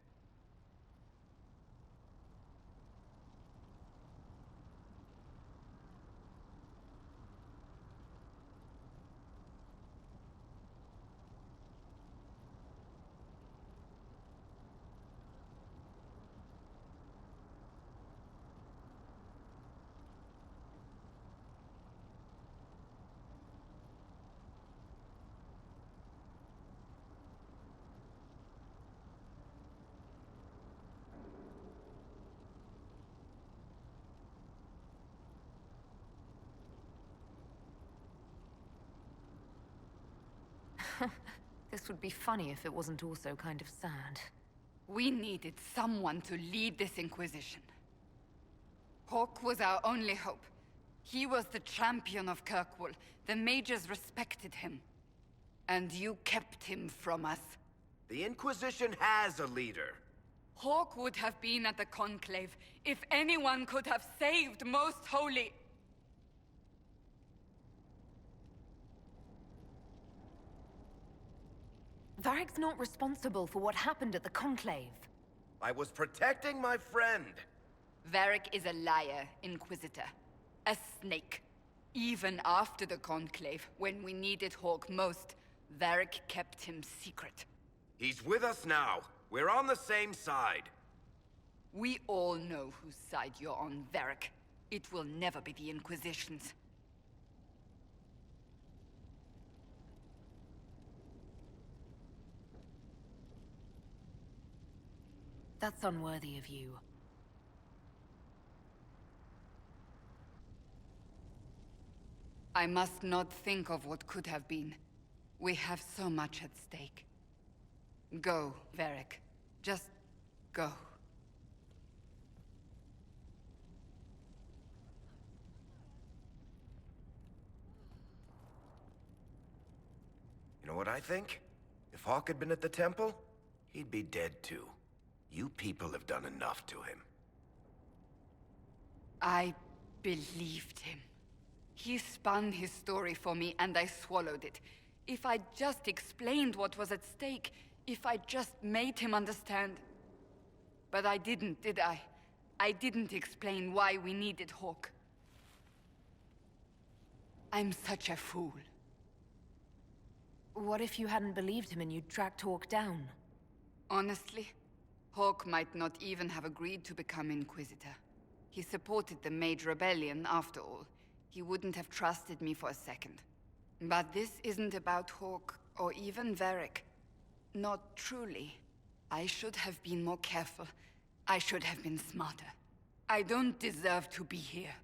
This would be funny if it wasn't also kind of sad. We needed someone to lead this Inquisition. Hawk was our only hope. He was the champion of Kirkwall. The mages respected him. And you kept him from us. The Inquisition has a leader. Hawk would have been at the Conclave if anyone could have saved Most Holy. Varric's not responsible for what happened at the Conclave. I was protecting my friend. Varric is a liar, Inquisitor. A snake. Even after the Conclave, when we needed Hawk most, Varric kept him secret. He's with us now. We're on the same side. We all know whose side you're on, Varric. It will never be the Inquisition's. That's unworthy of you. I must not think of what could have been. We have so much at stake. Go, Varric. Just go. You know what I think? If Hawk had been at the temple, he'd be dead too. You people have done enough to him. I believed him. He spun his story for me, and I swallowed it. If I just explained what was at stake, if I just made him understand. But I didn't, did I? I didn't explain why we needed Hawk. I'm such a fool. What if you hadn't believed him and you'd tracked Hawk down? Honestly, Hawk might not even have agreed to become Inquisitor. He supported the Mage Rebellion, after all. He wouldn't have trusted me for a second. But this isn't about Hawk, or even Varric. Not truly. I should have been more careful. I should have been smarter. I don't deserve to be here.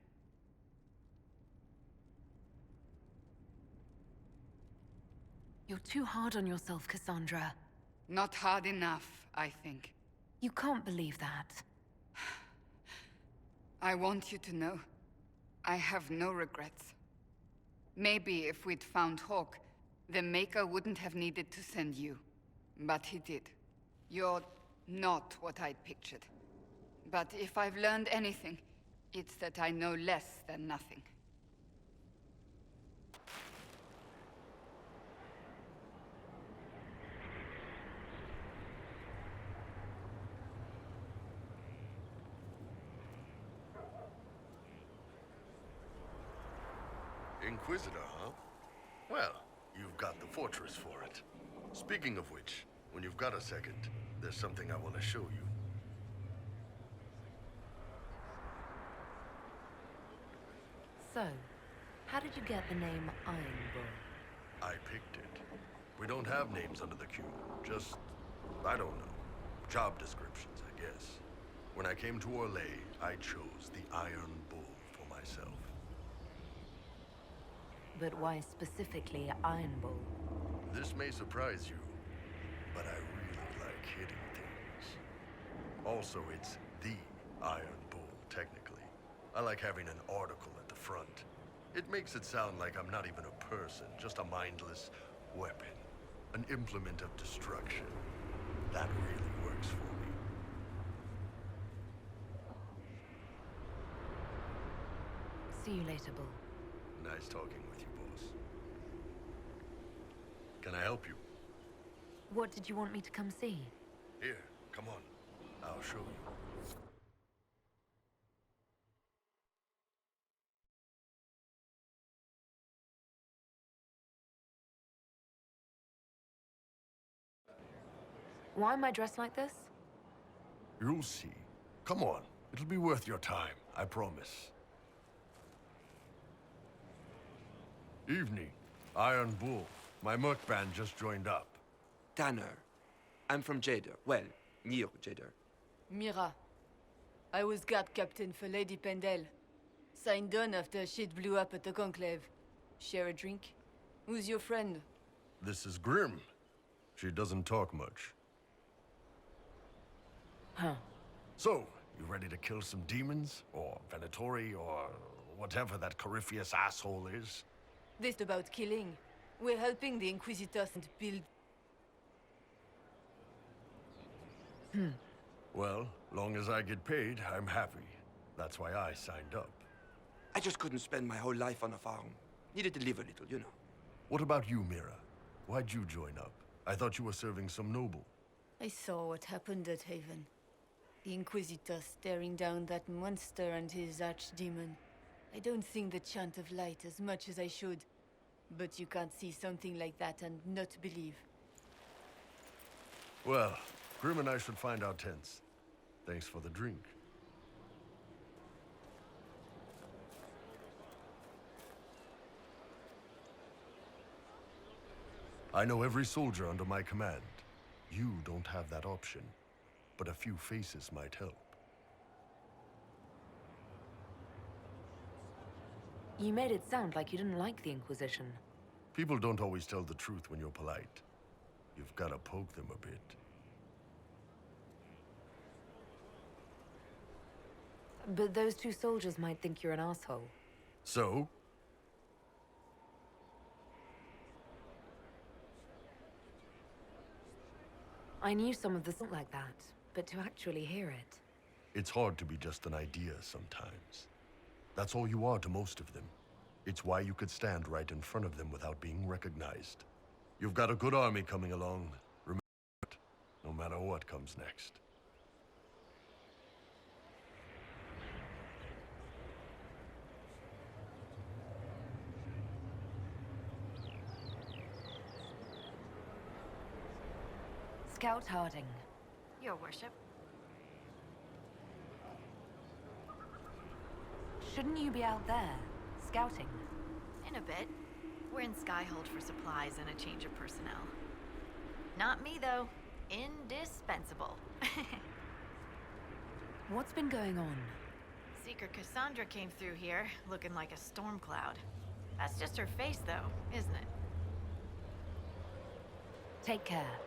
You're too hard on yourself, Cassandra. Not hard enough, I think. You can't believe that. I want you to know, I have no regrets. Maybe if we'd found Hawk, the Maker wouldn't have needed to send you. But he did. You're not what I'd pictured. But if I've learned anything, it's that I know less than nothing. Inquisitor, huh? Well, you've got the fortress for it. Speaking of which, when you've got a second, there's something I want to show you. So, how did you get the name Iron Bull? I picked it. We don't have names under the cube. Just, I don't know, job descriptions, I guess. When I came to Orlais, I chose the Iron Bull for myself. But why specifically Iron Bull? This may surprise you, but I really like hitting things. Also, it's the Iron Bull, technically. I like having an article at the front. It makes it sound like I'm not even a person, just a mindless weapon. An implement of destruction. That really works for me. See you later, Bull. Nice talking with you, boss. Can I help you? What did you want me to come see? Here, come on. I'll show you. Why am I dressed like this? You'll see. Come on. It'll be worth your time, I promise. Evening. Iron Bull. My merc band just joined up. Tanner. I'm from Jader. Well, near Jader. Mira. I was guard captain for Lady Pendel. Signed on after shit blew up at the Conclave. Share a drink? Who's your friend? This is Grim. She doesn't talk much. Huh. So, you ready to kill some demons? Or Venatori, or whatever that Corypheus asshole is? This about killing. We're helping the Inquisitors and build... Well, long as I get paid, I'm happy. That's why I signed up. I just couldn't spend my whole life on a farm. Needed to live a little, you know. What about you, Mira? Why'd you join up? I thought you were serving some noble. I saw what happened at Haven. The Inquisitor staring down that monster and his archdemon. I don't sing the chant of light as much as I should. But you can't see something like that and not believe. Well, Grim and I should find our tents. Thanks for the drink. I know every soldier under my command. You don't have that option, but a few faces might help. You made it sound like you didn't like the Inquisition. People don't always tell the truth when you're polite. You've got to poke them a bit. But those two soldiers might think you're an asshole. So? I knew some of the stuff like that, but to actually hear it... It's hard to be just an idea sometimes. That's all you are to most of them. It's why you could stand right in front of them without being recognized. You've got a good army coming along. Remember it, no matter what comes next. Scout Harding. Your worship. Shouldn't you be out there, scouting? In a bit. We're in Skyhold for supplies and a change of personnel. Not me, though. Indispensable. What's been going on? Seeker Cassandra came through here, looking like a storm cloud. That's just her face, though, isn't it? Take care.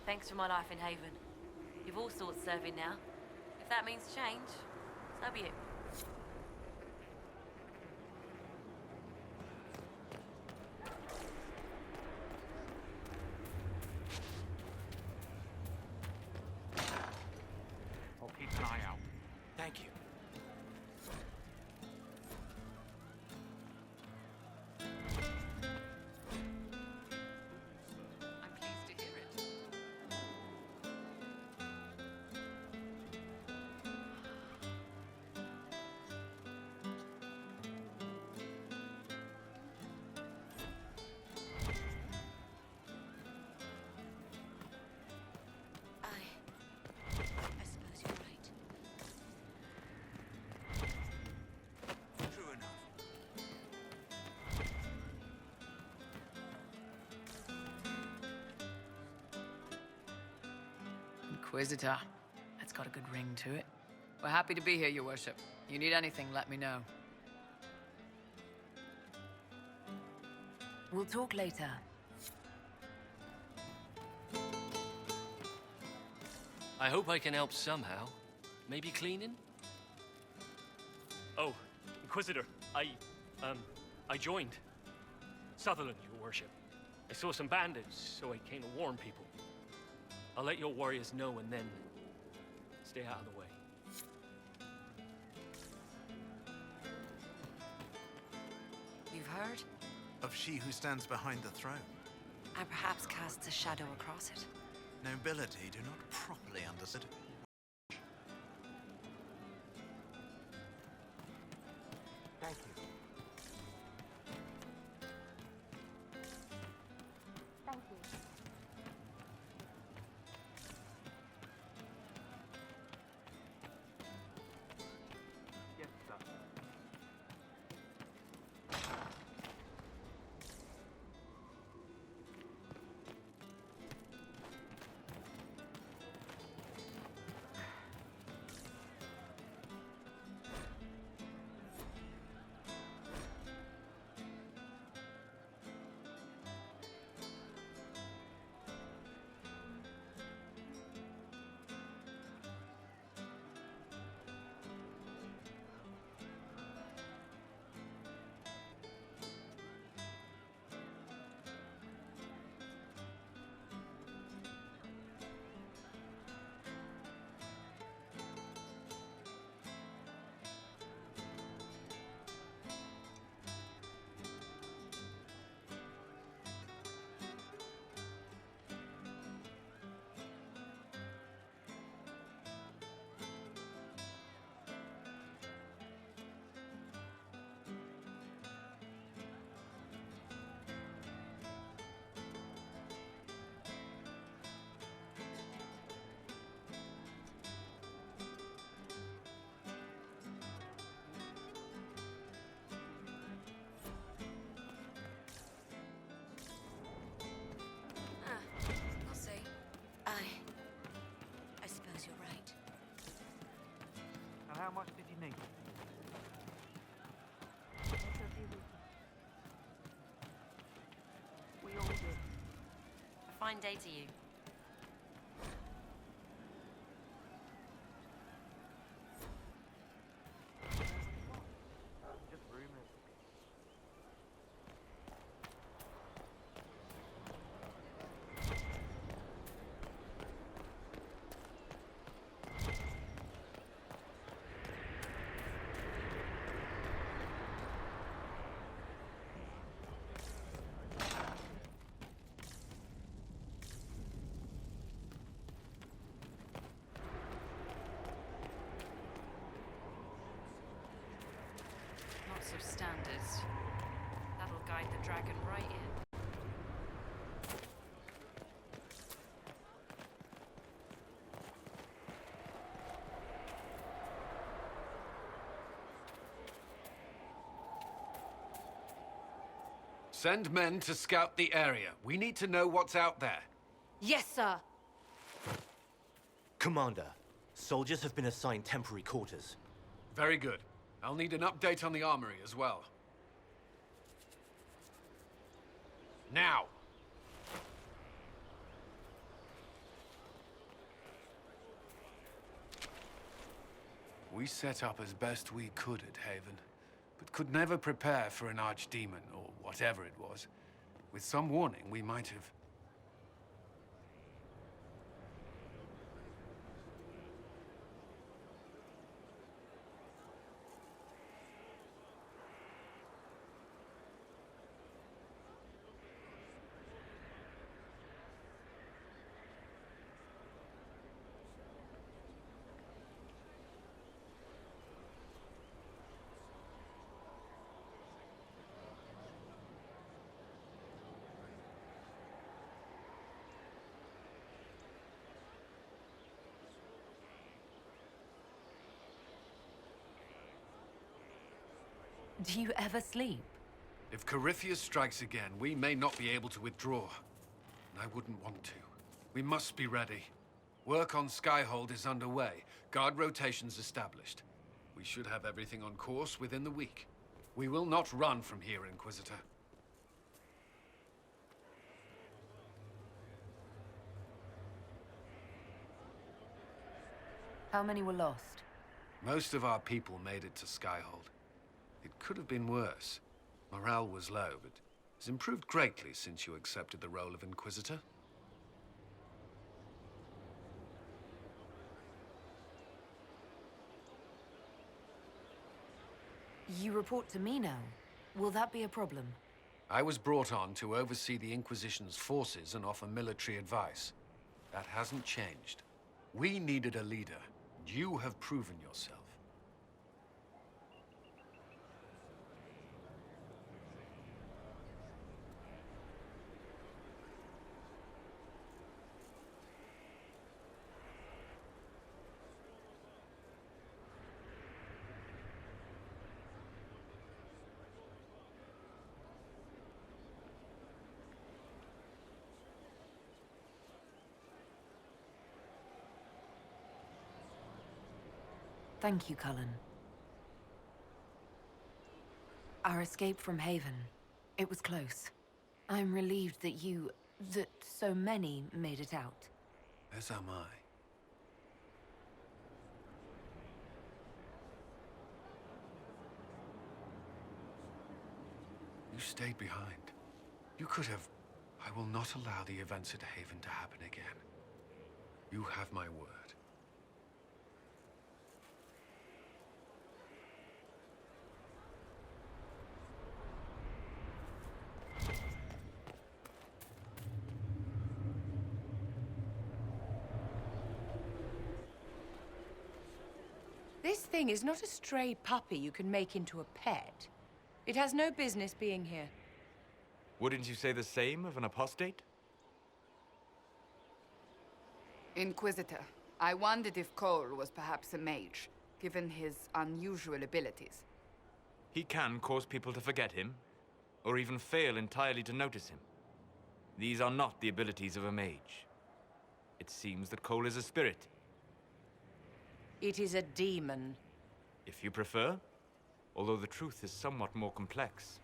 Thanks for my life in Haven. You've all sorts serving now. If that means change, so be it. I'll keep an eye out. Thank you. I'm pleased to hear it. Inquisitor. That's got a good ring to it. We're happy to be here, Your Worship. You need anything, let me know. We'll talk later. I hope I can help somehow. Maybe cleaning? Oh, Inquisitor, I joined. Sutherland, Your Worship. I saw some bandits, so I came to warn people. I'll let your warriors know and then stay out of the way. You've heard? Of she who stands behind the throne. And perhaps casts a shadow across it. Nobility do not properly understand. Thank you. Thank you. Yes, sir. I'll say. I suppose you're right. And how much did you need? We all did. A fine day to you. Just rumors. Lots of standards. That'll guide the dragon right in. Send men to scout the area. We need to know what's out there. Yes, sir. Commander, soldiers have been assigned temporary quarters. Very good. I'll need an update on the armory as well. Now! We set up as best we could at Haven, but could never prepare for an archdemon, or whatever it was. With some warning, we might have... Do you ever sleep? If Corypheus strikes again, we may not be able to withdraw. And I wouldn't want to. We must be ready. Work on Skyhold is underway. Guard rotations established. We should have everything on course within the week. We will not run from here, Inquisitor. How many were lost? Most of our people made it to Skyhold. It could have been worse. Morale was low, but has improved greatly since you accepted the role of Inquisitor. You report to me now. Will that be a problem? I was brought on to oversee the Inquisition's forces and offer military advice. That hasn't changed. We needed a leader. You have proven yourself. Thank you, Cullen. Our escape from Haven, it was close. I'm relieved that that so many made it out. As am I. You stayed behind. You could have... I will not allow the events at Haven to happen again. You have my word. This thing is not a stray puppy you can make into a pet. It has no business being here. Wouldn't you say the same of an apostate? Inquisitor, I wondered if Cole was perhaps a mage, given his unusual abilities. He can cause people to forget him, or even fail entirely to notice him. These are not the abilities of a mage. It seems that Cole is a spirit. It is a demon. If you prefer, although the truth is somewhat more complex.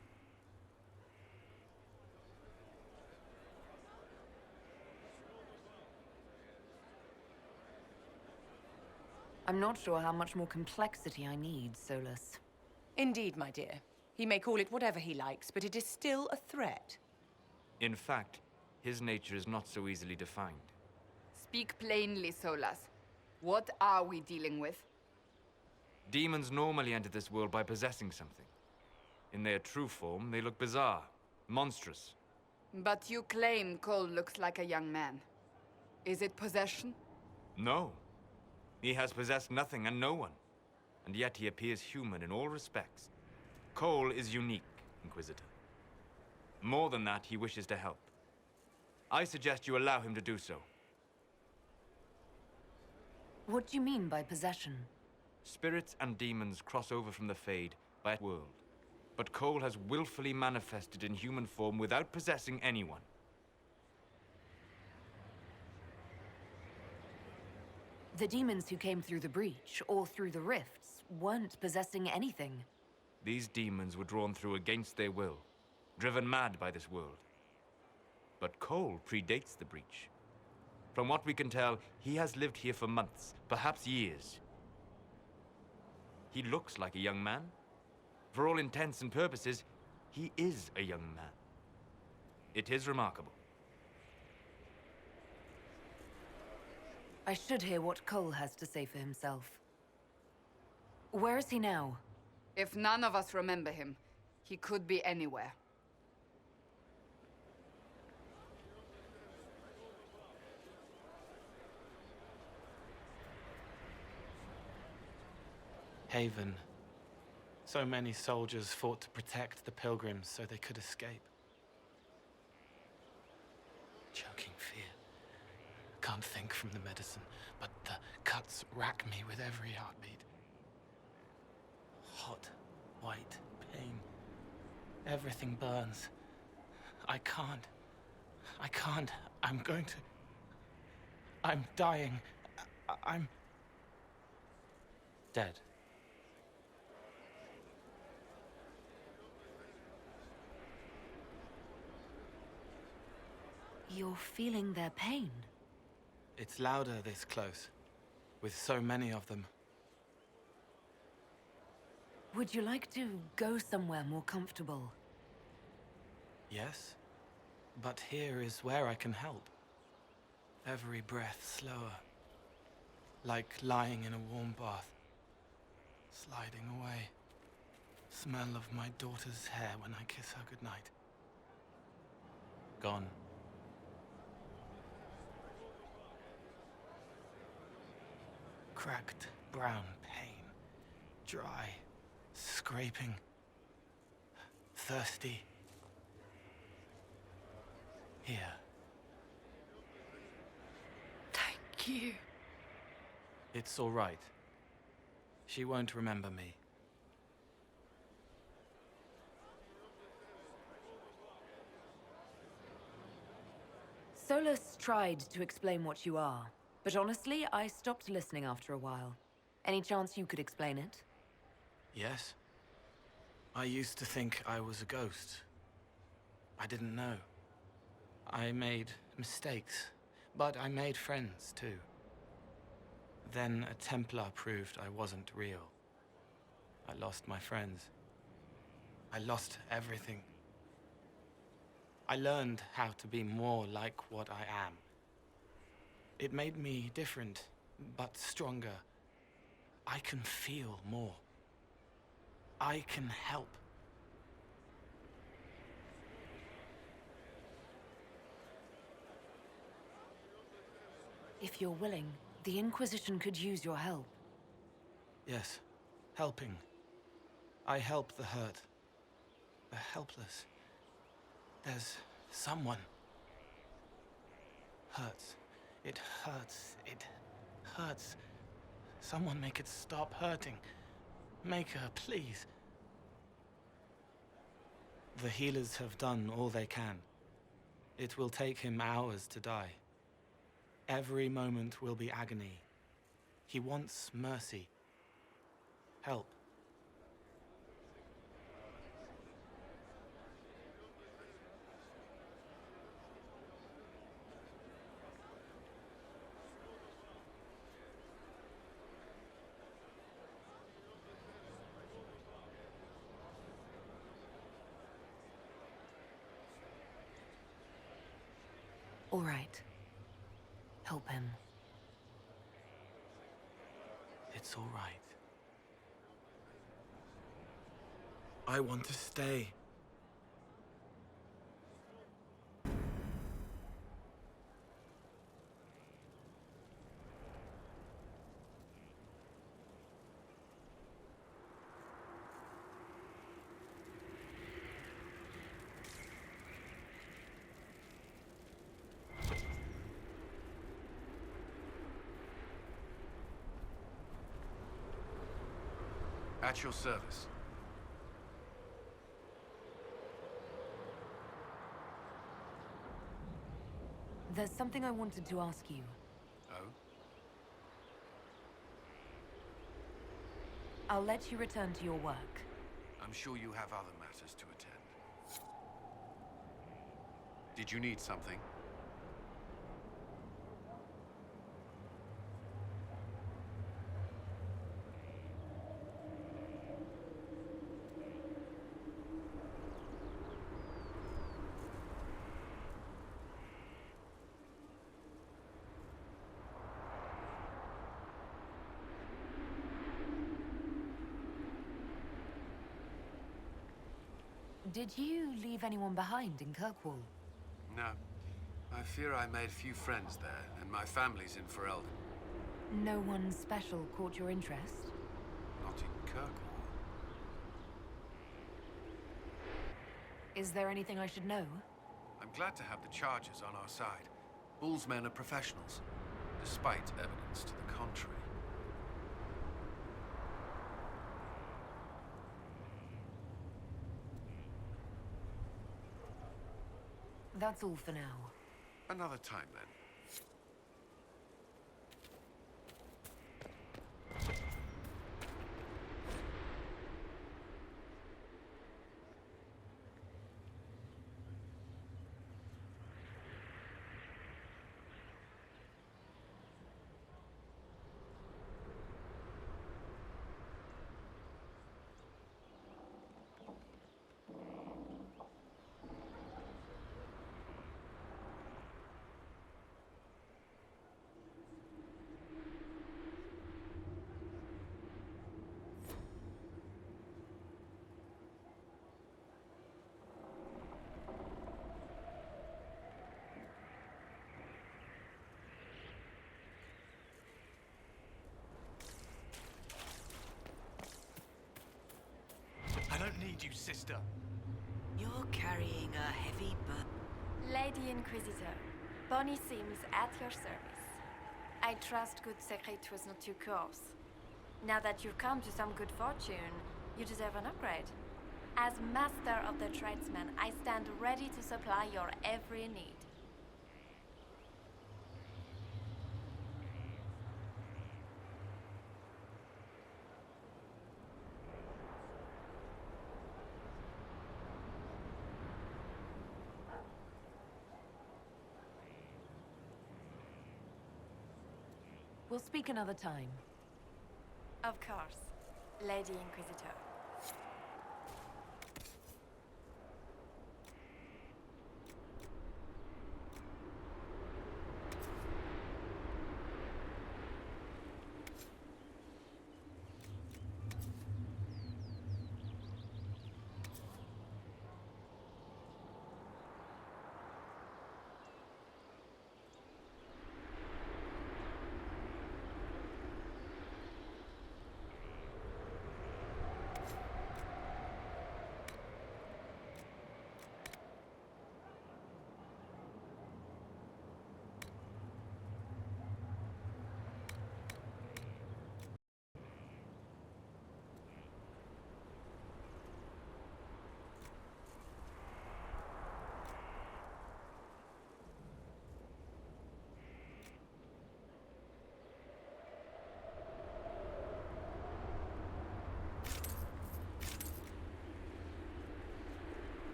I'm not sure how much more complexity I need, Solus. Indeed, my dear. He may call it whatever he likes, but it is still a threat. In fact, his nature is not so easily defined. Speak plainly, Solas. What are we dealing with? Demons normally enter this world by possessing something. In their true form, they look bizarre, monstrous. But you claim Cole looks like a young man. Is it possession? No. He has possessed nothing and no one. And yet he appears human in all respects. Cole is unique, Inquisitor. More than that, he wishes to help. I suggest you allow him to do so. What do you mean by possession? Spirits and demons cross over from the Fade by a world. But Cole has willfully manifested in human form without possessing anyone. The demons who came through the breach, or through the rifts, weren't possessing anything. These demons were drawn through against their will, driven mad by this world. But Cole predates the breach. From what we can tell, he has lived here for months, perhaps years. He looks like a young man. For all intents and purposes, he is a young man. It is remarkable. I should hear what Cole has to say for himself. Where is he now? If none of us remember him, he could be anywhere. Haven. So many soldiers fought to protect the pilgrims so they could escape. Choking fear. Can't think from the medicine, but the cuts rack me with every heartbeat. Hot, white pain. Everything burns. I can't. I'm going to... I'm dying. I'm... dead. You're feeling their pain? It's louder this close, with so many of them. Would you like to go somewhere more comfortable? Yes, but here is where I can help. Every breath slower, like lying in a warm bath, sliding away. Smell of my daughter's hair when I kiss her goodnight. Gone. Cracked brown pain, dry, scraping, thirsty. Here. Thank you. It's all right. She won't remember me. Solus tried to explain what you are, but honestly, I stopped listening after a while. Any chance you could explain it? Yes? I used to think I was a ghost. I didn't know. I made mistakes, but I made friends too. Then a Templar proved I wasn't real. I lost my friends. I lost everything. I learned how to be more like what I am. It made me different, but stronger. I can feel more. I can help. If you're willing, the Inquisition could use your help. Yes, helping. I help the hurt, the helpless. There's someone. Hurts. It hurts. It hurts. Someone make it stop hurting. Make her, please. The healers have done all they can. It will take him hours to die. Every moment will be agony. He wants mercy. Help. All right. Help him. It's all right. I want to stay. At your service. There's something I wanted to ask you. Oh? I'll let you return to your work. I'm sure you have other matters to attend. Did you need something? Did you leave anyone behind in Kirkwall? No. I fear I made few friends there, and my family's in Ferelden. No one special caught your interest? Not in Kirkwall. Is there anything I should know? I'm glad to have the charges on our side. Bull's men are professionals, despite evidence to the contrary. That's all for now. Another time, then. find you, sister? You're carrying a heavy burden. Lady Inquisitor, Bonnie Sims at your service. I trust good Secret was not too coarse. Now that you've come to some good fortune, you deserve an upgrade. As Master of the Tradesmen, I stand ready to supply your every need. We'll speak another time. Of course, Lady Inquisitor.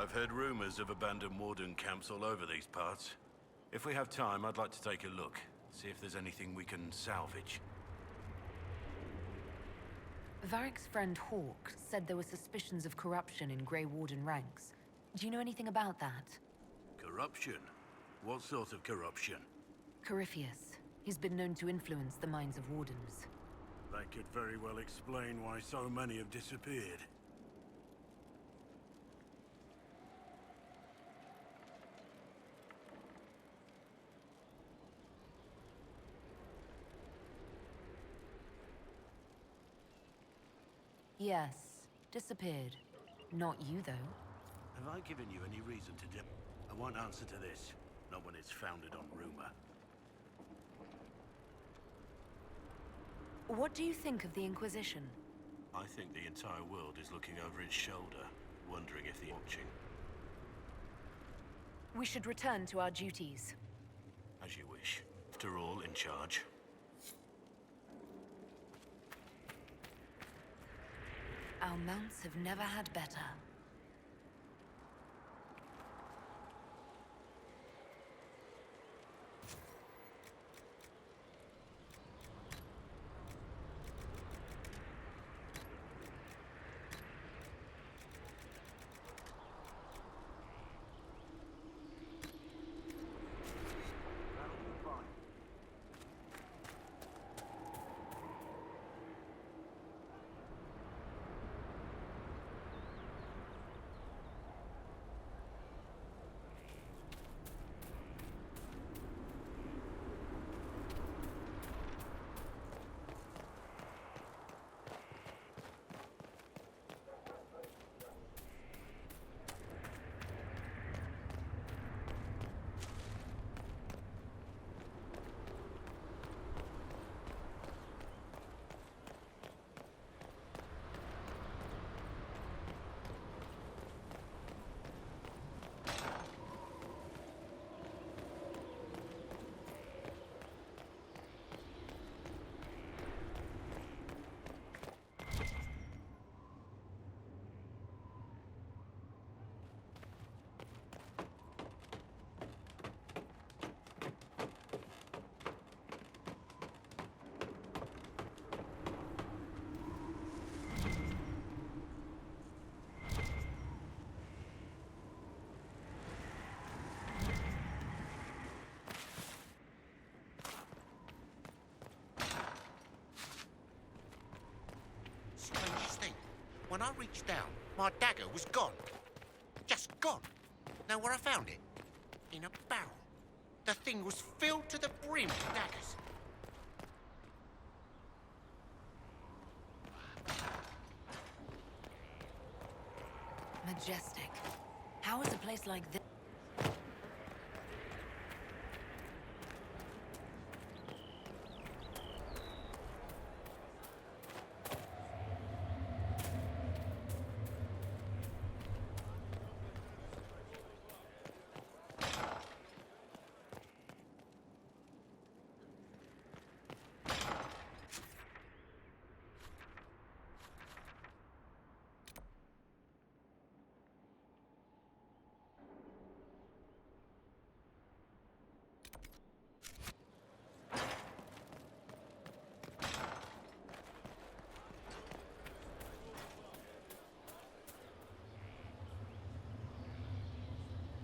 I've heard rumors of abandoned warden camps all over these parts. If we have time, I'd like to take a look, see if there's anything we can salvage. Varric's friend Hawke said there were suspicions of corruption in Grey Warden ranks. Do you know anything about that? Corruption? What sort of corruption? Corypheus. He's been known to influence the minds of wardens. That could very well explain why so many have disappeared. Yes, disappeared. Not you, though. Have I given you any reason to I want answer to this, not when it's founded on rumor. What do you think of the Inquisition? I think the entire world is looking over its shoulder, wondering if they're watching. We should return to our duties. As you wish. After all, in charge. Our mounts have never had better. when I reached down, my dagger was gone. Just gone. Know where I found it? In a barrel. The thing was filled to the brim with daggers. Majestic. How is a place like this?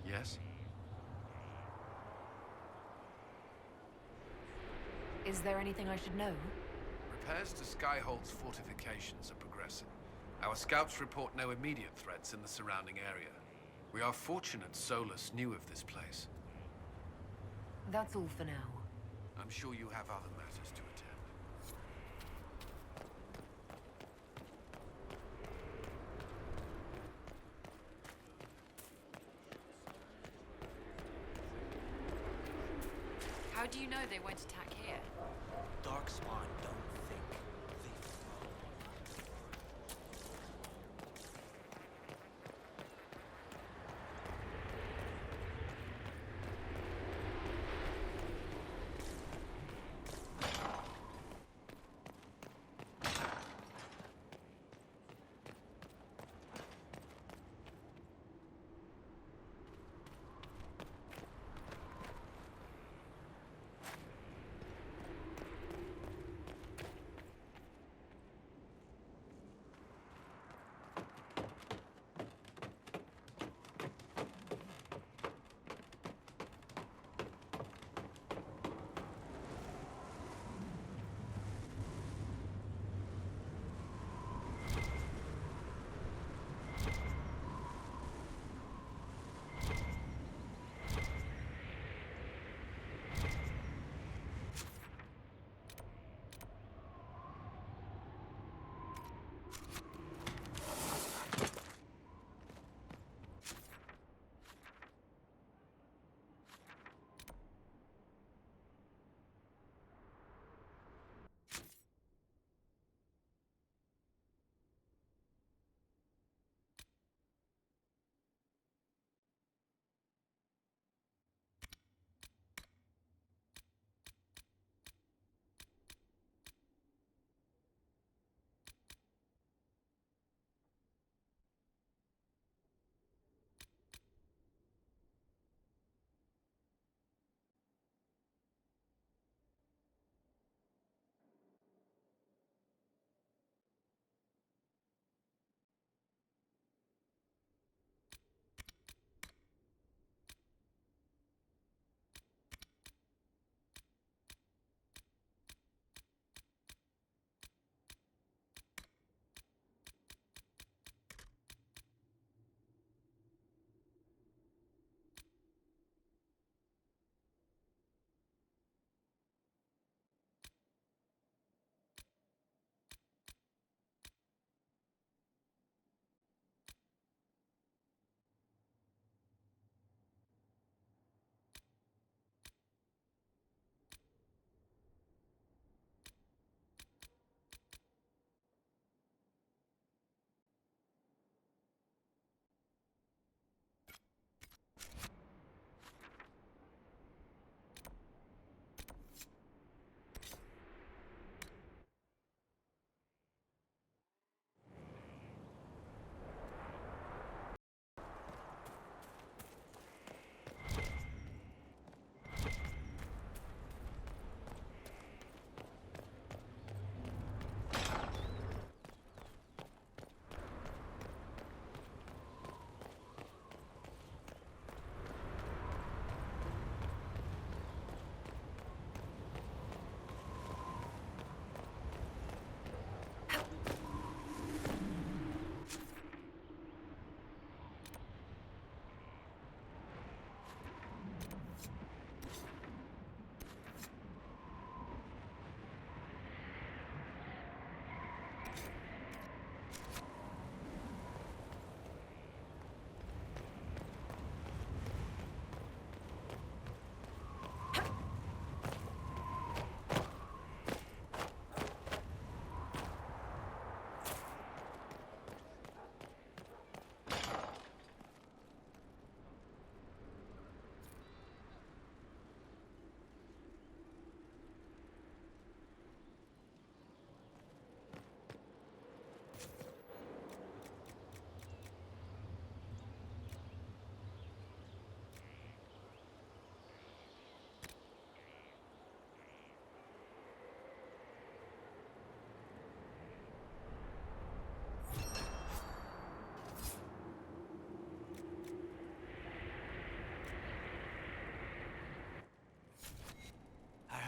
Yes? Is there anything I should know? Repairs to Skyhold's fortifications are progressing. Our scouts report no immediate threats in the surrounding area. We are fortunate Solus knew of this place. That's all for now. I'm sure you have other matters to attend. How do you know they won't attack here? Darkspawn don't think. They flow.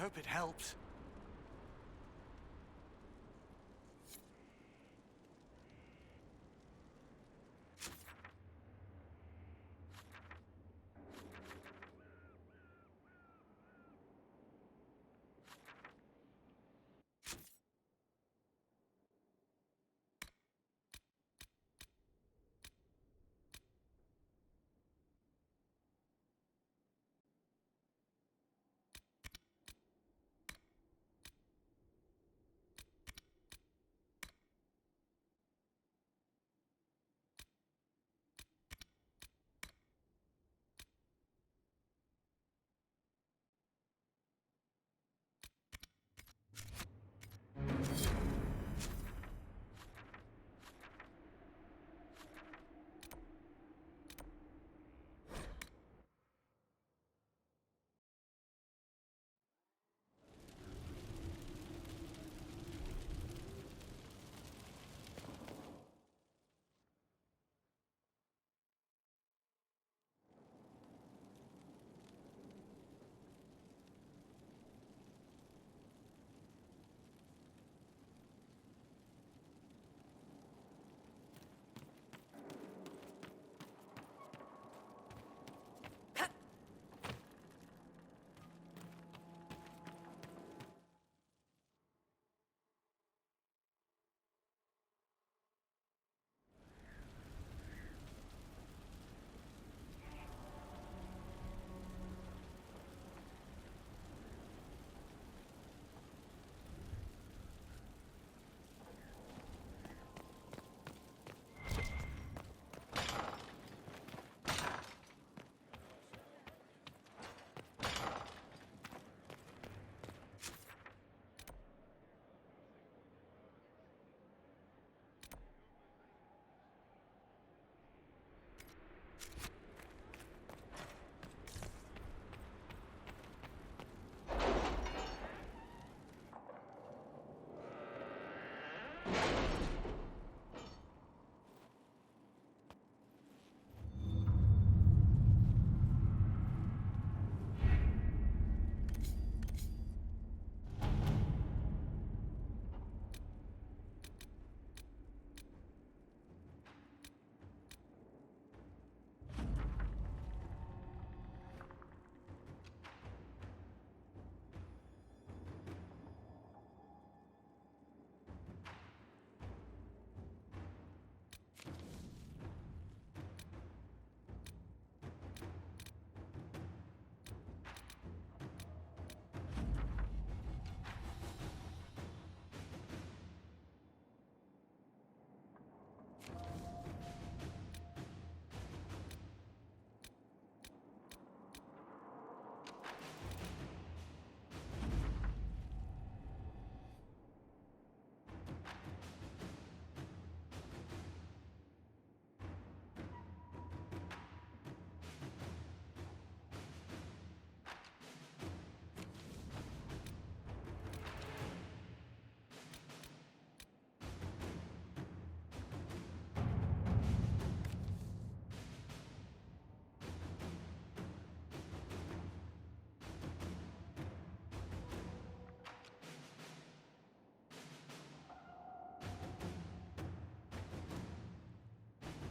hope it helps.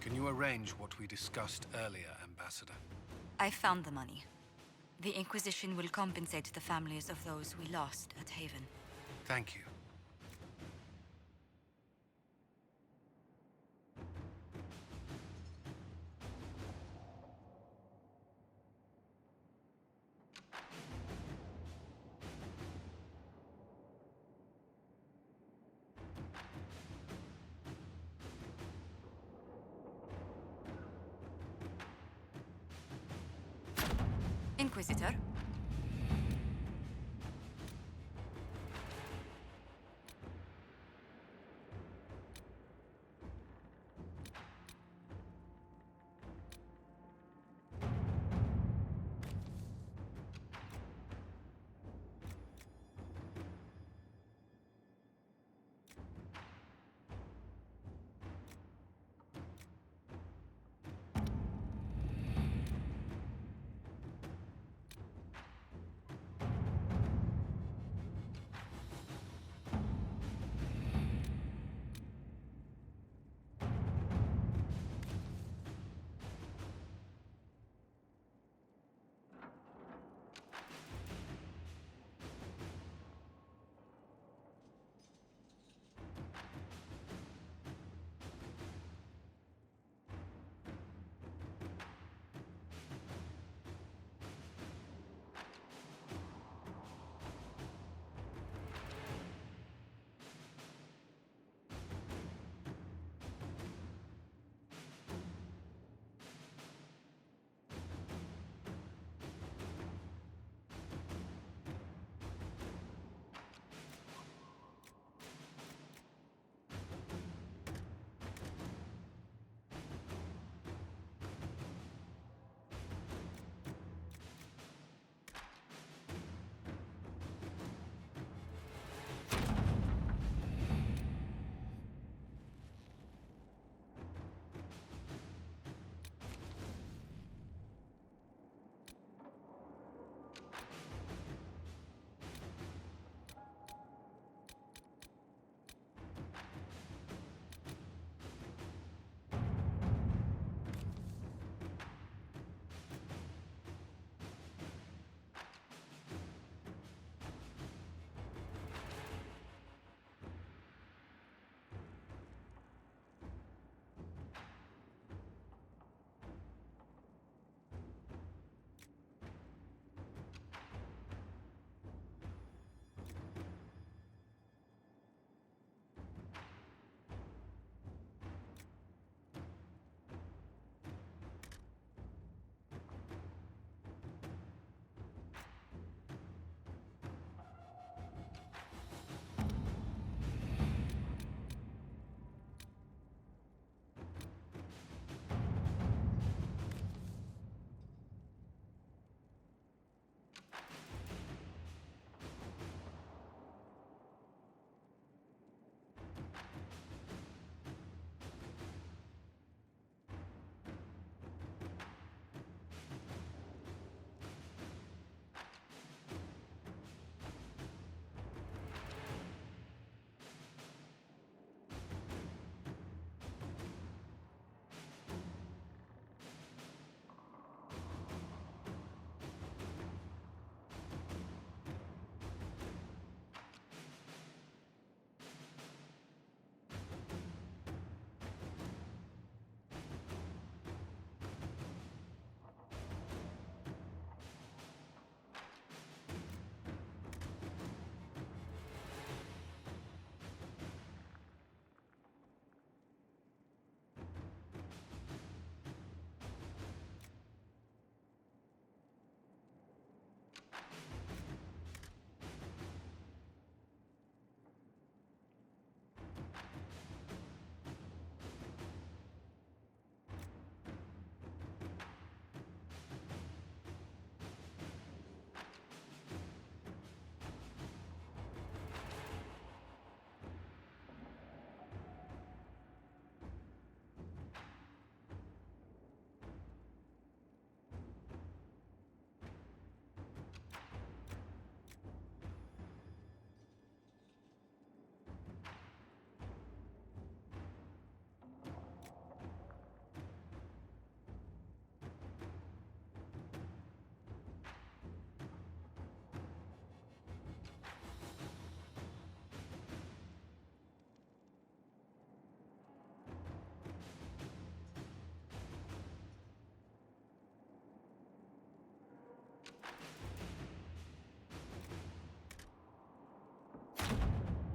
Can you arrange what we discussed earlier, Ambassador? I found the money. The Inquisition will compensate the families of those we lost at Haven. Thank you. Inquisitor?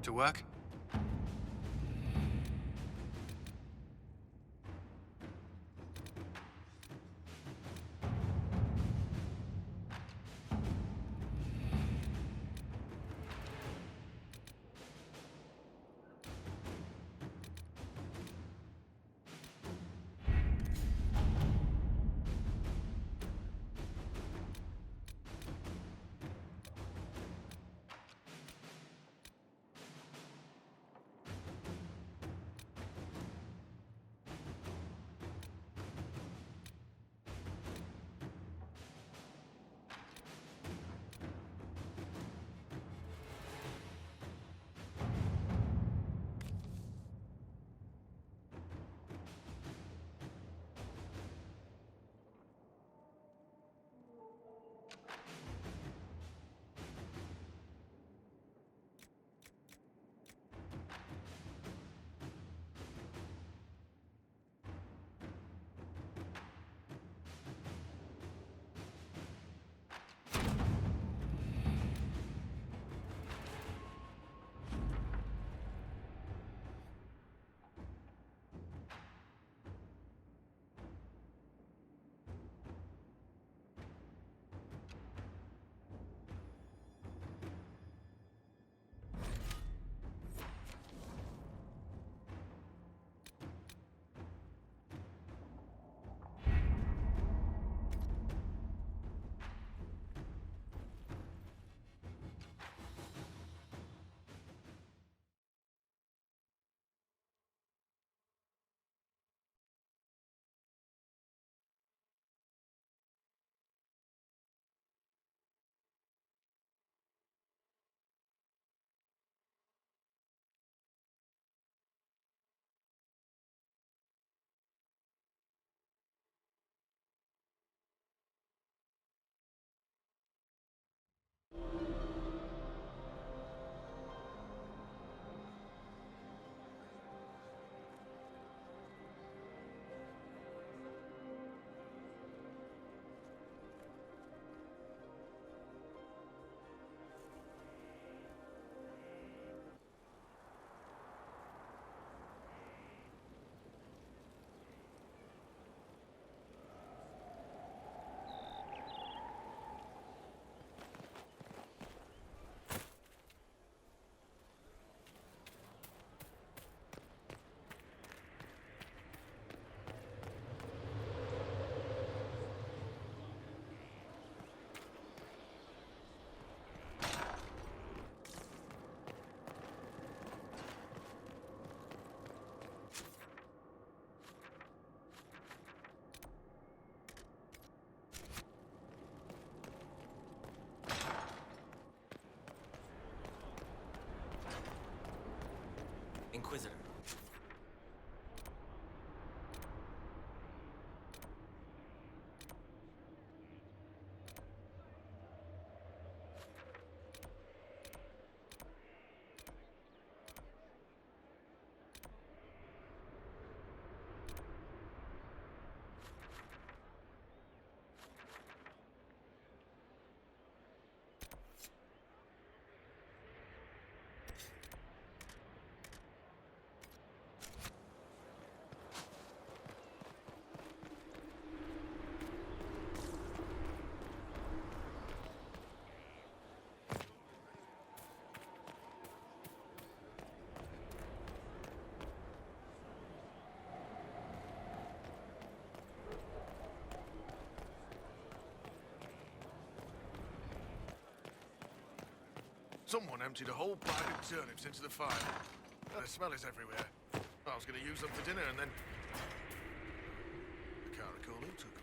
To work? Inquisitor. Someone emptied a whole bag of turnips into the fire. The smell is everywhere. I was going to use them for dinner and then... I can't recall who took them.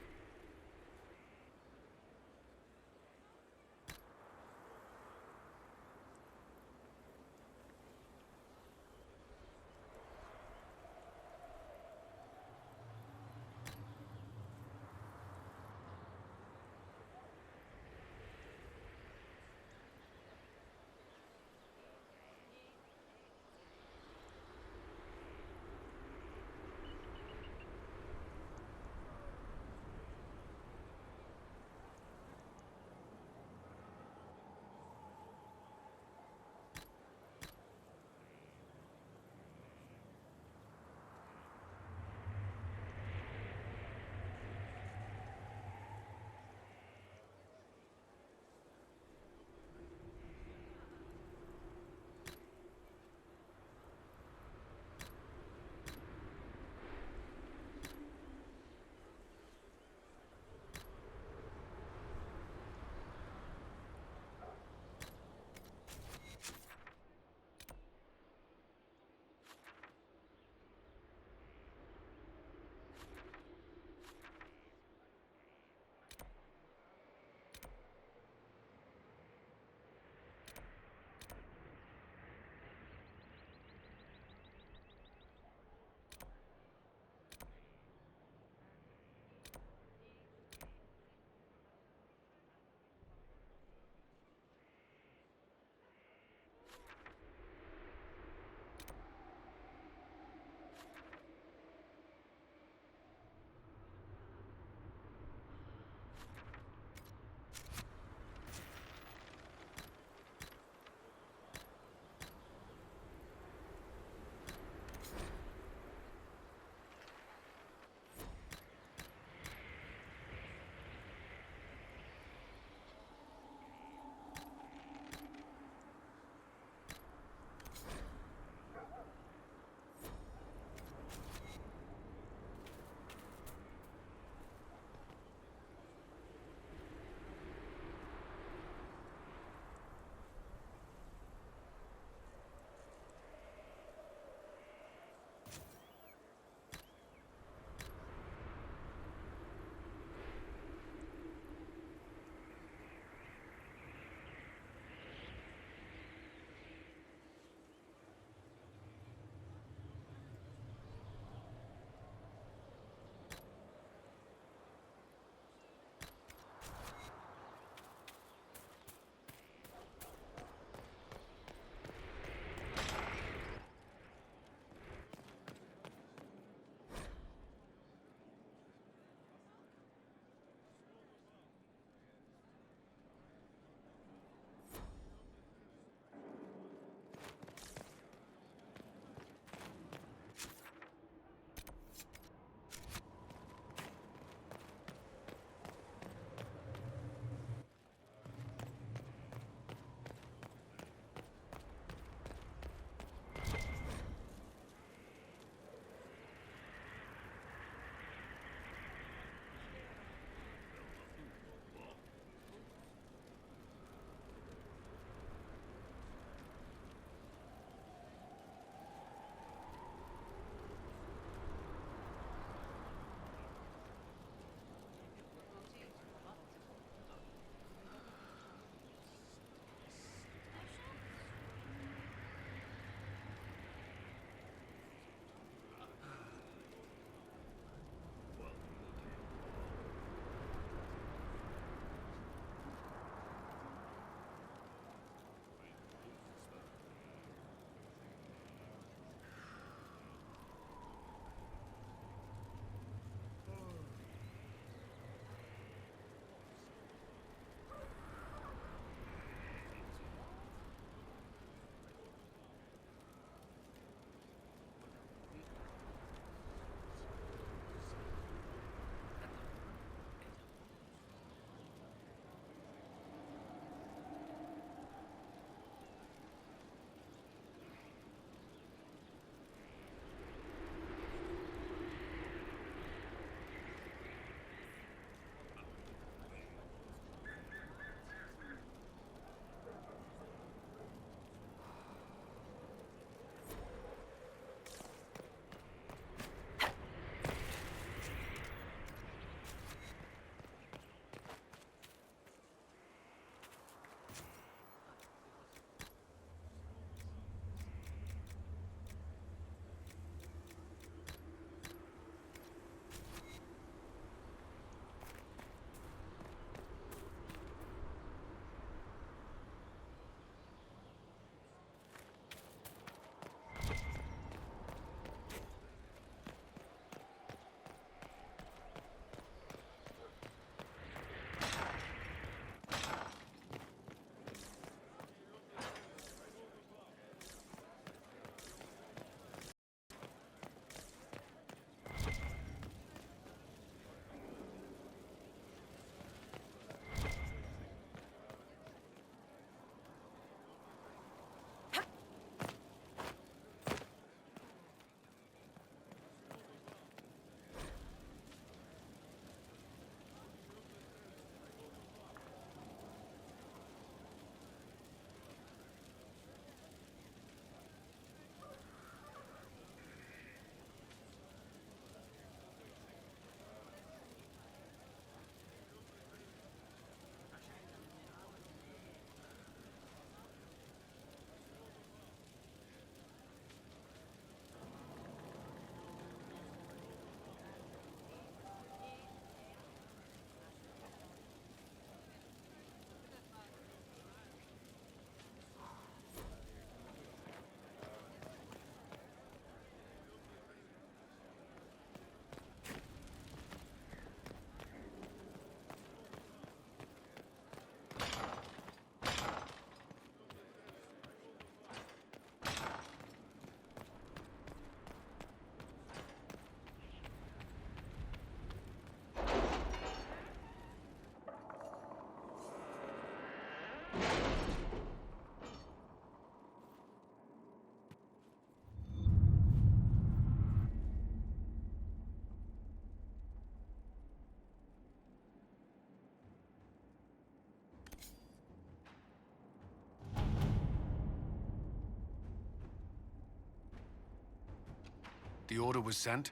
The order was sent?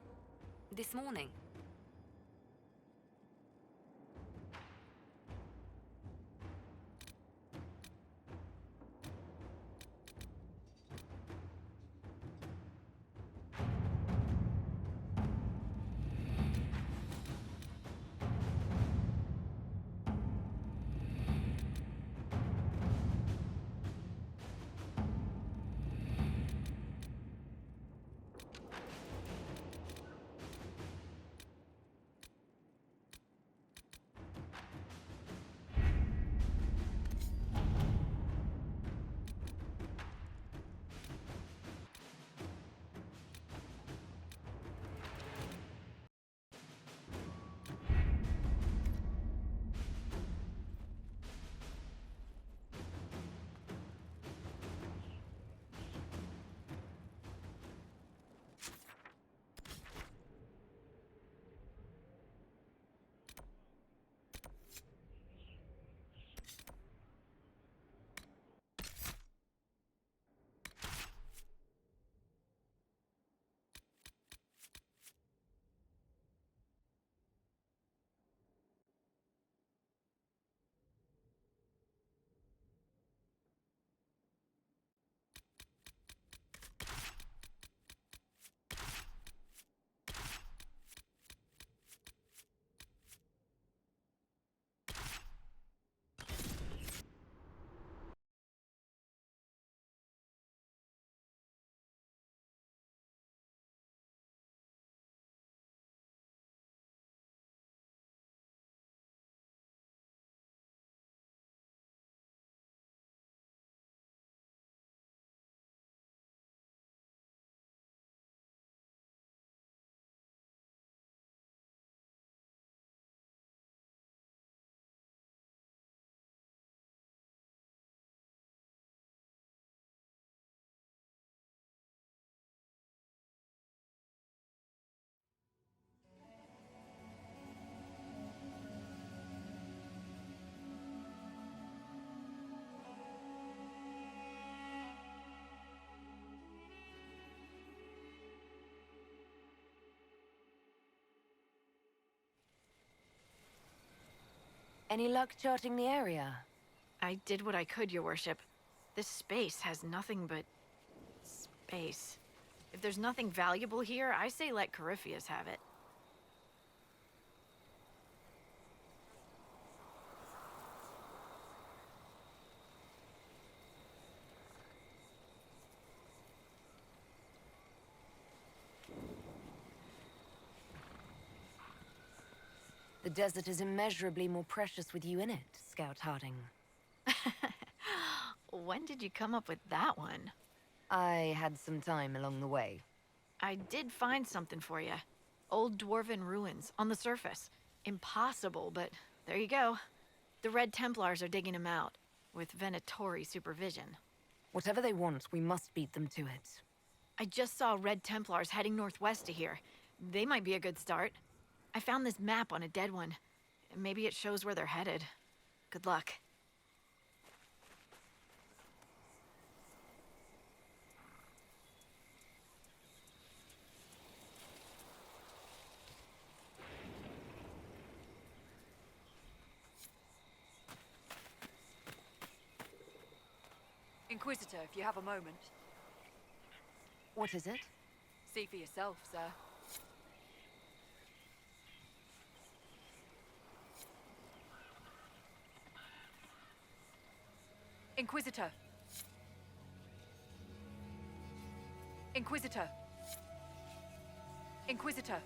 This morning. Any luck charting the area? I did what I could, Your Worship. This space has nothing but... space. If there's nothing valuable here, I say let Corypheus have it. The desert is immeasurably more precious with you in it, Scout Harding. When did you come up with that one? I had some time along the way. I did find something for you. Old dwarven ruins on the surface. Impossible, but there you go. The Red Templars are digging them out, with Venatori supervision. Whatever they want, we must beat them to it. I just saw Red Templars heading northwest to here. They might be a good start. I found this map on a dead one. Maybe it shows where they're headed. Good luck. Inquisitor, if you have a moment. What is it? See for yourself, sir. Inquisitor. Inquisitor. Inquisitor.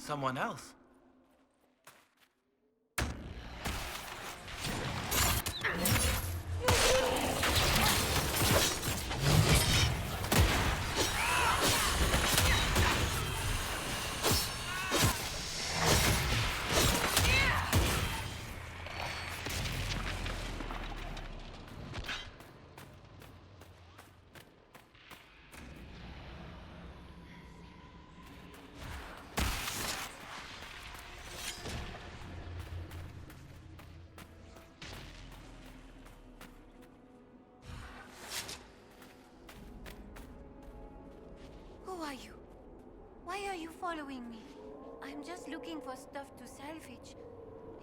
someone else. Who are you? Why are you following me? I'm just looking for stuff to salvage.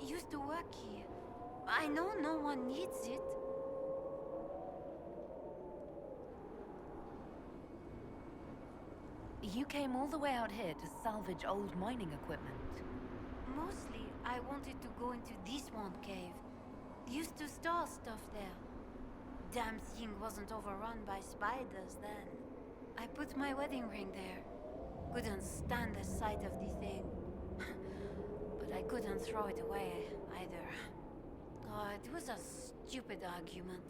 I used to work here. I know no one needs it. You came all the way out here to salvage old mining equipment. Mostly, I wanted to go into this one cave. Used to store stuff there. Damn thing wasn't overrun by spiders then. I put my wedding ring there. Couldn't stand the sight of the thing. But I couldn't throw it away either. Oh, it was a stupid argument.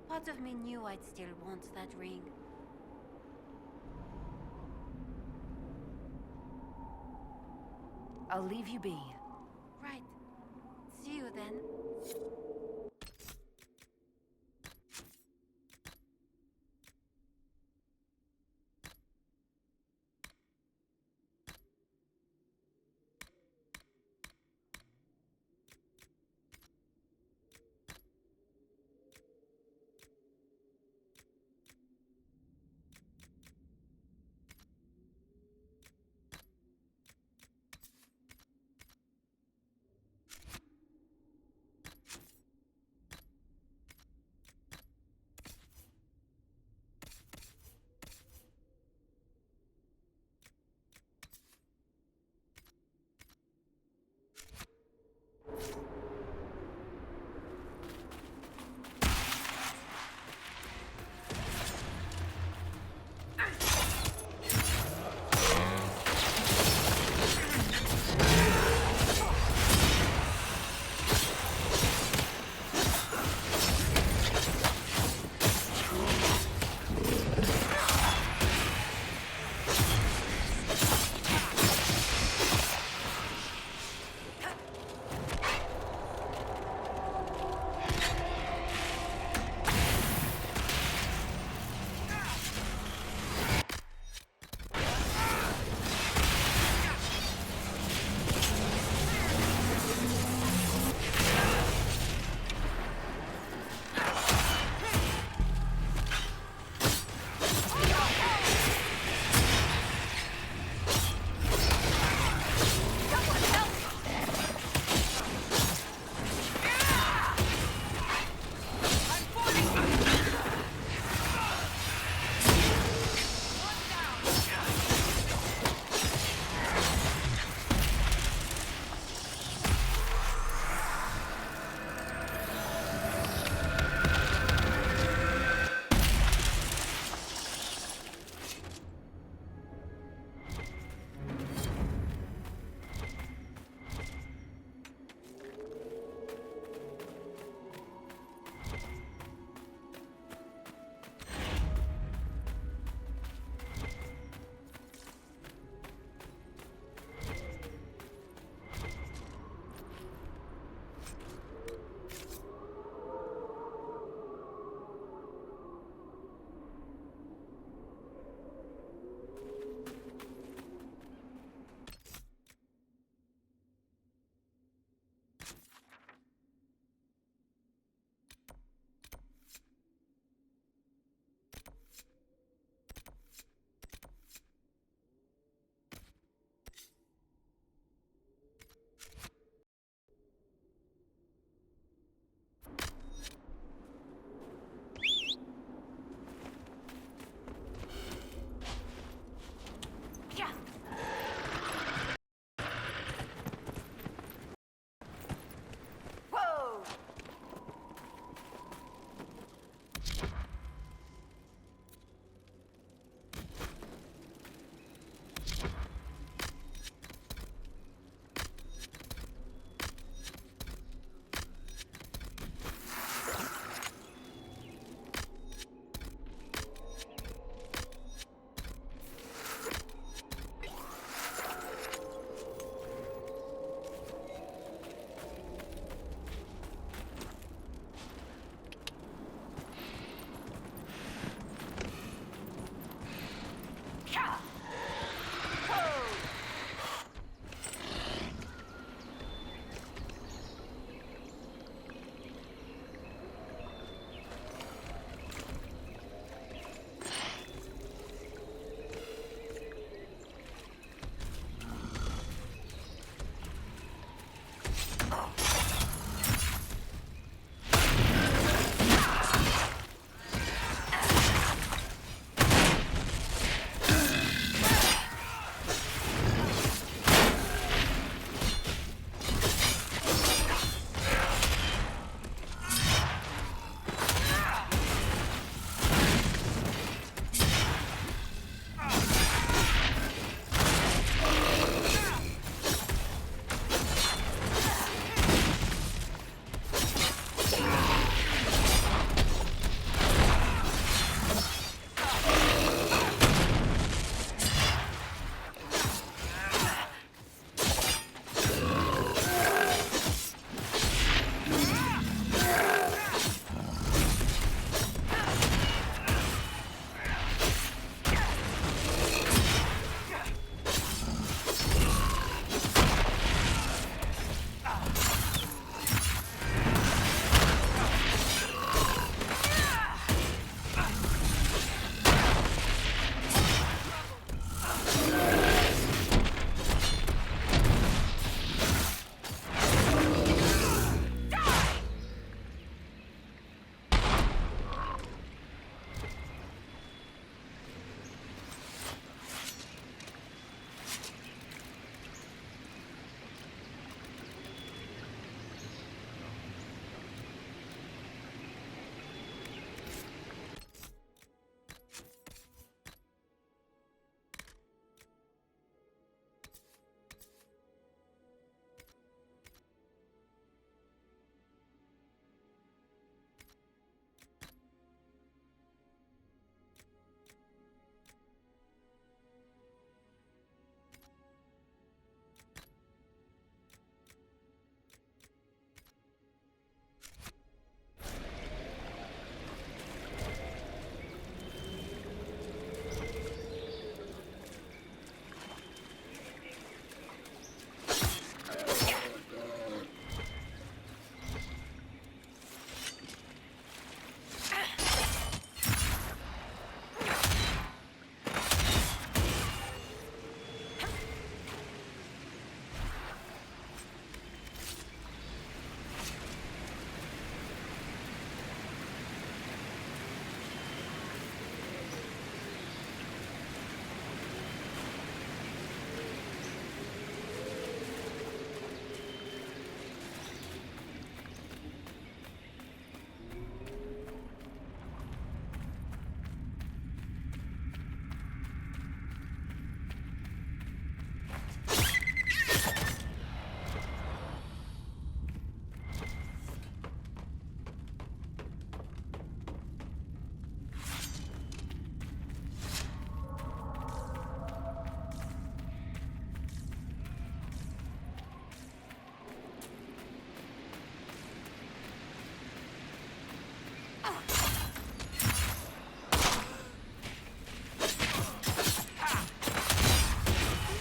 Part of me knew I'd still want that ring. I'll leave you be. Right. See you then.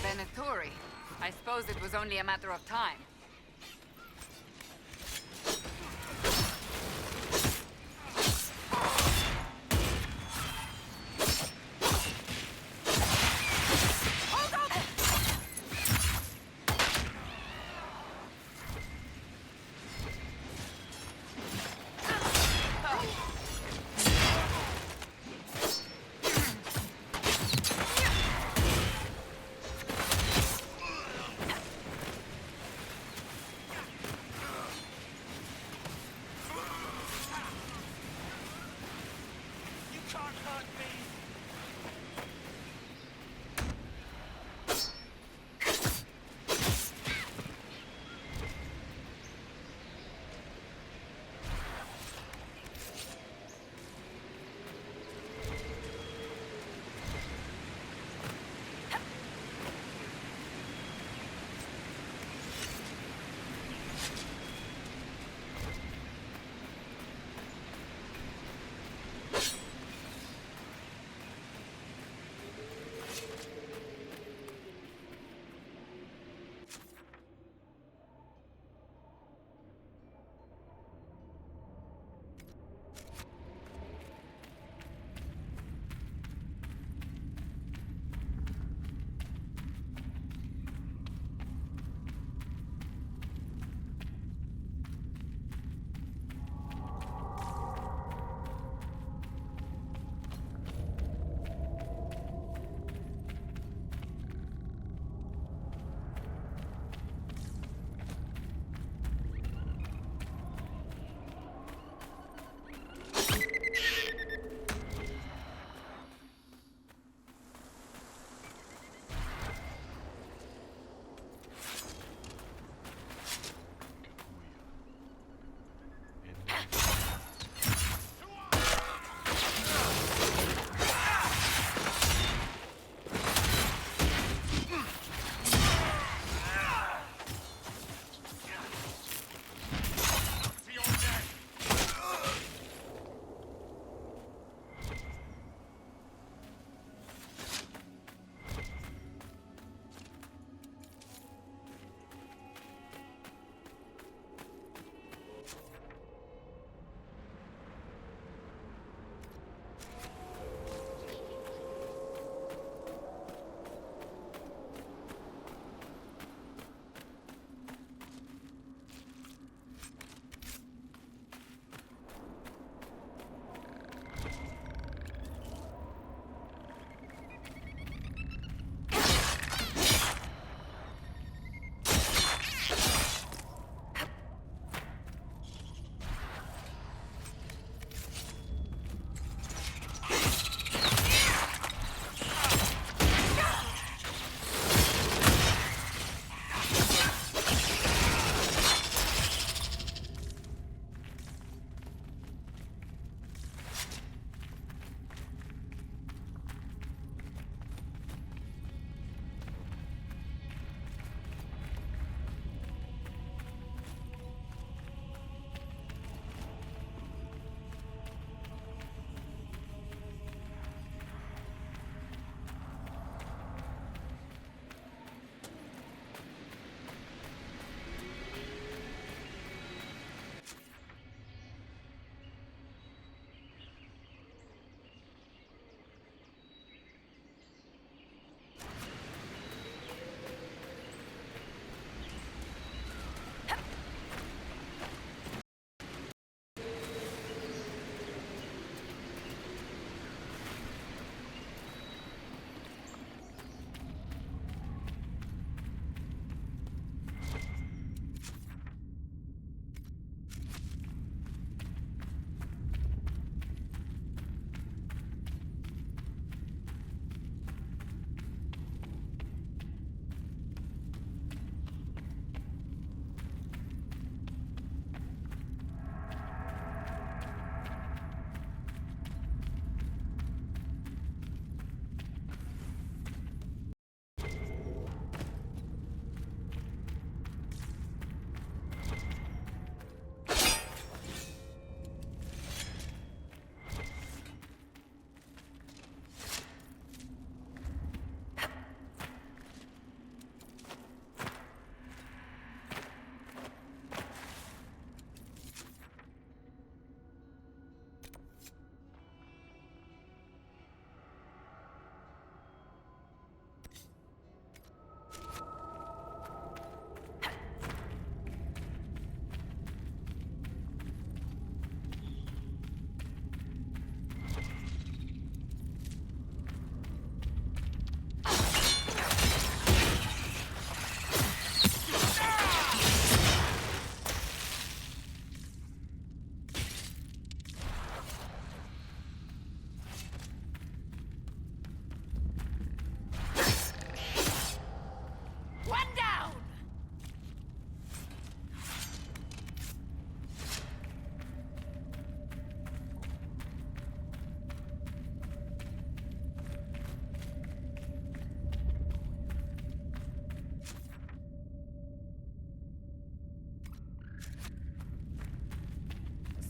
Venatori. I suppose it was only a matter of time.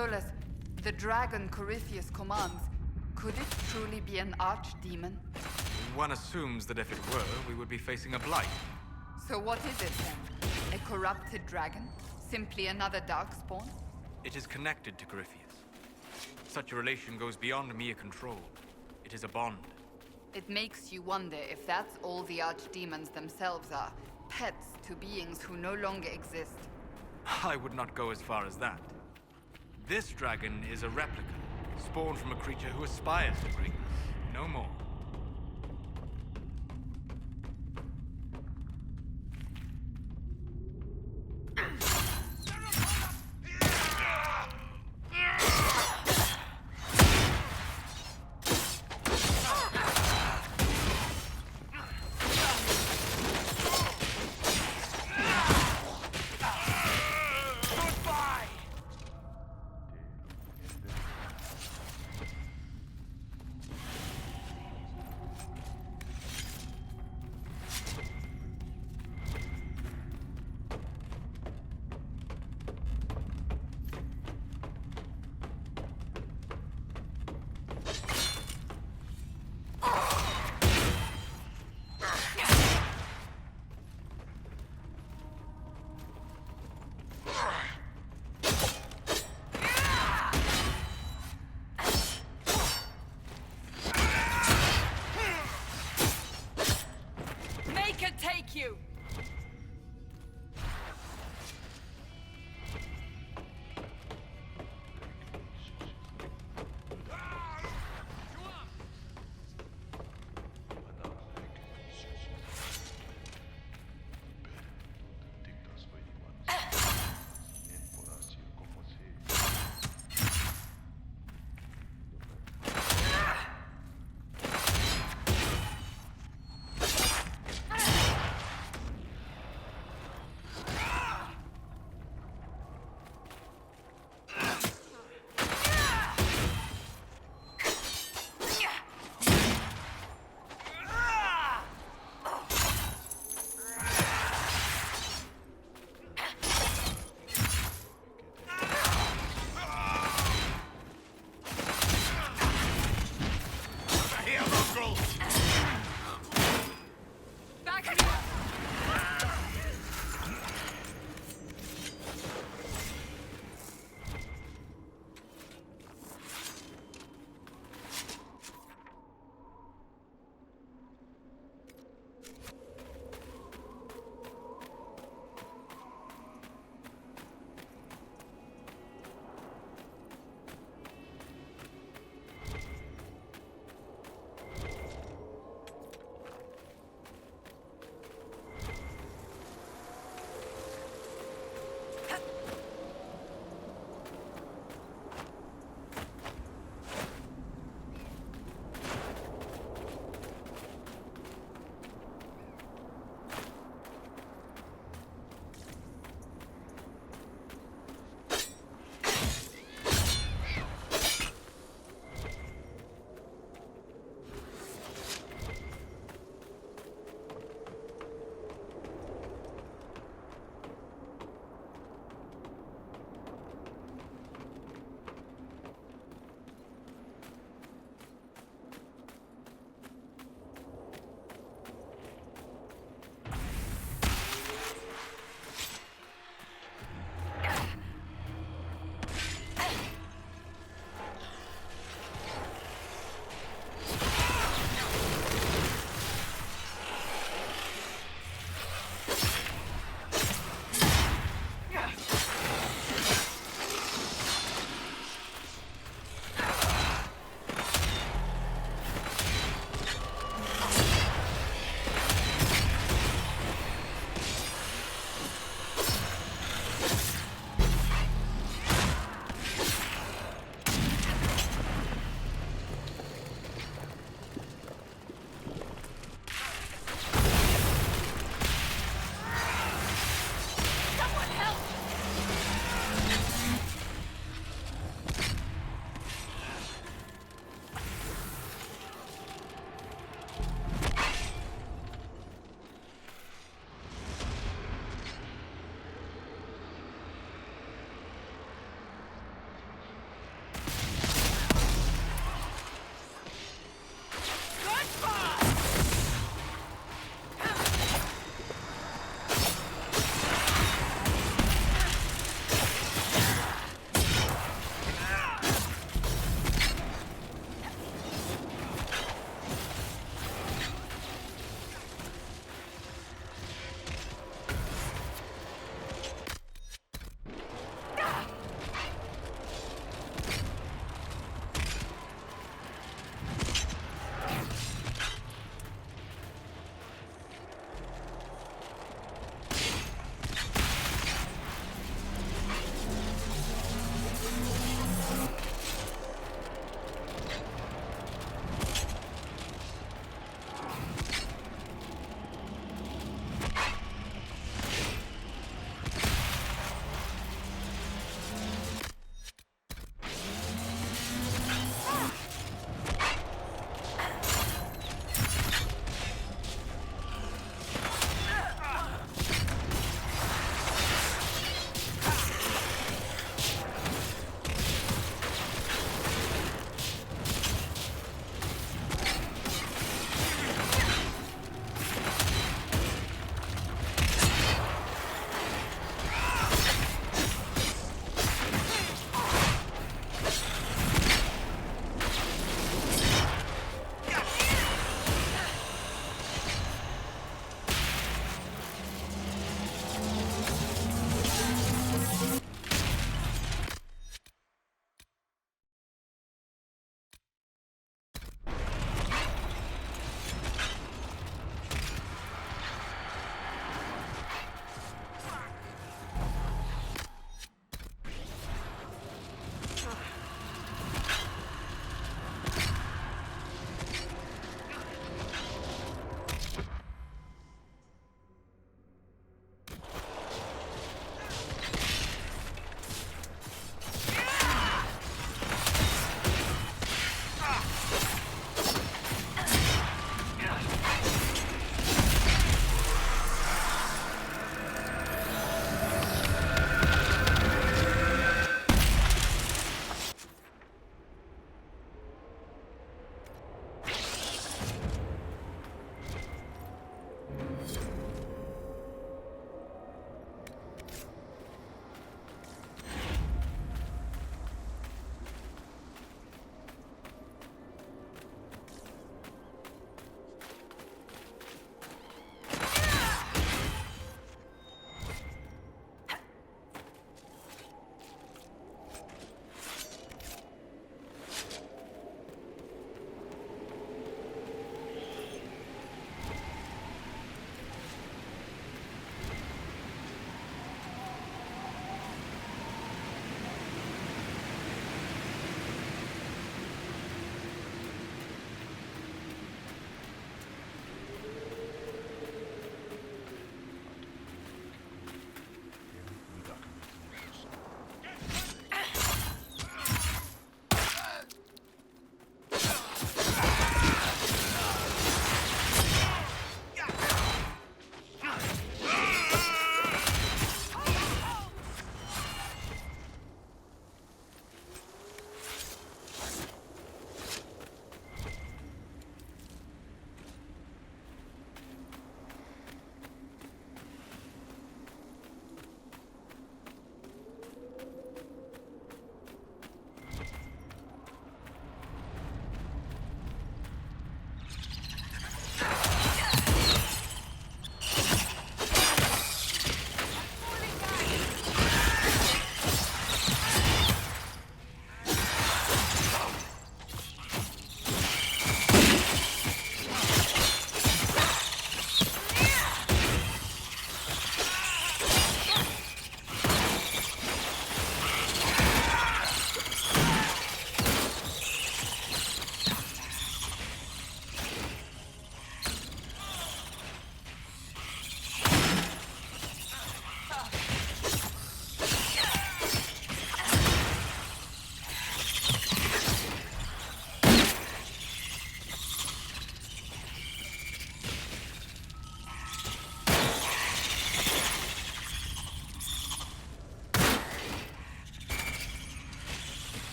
Solus, the dragon Corypheus commands, could it truly be an archdemon? One assumes that if it were, we would be facing a blight. So what is it then? A corrupted dragon? Simply another darkspawn? It is connected to Corypheus. Such a relation goes beyond mere control. It is a bond. It makes you wonder if that's all the archdemons themselves are. Pets to beings who no longer exist. I would not go as far as that. This dragon is a replica, spawned from a creature who aspires to greatness. No more. Take you!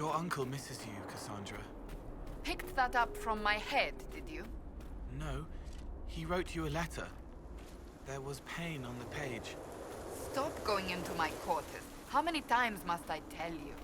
Your uncle misses you, Cassandra. Picked that up from my head, did you? No, he wrote you a letter. There was pain on the page. Stop going into my quarters. How many times must I tell you?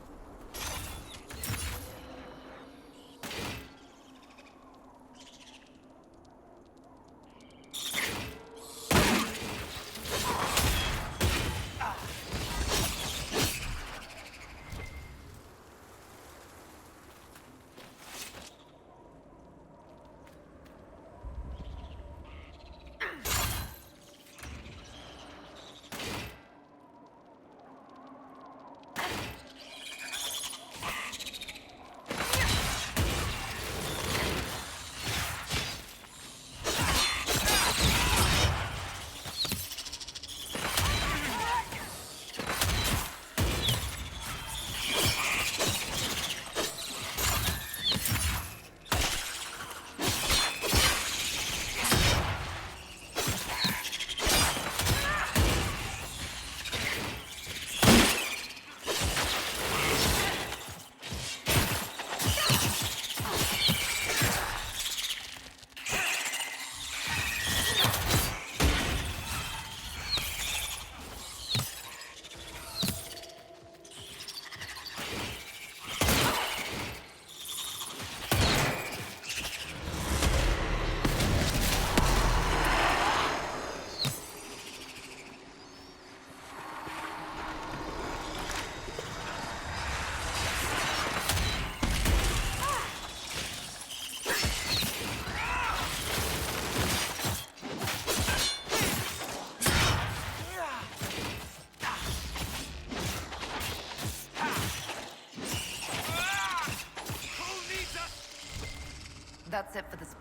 That's it for this.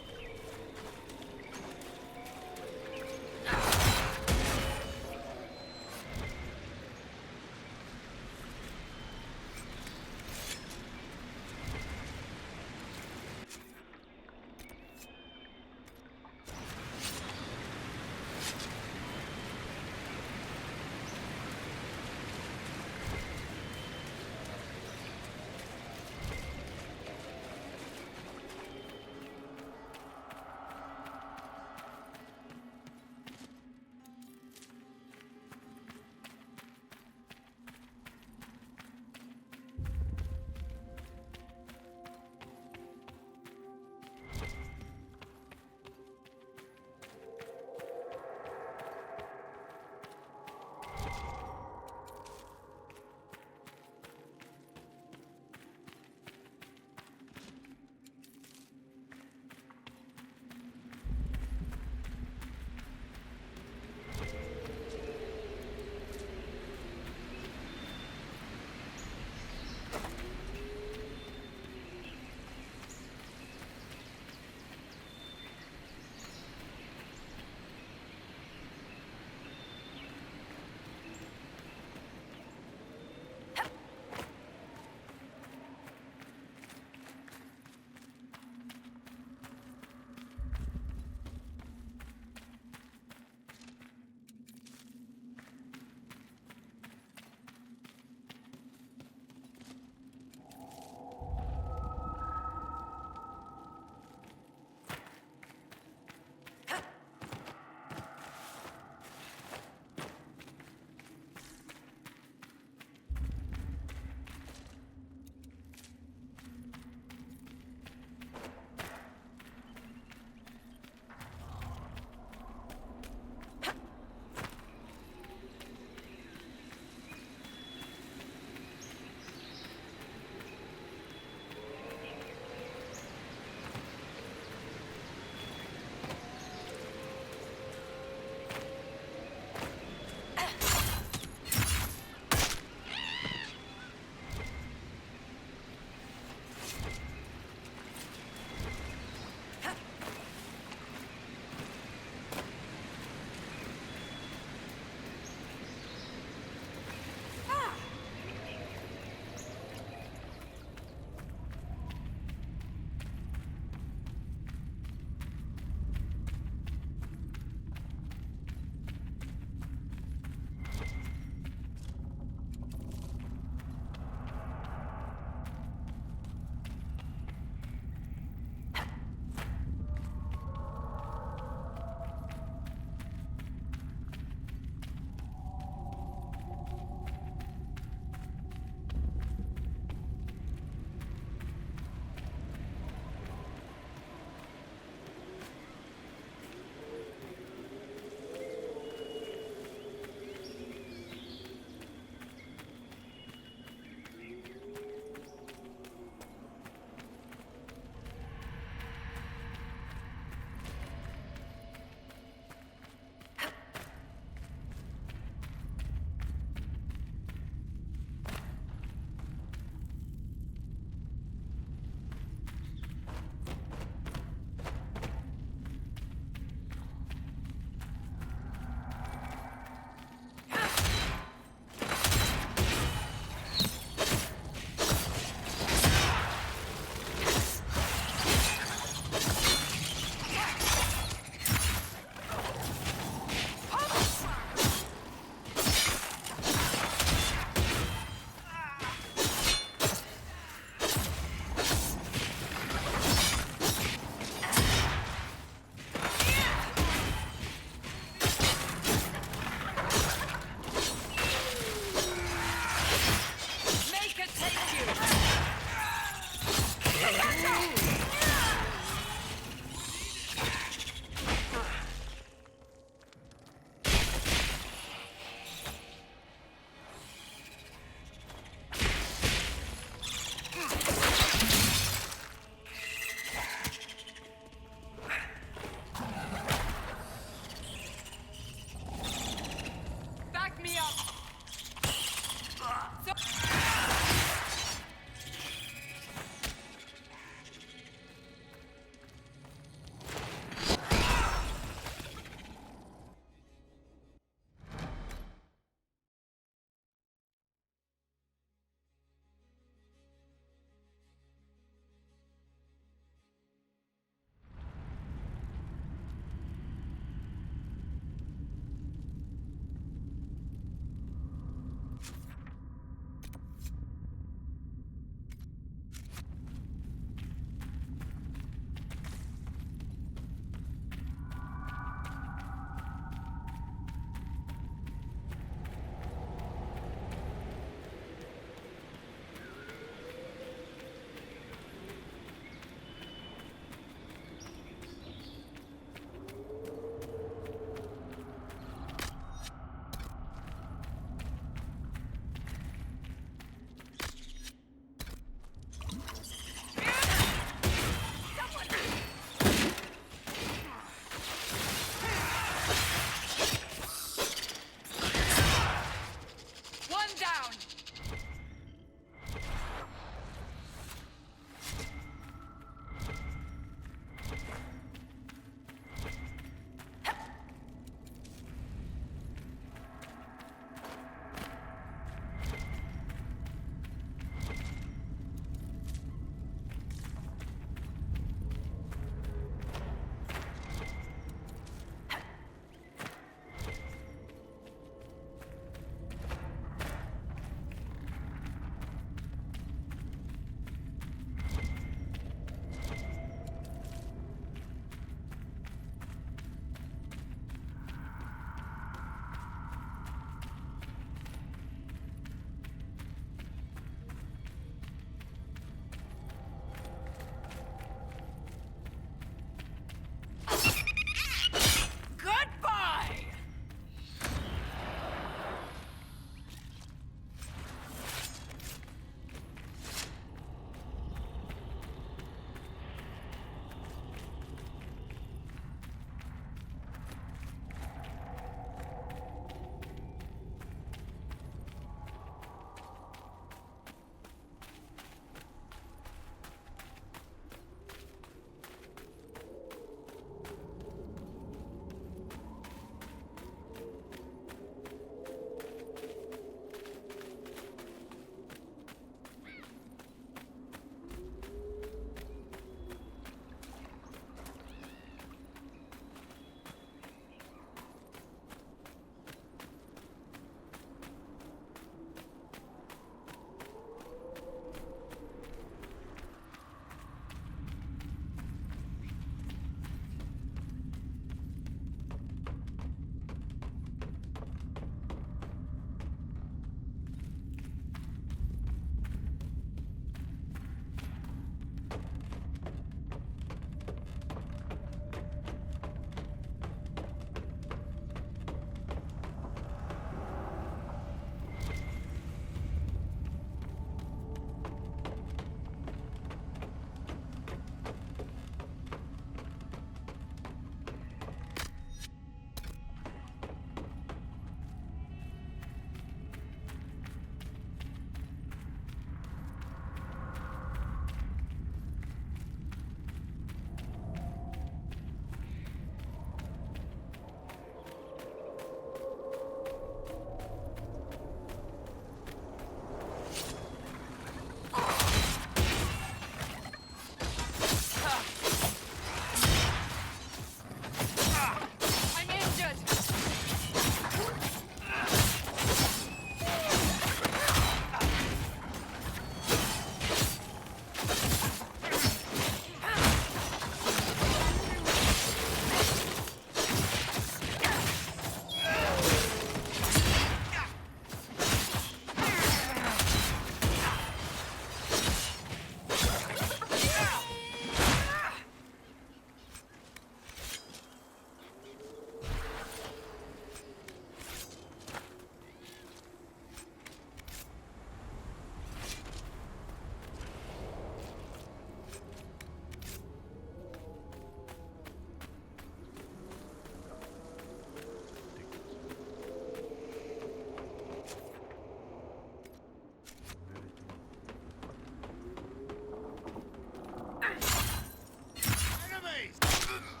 raised!